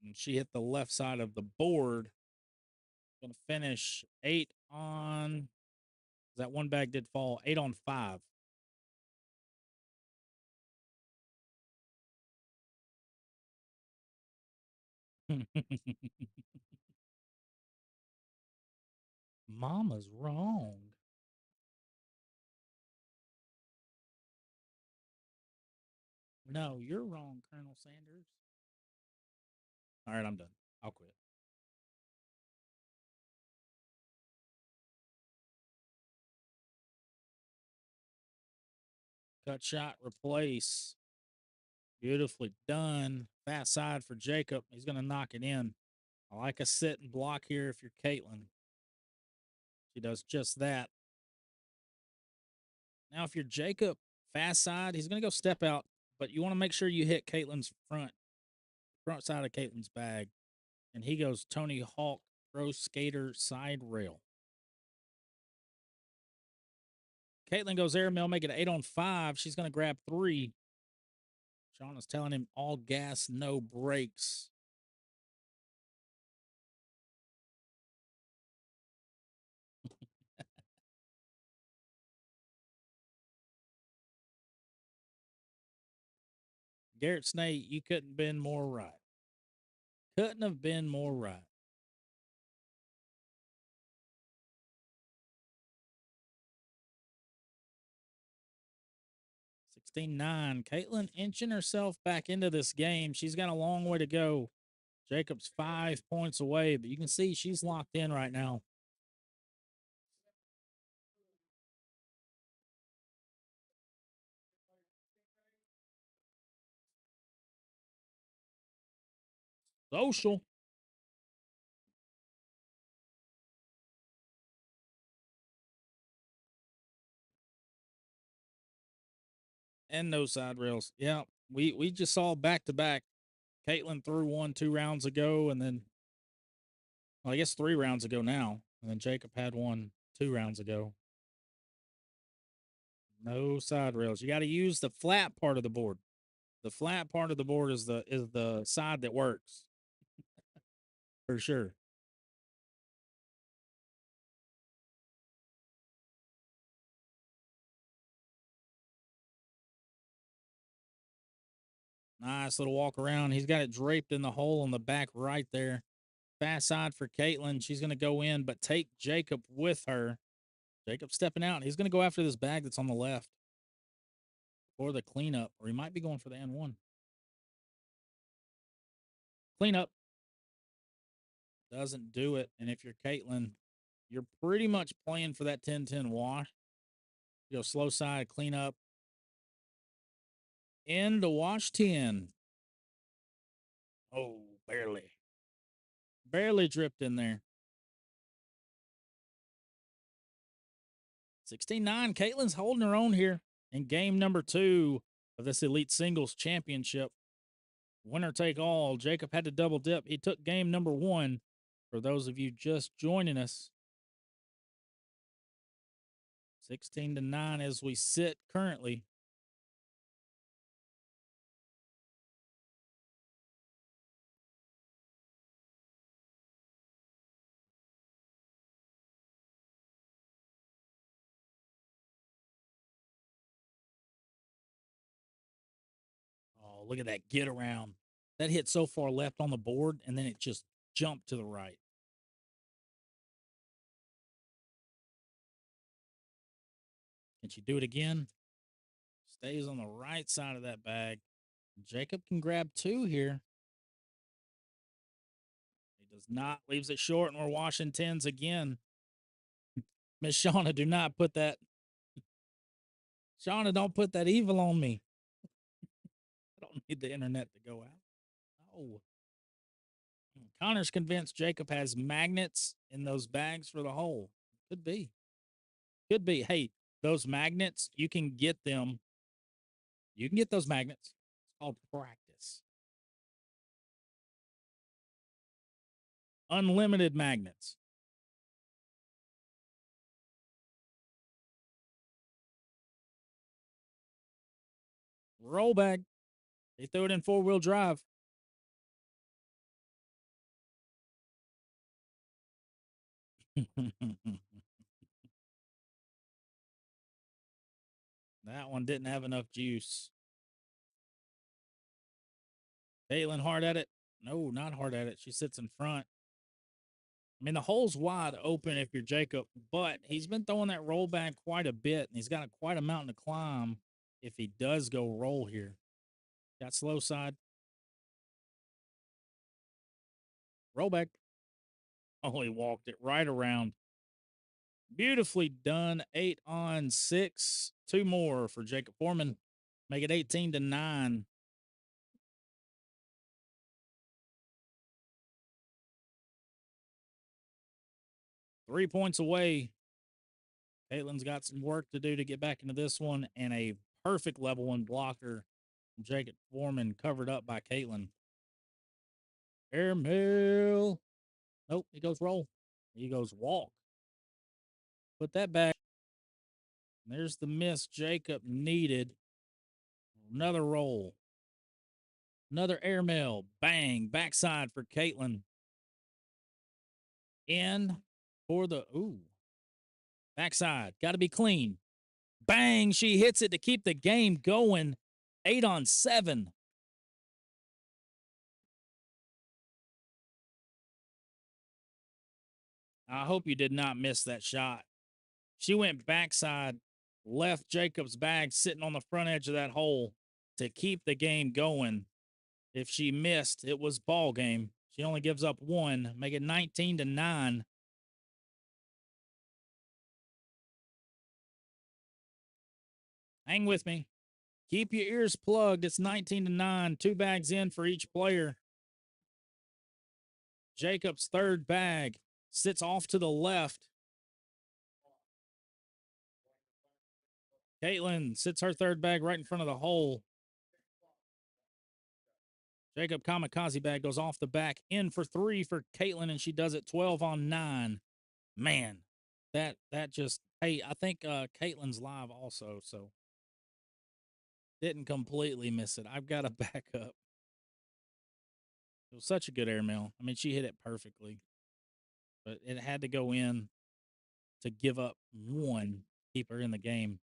And she hit the left side of the board. Going to finish 8 on. That one bag did fall. 8 on 5. Mama's wrong. No, you're wrong, Colonel Sanders. All right, I'm done. I'll quit. Cut shot, replace. Beautifully done. Fast side for Jacob. He's going to knock it in. I like a sit and block here if you're CAITLYN. She does just that. Now, if you're Jacob, fast side, he's going to go step out, but you want to make sure you hit CAITLYN's front side of CAITLYN's bag. And he goes Tony Hawk, pro skater, side rail. CAITLYN goes airmail, make it 8 on 5. She's going to grab 3. Sean is telling him all gas, no brakes. Garrett Snake, you couldn't have been more right. Couldn't have been more right. $16-9. CAITLYN inching herself back into this game. She's got a long way to go. Jacob's 5 points away, but you can see she's locked in right now. Social. And no side rails. Yeah, we just saw back to back. CAITLYN threw one 2 rounds ago, and then, well, I guess 3 rounds ago now. And then Jacob had one 2 rounds ago. No side rails. You got to use the flat part of the board. The flat part of the board is the side that works. For sure. Nice little walk around. He's got it draped in the hole on the back right there. Fast side for CAITLYN. She's going to go in, but take Jacob with her. Jacob stepping out. He's going to go after this bag that's on the left for the cleanup, or he might be going for the N1. Cleanup. Doesn't do it. And if you're CAITLYN, you're pretty much playing for that 10-10 wash. You go slow side, cleanup. Into wash 10. Oh, barely. Barely dripped in there. 16-9. CAITLYN's holding her own here in game number 2 of this Elite Singles Championship. Winner take all. Jacob had to double dip. He took game number 1. For those of you just joining us, 16-9 as we sit currently. Oh, look at that get around. That hit so far left on the board, and then it just jumped to the right. Can she do it again? Stays on the right side of that bag. Jacob can grab 2 here. He does not. Leaves it short, and we're washing 10s again. Miss Shauna, do not put that. Shauna, don't put that evil on me. I don't need the internet to go out. Oh. Connor's convinced Jacob has magnets in those bags for the hole. Could be. Could be. Hey, those magnets, you can get them. You can get those magnets. It's called practice. Unlimited magnets. Roll bag. They threw it in 4-wheel drive. That one didn't have enough juice. CAITLYN hard at it. No, not hard at it. She sits in front. I mean, the hole's wide open if you're Jacob, but he's been throwing that roll back quite a bit, and he's got quite a mountain to climb if he does go roll here. Got slow side. Roll back. Oh, he walked it right around. Beautifully done. 8 on 6. 2 more for Jacob Foreman. Make it 18-9. Three points away. CAITLYN's got some work to do to get back into this one, and a perfect level 1 blocker. Jacob Foreman covered up by CAITLYN. Airmail. Nope, he goes roll. He goes walk. Put that back. There's the miss Jacob needed. Another roll. Another airmail. Bang. Backside for CAITLYN. In for the backside. Got to be clean. Bang. She hits it to keep the game going. 8 on 7. I hope you did not miss that shot. She went backside, left Jacob's bag sitting on the front edge of that hole to keep the game going. If she missed, it was ball game. She only gives up 1, make it 19-9. Hang with me. Keep your ears plugged. It's 19-9. 2 bags in for each player. Jacob's third bag sits off to the left. CAITLYN sits her third bag right in front of the hole. Jacob kamikaze bag goes off the back, in for 3 for CAITLYN, and she does it 12 on 9. Man, that just, hey, I think CAITLYN's live also, so didn't completely miss it. I've got to back up. It was such a good airmail. I mean, she hit it perfectly, but it had to go in to give up 1, keep her in the game.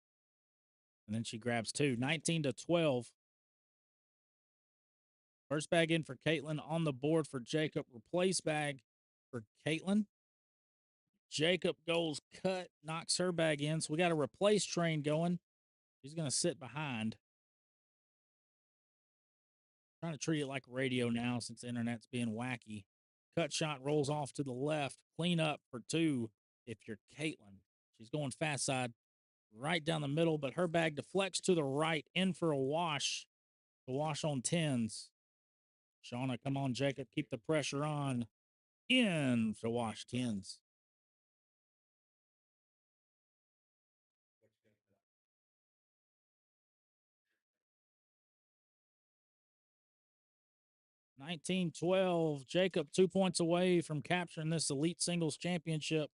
And then she grabs 2, 19-12. First bag in for CAITLYN, on the board for Jacob. Replace bag for CAITLYN. Jacob goes cut, knocks her bag in. So we got a replace train going. He's going to sit behind. Trying to treat it like radio now since the internet's being wacky. Cut shot rolls off to the left. Clean up for 2 if you're CAITLYN. She's going fast side right down the middle, but her bag deflects to the right, in for a wash. The wash on 10s. Shauna, come on, Jacob. Keep the pressure on. In for wash 10s. $19-12. Jacob 2 points away from capturing this elite singles championship.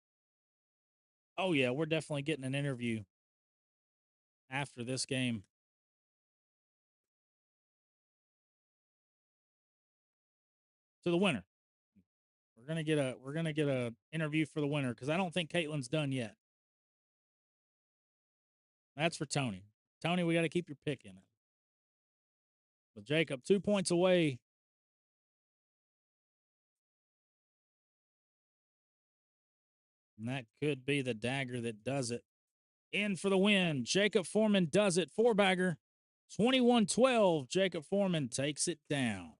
Oh, yeah, we're definitely getting an interview after this game. To the winner. We're gonna get a interview for the winner because I don't think CAITLYN's done yet. That's for Tony. Tony, we got to keep your pick in it. But Jacob, 2 points away. And that could be the dagger that does it. In for the win. Jacob Foreman does it. 4-bagger. 21-12. Jacob Foreman takes it down.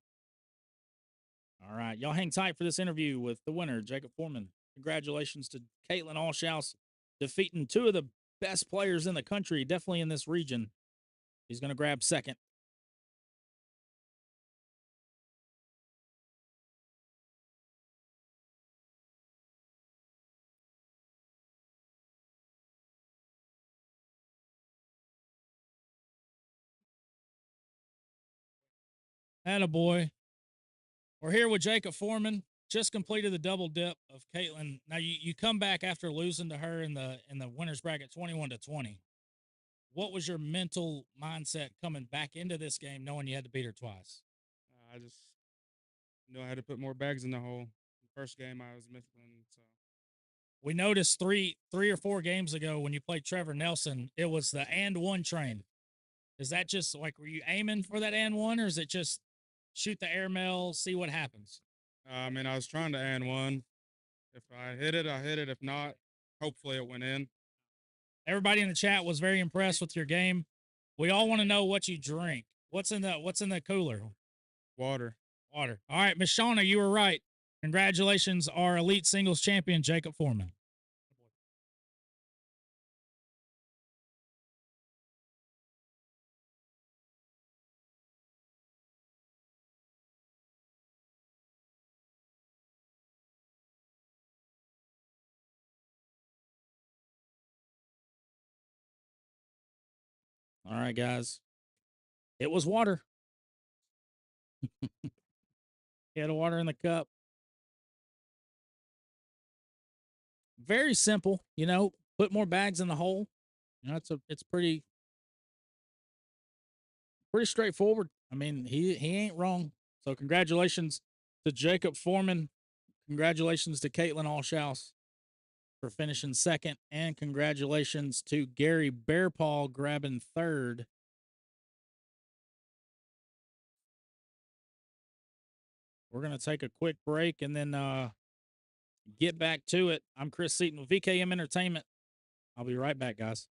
All right. Y'all hang tight for this interview with the winner, Jacob Foreman. Congratulations to CAITLYN ALLSHOUSE, defeating 2 of the best players in the country, definitely in this region. He's going to grab second. Attaboy. We're here with Jacob Foreman. Just completed the double dip of CAITLYN. Now you come back after losing to her in the winners bracket 21-20. What was your mental mindset coming back into this game, knowing you had to beat her twice? I just knew I had to put more bags in the hole. The first game I was missing, so We noticed three or 4 games ago when you played Trevor Nelson, it was the and one train. Is that just like, were you aiming for that and one, or is it just shoot the airmail, see what happens? I mean, I was trying to and one. If I hit it, I hit it. If not, hopefully it went in. Everybody in the chat was very impressed with your game. We all want to know what you drink. What's in the cooler? Water. Water. All right, Miss Shauna, you were right. Congratulations, our elite singles champion, Jacob Foreman. All right, guys. It was water. He had water in the cup. Very simple, put more bags in the hole. It's pretty straightforward. I mean, he ain't wrong. So congratulations to Jacob Foreman. Congratulations to CAITLYN ALLSHOUSE for finishing second, and congratulations to Gary Bearpaw grabbing third. We're gonna take a quick break and then get back to it. I'm Chris Seaton with VKM Entertainment. I'll be right back, guys.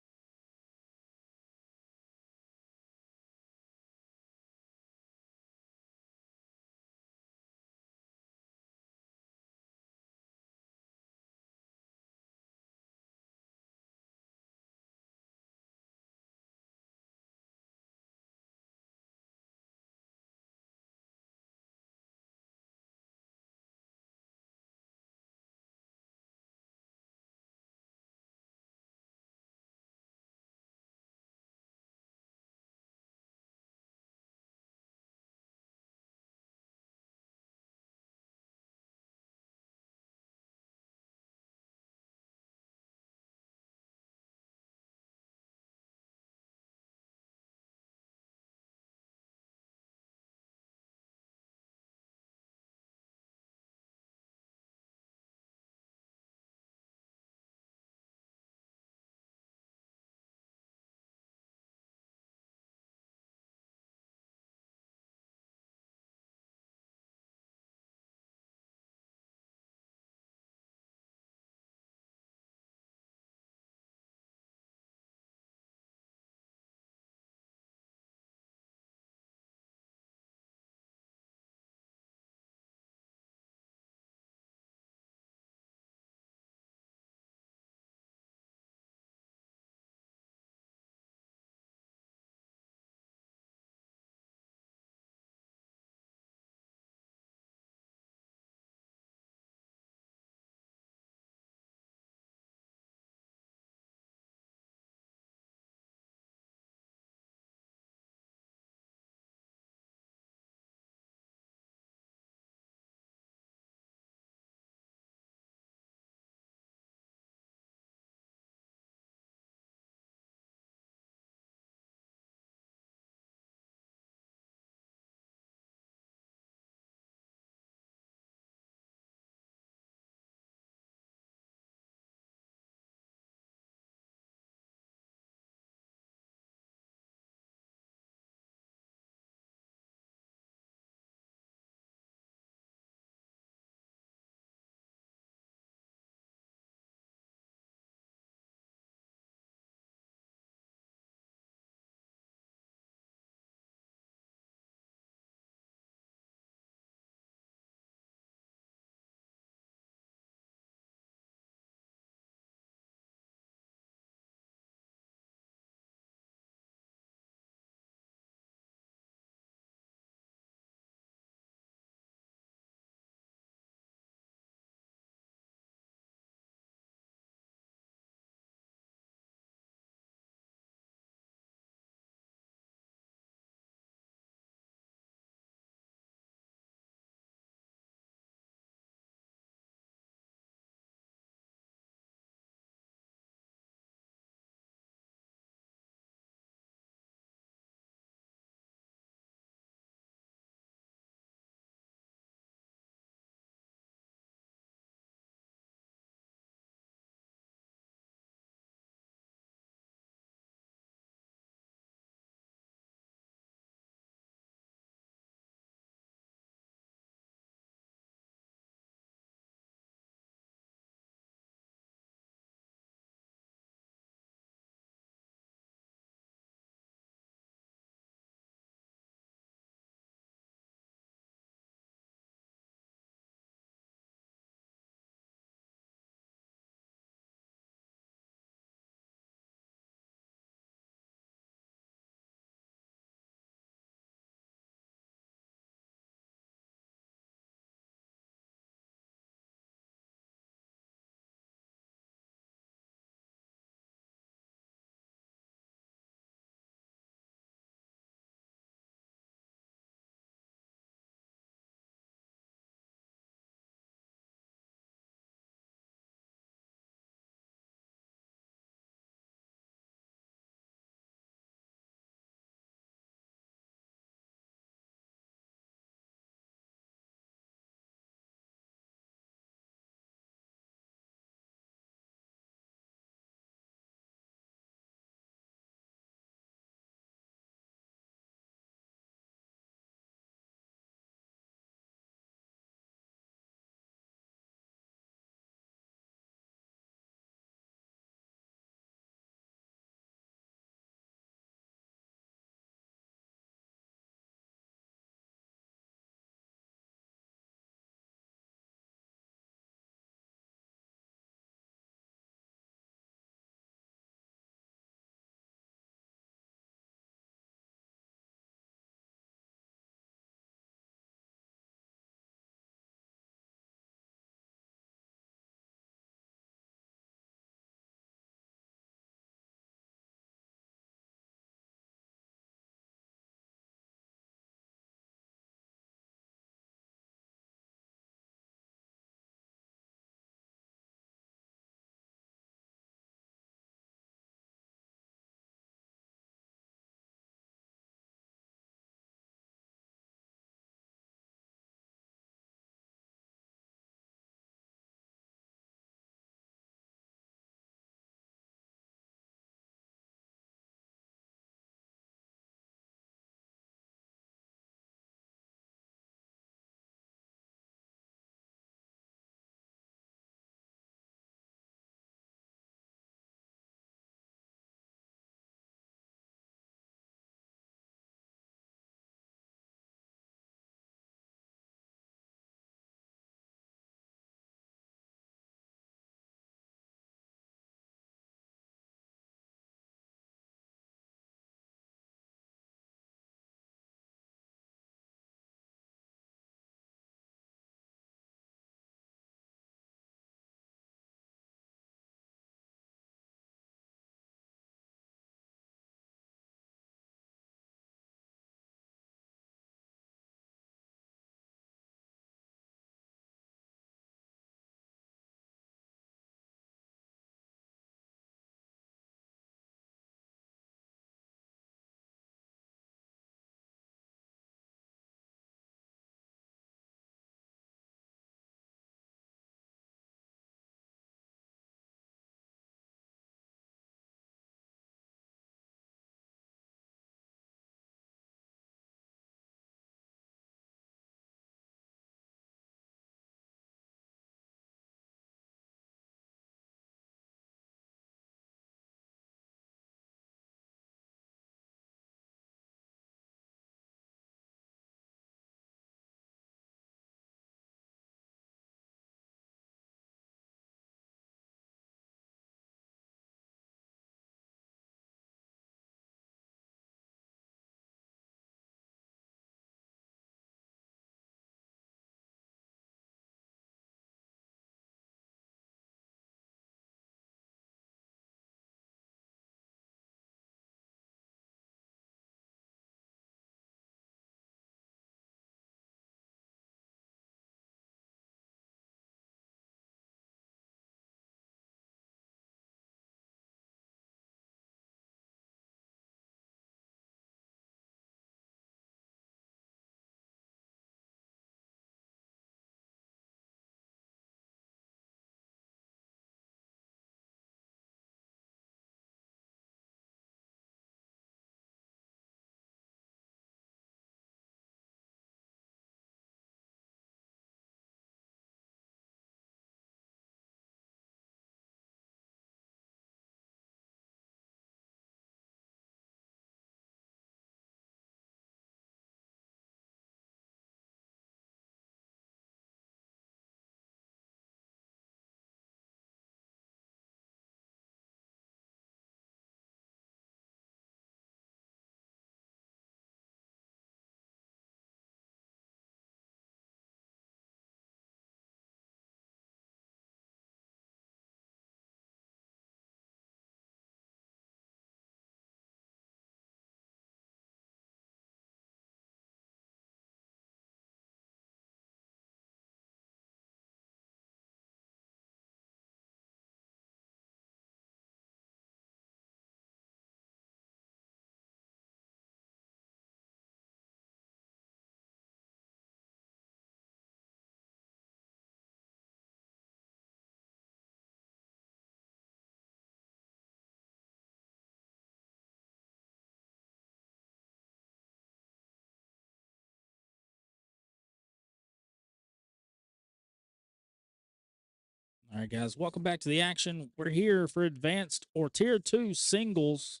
All right, guys, welcome back to the action. We're here for advanced or tier 2 singles.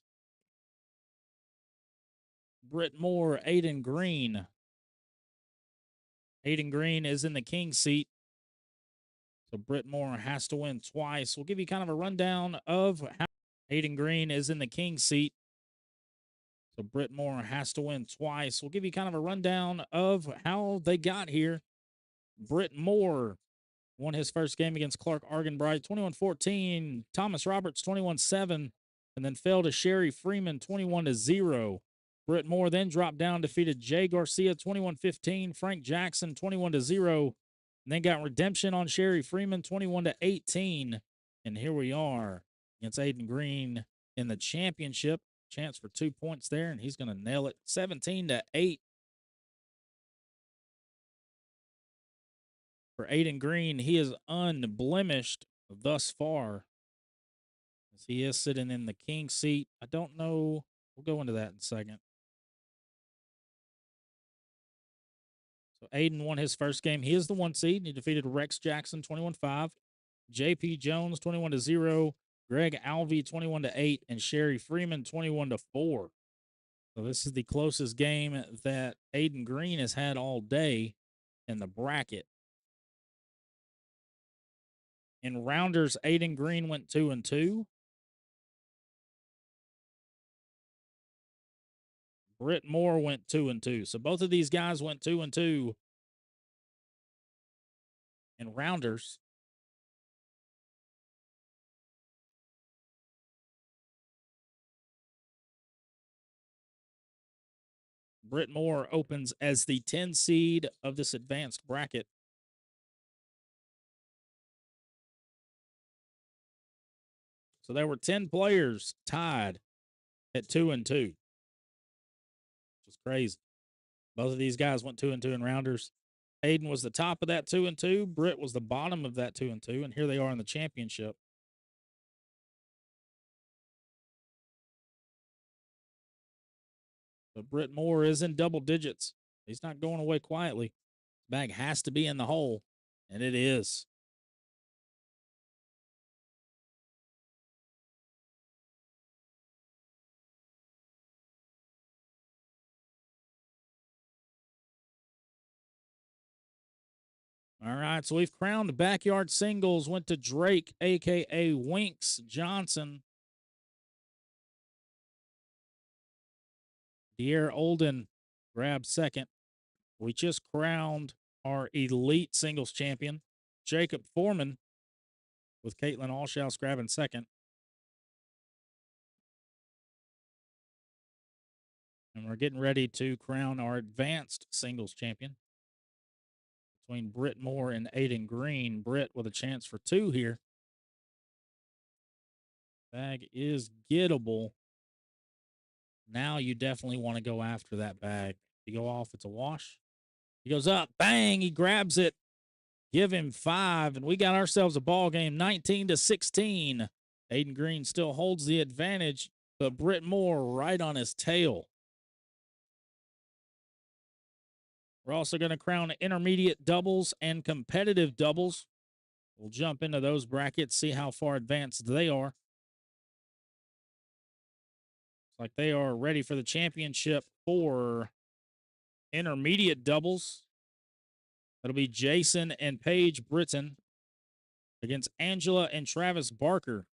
Britt Moore, Aiden Green. Aiden Green is in the king seat. So Britt Moore has to win twice. We'll give you kind of a rundown of how Aiden Green is in the king seat. So Britt Moore has to win twice. We'll give you kind of a rundown of how they got here. Britt Moore won his first game against Clark Arganbright 21-14. Thomas Roberts 21-7, and then fell to Sherry Freeman 21-0. Britt Moore then dropped down, defeated Jay Garcia 21-15, Frank Jackson 21-0, and then got redemption on Sherry Freeman 21-18. And here we are against Aiden Green in the championship. Chance for 2 points there, and he's going to nail it 17-8. For Aiden Green, he is unblemished thus far, as he is sitting in the king seat. I don't know. We'll go into that in a second. So Aiden won his first game. He is the 1 seed. He defeated Rex Jackson 21-5, JP Jones 21-0, Greg Alvey 21-8, and Sherry Freeman 21-4. So this is the closest game that Aiden Green has had all day in the bracket. In rounders, Aiden Green went 2-2. Britt Moore went 2-2. So both of these guys went 2-2 in rounders. Britt Moore opens as the 10 seed of this advanced bracket. So there were 10 players tied at 2-2, which is crazy. Both of these guys went 2-2 in rounders. Aiden was the top of that 2-2. Britt was the bottom of that 2-2, and here they are in the championship. But Britt Moore is in double digits. He's not going away quietly. Bag has to be in the hole, and it is. All right, so we've crowned backyard singles. Went to Drake, a.k.a. Winks Johnson. De'Aaron Olden grabbed second. We just crowned our elite singles champion, Jacob Foreman, with CAITLYN ALLSHOUSE grabbing second. And we're getting ready to crown our advanced singles champion between Britt Moore and Aiden Green. Britt with a chance for 2 here. Bag is gettable. Now you definitely want to go after that bag. You go off, it's a wash. He goes up, bang, he grabs it. Give him 5, and we got ourselves a ball game, 19-16. Aiden Green still holds the advantage, but Britt Moore right on his tail. We're also going to crown intermediate doubles and competitive doubles. We'll jump into those brackets, see how far advanced they are. Looks like they are ready for the championship for intermediate doubles. That'll be Jason and Paige Britton against Angela and Travis Barker.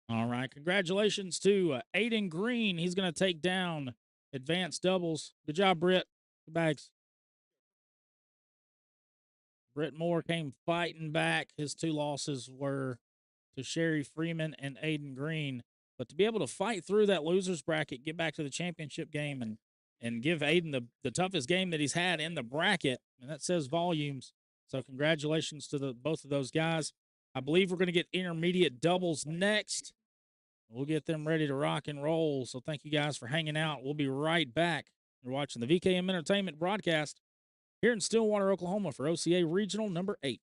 All right. Congratulations to Aiden Green. He's going to take down advanced doubles. Good job, Britt. Good bags. Britt Moore came fighting back. His 2 losses were to Sherry Freeman and Aiden Green. But to be able to fight through that losers bracket, get back to the championship game, and give Aiden the toughest game that he's had in the bracket, and that says volumes. So congratulations to both of those guys. I believe we're going to get intermediate doubles next. We'll get them ready to rock and roll. So thank you guys for hanging out. We'll be right back. You're watching the VKM Entertainment broadcast here in Stillwater, Oklahoma for OCA Regional number 8.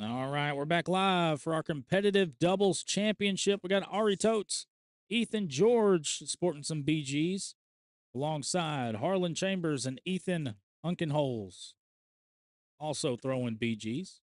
All right, we're back live for our competitive doubles championship. We got Ari Totes, Ethan George sporting some BGs, alongside Harlan Chambers and Ethan Unkenholes, also throwing BGs.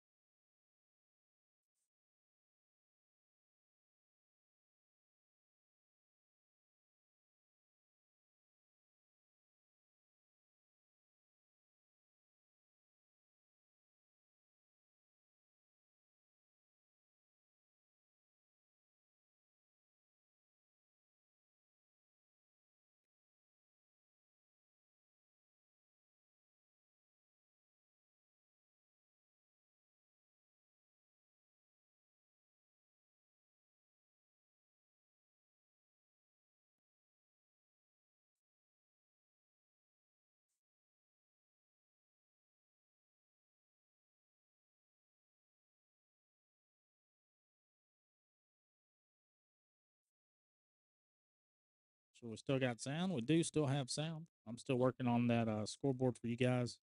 So we still got sound. We do still have sound. I'm still working on that scoreboard for you guys.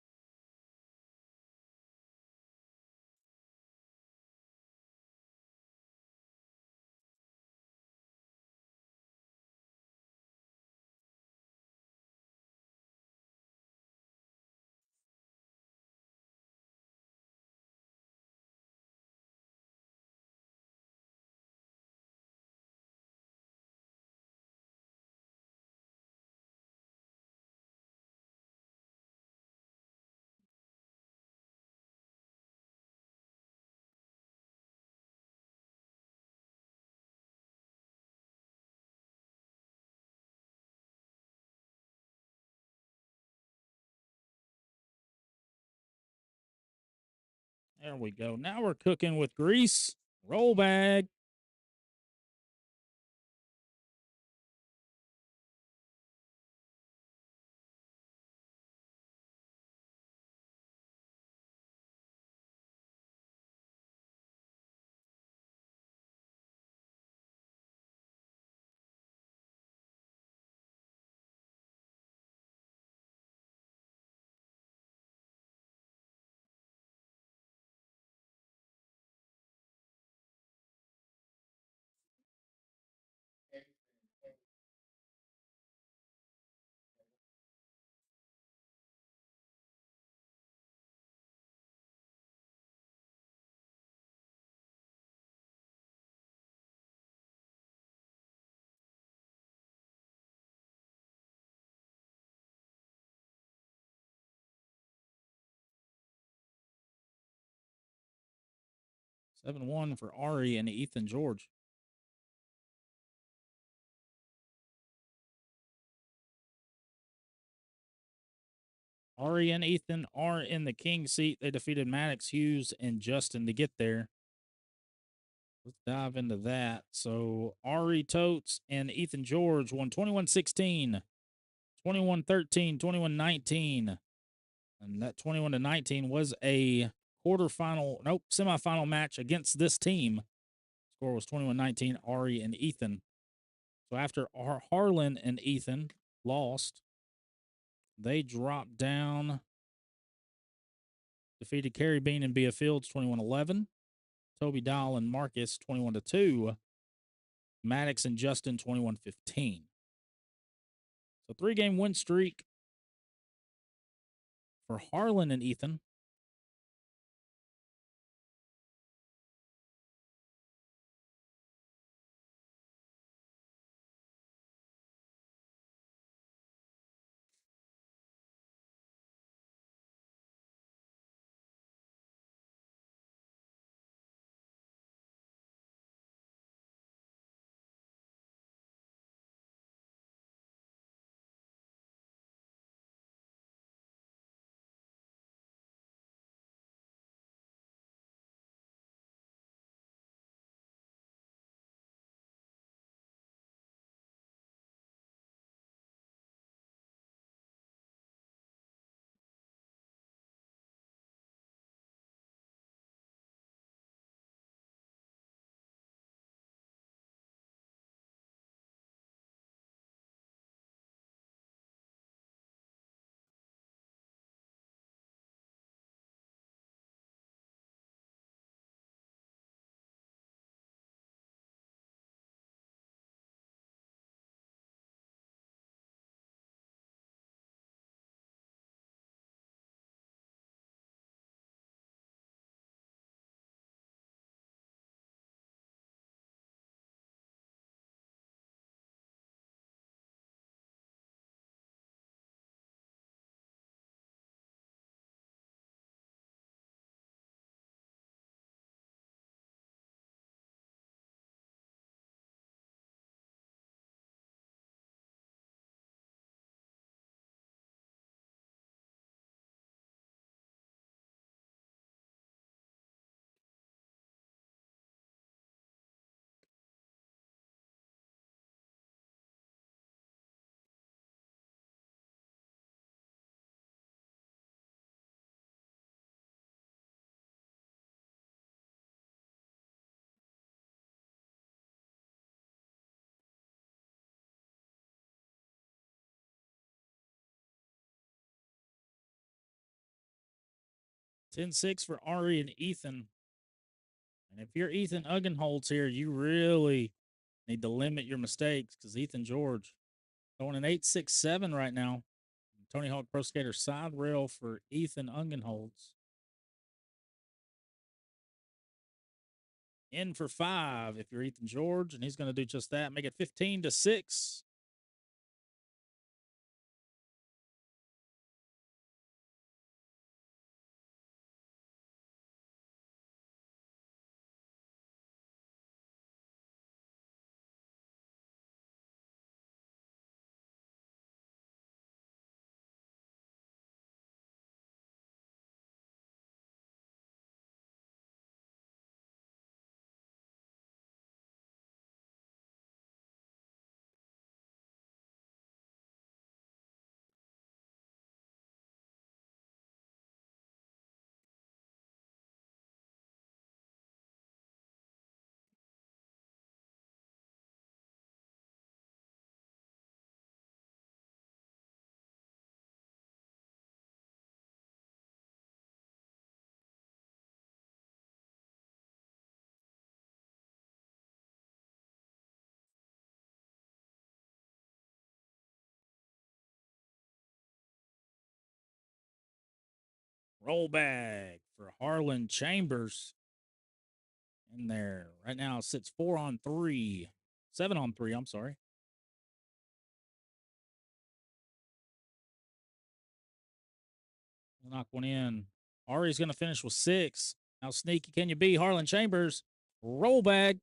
There we go. Now we're cooking with grease. Roll bag. Seven one for Ari and Ethan George. Ari and Ethan are in the king seat. They defeated Maddox, Hughes, and Justin to get there. Let's dive into that. So Ari Totes and Ethan George won 21-16, 21-13, 21-19. And that 21-19 was a semifinal match against this team. Score was 21-19, Ari and Ethan. So after Harlan and Ethan lost, they dropped down, defeated Carrie Bean and Bia Fields 21-11, Toby Dahl and Marcus 21-2, Maddox and Justin 21-15. So 3-game win streak for Harlan and Ethan. 10-6 for Ari and Ethan. And if you're Ethan Uggenholtz here, you really need to limit your mistakes because Ethan George throwing an 8.67 right now. Tony Hawk Pro Skater side rail for Ethan Uggenholtz. In for 5 if you're Ethan George, and he's going to do just that. Make it 15-6. Roll bag for Harlan Chambers. In there. Right now it sits 4-on-3. 7-on-3, I'm sorry. We'll knock one in. Ari's going to finish with 6. How sneaky can you be? Harlan Chambers. Roll bag.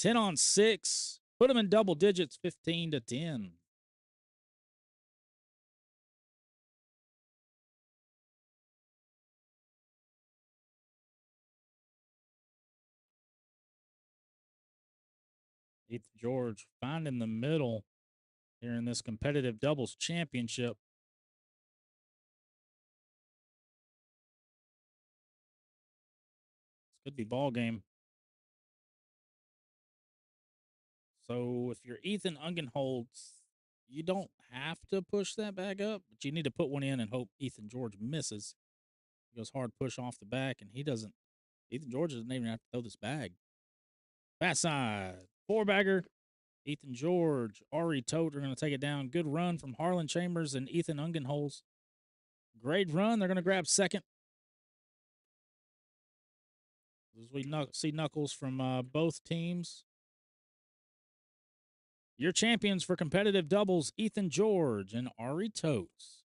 10-on-6. Put him in double digits. 15-10. Ethan George finding the middle here in this competitive doubles championship. This could be ball game. So if you're Ethan Ungenholtz, you don't have to push that bag up, but you need to put one in and hope Ethan George misses. He goes hard push off the back, and he doesn't. Ethan George doesn't even have to throw this bag. Fast side. 4-bagger. Ethan George, Ari Tote are going to take it down. Good run from Harlan Chambers and Ethan Ungenholtz. Great run. They're going to grab second. As we see knuckles from both teams. Your champions for competitive doubles, Ethan George and Ari Totes.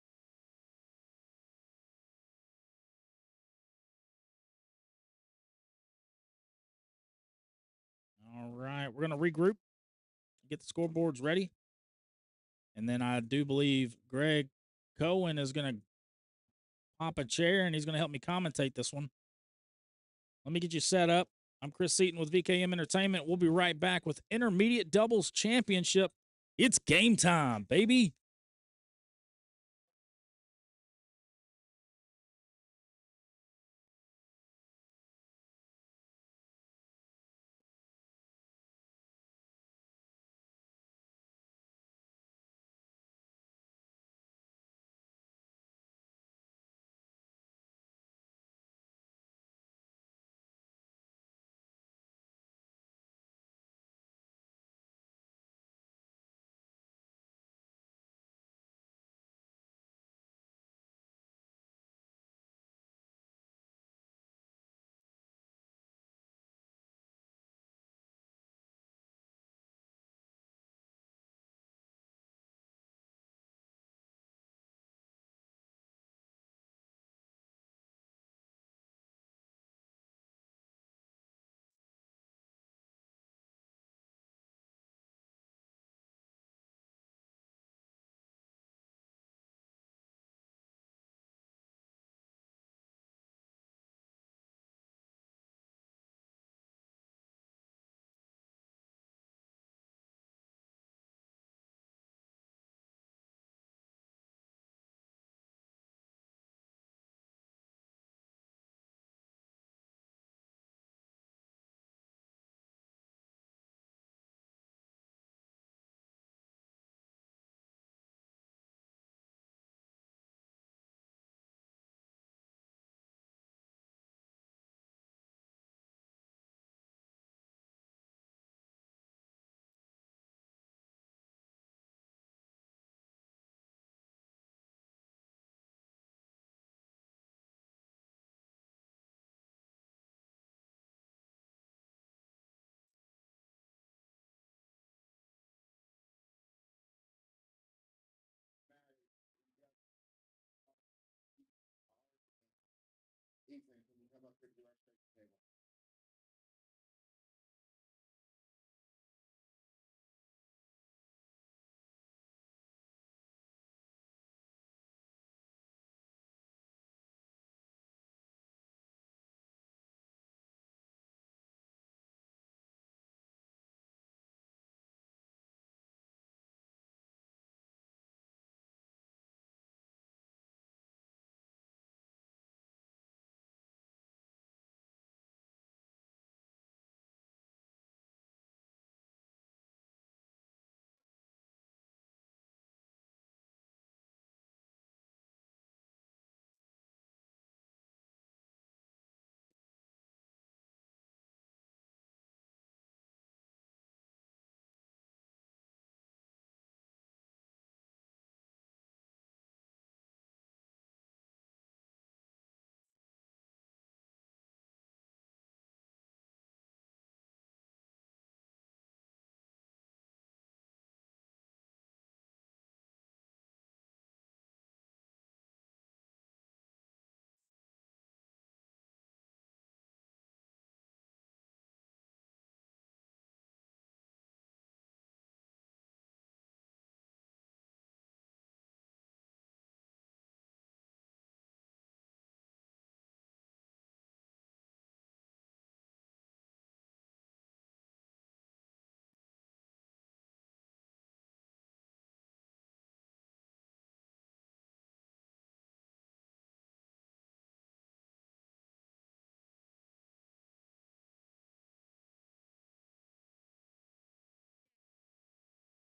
All right, we're going to regroup, get the scoreboards ready. And then I do believe Greg Cohen is going to pop a chair, and he's going to help me commentate this one. Let me get you set up. I'm Chris Seaton with VKM Entertainment. We'll be right back with Intermediate Doubles Championship. It's game time, baby.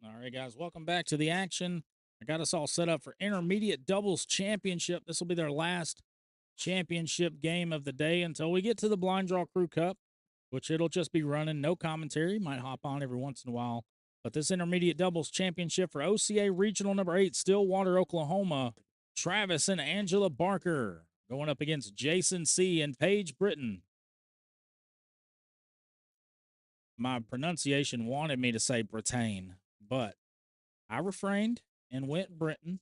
All right, guys, welcome back to the action. I got us all set up for intermediate doubles championship. This will be their last championship game of the day until we get to the Blind Draw Crew Cup, which it'll just be running, no commentary. Might hop on every once in a while. But this intermediate doubles championship for OCA Regional number 8, Stillwater, Oklahoma, Travis and Angela Barker going up against Jason C. and Paige Britton. My pronunciation wanted me to say Britain, but I refrained and went Britton.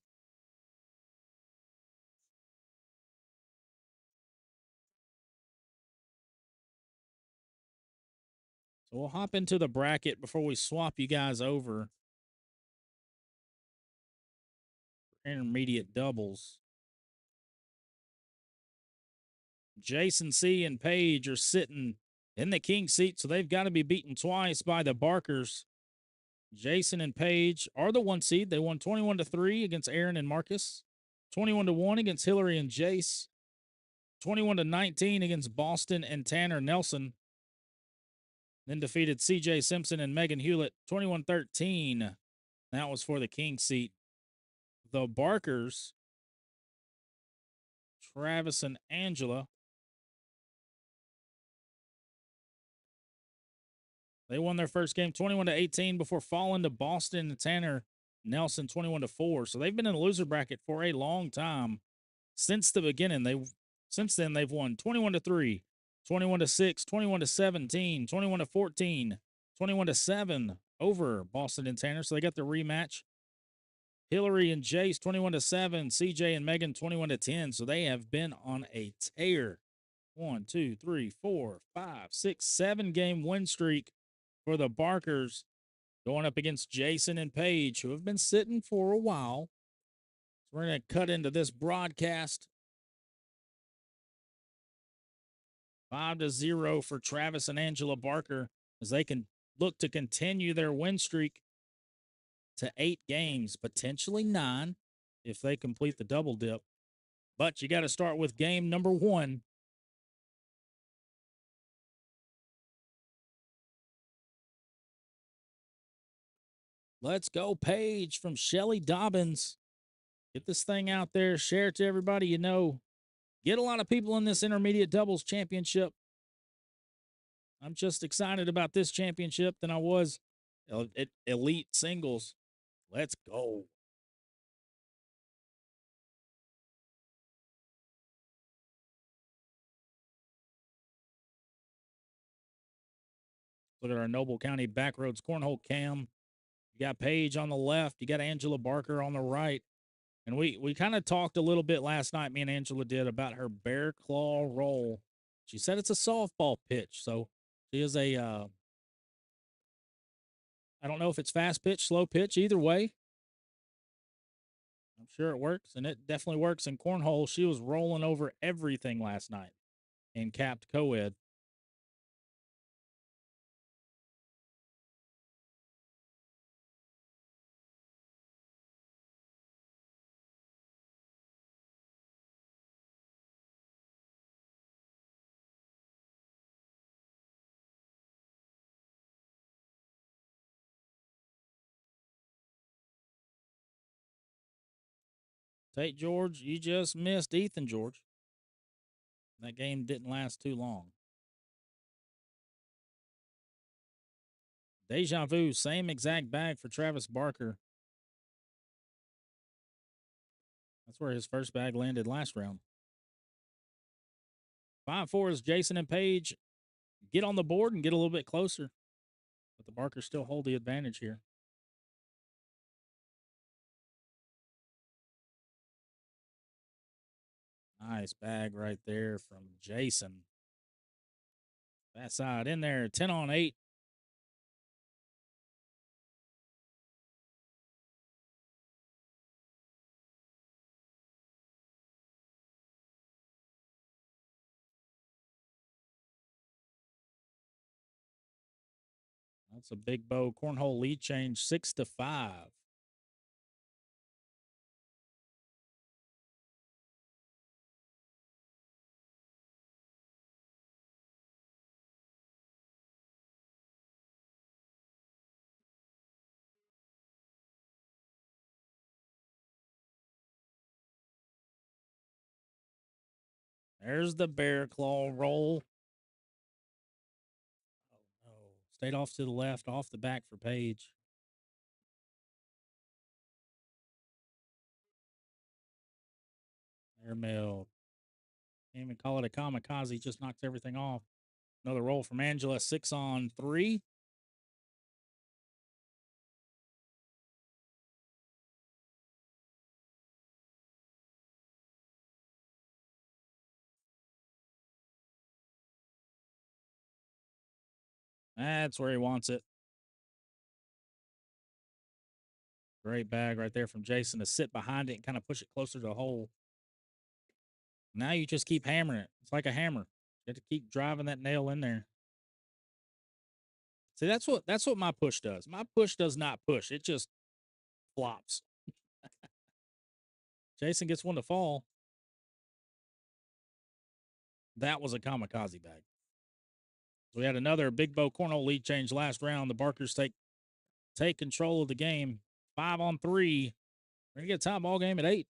So we'll hop into the bracket before we swap you guys over for intermediate doubles. Jason C. and Paige are sitting in the king seat, so they've got to be beaten twice by the Barkers. Jason and Paige are the 1 seed. They won 21-3 against Aaron and Marcus, 21-1 against Hillary and Jace, 21-19 against Boston and Tanner Nelson. Then defeated CJ Simpson and Megan Hewlett 21-13. That was for the king seat. The Barkers, Travis and Angela, they won their first game 21-18 before falling to Boston and Tanner Nelson 21-4. So they've been in the loser bracket for a long time. Since the beginning, since then they've won 21-3, 21-6, 21-17, 21-14, 21-7 over Boston and Tanner. So they got the rematch. Hillary and Jace 21-7, CJ and Megan 21-10. So they have been on a tear. 1, 2, 3, 4, 5, 6, 7 game win streak for the Barkers, going up against Jason and Paige, who have been sitting for a while. So we're going to cut into this broadcast. 5-0 for Travis and Angela Barker as they can look to continue their win streak to 8 games, potentially 9 if they complete the double dip. But you got to start with game number 1. Let's go, Paige from Shelly Dobbins. Get this thing out there. Share it to everybody you know. Get a lot of people in this intermediate doubles championship. I'm just excited about this championship than I was at elite singles. Let's go. Look at our Noble County Backroads Cornhole cam. You got Paige on the left. You got Angela Barker on the right. And we kind of talked a little bit last night, me and Angela did, about her bear claw roll She said it's a softball pitch, so she is a. I don't know if it's fast pitch, slow pitch. Either way, I'm sure it works, and it definitely works in cornhole. She was rolling over everything last night in capped co-ed. Tate George, you just missed Ethan George. That game didn't last too long. Deja vu, same exact bag for Travis Barker. That's where his first bag landed last round. 5-4 is Jason and Paige. Get on the board and get a little bit closer. But the Barkers still hold the advantage here. Nice bag right there from Jason. That side in there, 10 on 8. That's a big bow cornhole lead change, 6-5. There's the bear claw roll. Oh no. Stayed off to the left, off the back for Paige. Airmail. Can't even call it a kamikaze, just knocks everything off. Another roll from Angela, 6 on 3. That's where he wants it. Great bag right there from Jason to sit behind it and kind of push it closer to the hole. Now you just keep hammering it. It's like a hammer. You have to keep driving that nail in there. See, that's what my push does. My push does not push. It just flops. Jason gets one to fall. That was a kamikaze bag. So we had another big bow cornhole lead change last round. The Barkers take control of the game. 5 on 3. We're gonna get a tie ball game at 8.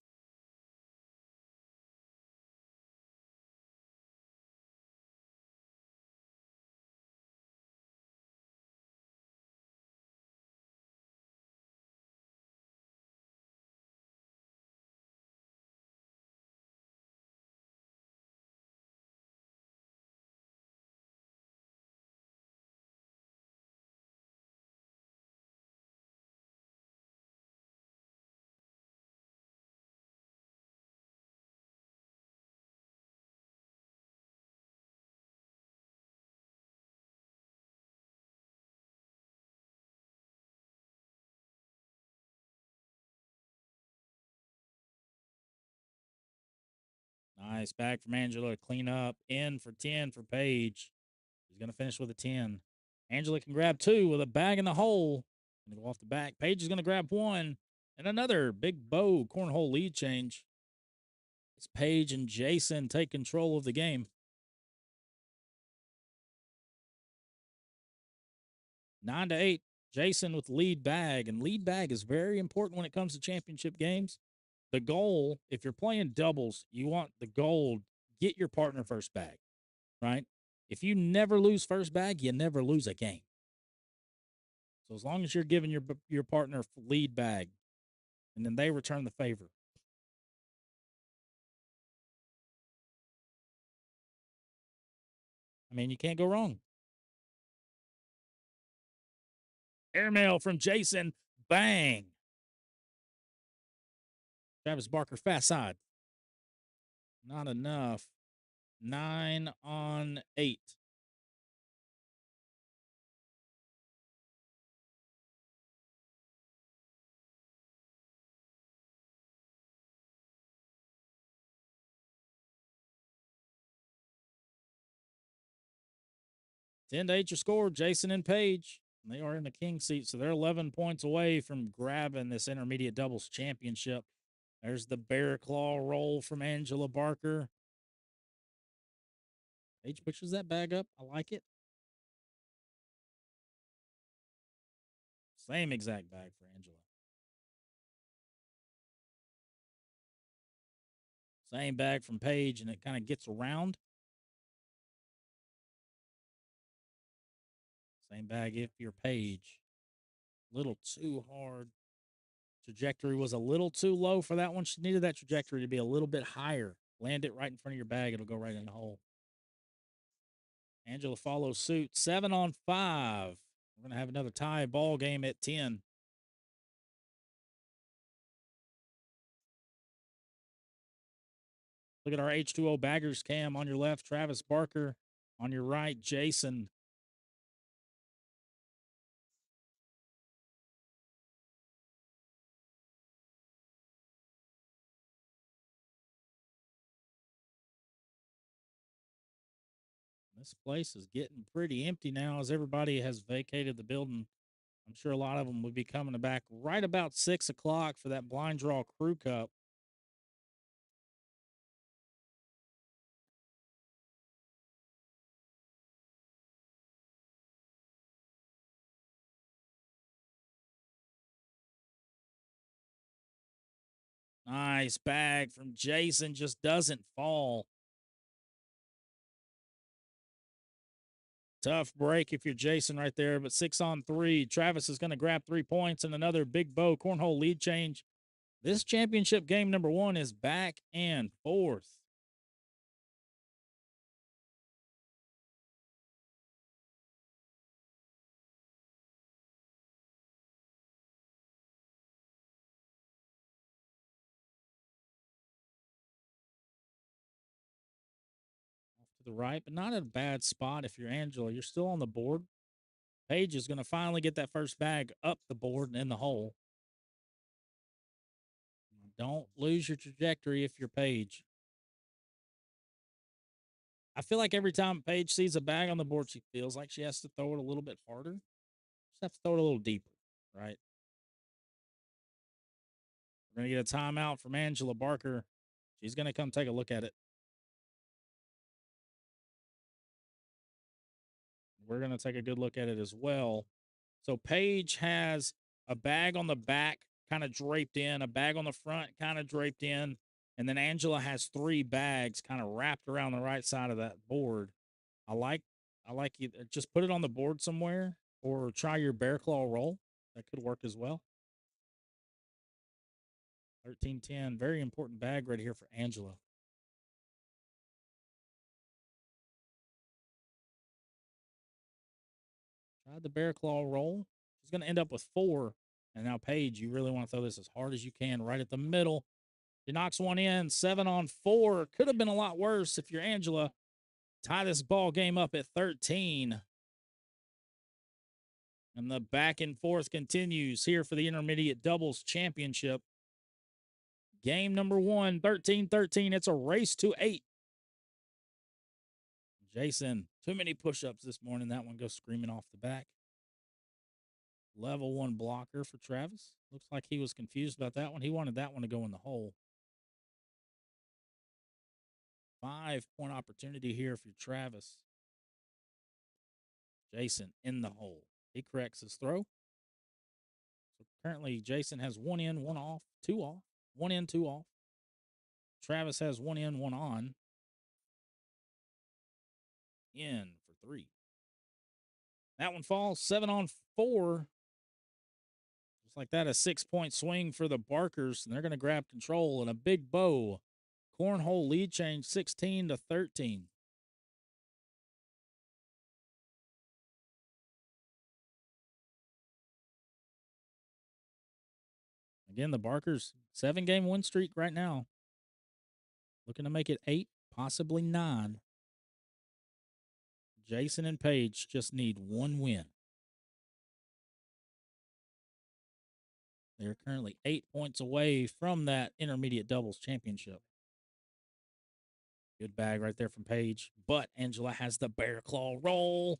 Nice bag from Angela to clean up. In for 10 for Paige. She's going to finish with a 10. Angela can grab 2 with a bag in the hole. Going to go off the back. Paige is going to grab 1. And another big bow cornhole lead change. It's Paige and Jason take control of the game. 9-8. Jason with lead bag. And lead bag is very important when it comes to championship games. The goal, if you're playing doubles, you want the goal, get your partner first bag, right? If you never lose first bag, you never lose a game. So as long as you're giving your partner lead bag, and then they return the favor. I mean, you can't go wrong. Airmail from Jason. Bang. Travis Barker, fast side. Not enough. 9 on 8. Ten to 8 your score. Jason and Paige. They are in the king seat, so they're 11 points away from grabbing this intermediate doubles championship. There's the bear claw roll from Angela Barker. Paige pushes that bag up. I like it. Same exact bag for Angela. Same bag from Paige, and it kind of gets around. Same bag if you're Paige. Little too hard. Trajectory was a little too low for that one. She needed that trajectory to be a little bit higher. Land it right in front of your bag. It'll go right in the hole. Angela follows suit. 7 on 5. We're going to have another tie ball game at 10. Look at our H2O baggers cam on your left. Travis Barker. On your right, Jason. This place is getting pretty empty now as everybody has vacated the building. I'm sure a lot of them will be coming back right about 6 o'clock for that blind draw crew cup. Nice bag from Jason. Just doesn't fall. Tough break if you're Jason right there, but 6 on 3. Travis is going to grab 3 points and another big bow cornhole lead change. This championship game number 1 is back and forth. Off to the right, but not at a bad spot if you're Angela. You're still on the board. Paige is going to finally get that first bag up the board and in the hole. Don't lose your trajectory if you're Paige. I feel like every time Paige sees a bag on the board, she feels like she has to throw it a little bit harder. Just have to throw it a little deeper, right? We're going to get a timeout from Angela Barker. She's going to come take a look at it. We're going to take a good look at it as well. So Paige has a bag on the back kind of draped in, a bag on the front kind of draped in, and then Angela has 3 bags kind of wrapped around the right side of that board. I like you just put it on the board somewhere or try your bear claw roll. That could work as well. 13-10, very important bag right here for Angela. Tried the bear claw roll. She's going to end up with 4. And now, Paige, you really want to throw this as hard as you can right at the middle. She knocks one in, 7 on 4. Could have been a lot worse if you're Angela. Tie this ball game up at 13. And the back and forth continues here for the Intermediate Doubles Championship. Game number 1, 13-13. It's a race to 8. Jason, too many push-ups this morning. That one goes screaming off the back. Level 1 blocker for Travis. Looks like he was confused about that one. He wanted that one to go in the hole. 5-point opportunity here for Travis. Jason in the hole. He corrects his throw. So currently, Jason has 1 in, 1 off, 2 off. 1 in, 2 off. Travis has 1 in, 1 on. In for 3. That one falls 7 on 4. Just like that, a 6-point swing for the Barkers, and they're going to grab control and a big bow. Cornhole lead change 16-13. Again, the Barkers 7-game win streak right now. Looking to make it 8, possibly 9. Jason and Paige just need one win. They're currently 8 points away from that intermediate doubles championship. Good bag right there from Paige. But Angela has the bear claw roll.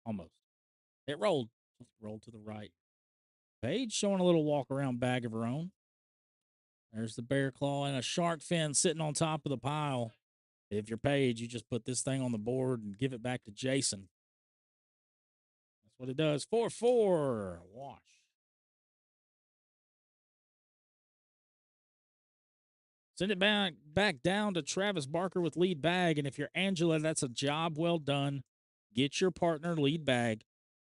Almost. It rolled. Just rolled to the right. Paige showing a little walk around bag of her own. There's the bear claw and a shark fin sitting on top of the pile. If you're Paige, you just put this thing on the board and give it back to Jason. That's what it does. 4-4. Wash. Send it back down to Travis Barker with lead bag. And if you're Angela, that's a job well done. Get your partner lead bag.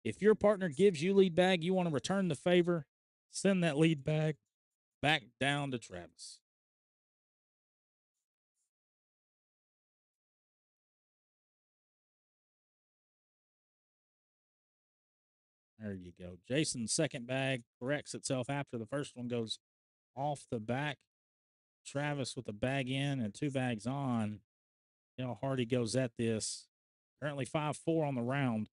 If your partner gives you lead bag, you want to return the favor, send that lead bag back down to Travis. There you go. Jason's second bag corrects itself after the first one goes off the back. Travis with a bag in and 2 bags on. See how hard he goes at this. Currently 5-4 on the round.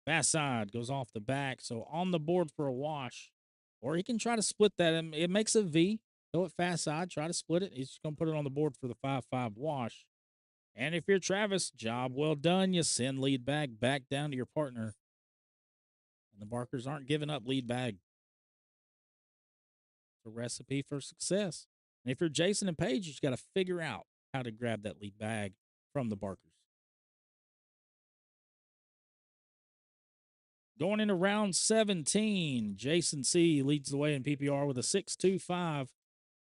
Fast side goes off the back. So on the board for a wash. Or he can try to split that. It makes a V. Go at fast side. Try to split it. He's just going to put it on the board for the 5-5 wash. And if you're Travis, job well done. You send lead bag back down to your partner. And the Barkers aren't giving up lead bag. It's a recipe for success. And if you're Jason and Paige, you just got to figure out how to grab that lead bag from the Barkers. Going into round 17, Jason C. leads the way in PPR with a 6.25.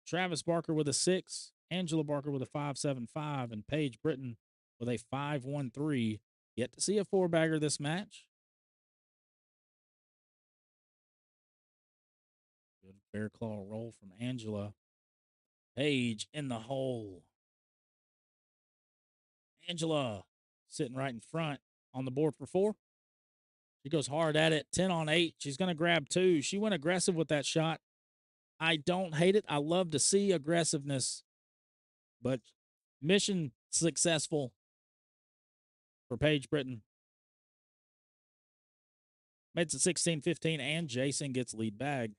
Travis Barker with a 6. Angela Barker with a 5.75. And Paige Britton with a 5.13. Yet to see a 4-bagger this match. Good bear claw roll from Angela. Paige in the hole. Angela sitting right in front on the board for 4. She goes hard at it. 10 on 8. She's going to grab 2. She went aggressive with that shot. I don't hate it. I love to see aggressiveness. But mission successful for Paige Britton. Makes it 16-15, and Jason gets lead bag.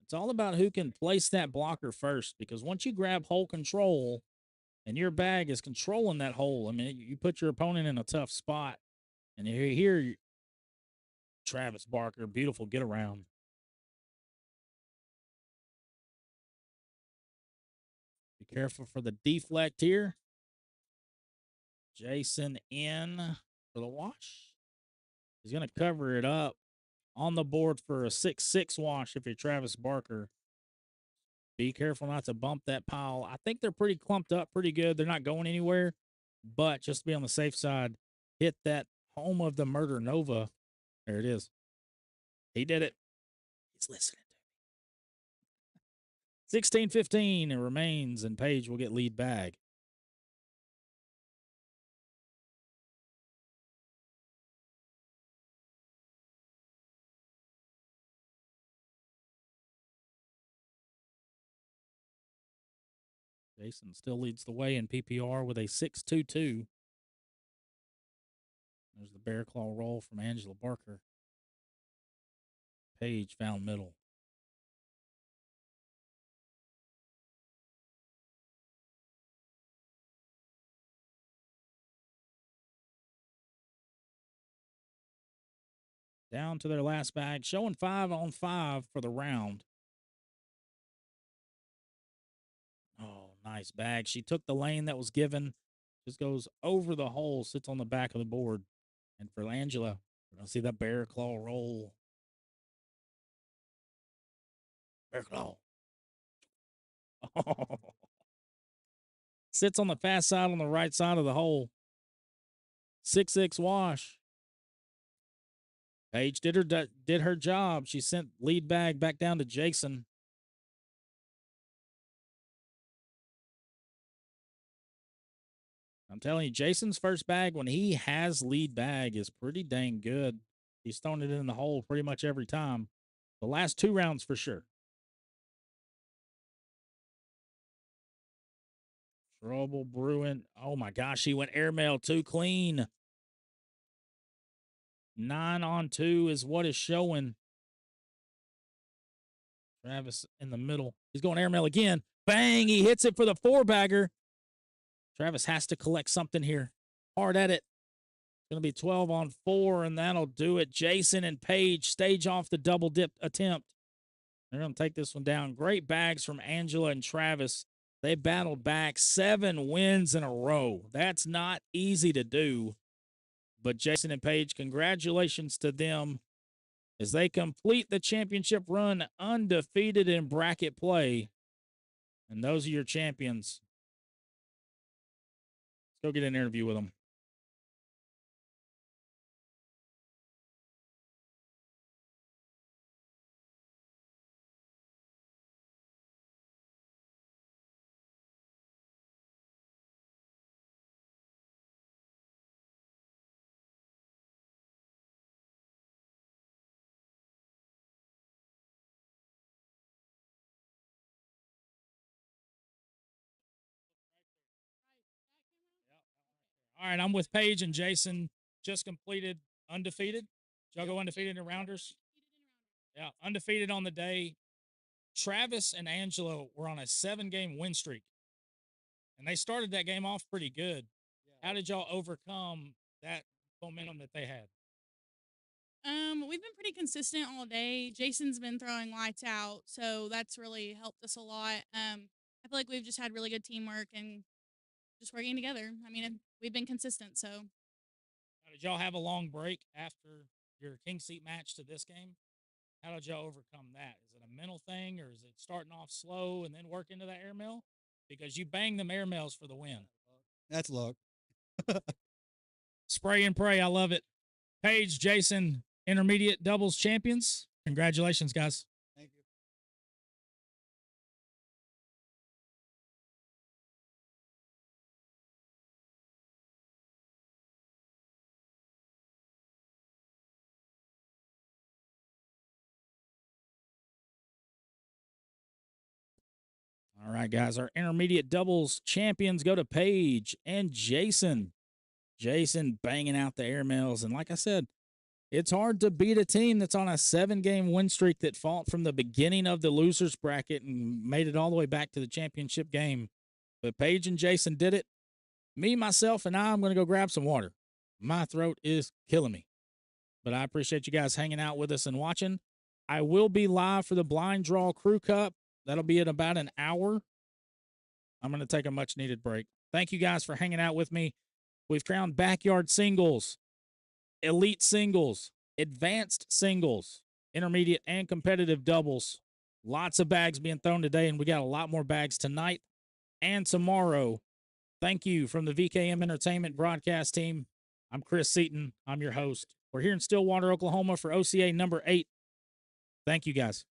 It's all about who can place that blocker first, because once you grab hole control and your bag is controlling that hole, I mean, you put your opponent in a tough spot. And here, Travis Barker, beautiful get around. Be careful for the deflect here. Jason in for the wash. He's going to cover it up on the board for a 6-6 wash if you're Travis Barker. Be careful not to bump that pile. I think they're pretty clumped up pretty good. They're not going anywhere. But just to be on the safe side, hit that home of the Murder Nova. There it is. He did it. He's listening to me. 16-15, it remains, and Paige will get lead bag. Jason still leads the way in PPR with a 6.22. There's the bear claw roll from Angela Barker. Paige found middle. Down to their last bag, showing 5 on 5 for the round. Oh, nice bag. She took the lane that was given, just goes over the hole, sits on the back of the board. And for Angela, we're going to see that bear claw roll. Bear claw. Oh. Sits on the fast side on the right side of the hole. 6-6 wash. Paige did her job. She sent lead bag back down to Jason. I'm telling you, Jason's first bag, when he has lead bag, is pretty dang good. He's thrown it in the hole pretty much every time. The last 2 rounds for sure. Trouble brewing. Oh my gosh, he went airmail too clean. 9 on 2 is what is showing. Travis in the middle. He's going airmail again. Bang! He hits it for the 4-bagger. Travis has to collect something here. Hard at it. Going to be 12 on 4, and that'll do it. Jason and Paige stage off the double dip attempt. They're going to take this one down. Great bags from Angela and Travis. They battled back 7 wins in a row. That's not easy to do. But Jason and Paige, congratulations to them as they complete the championship run undefeated in bracket play. And those are your champions. Let's go get an interview with them. All right, I'm with Paige and Jason. Just completed undefeated. Did y'all go undefeated in rounders? Yeah, undefeated on the day. Travis and Angela were on a 7-game win streak, and they started that game off pretty good. How did y'all overcome that momentum that they had? We've been pretty consistent all day. Jason's been throwing lights out, so that's really helped us a lot. I feel like we've just had really good teamwork and just working together. I mean, we've been consistent, so. Now, did y'all have a long break after your king seat match to this game? How did y'all overcome that? Is it a mental thing, or is it starting off slow and then work into that airmail? Because you bang them airmails for the win. That's luck. Spray and pray. I love it. Paige, Jason, intermediate doubles champions. Congratulations, guys. Thank you. All right, guys. Our intermediate doubles champions go to Paige and Jason. Jason banging out the airmails. And like I said, it's hard to beat a team that's on a 7-game win streak that fought from the beginning of the losers bracket and made it all the way back to the championship game. But Paige and Jason did it. Me, myself, and I'm going to go grab some water. My throat is killing me. But I appreciate you guys hanging out with us and watching. I will be live for the Blind Draw Crew Cup. That'll be in about an hour. I'm going to take a much-needed break. Thank you guys for hanging out with me. We've crowned backyard singles, elite singles, advanced singles, intermediate and competitive doubles. Lots of bags being thrown today, and we got a lot more bags tonight and tomorrow. Thank you from the VKM Entertainment broadcast team. I'm Chris Seaton. I'm your host. We're here in Stillwater, Oklahoma for OCA number 8. Thank you, guys.